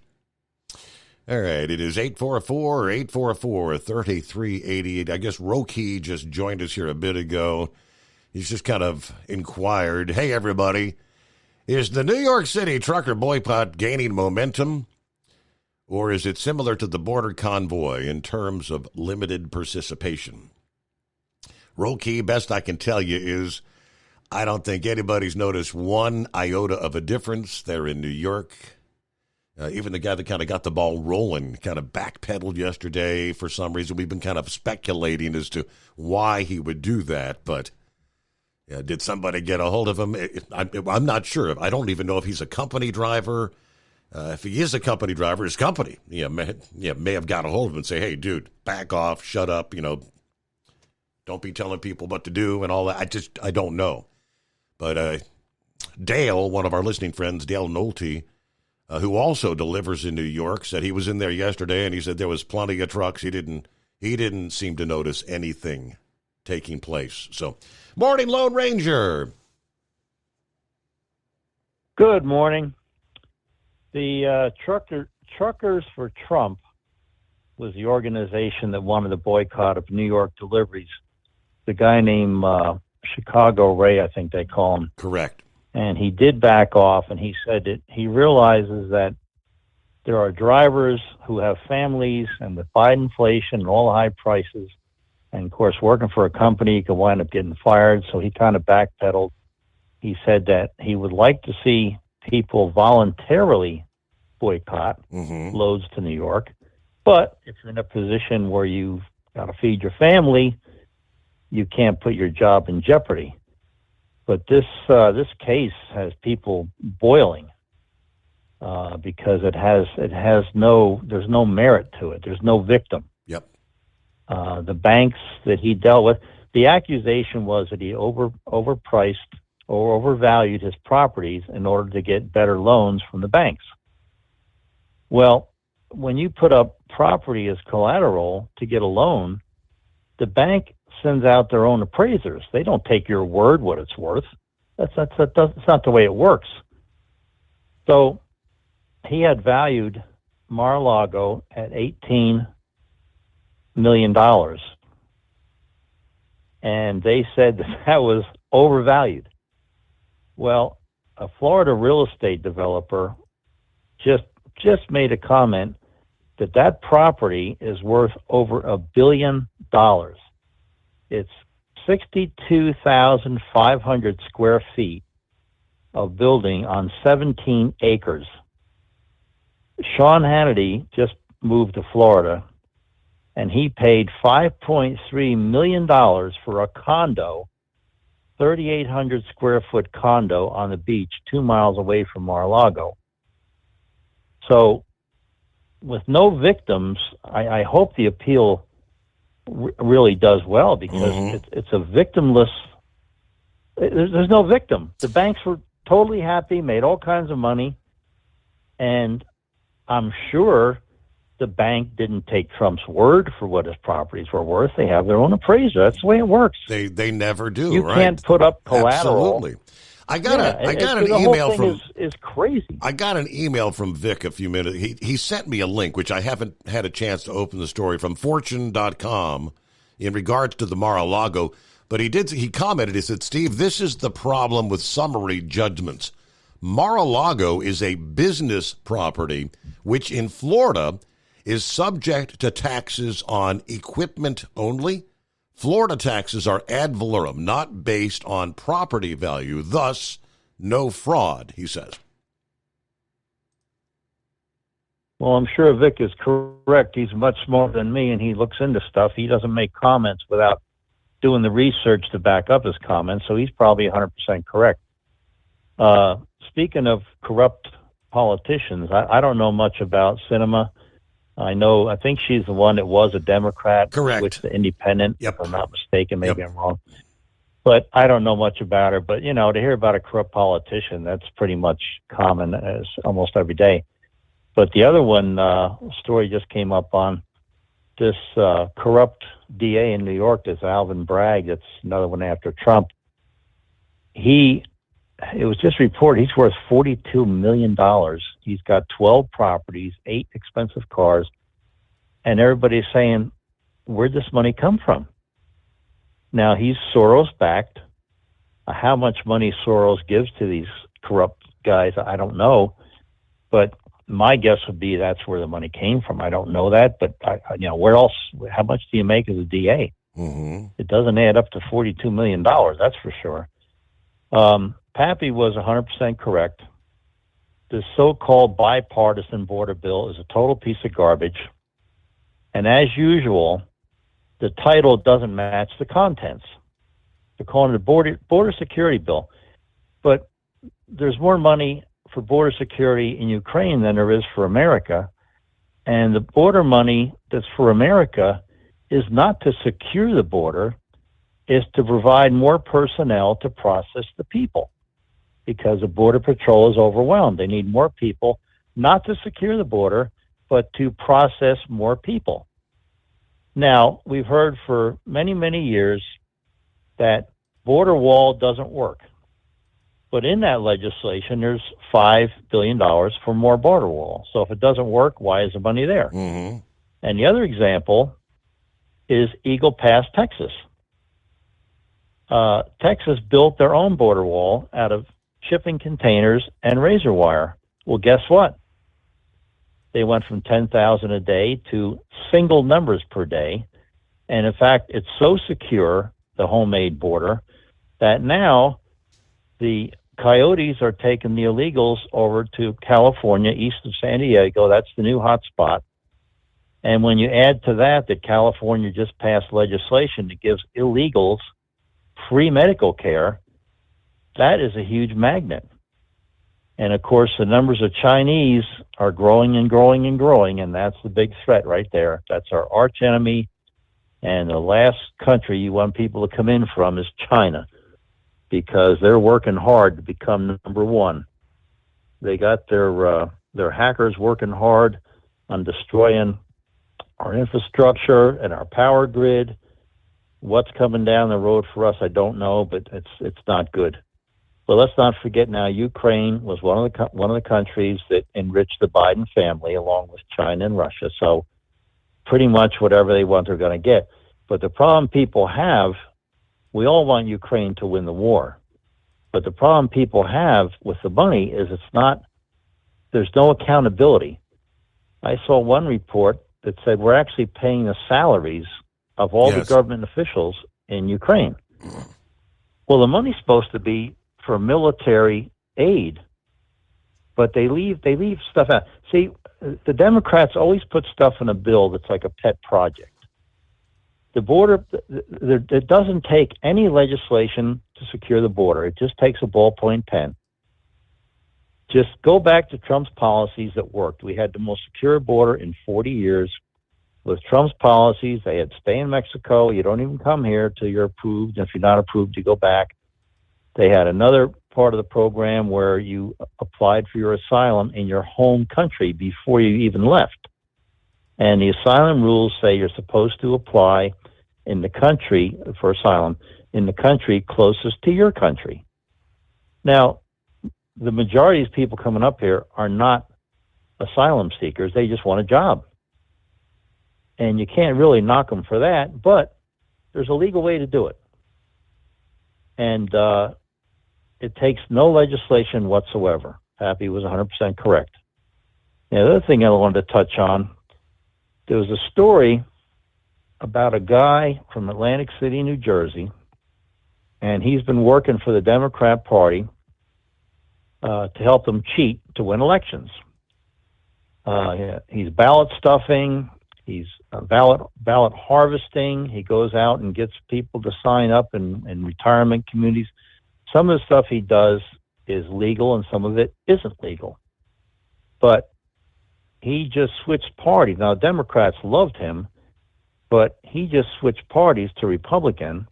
All right, it is 844-3388. I guess Roki just joined us here a bit ago. He's just kind of inquired, hey, everybody, is the New York City trucker boycott gaining momentum, or is it similar to the border convoy in terms of limited participation? Roki, best I can tell you is I don't think anybody's noticed one iota of a difference there in New York. Even the guy that kind of got the ball rolling kind of backpedaled yesterday for some reason. We've been kind of speculating as to why he would do that, but did somebody get a hold of him? I'm not sure. I don't even know if he's a company driver. If he is a company driver, his company may have got a hold of him and say, hey, dude, back off, shut up, don't be telling people what to do and all that. I don't know. But Dale, one of our listening friends, Dale Nolte, who also delivers in New York, said he was in there yesterday and he said there was plenty of trucks. He didn't seem to notice anything taking place. So, morning, Lone Ranger. Good morning. The Truckers for Trump was the organization that wanted the boycott of New York deliveries. The guy named Chicago Ray, I think they call him. Correct. And he did back off, and he said that he realizes that there are drivers who have families, and with Biden inflation and all the high prices, and of course working for a company, he could wind up getting fired, so he kind of backpedaled. He said that he would like to see people voluntarily boycott loads to New York, but if you're in a position where you've got to feed your family, you can't put your job in jeopardy. But this case has people boiling because there's no merit to it. There's no victim. Yep. The banks that he dealt with, the accusation was that he overpriced or overvalued his properties in order to get better loans from the banks. Well, when you put up property as collateral to get a loan, the bank sends out their own appraisers. They don't take your word what it's worth. That's not the way it works. So he had valued Mar-a-Lago at $18 million. And they said that was overvalued. Well, a Florida real estate developer just made a comment that property is worth over $1 billion. It's 62,500 square feet of building on 17 acres. Sean Hannity just moved to Florida, and he paid $5.3 million for a condo, 3,800 square foot condo on the beach 2 miles away from Mar-a-Lago. So with no victims, I hope the appeal really does well, because it's a victimless. There's no victim. The banks were totally happy, made all kinds of money, and I'm sure the bank didn't take Trump's word for what his properties were worth. They have their own appraiser. That's the way it works. They never do. You can't put up collateral. Absolutely. I got an the email whole thing from is crazy. I got an email from Vic a few minutes. He sent me a link, which I haven't had a chance to open the story, from Fortune.com in regards to the Mar-a-Lago. But he commented, he said, Steve, this is the problem with summary judgments. Mar-a-Lago is a business property, which in Florida is subject to taxes on equipment only. Florida taxes are ad valorem, not based on property value, thus no fraud, he says. Well, I'm sure Vic is correct. He's much smarter than me, and he looks into stuff. He doesn't make comments without doing the research to back up his comments, so he's probably 100% correct. Speaking of corrupt politicians, I don't know much about Sinema. I think she's the one that was a Democrat. Correct. Switched to independent, if I'm not mistaken. Maybe I'm wrong. But I don't know much about her. But, to hear about a corrupt politician, that's pretty much common as almost every day. But the other one, story just came up on this corrupt DA in New York, this Alvin Bragg, that's another one after Trump. It was just reported he's worth $42 million. He's got 12 properties, 8 expensive cars, and everybody's saying, where'd this money come from? Now, he's Soros-backed. How much money Soros gives to these corrupt guys, I don't know, but my guess would be that's where the money came from. I don't know that, but where else? How much do you make as a DA? It doesn't add up to $42 million, that's for sure. Pappy was 100% correct. This so-called bipartisan border bill is a total piece of garbage. And as usual, the title doesn't match the contents. They're calling it a border security bill. But there's more money for border security in Ukraine than there is for America. And the border money that's for America is not to secure the border, is to provide more personnel to process the people, because the Border Patrol is overwhelmed. They need more people, not to secure the border, but to process more people. Now, we've heard for many, many years that border wall doesn't work. But in that legislation, there's $5 billion for more border wall. So if it doesn't work, why is the money there? And the other example is Eagle Pass, Texas. Texas built their own border wall out of shipping containers and razor wire. Well, guess what? They went from 10,000 a day to single numbers per day. And in fact, it's so secure, the homemade border, that now the coyotes are taking the illegals over to California, east of San Diego. That's the new hot spot. And when you add to that California just passed legislation that gives illegals free medical care, that is a huge magnet. And of course, the numbers of Chinese are growing and growing and growing, and that's the big threat right there. That's our arch enemy, and the last country you want people to come in from is China, because they're working hard to become number one. They got their hackers working hard on destroying our infrastructure and our power grid. What's coming down the road for us, I don't know, but it's not good. But let's not forget now, Ukraine was one of the countries that enriched the Biden family, along with China and Russia. So pretty much whatever they want, they're going to get. But the problem people have, we all want Ukraine to win the war. But the problem people have with the money is there's no accountability. I saw one report that said we're actually paying the salaries of all the government officials in Ukraine. Well, the money's supposed to be for military aid, but they leave stuff out. See, the Democrats always put stuff in a bill that's like a pet project. The border, it doesn't take any legislation to secure the border. It just takes a ballpoint pen. Just go back to Trump's policies that worked. We had the most secure border in 40 years. With Trump's policies, they had stay in Mexico. You don't even come here till you're approved. If you're not approved, you go back. They had another part of the program where you applied for your asylum in your home country before you even left. And the asylum rules say you're supposed to apply in the country for asylum in the country closest to your country. Now, the majority of these people coming up here are not asylum seekers. They just want a job. And you can't really knock them for that, but there's a legal way to do it. And it takes no legislation whatsoever. Pappy was 100% correct. Now, the other thing I wanted to touch on, there was a story about a guy from Atlantic City, New Jersey, and he's been working for the Democrat Party to help them cheat to win elections. He's ballot stuffing. He's ballot harvesting. He goes out and gets people to sign up in retirement communities. Some of the stuff he does is legal and some of it isn't legal. But he just switched parties. Now, Democrats loved him, but he just switched parties to Republican.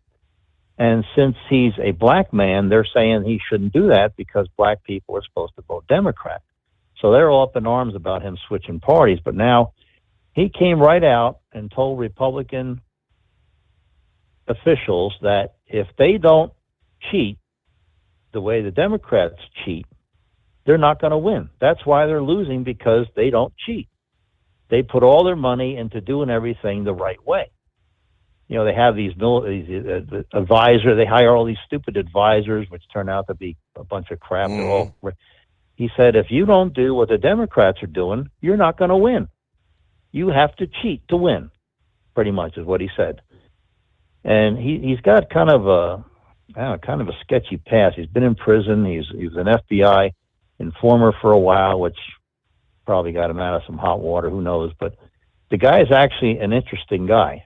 And since he's a black man, they're saying he shouldn't do that because black people are supposed to vote Democrat. So they're all up in arms about him switching parties. But now he came right out and told Republican officials that if they don't cheat the way the Democrats cheat, they're not going to win. That's why they're losing, because they don't cheat. They put all their money into doing everything the right way. You know, they have these advisors. They hire all these stupid advisors, which turn out to be a bunch of crap. He said, if you don't do what the Democrats are doing, you're not going to win. You have to cheat to win, pretty much is what he said. And he's got kind of a sketchy past. He's been in prison. He was an FBI informer for a while, which probably got him out of some hot water. Who knows? But the guy is actually an interesting guy.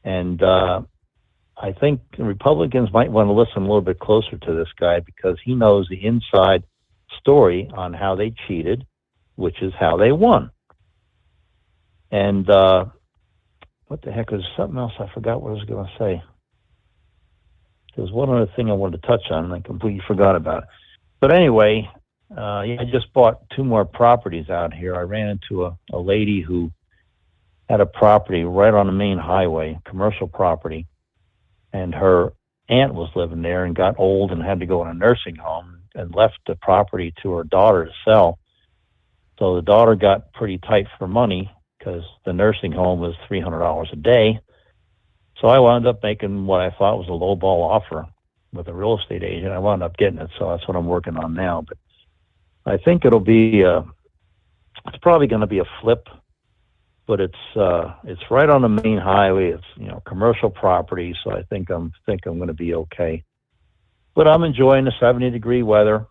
And I think Republicans might want to listen a little bit closer to this guy, because he knows the inside story on how they cheated, which is how they won. And what the heck, was something else I forgot what I was going to say. There was one other thing I wanted to touch on, and I completely forgot about it. But anyway, I just bought 2 more properties out here. I ran into a lady who had a property right on the main highway, commercial property, and her aunt was living there and got old and had to go in a nursing home and left the property to her daughter to sell. So the daughter got pretty tight for money because the nursing home was $300 a day. So I wound up making what I thought was a lowball offer with a real estate agent. I wound up getting it, so that's what I'm working on now. But I think it'll be, it's probably going to be a flip, but it's right on the main highway. It's, commercial property, so I think I'm going to be okay. But I'm enjoying the 70-degree weather,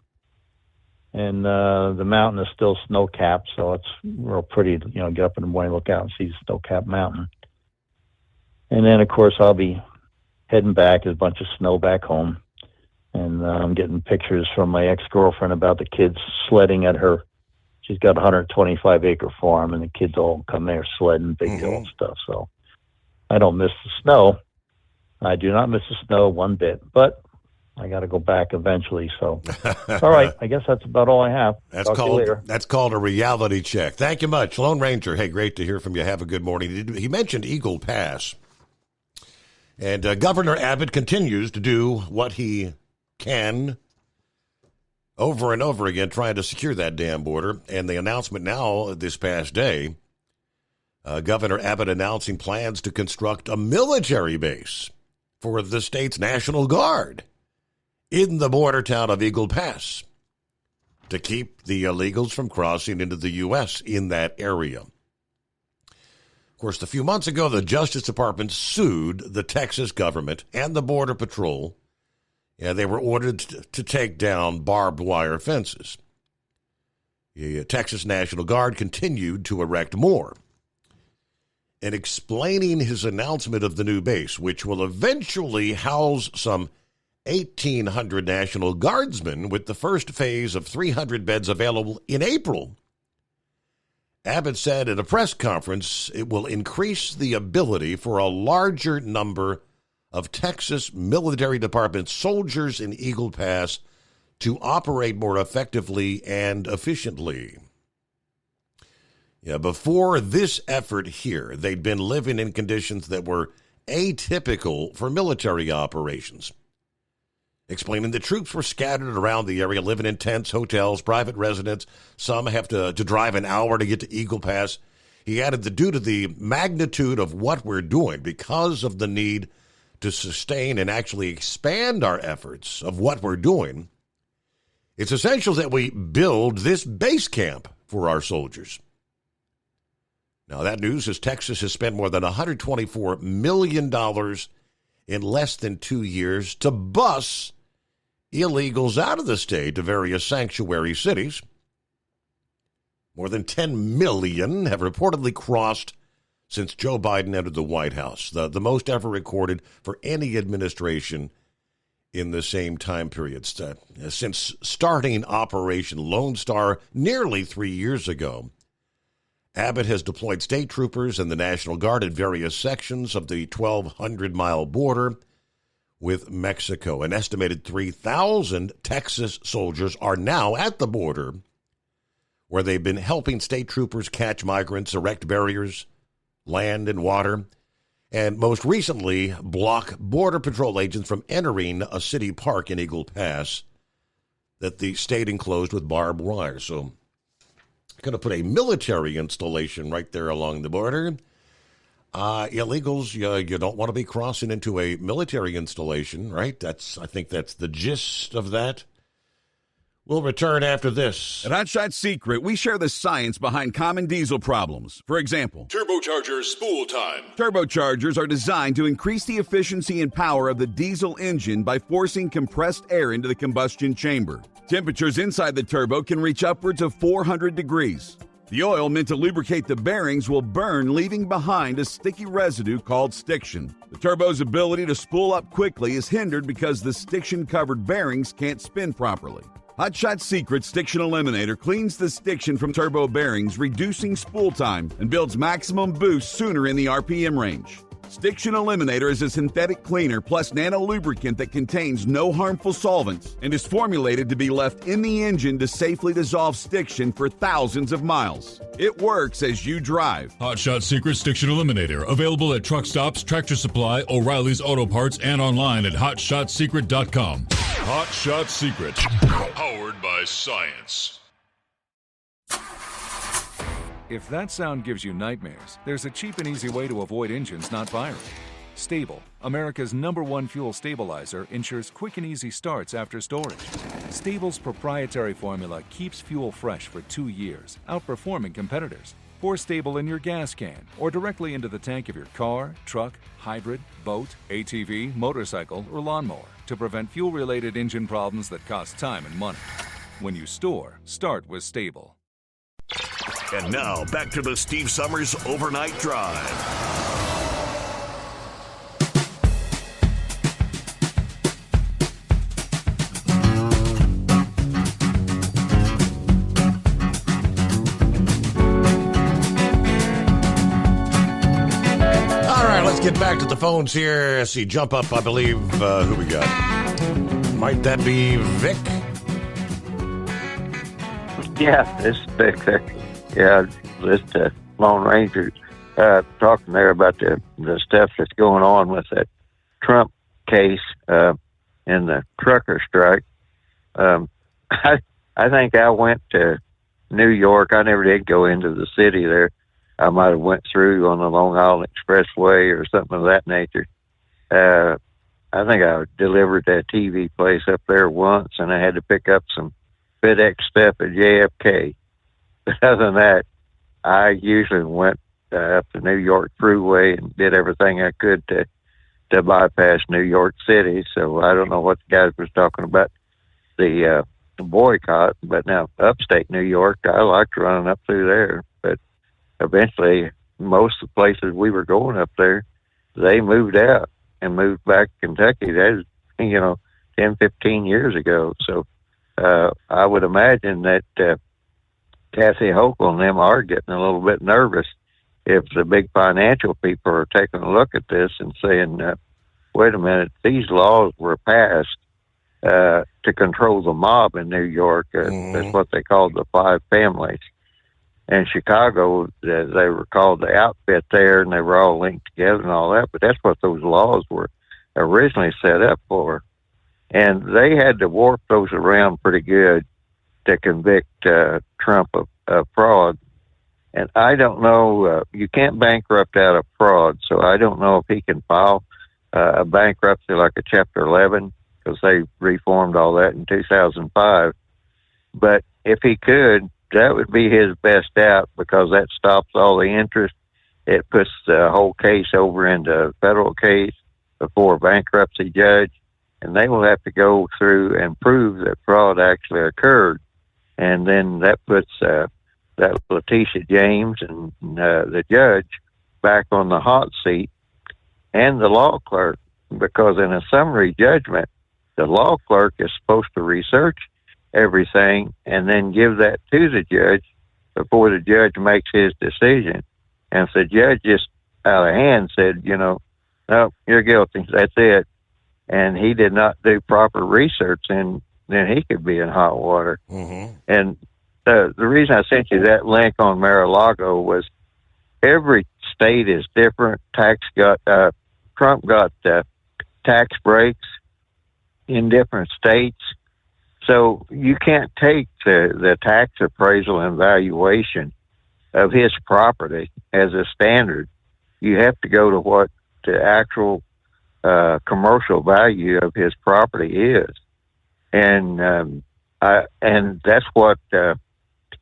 and the mountain is still snow-capped, so it's real pretty to, get up in the morning, look out and see the snow-capped mountain. And then, of course, I'll be heading back. There's a bunch of snow back home. And I'm getting pictures from my ex-girlfriend about the kids sledding at her. She's got a 125-acre farm, and the kids all come there sledding, big deal and stuff. So I don't miss the snow. I do not miss the snow one bit. But I got to go back eventually. So, all right, I guess that's about all I have. Talk to you later. That's called a reality check. Thank you much. Lone Ranger, hey, great to hear from you. Have a good morning. He mentioned Eagle Pass. And Governor Abbott continues to do what he can over and over again, trying to secure that damn border. And the announcement now this past day, Governor Abbott announcing plans to construct a military base for the state's National Guard in the border town of Eagle Pass to keep the illegals from crossing into the U.S. in that area. Of course, a few months ago, the Justice Department sued the Texas government and the Border Patrol. Yeah, they were ordered to take down barbed wire fences. The Texas National Guard continued to erect more. And explaining his announcement of the new base, which will eventually house some 1,800 National Guardsmen, with the first phase of 300 beds available in April. Abbott said at a press conference it will increase the ability for a larger number of Texas Military Department soldiers in Eagle Pass to operate more effectively and efficiently. Yeah, before this effort here, they'd been living in conditions that were atypical for military operations. Explaining the troops were scattered around the area, living in tents, hotels, private residence. Some have to drive an hour to get to Eagle Pass. He added that due to the magnitude of what we're doing, because of the need to sustain and actually expand our efforts of what we're doing, it's essential that we build this base camp for our soldiers. Now, that news is Texas has spent more than $124 million in less than 2 years to bus illegals out of the state to various sanctuary cities. More than 10 million have reportedly crossed since Joe Biden entered the White House, the most ever recorded for any administration in the same time period. Since starting Operation Lone Star nearly 3 years ago, Abbott has deployed state troopers and the National Guard at various sections of the 1,200-mile border with Mexico. An estimated 3,000 Texas soldiers are now at the border, where they've been helping state troopers catch migrants, erect barriers, land and water, and most recently block Border Patrol agents from entering a city park in Eagle Pass that the state enclosed with barbed wire. So going to put a military installation right there along the border. Illegals, you don't want to be crossing into a military installation, right? I think that's the gist of that. We'll return after this. At Hot Shot Secret, we share the science behind common diesel problems. For example, turbocharger spool time. Turbochargers are designed to increase the efficiency and power of the diesel engine by forcing compressed air into the combustion chamber. Temperatures inside the turbo can reach upwards of 400 degrees. The oil meant to lubricate the bearings will burn, leaving behind a sticky residue called stiction. The turbo's ability to spool up quickly is hindered because the stiction-covered bearings can't spin properly. Hot Shot Secret Stiction Eliminator cleans the stiction from turbo bearings, reducing spool time, and builds maximum boost sooner in the RPM range. Stiction Eliminator is a synthetic cleaner plus nano-lubricant that contains no harmful solvents and is formulated to be left in the engine to safely dissolve stiction for thousands of miles. It works as you drive. Hot Shot Secret Stiction Eliminator. Available at truck stops, Tractor Supply, O'Reilly's Auto Parts, and online at hotshotsecret.com. Hot Shot Secret. Powered by science. If that sound gives you nightmares, there's a cheap and easy way to avoid engines not firing. Stable, America's #1 fuel stabilizer, ensures quick and easy starts after storage. Stable's proprietary formula keeps fuel fresh for 2 years, outperforming competitors. Pour Stable in your gas can or directly into the tank of your car, truck, hybrid, boat, ATV, motorcycle, or lawnmower to prevent fuel-related engine problems that cost time and money. When you store, start with Stable. And now, back to the Steve Summers Overnight Drive. All right, let's get back to the phones here. Let's see, jump up, I believe. Who we got? Might that be Vic? Yeah, this is Vic there. Yeah, listen to Lone Ranger talking there about the stuff that's going on with that Trump case and the trucker strike. I think I went to New York. I never did go into the city there. I might have went through on the Long Island Expressway or something of that nature. I think I delivered that TV place up there once, and I had to pick up some FedEx stuff at JFK. But other than that, I usually went up the New York Thruway and did everything I could to bypass New York City. So I don't know what the guys was talking about, the boycott. But now upstate New York, I liked running up through there. But eventually, most of the places we were going up there, they moved out and moved back to Kentucky. That is, 10, 15 years ago. So I would imagine that Kathy Hochul and them are getting a little bit nervous if the big financial people are taking a look at this and saying, wait a minute, these laws were passed to control the mob in New York. That's what they called the five families. In Chicago, they were called the outfit there, and they were all linked together and all that, but that's what those laws were originally set up for. And they had to warp those around pretty good to convict Trump of fraud. And I don't know, you can't bankrupt out of fraud, so I don't know if he can file a bankruptcy like a Chapter 11, because they reformed all that in 2005. But if he could, that would be his best out, because that stops all the interest. It puts the whole case over into a federal case before a bankruptcy judge, and they will have to go through and prove that fraud actually occurred. And then that puts that Letitia James and the judge back on the hot seat, and the law clerk, because in a summary judgment, the law clerk is supposed to research everything and then give that to the judge before the judge makes his decision. And if the judge just out of hand said, no, you're guilty, that's it, and he did not do proper research, then he could be in hot water. And the reason I sent you that link on Mar-a-Lago was every state is different. Trump got tax breaks in different states. So you can't take the tax appraisal and valuation of his property as a standard. You have to go to what the actual commercial value of his property is. And that's what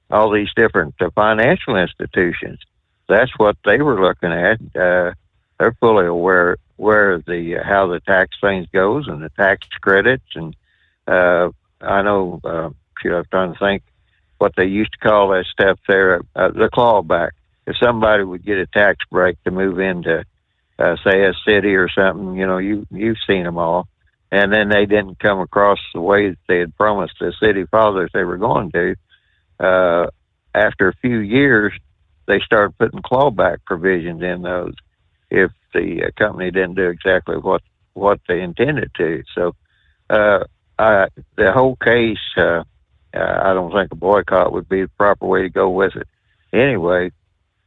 all these different financial institutions, that's what they were looking at. They're fully aware of how the tax things goes and the tax credits. And I know, I'm trying to think what they used to call that stuff there, the clawback. If somebody would get a tax break to move into, say, a city or something, you've seen them all. And then they didn't come across the way that they had promised the city fathers they were going to. After a few years, they started putting clawback provisions in those if the company didn't do exactly what they intended to. So the whole case, I don't think a boycott would be the proper way to go with it anyway.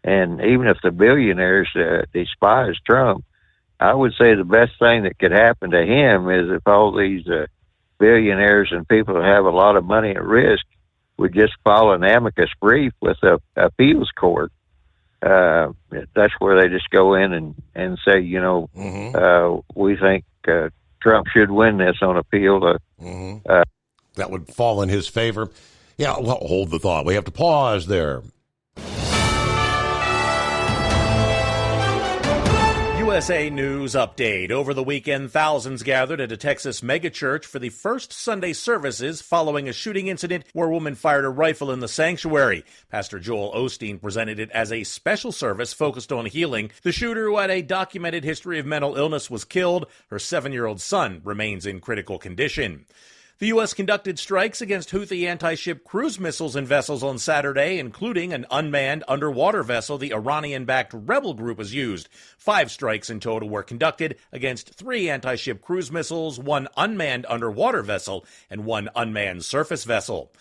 And even if the billionaires despise Trump, I would say the best thing that could happen to him is if all these billionaires and people that have a lot of money at risk would just file an amicus brief with a appeals court. That's where they just go in and say, we think Trump should win this on appeal. That would fall in his favor. Yeah, well, hold the thought. We have to pause there. USA News Update. Over the weekend, thousands gathered at a Texas megachurch for the first Sunday services following a shooting incident where a woman fired a rifle in the sanctuary. Pastor Joel Osteen presented it as a special service focused on healing. The shooter, who had a documented history of mental illness, was killed. Her 7-year-old son remains in critical condition. The U.S. conducted strikes against Houthi anti-ship cruise missiles and vessels on Saturday, including an unmanned underwater vessel the Iranian-backed rebel group has used. 5 strikes in total were conducted against 3 anti-ship cruise missiles, 1 unmanned underwater vessel, and 1 unmanned surface vessel.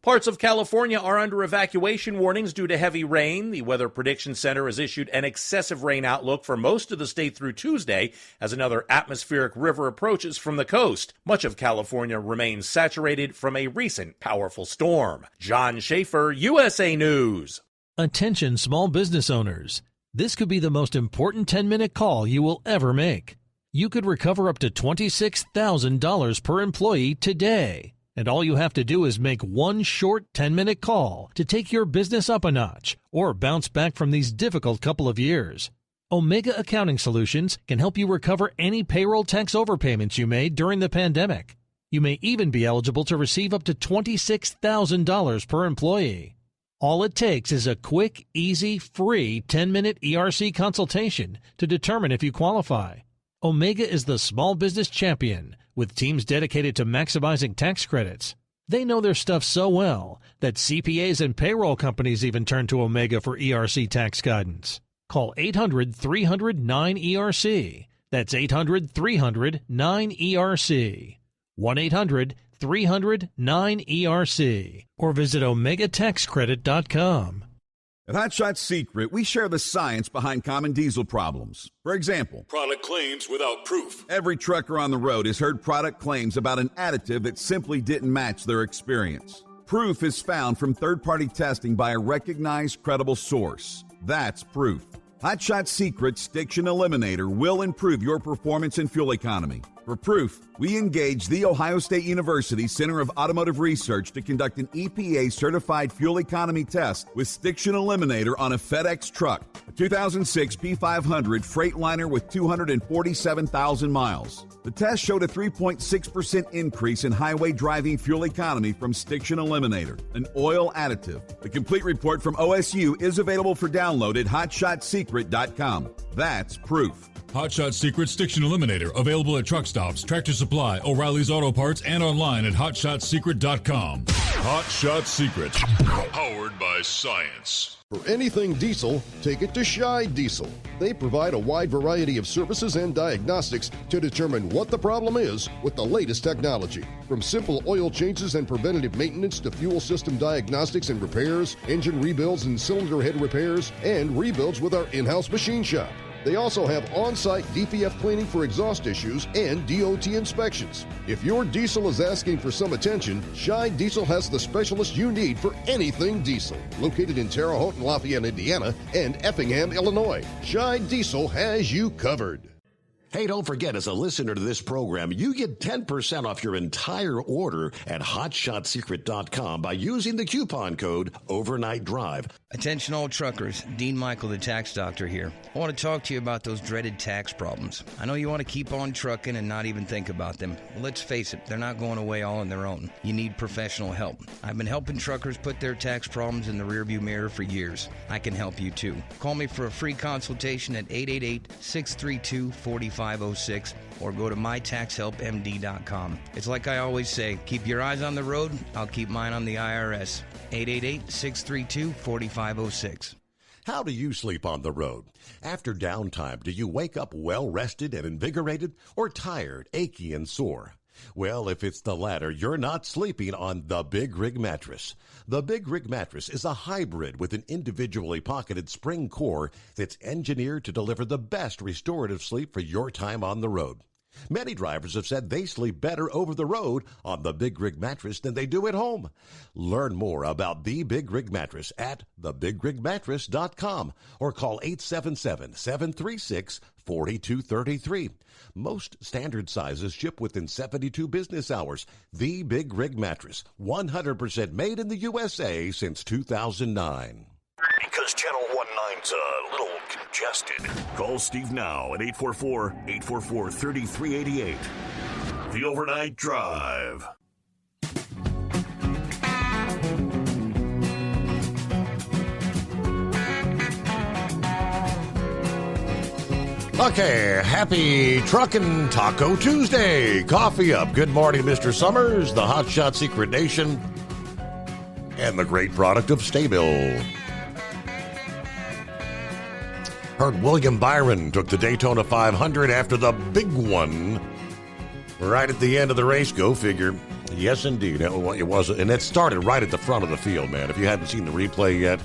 Parts of California are under evacuation warnings due to heavy rain. The Weather Prediction Center has issued an excessive rain outlook for most of the state through Tuesday as another atmospheric river approaches from the coast. Much of California remains saturated from a recent powerful storm. John Schaefer, USA News. Attention small business owners. This could be the most important 10-minute call you will ever make. You could recover up to $26,000 per employee today. And all you have to do is make one short 10-minute call to take your business up a notch or bounce back from these difficult couple of years. Omega Accounting Solutions can help you recover any payroll tax overpayments you made during the pandemic. You may even be eligible to receive up to $26,000 per employee. All it takes is a quick, easy, free 10-minute ERC consultation to determine if you qualify. Omega is the small business champion with teams dedicated to maximizing tax credits. They know their stuff so well that CPAs and payroll companies even turn to Omega for ERC tax guidance. Call 800-300-9ERC. That's 800-300-9ERC. 1-800-300-9ERC. Or visit OmegaTaxCredit.com. At Hot Shot Secret, we share the science behind common diesel problems. For example, product claims without proof. Every trucker on the road has heard product claims about an additive that simply didn't match their experience. Proof is found from third-party testing by a recognized, credible source. That's proof. Hot Shot Secret's Stiction Eliminator will improve your performance and fuel economy. For proof, we engaged the Ohio State University Center of Automotive Research to conduct an EPA-certified fuel economy test with Stiction Eliminator on a FedEx truck, a 2006 P500 Freightliner with 247,000 miles. The test showed a 3.6% increase in highway driving fuel economy from Stiction Eliminator, an oil additive. The complete report from OSU is available for download at hotshotsecret.com. That's proof. Hot Shot Secret Stiction Eliminator, available at truck stops, Tractor Supply, O'Reilly's Auto Parts, and online at hotshotsecret.com. Hot Shot Secret, powered by science. For anything diesel, take it to Scheid Diesel. They provide a wide variety of services and diagnostics to determine what the problem is with the latest technology. From simple oil changes and preventative maintenance to fuel system diagnostics and repairs, engine rebuilds and cylinder head repairs, and rebuilds with our in-house machine shop. They also have on-site DPF cleaning for exhaust issues and DOT inspections. If your diesel is asking for some attention, Scheid Diesel has the specialist you need for anything diesel. Located in Terre Haute and Lafayette, Indiana, and Effingham, Illinois, Scheid Diesel has you covered. Hey, don't forget, as a listener to this program, you get 10% off your entire order at hotshotsecret.com by using the coupon code Overnight Drive. Attention all truckers, Dean Michael, the tax doctor here. I want to talk to you about those dreaded tax problems. I know you want to keep on trucking and not even think about them. Well, let's face it, they're not going away all on their own. You need professional help. I've been helping truckers put their tax problems in the rearview mirror for years. I can help you too. Call me for a free consultation at 888-632-4506 or go to mytaxhelpmd.com. It's like I always say, keep your eyes on the road, I'll keep mine on the IRS. 888-632-4506. How do you sleep on the road? After downtime, do you wake up well-rested and invigorated or tired, achy, and sore? Well, if it's the latter, you're not sleeping on the Big Rig Mattress. The Big Rig Mattress is a hybrid with an individually pocketed spring core that's engineered to deliver the best restorative sleep for your time on the road. Many drivers have said they sleep better over the road on the Big Rig Mattress than they do at home. Learn more about the Big Rig Mattress at thebigrigmattress.com or call 877-736-4233. Most standard sizes ship within 72 business hours. The Big Rig Mattress, 100% made in the USA since 2009. Because Channel 19's a little congested. Call Steve now at 844-844-3388. The Overnight Drive. Okay, happy Truckin' Taco Tuesday. Coffee up. Good morning, Mr. Summers, the Hot Shot Secret Nation, and the great product of Staybill. Heard William Byron took the Daytona 500 after the big one right at the end of the race. Go figure. Yes, indeed. It was, and it started right at the front of the field, man. If you hadn't seen the replay yet.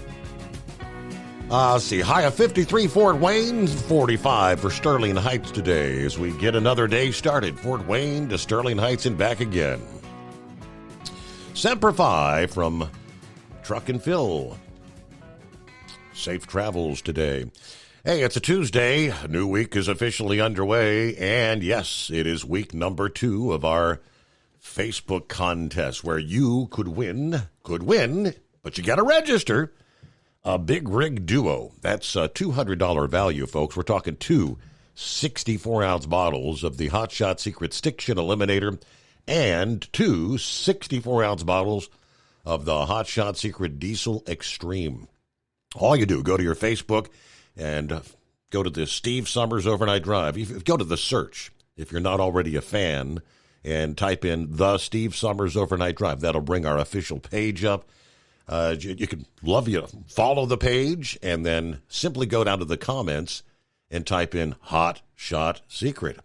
Let's see. High of 53 Fort Wayne, 45 for Sterling Heights today as we get another day started. Fort Wayne to Sterling Heights and back again. Semper Fi from Truck and Phil. Safe travels today. Hey, it's a Tuesday. A new week is officially underway. And yes, it is week number 2 of our Facebook contest where you could win, but you got to register. A Big Rig Duo. That's a $200 value, folks. We're talking 2 64-ounce bottles of the Hot Shot Secret Stiction Eliminator and 2 64-ounce bottles of the Hot Shot Secret Diesel Extreme. All you do, go to your Facebook and Go to the Steve Summers Overnight Drive. Go to the search if you're not already a fan and type in the Steve Summers Overnight Drive. That'll bring our official page up. You can follow the page and then simply go down to the comments and type in Hot Shot Secret.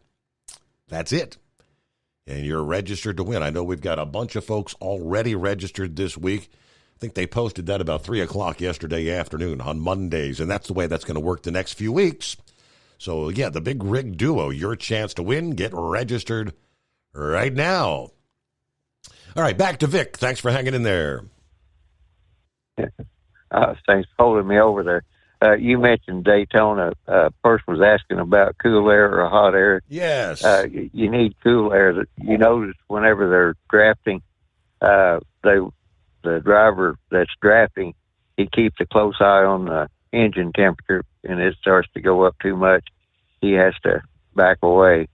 That's it. And you're registered to win. I know we've got a bunch of folks already registered this week. I think they posted that about 3 o'clock yesterday afternoon on Mondays, and that's the way that's going to work the next few weeks. So, yeah, the Big Rig Duo, your chance to win. Get registered right now. All right, back to Vic. Thanks for hanging in there. Thanks for holding me over there. You mentioned Daytona. Person was asking about cool air or hot air. Yes. You need cool air. You notice whenever they're drafting, the driver that's drafting, he keeps a close eye on the engine temperature, and it starts to go up too much. He has to back away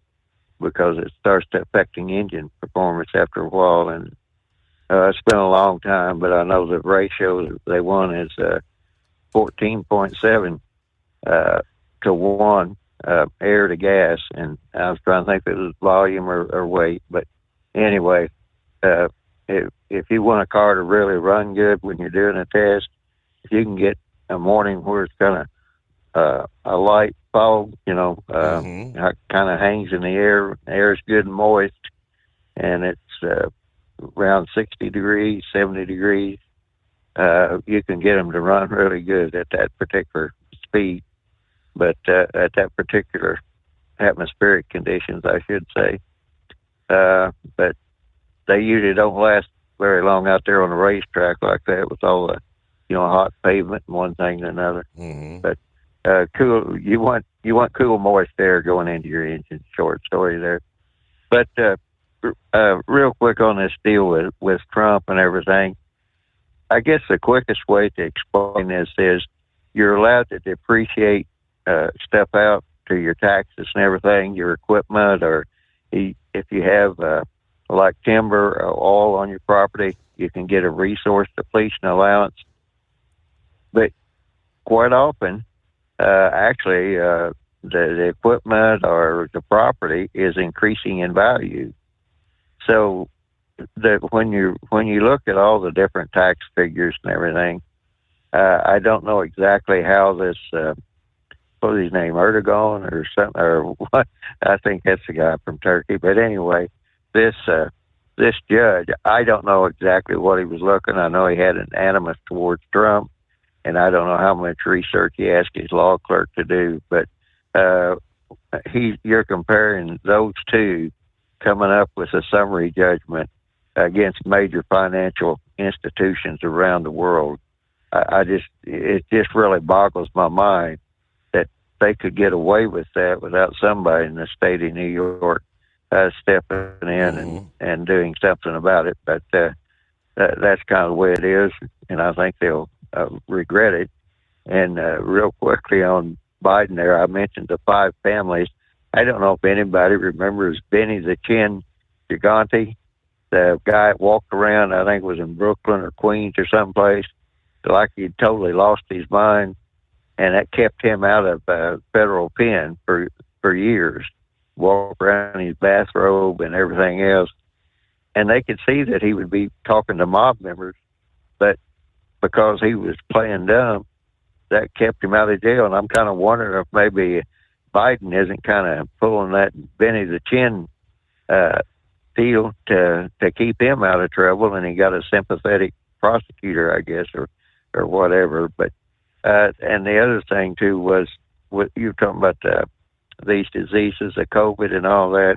because it starts to affecting engine performance after a while. And it's been a long time, but I know the ratio they won is 14.7 to 1 air to gas, and I was trying to think if it was volume or weight. But anyway, if you want a car to really run good when you're doing a test, if you can get a morning where it's kind of a light fog, kind of hangs in the air. The air is good and moist, and it's around 60 degrees, 70 degrees. You can get them to run really good at that particular speed, but at that particular atmospheric conditions, I should say. But they usually don't last very long out there on a racetrack like that with all the, hot pavement and one thing and another. Mm-hmm. But cool, you want cool, moist air going into your engine. Short story there. But real quick on this deal with Trump and everything, I guess the quickest way to explain this is you're allowed to depreciate stuff out to your taxes and everything, your equipment, or if you have like timber or oil on your property, you can get a resource depletion allowance. But quite often, the equipment or the property is increasing in value. So that when you look at all the different tax figures and everything, I don't know exactly how this what is his name, Erdogan or something, or what? I think that's the guy from Turkey. But anyway, this judge, I don't know exactly what he was looking. I know he had an animus towards Trump, and I don't know how much research he asked his law clerk to do. But you're comparing those two coming up with a summary judgment against major financial institutions around the world. It just really boggles my mind that they could get away with that without somebody in the state of New York stepping in and doing something about it. But that's kind of the way it is, and I think they'll regret it. And real quickly on Biden there, I mentioned the 5 families. I don't know if anybody remembers Benny the Chin Gigante, the guy that walked around, I think it was in Brooklyn or Queens or someplace, like he'd totally lost his mind, and that kept him out of federal pen for years. Walk around in his bathrobe and everything else, and they could see that he would be talking to mob members, but because he was playing dumb, that kept him out of jail. And I'm kind of wondering if maybe Biden isn't kind of pulling that Benny the Chin deal to keep him out of trouble, and he got a sympathetic prosecutor, I guess, or whatever. But and the other thing too was what you were talking about, these diseases, the COVID and all that.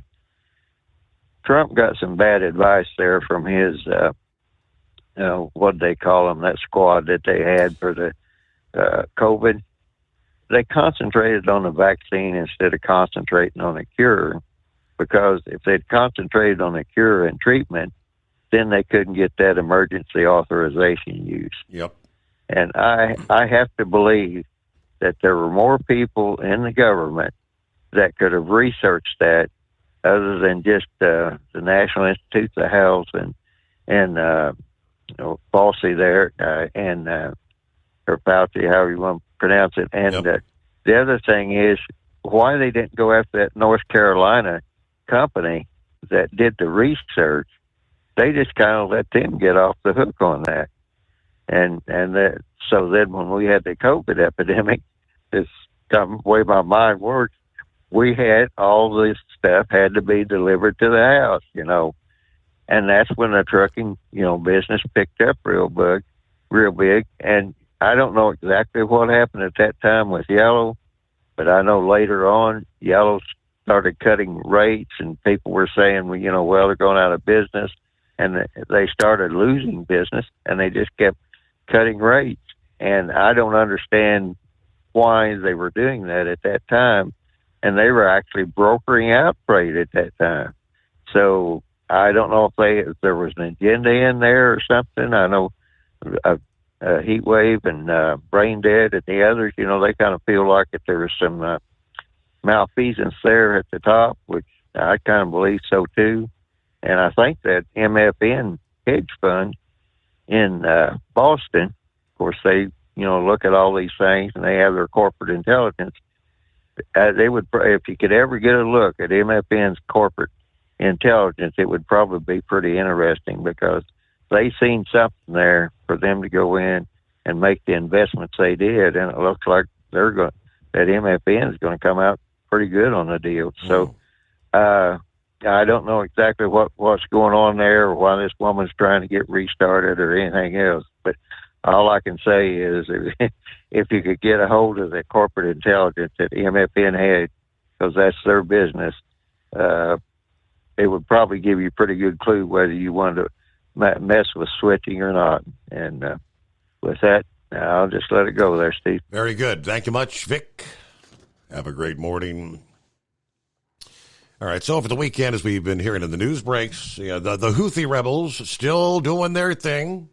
Trump got some bad advice there from his what they call them, that squad that they had for the COVID. They concentrated on the vaccine instead of concentrating on a cure, because if they'd concentrated on a cure and treatment, then they couldn't get that emergency authorization use. Yep. And I have to believe that there were more people in the government that could have researched that other than just the National Institutes of Health and Fauci there and or Fauci, however you want to pronounce it, and the other thing is why they didn't go after that North Carolina company that did the research. They just kind of let them get off the hook on that. So then when we had the COVID epidemic, this come way my mind works, we had all this stuff had to be delivered to the house, and that's when the trucking, business picked up real big. And I don't know exactly what happened at that time with Yellow, but I know later on Yellow started cutting rates, and people were saying, well, they're going out of business, and they started losing business, and they just kept cutting rates. And I don't understand why they were doing that at that time. And they were actually brokering out freight at that time. So I don't know if there was an agenda in there or something. I know Heat Wave and Brain Dead and the others, they kind of feel like if there was some malfeasance there at the top, which I kind of believe so too. And I think that MFN hedge fund in Boston, of course, they look at all these things and they have their corporate intelligence. They would, if you could ever get a look at MFN's corporate intelligence, it would probably be pretty interesting because they seen something there for them to go in and make the investments they did, and it looks like that MFN is going to come out pretty good on the deal. So I don't know exactly what's going on there or why this woman's trying to get restarted or anything else, but all I can say is if you could get a hold of the corporate intelligence that MFN had, because that's their business, it would probably give you a pretty good clue whether you wanted to mess with switching or not. And with that, I'll just let it go there, Steve. Very good. Thank you much, Vic. Have a great morning. All right, so for the weekend, as we've been hearing in the news breaks, the Houthi rebels still doing their thing.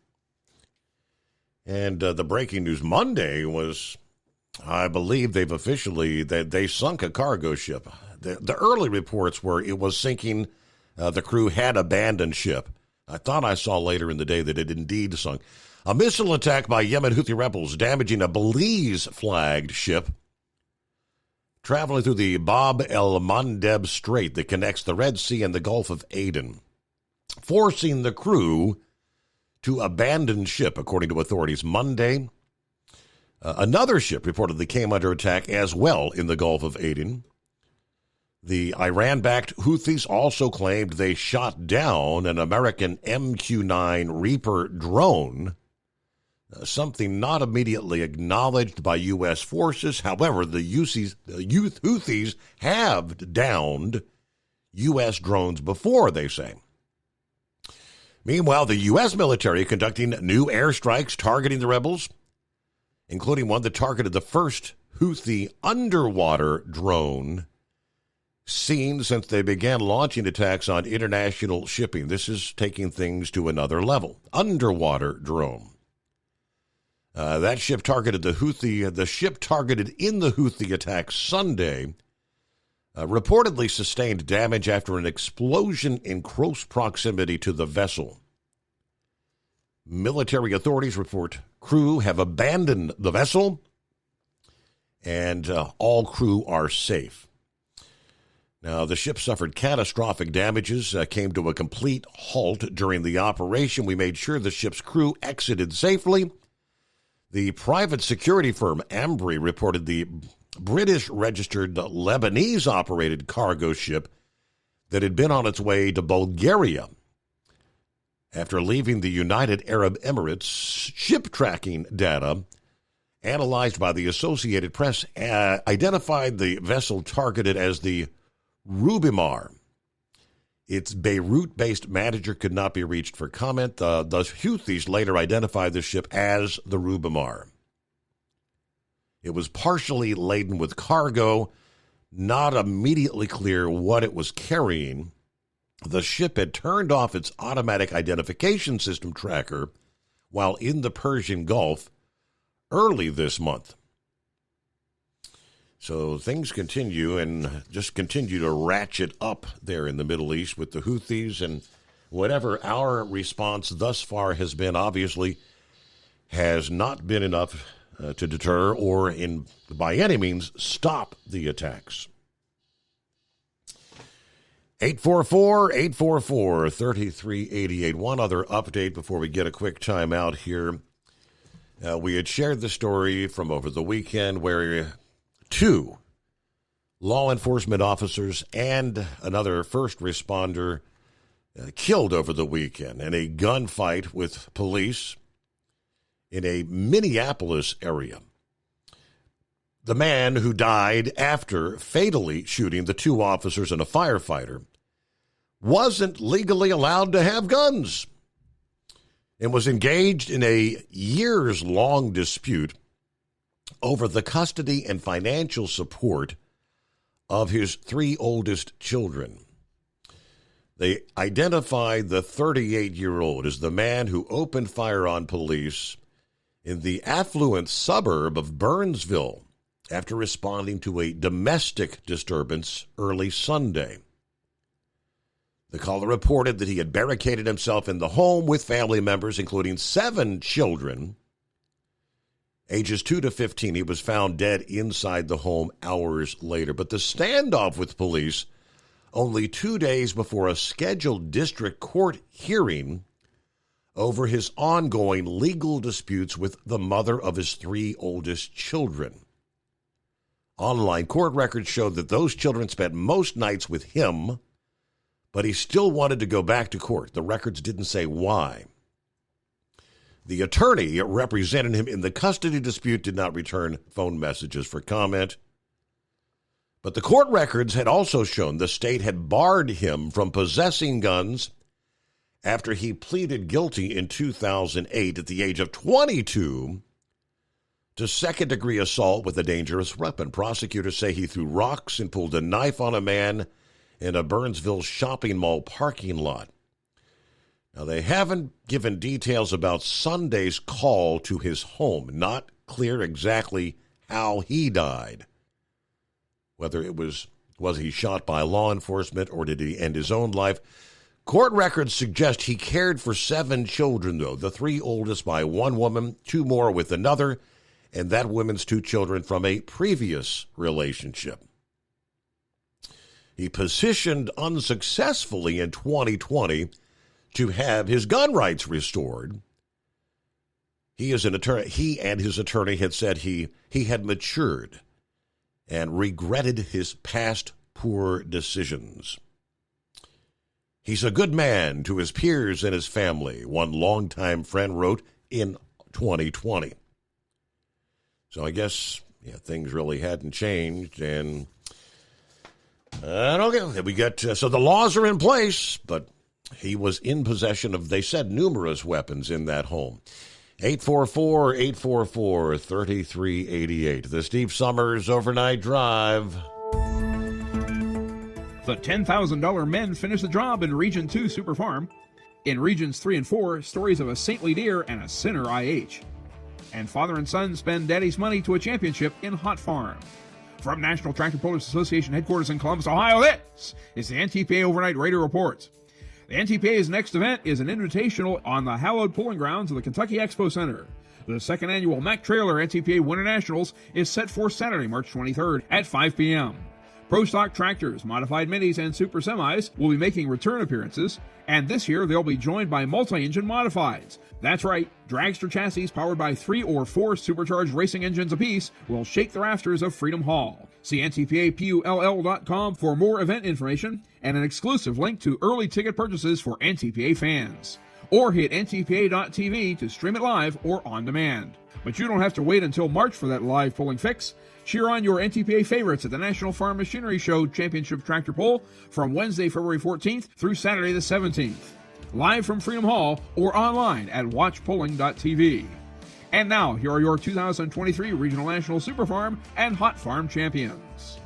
And the breaking news Monday was, I believe they've officially, they sunk a cargo ship. The early reports were it was sinking. The crew had abandoned ship. I thought I saw later in the day that it indeed sunk. A missile attack by Yemen Houthi rebels damaging a Belize-flagged ship traveling through the Bab el-Mandeb Strait that connects the Red Sea and the Gulf of Aden, forcing the crew to abandon ship, according to authorities Monday. Another ship reportedly came under attack as well in the Gulf of Aden. The Iran-backed Houthis also claimed they shot down an American MQ-9 Reaper drone, something not immediately acknowledged by U.S. forces. However, the Houthis have downed U.S. drones before, they say. Meanwhile, the U.S. military conducting new airstrikes targeting the rebels, including one that targeted the first Houthi underwater drone seen since they began launching attacks on international shipping. This is taking things to another level. Underwater drone. That ship targeted the ship targeted in the Houthi attack Sunday reportedly sustained damage after an explosion in close proximity to the vessel. Military authorities report crew have abandoned the vessel and all crew are safe. Now, the ship suffered catastrophic damages, came to a complete halt during the operation. We made sure the ship's crew exited safely. The private security firm Ambri reported the British-registered Lebanese-operated cargo ship that had been on its way to Bulgaria. After leaving the United Arab Emirates, ship tracking data analyzed by the Associated Press identified the vessel targeted as the Rubimar. Its Beirut-based manager could not be reached for comment. The Houthis later identified the ship as the Rubimar. It was partially laden with cargo, not immediately clear what it was carrying. The ship had turned off its automatic identification system tracker while in the Persian Gulf early this month. So things continue and just continue to ratchet up there in the Middle East with the Houthis, and whatever our response thus far has been, obviously has not been enough to deter or by any means stop the attacks. 844-844-3388. One other update before we get a quick time out here. We had shared the story from over the weekend where 2 law enforcement officers and another first responder killed over the weekend in a gunfight with police in a Minneapolis area. The man who died after fatally shooting the 2 officers and a firefighter wasn't legally allowed to have guns and was engaged in a years-long dispute over the custody and financial support of his 3 oldest children. They identified the 38-year-old as the man who opened fire on police in the affluent suburb of Burnsville after responding to a domestic disturbance early Sunday. The caller reported that he had barricaded himself in the home with family members, including 7 children, ages 2 to 15. He was found dead inside the home hours later. But the standoff with police only 2 days before a scheduled district court hearing over his ongoing legal disputes with the mother of his 3 oldest children. Online court records showed that those children spent most nights with him, but he still wanted to go back to court. The records didn't say why. The attorney representing him in the custody dispute did not return phone messages for comment. But the court records had also shown the state had barred him from possessing guns after he pleaded guilty in 2008 at the age of 22 to second-degree assault with a dangerous weapon. Prosecutors say he threw rocks and pulled a knife on a man in a Burnsville shopping mall parking lot. Now, they haven't given details about Sunday's call to his home. Not clear exactly how he died. Whether it was he shot by law enforcement or did he end his own life? Court records suggest he cared for 7 children, though, the 3 oldest by one woman, 2 more with another, and that woman's 2 children from a previous relationship. He petitioned unsuccessfully in 2020 to have his gun rights restored. He and his attorney had said he had matured and regretted his past poor decisions. He's a good man to his peers and his family, one longtime friend wrote in 2020. So I guess things really hadn't changed, and okay, we got so the laws are in place, but he was in possession of, they said, numerous weapons in that home. 844-844-3388. The Steve Summers Overnight Drive. The $10,000 men finish the job in Region 2 Super Farm. In Regions 3 and 4, stories of a saintly deer and a sinner IH. And father and son spend daddy's money to a championship in Hot Farm. From National Tractor Pullers Association headquarters in Columbus, Ohio, this is the NTPA Overnight Radio Report. The NTPA's next event is an invitational on the hallowed pulling grounds of the Kentucky Expo Center. The second annual Mack Trailer NTPA Winter Nationals is set for Saturday, March 23rd at 5 p.m. Pro Stock tractors, modified minis, and super semis will be making return appearances, and this year they'll be joined by multi-engine modifieds. That's right, dragster chassis powered by 3 or 4 supercharged racing engines apiece will shake the rafters of Freedom Hall. See NTPAPULL.com for more event information and an exclusive link to early ticket purchases for NTPA fans. Or hit ntpa.tv to stream it live or on demand. But you don't have to wait until March for that live pulling fix. Cheer on your NTPA favorites at the National Farm Machinery Show Championship Tractor Pull from Wednesday, February 14th through Saturday the 17th. Live from Freedom Hall or online at watchpulling.tv. And now, here are your 2023 Regional National Super Farm and Hot Farm champions.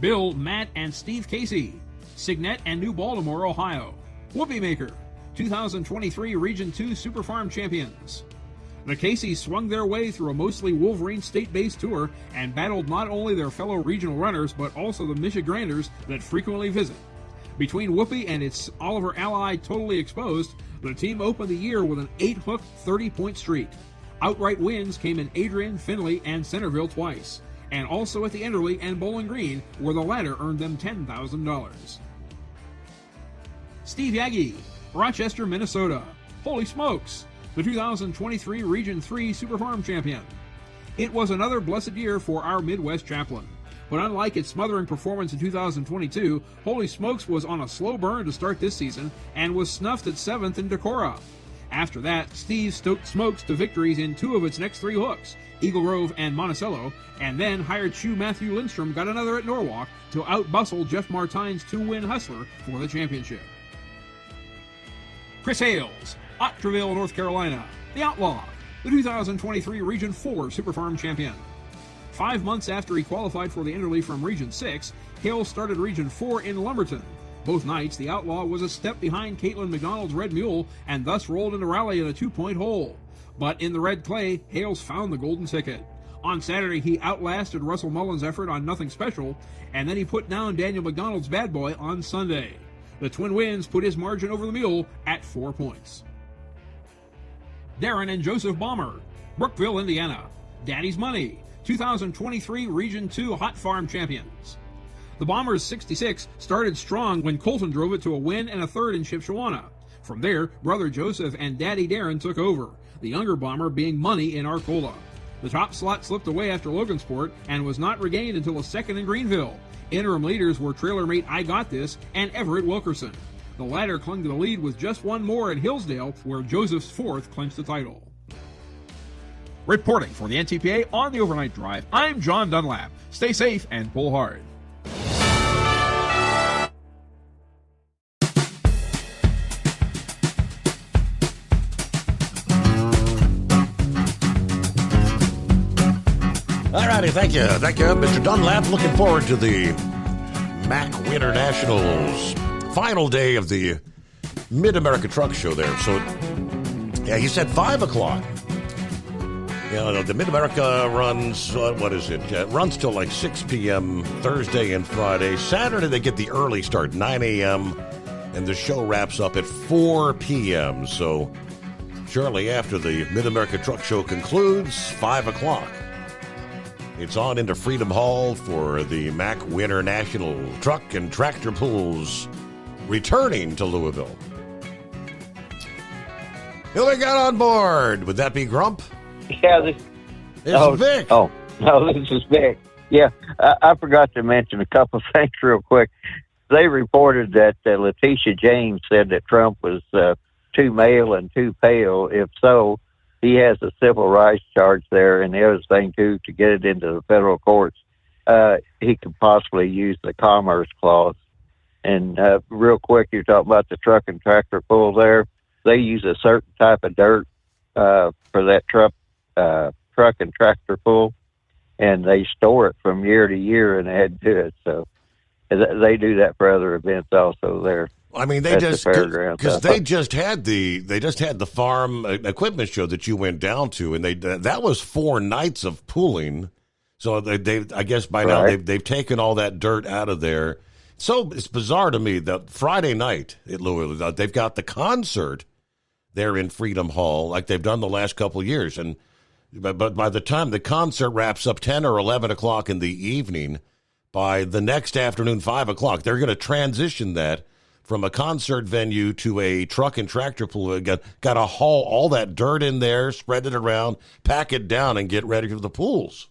Bill, Matt, and Steve Casey, Signet and New Baltimore, Ohio. Whoopie Maker, 2023 Region 2 Super Farm champions. The Caseys swung their way through a mostly Wolverine state-based tour and battled not only their fellow regional runners, but also the Michiganders that frequently visit. Between Whoopi and its Oliver ally Totally Exposed, the team opened the year with an 8-hook, 30-point streak. Outright wins came in Adrian, Findlay, and Centerville twice, and also at the Enderley and Bowling Green, where the latter earned them $10,000. Steve Yagi, Rochester, Minnesota. Holy smokes! The 2023 Region 3 Superfarm champion. It was another blessed year for our Midwest chaplain. But unlike its smothering performance in 2022, Holy Smokes was on a slow burn to start this season and was snuffed at 7th in Decorah. After that, Steve stoked Smokes to victories in 2 of its next 3 hooks, Eagle Grove and Monticello, and then hired shoe Matthew Lindstrom got another at Norwalk to outbustle Jeff Martine's 2-win Hustler for the championship. Chris Hales, Otterville, North Carolina, the Outlaw, the 2023 Region 4 Superfarm champion. 5 months after he qualified for the Enderley from Region 6, Hales started Region 4 in Lumberton. Both nights, the Outlaw was a step behind Caitlin McDonald's Red Mule and thus rolled into rally in a 2-point hole. But in the red clay, Hales found the golden ticket. On Saturday, he outlasted Russell Mullen's effort on Nothing Special, and then he put down Daniel McDonald's Bad Boy on Sunday. The twin wins put his margin over the mule at 4 points. Darren and Joseph Balmer, Brookville, Indiana. Daddy's Money, 2023 Region 2 Hot Farm champions. The Bombers' 66 started strong when Colton drove it to a win and a third in Shipshawana. From there, brother Joseph and daddy Darren took over, the younger Bomber being Money in Arcola. The top slot slipped away after Logansport and was not regained until a second in Greenville. Interim leaders were TrailerMate I Got This and Everett Wilkerson. The latter clung to the lead with just one more at Hillsdale, where Joseph's 4th clinched the title. Reporting for the NTPA on the Overnight Drive, I'm John Dunlap. Stay safe and pull hard. All righty, thank you, Mr. Dunlap. Looking forward to the MAC Winter Nationals final day of the Mid-America Truck Show there. So, yeah, he said 5 o'clock. You know, the Mid-America runs, what is it? Runs till like 6 p.m. Thursday and Friday. Saturday, they get the early start, 9 a.m., and the show wraps up at 4 p.m. So, shortly after the Mid-America Truck Show concludes, 5 o'clock. It's on into Freedom Hall for the MAC Winter National Truck and Tractor Pulls returning to Louisville. Who we got on board? Would that be Grump? Yeah, this is Vic. Oh, no, this is Vic. Yeah, I forgot to mention a couple of things real quick. They reported that Letitia James said that Trump was too male and too pale. If so, he has a civil rights charge there, and the other thing, too, to get it into the federal courts, he could possibly use the Commerce Clause. And real quick, you're talking about the truck and tractor pull there. They use a certain type of dirt for that truck and tractor pull, and they store it from year to year and add to it. So they do that for other events also there. I mean, they just because they just had the farm equipment show that you went down to, and that was 4 nights of pooling. So they I guess by now they've taken all that dirt out of there. So it's bizarre to me that Friday night at Louisville, they've got the concert there in Freedom Hall like they've done the last couple of years, but by the time the concert wraps up 10 or 11 o'clock in the evening, by the next afternoon 5 o'clock, they're going to transition that from a concert venue to a truck and tractor pool. Got to haul all that dirt in there, spread it around, pack it down, and get ready for the pools.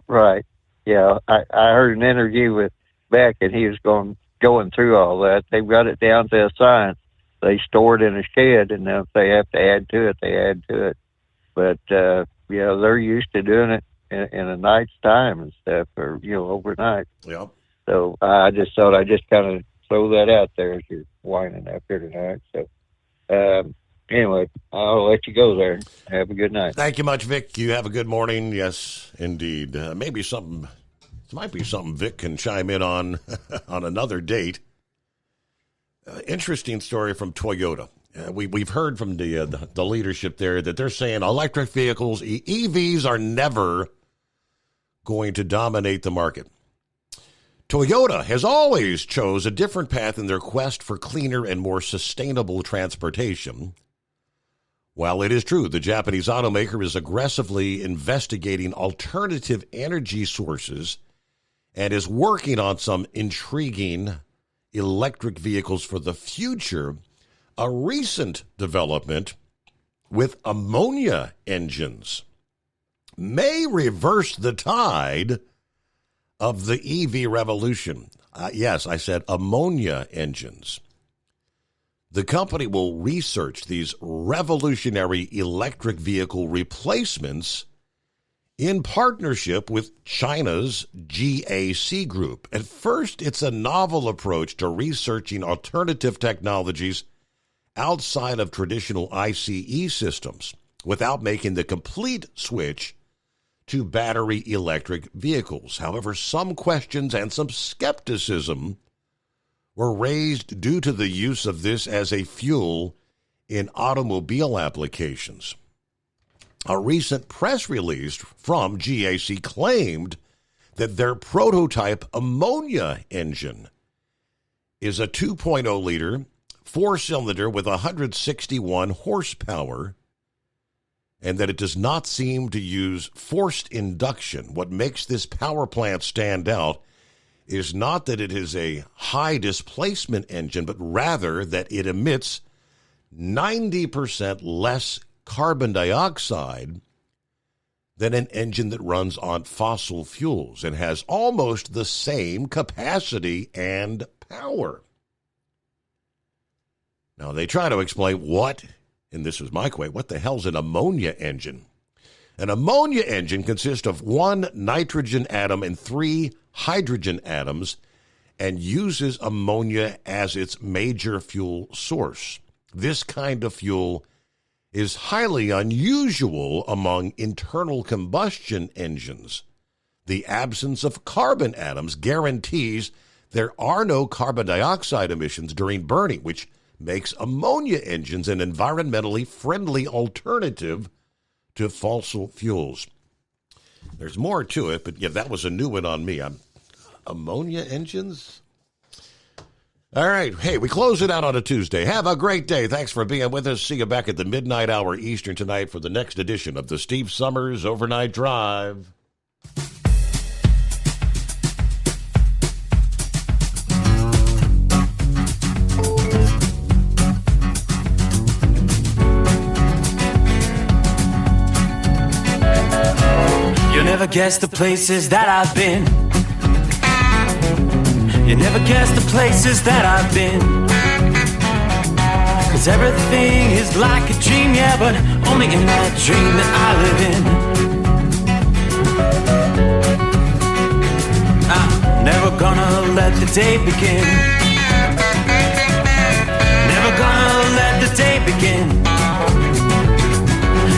Right. Yeah, I heard an interview with Beck, and he was going through all that. They've got it down to a science. They store it in a shed, and if they have to add to it, they add to it. But, they're used to doing it in a night's time and stuff, or, overnight. Yep. So I just thought I'd just kind of throw that out there as you're winding up here tonight. So anyway, I'll let you go there. Have a good night. Thank you much, Vic. You have a good morning. Yes, indeed. Maybe something, it might be something Vic can chime in on on another date. Interesting story from Toyota. We've heard from the leadership there that they're saying electric vehicles, EVs, are never going to dominate the market. Toyota has always chose a different path in their quest for cleaner and more sustainable transportation. While it is true the Japanese automaker is aggressively investigating alternative energy sources and is working on some intriguing electric vehicles for the future, a recent development with ammonia engines may reverse the tide of the EV revolution. Yes, I said ammonia engines. The company will research these revolutionary electric vehicle replacements in partnership with China's GAC Group. At first, it's a novel approach to researching alternative technologies outside of traditional ICE systems without making the complete switch to battery electric vehicles. However, some questions and some skepticism were raised due to the use of this as a fuel in automobile applications. A recent press release from GAC claimed that their prototype ammonia engine is a 2.0-liter, 4-cylinder with 161 horsepower, and that it does not seem to use forced induction. What makes this power plant stand out is not that it is a high displacement engine, but rather that it emits 90% less carbon dioxide than an engine that runs on fossil fuels and has almost the same capacity and power. Now, they try to explain what, and this was my quote, what the hell's an ammonia engine? An ammonia engine consists of one nitrogen atom and 3 hydrogen atoms and uses ammonia as its major fuel source. This kind of fuel is highly unusual among internal combustion engines. The absence of carbon atoms guarantees there are no carbon dioxide emissions during burning, which makes ammonia engines an environmentally friendly alternative to fossil fuels. There's more to it, but yeah, that was a new one on me. Ammonia engines? All right. Hey, we close it out on a Tuesday. Have a great day. Thanks for being with us. See you back at the midnight hour Eastern tonight for the next edition of the Steve Summers Overnight Drive. You'll never guess the places that I've been. You never guess the places that I've been. 'Cause everything is like a dream, yeah, but only in that dream that I live in. I'm never gonna let the day begin. Never gonna let the day begin.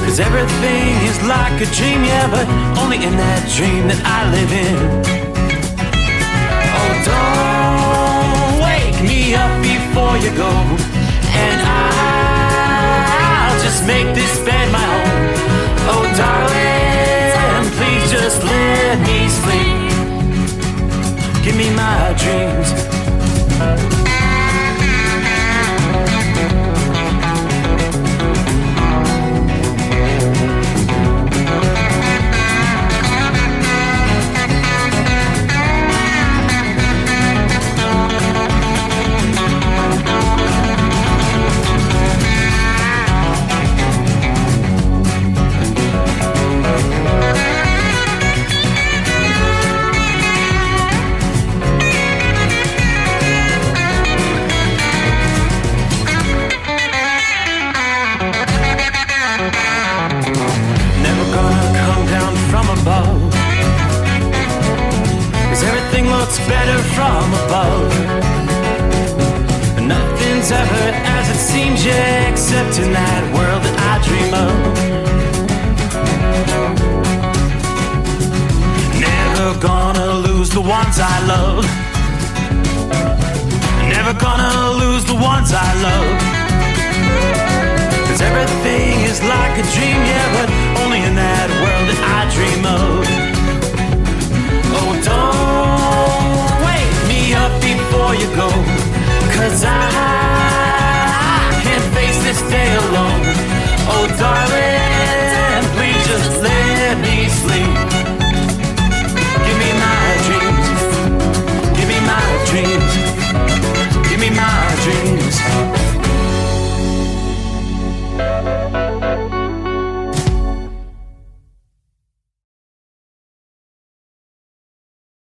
'Cause everything is like a dream, yeah, but only in that dream that I live in. Don't wake me up before you go, and I'll just make this bed my home. Oh, darling, please just let me sleep. Give me my dreams. Better from above. Nothing's ever as it seems, yeah, except in that world that I dream of. Never gonna lose the ones I love. Never gonna lose the ones I love. 'Cause everything is like a dream, yeah, but only in that world that I dream of. Oh, don't wake me up before you go, 'cause I can't face this day alone. Oh, darling.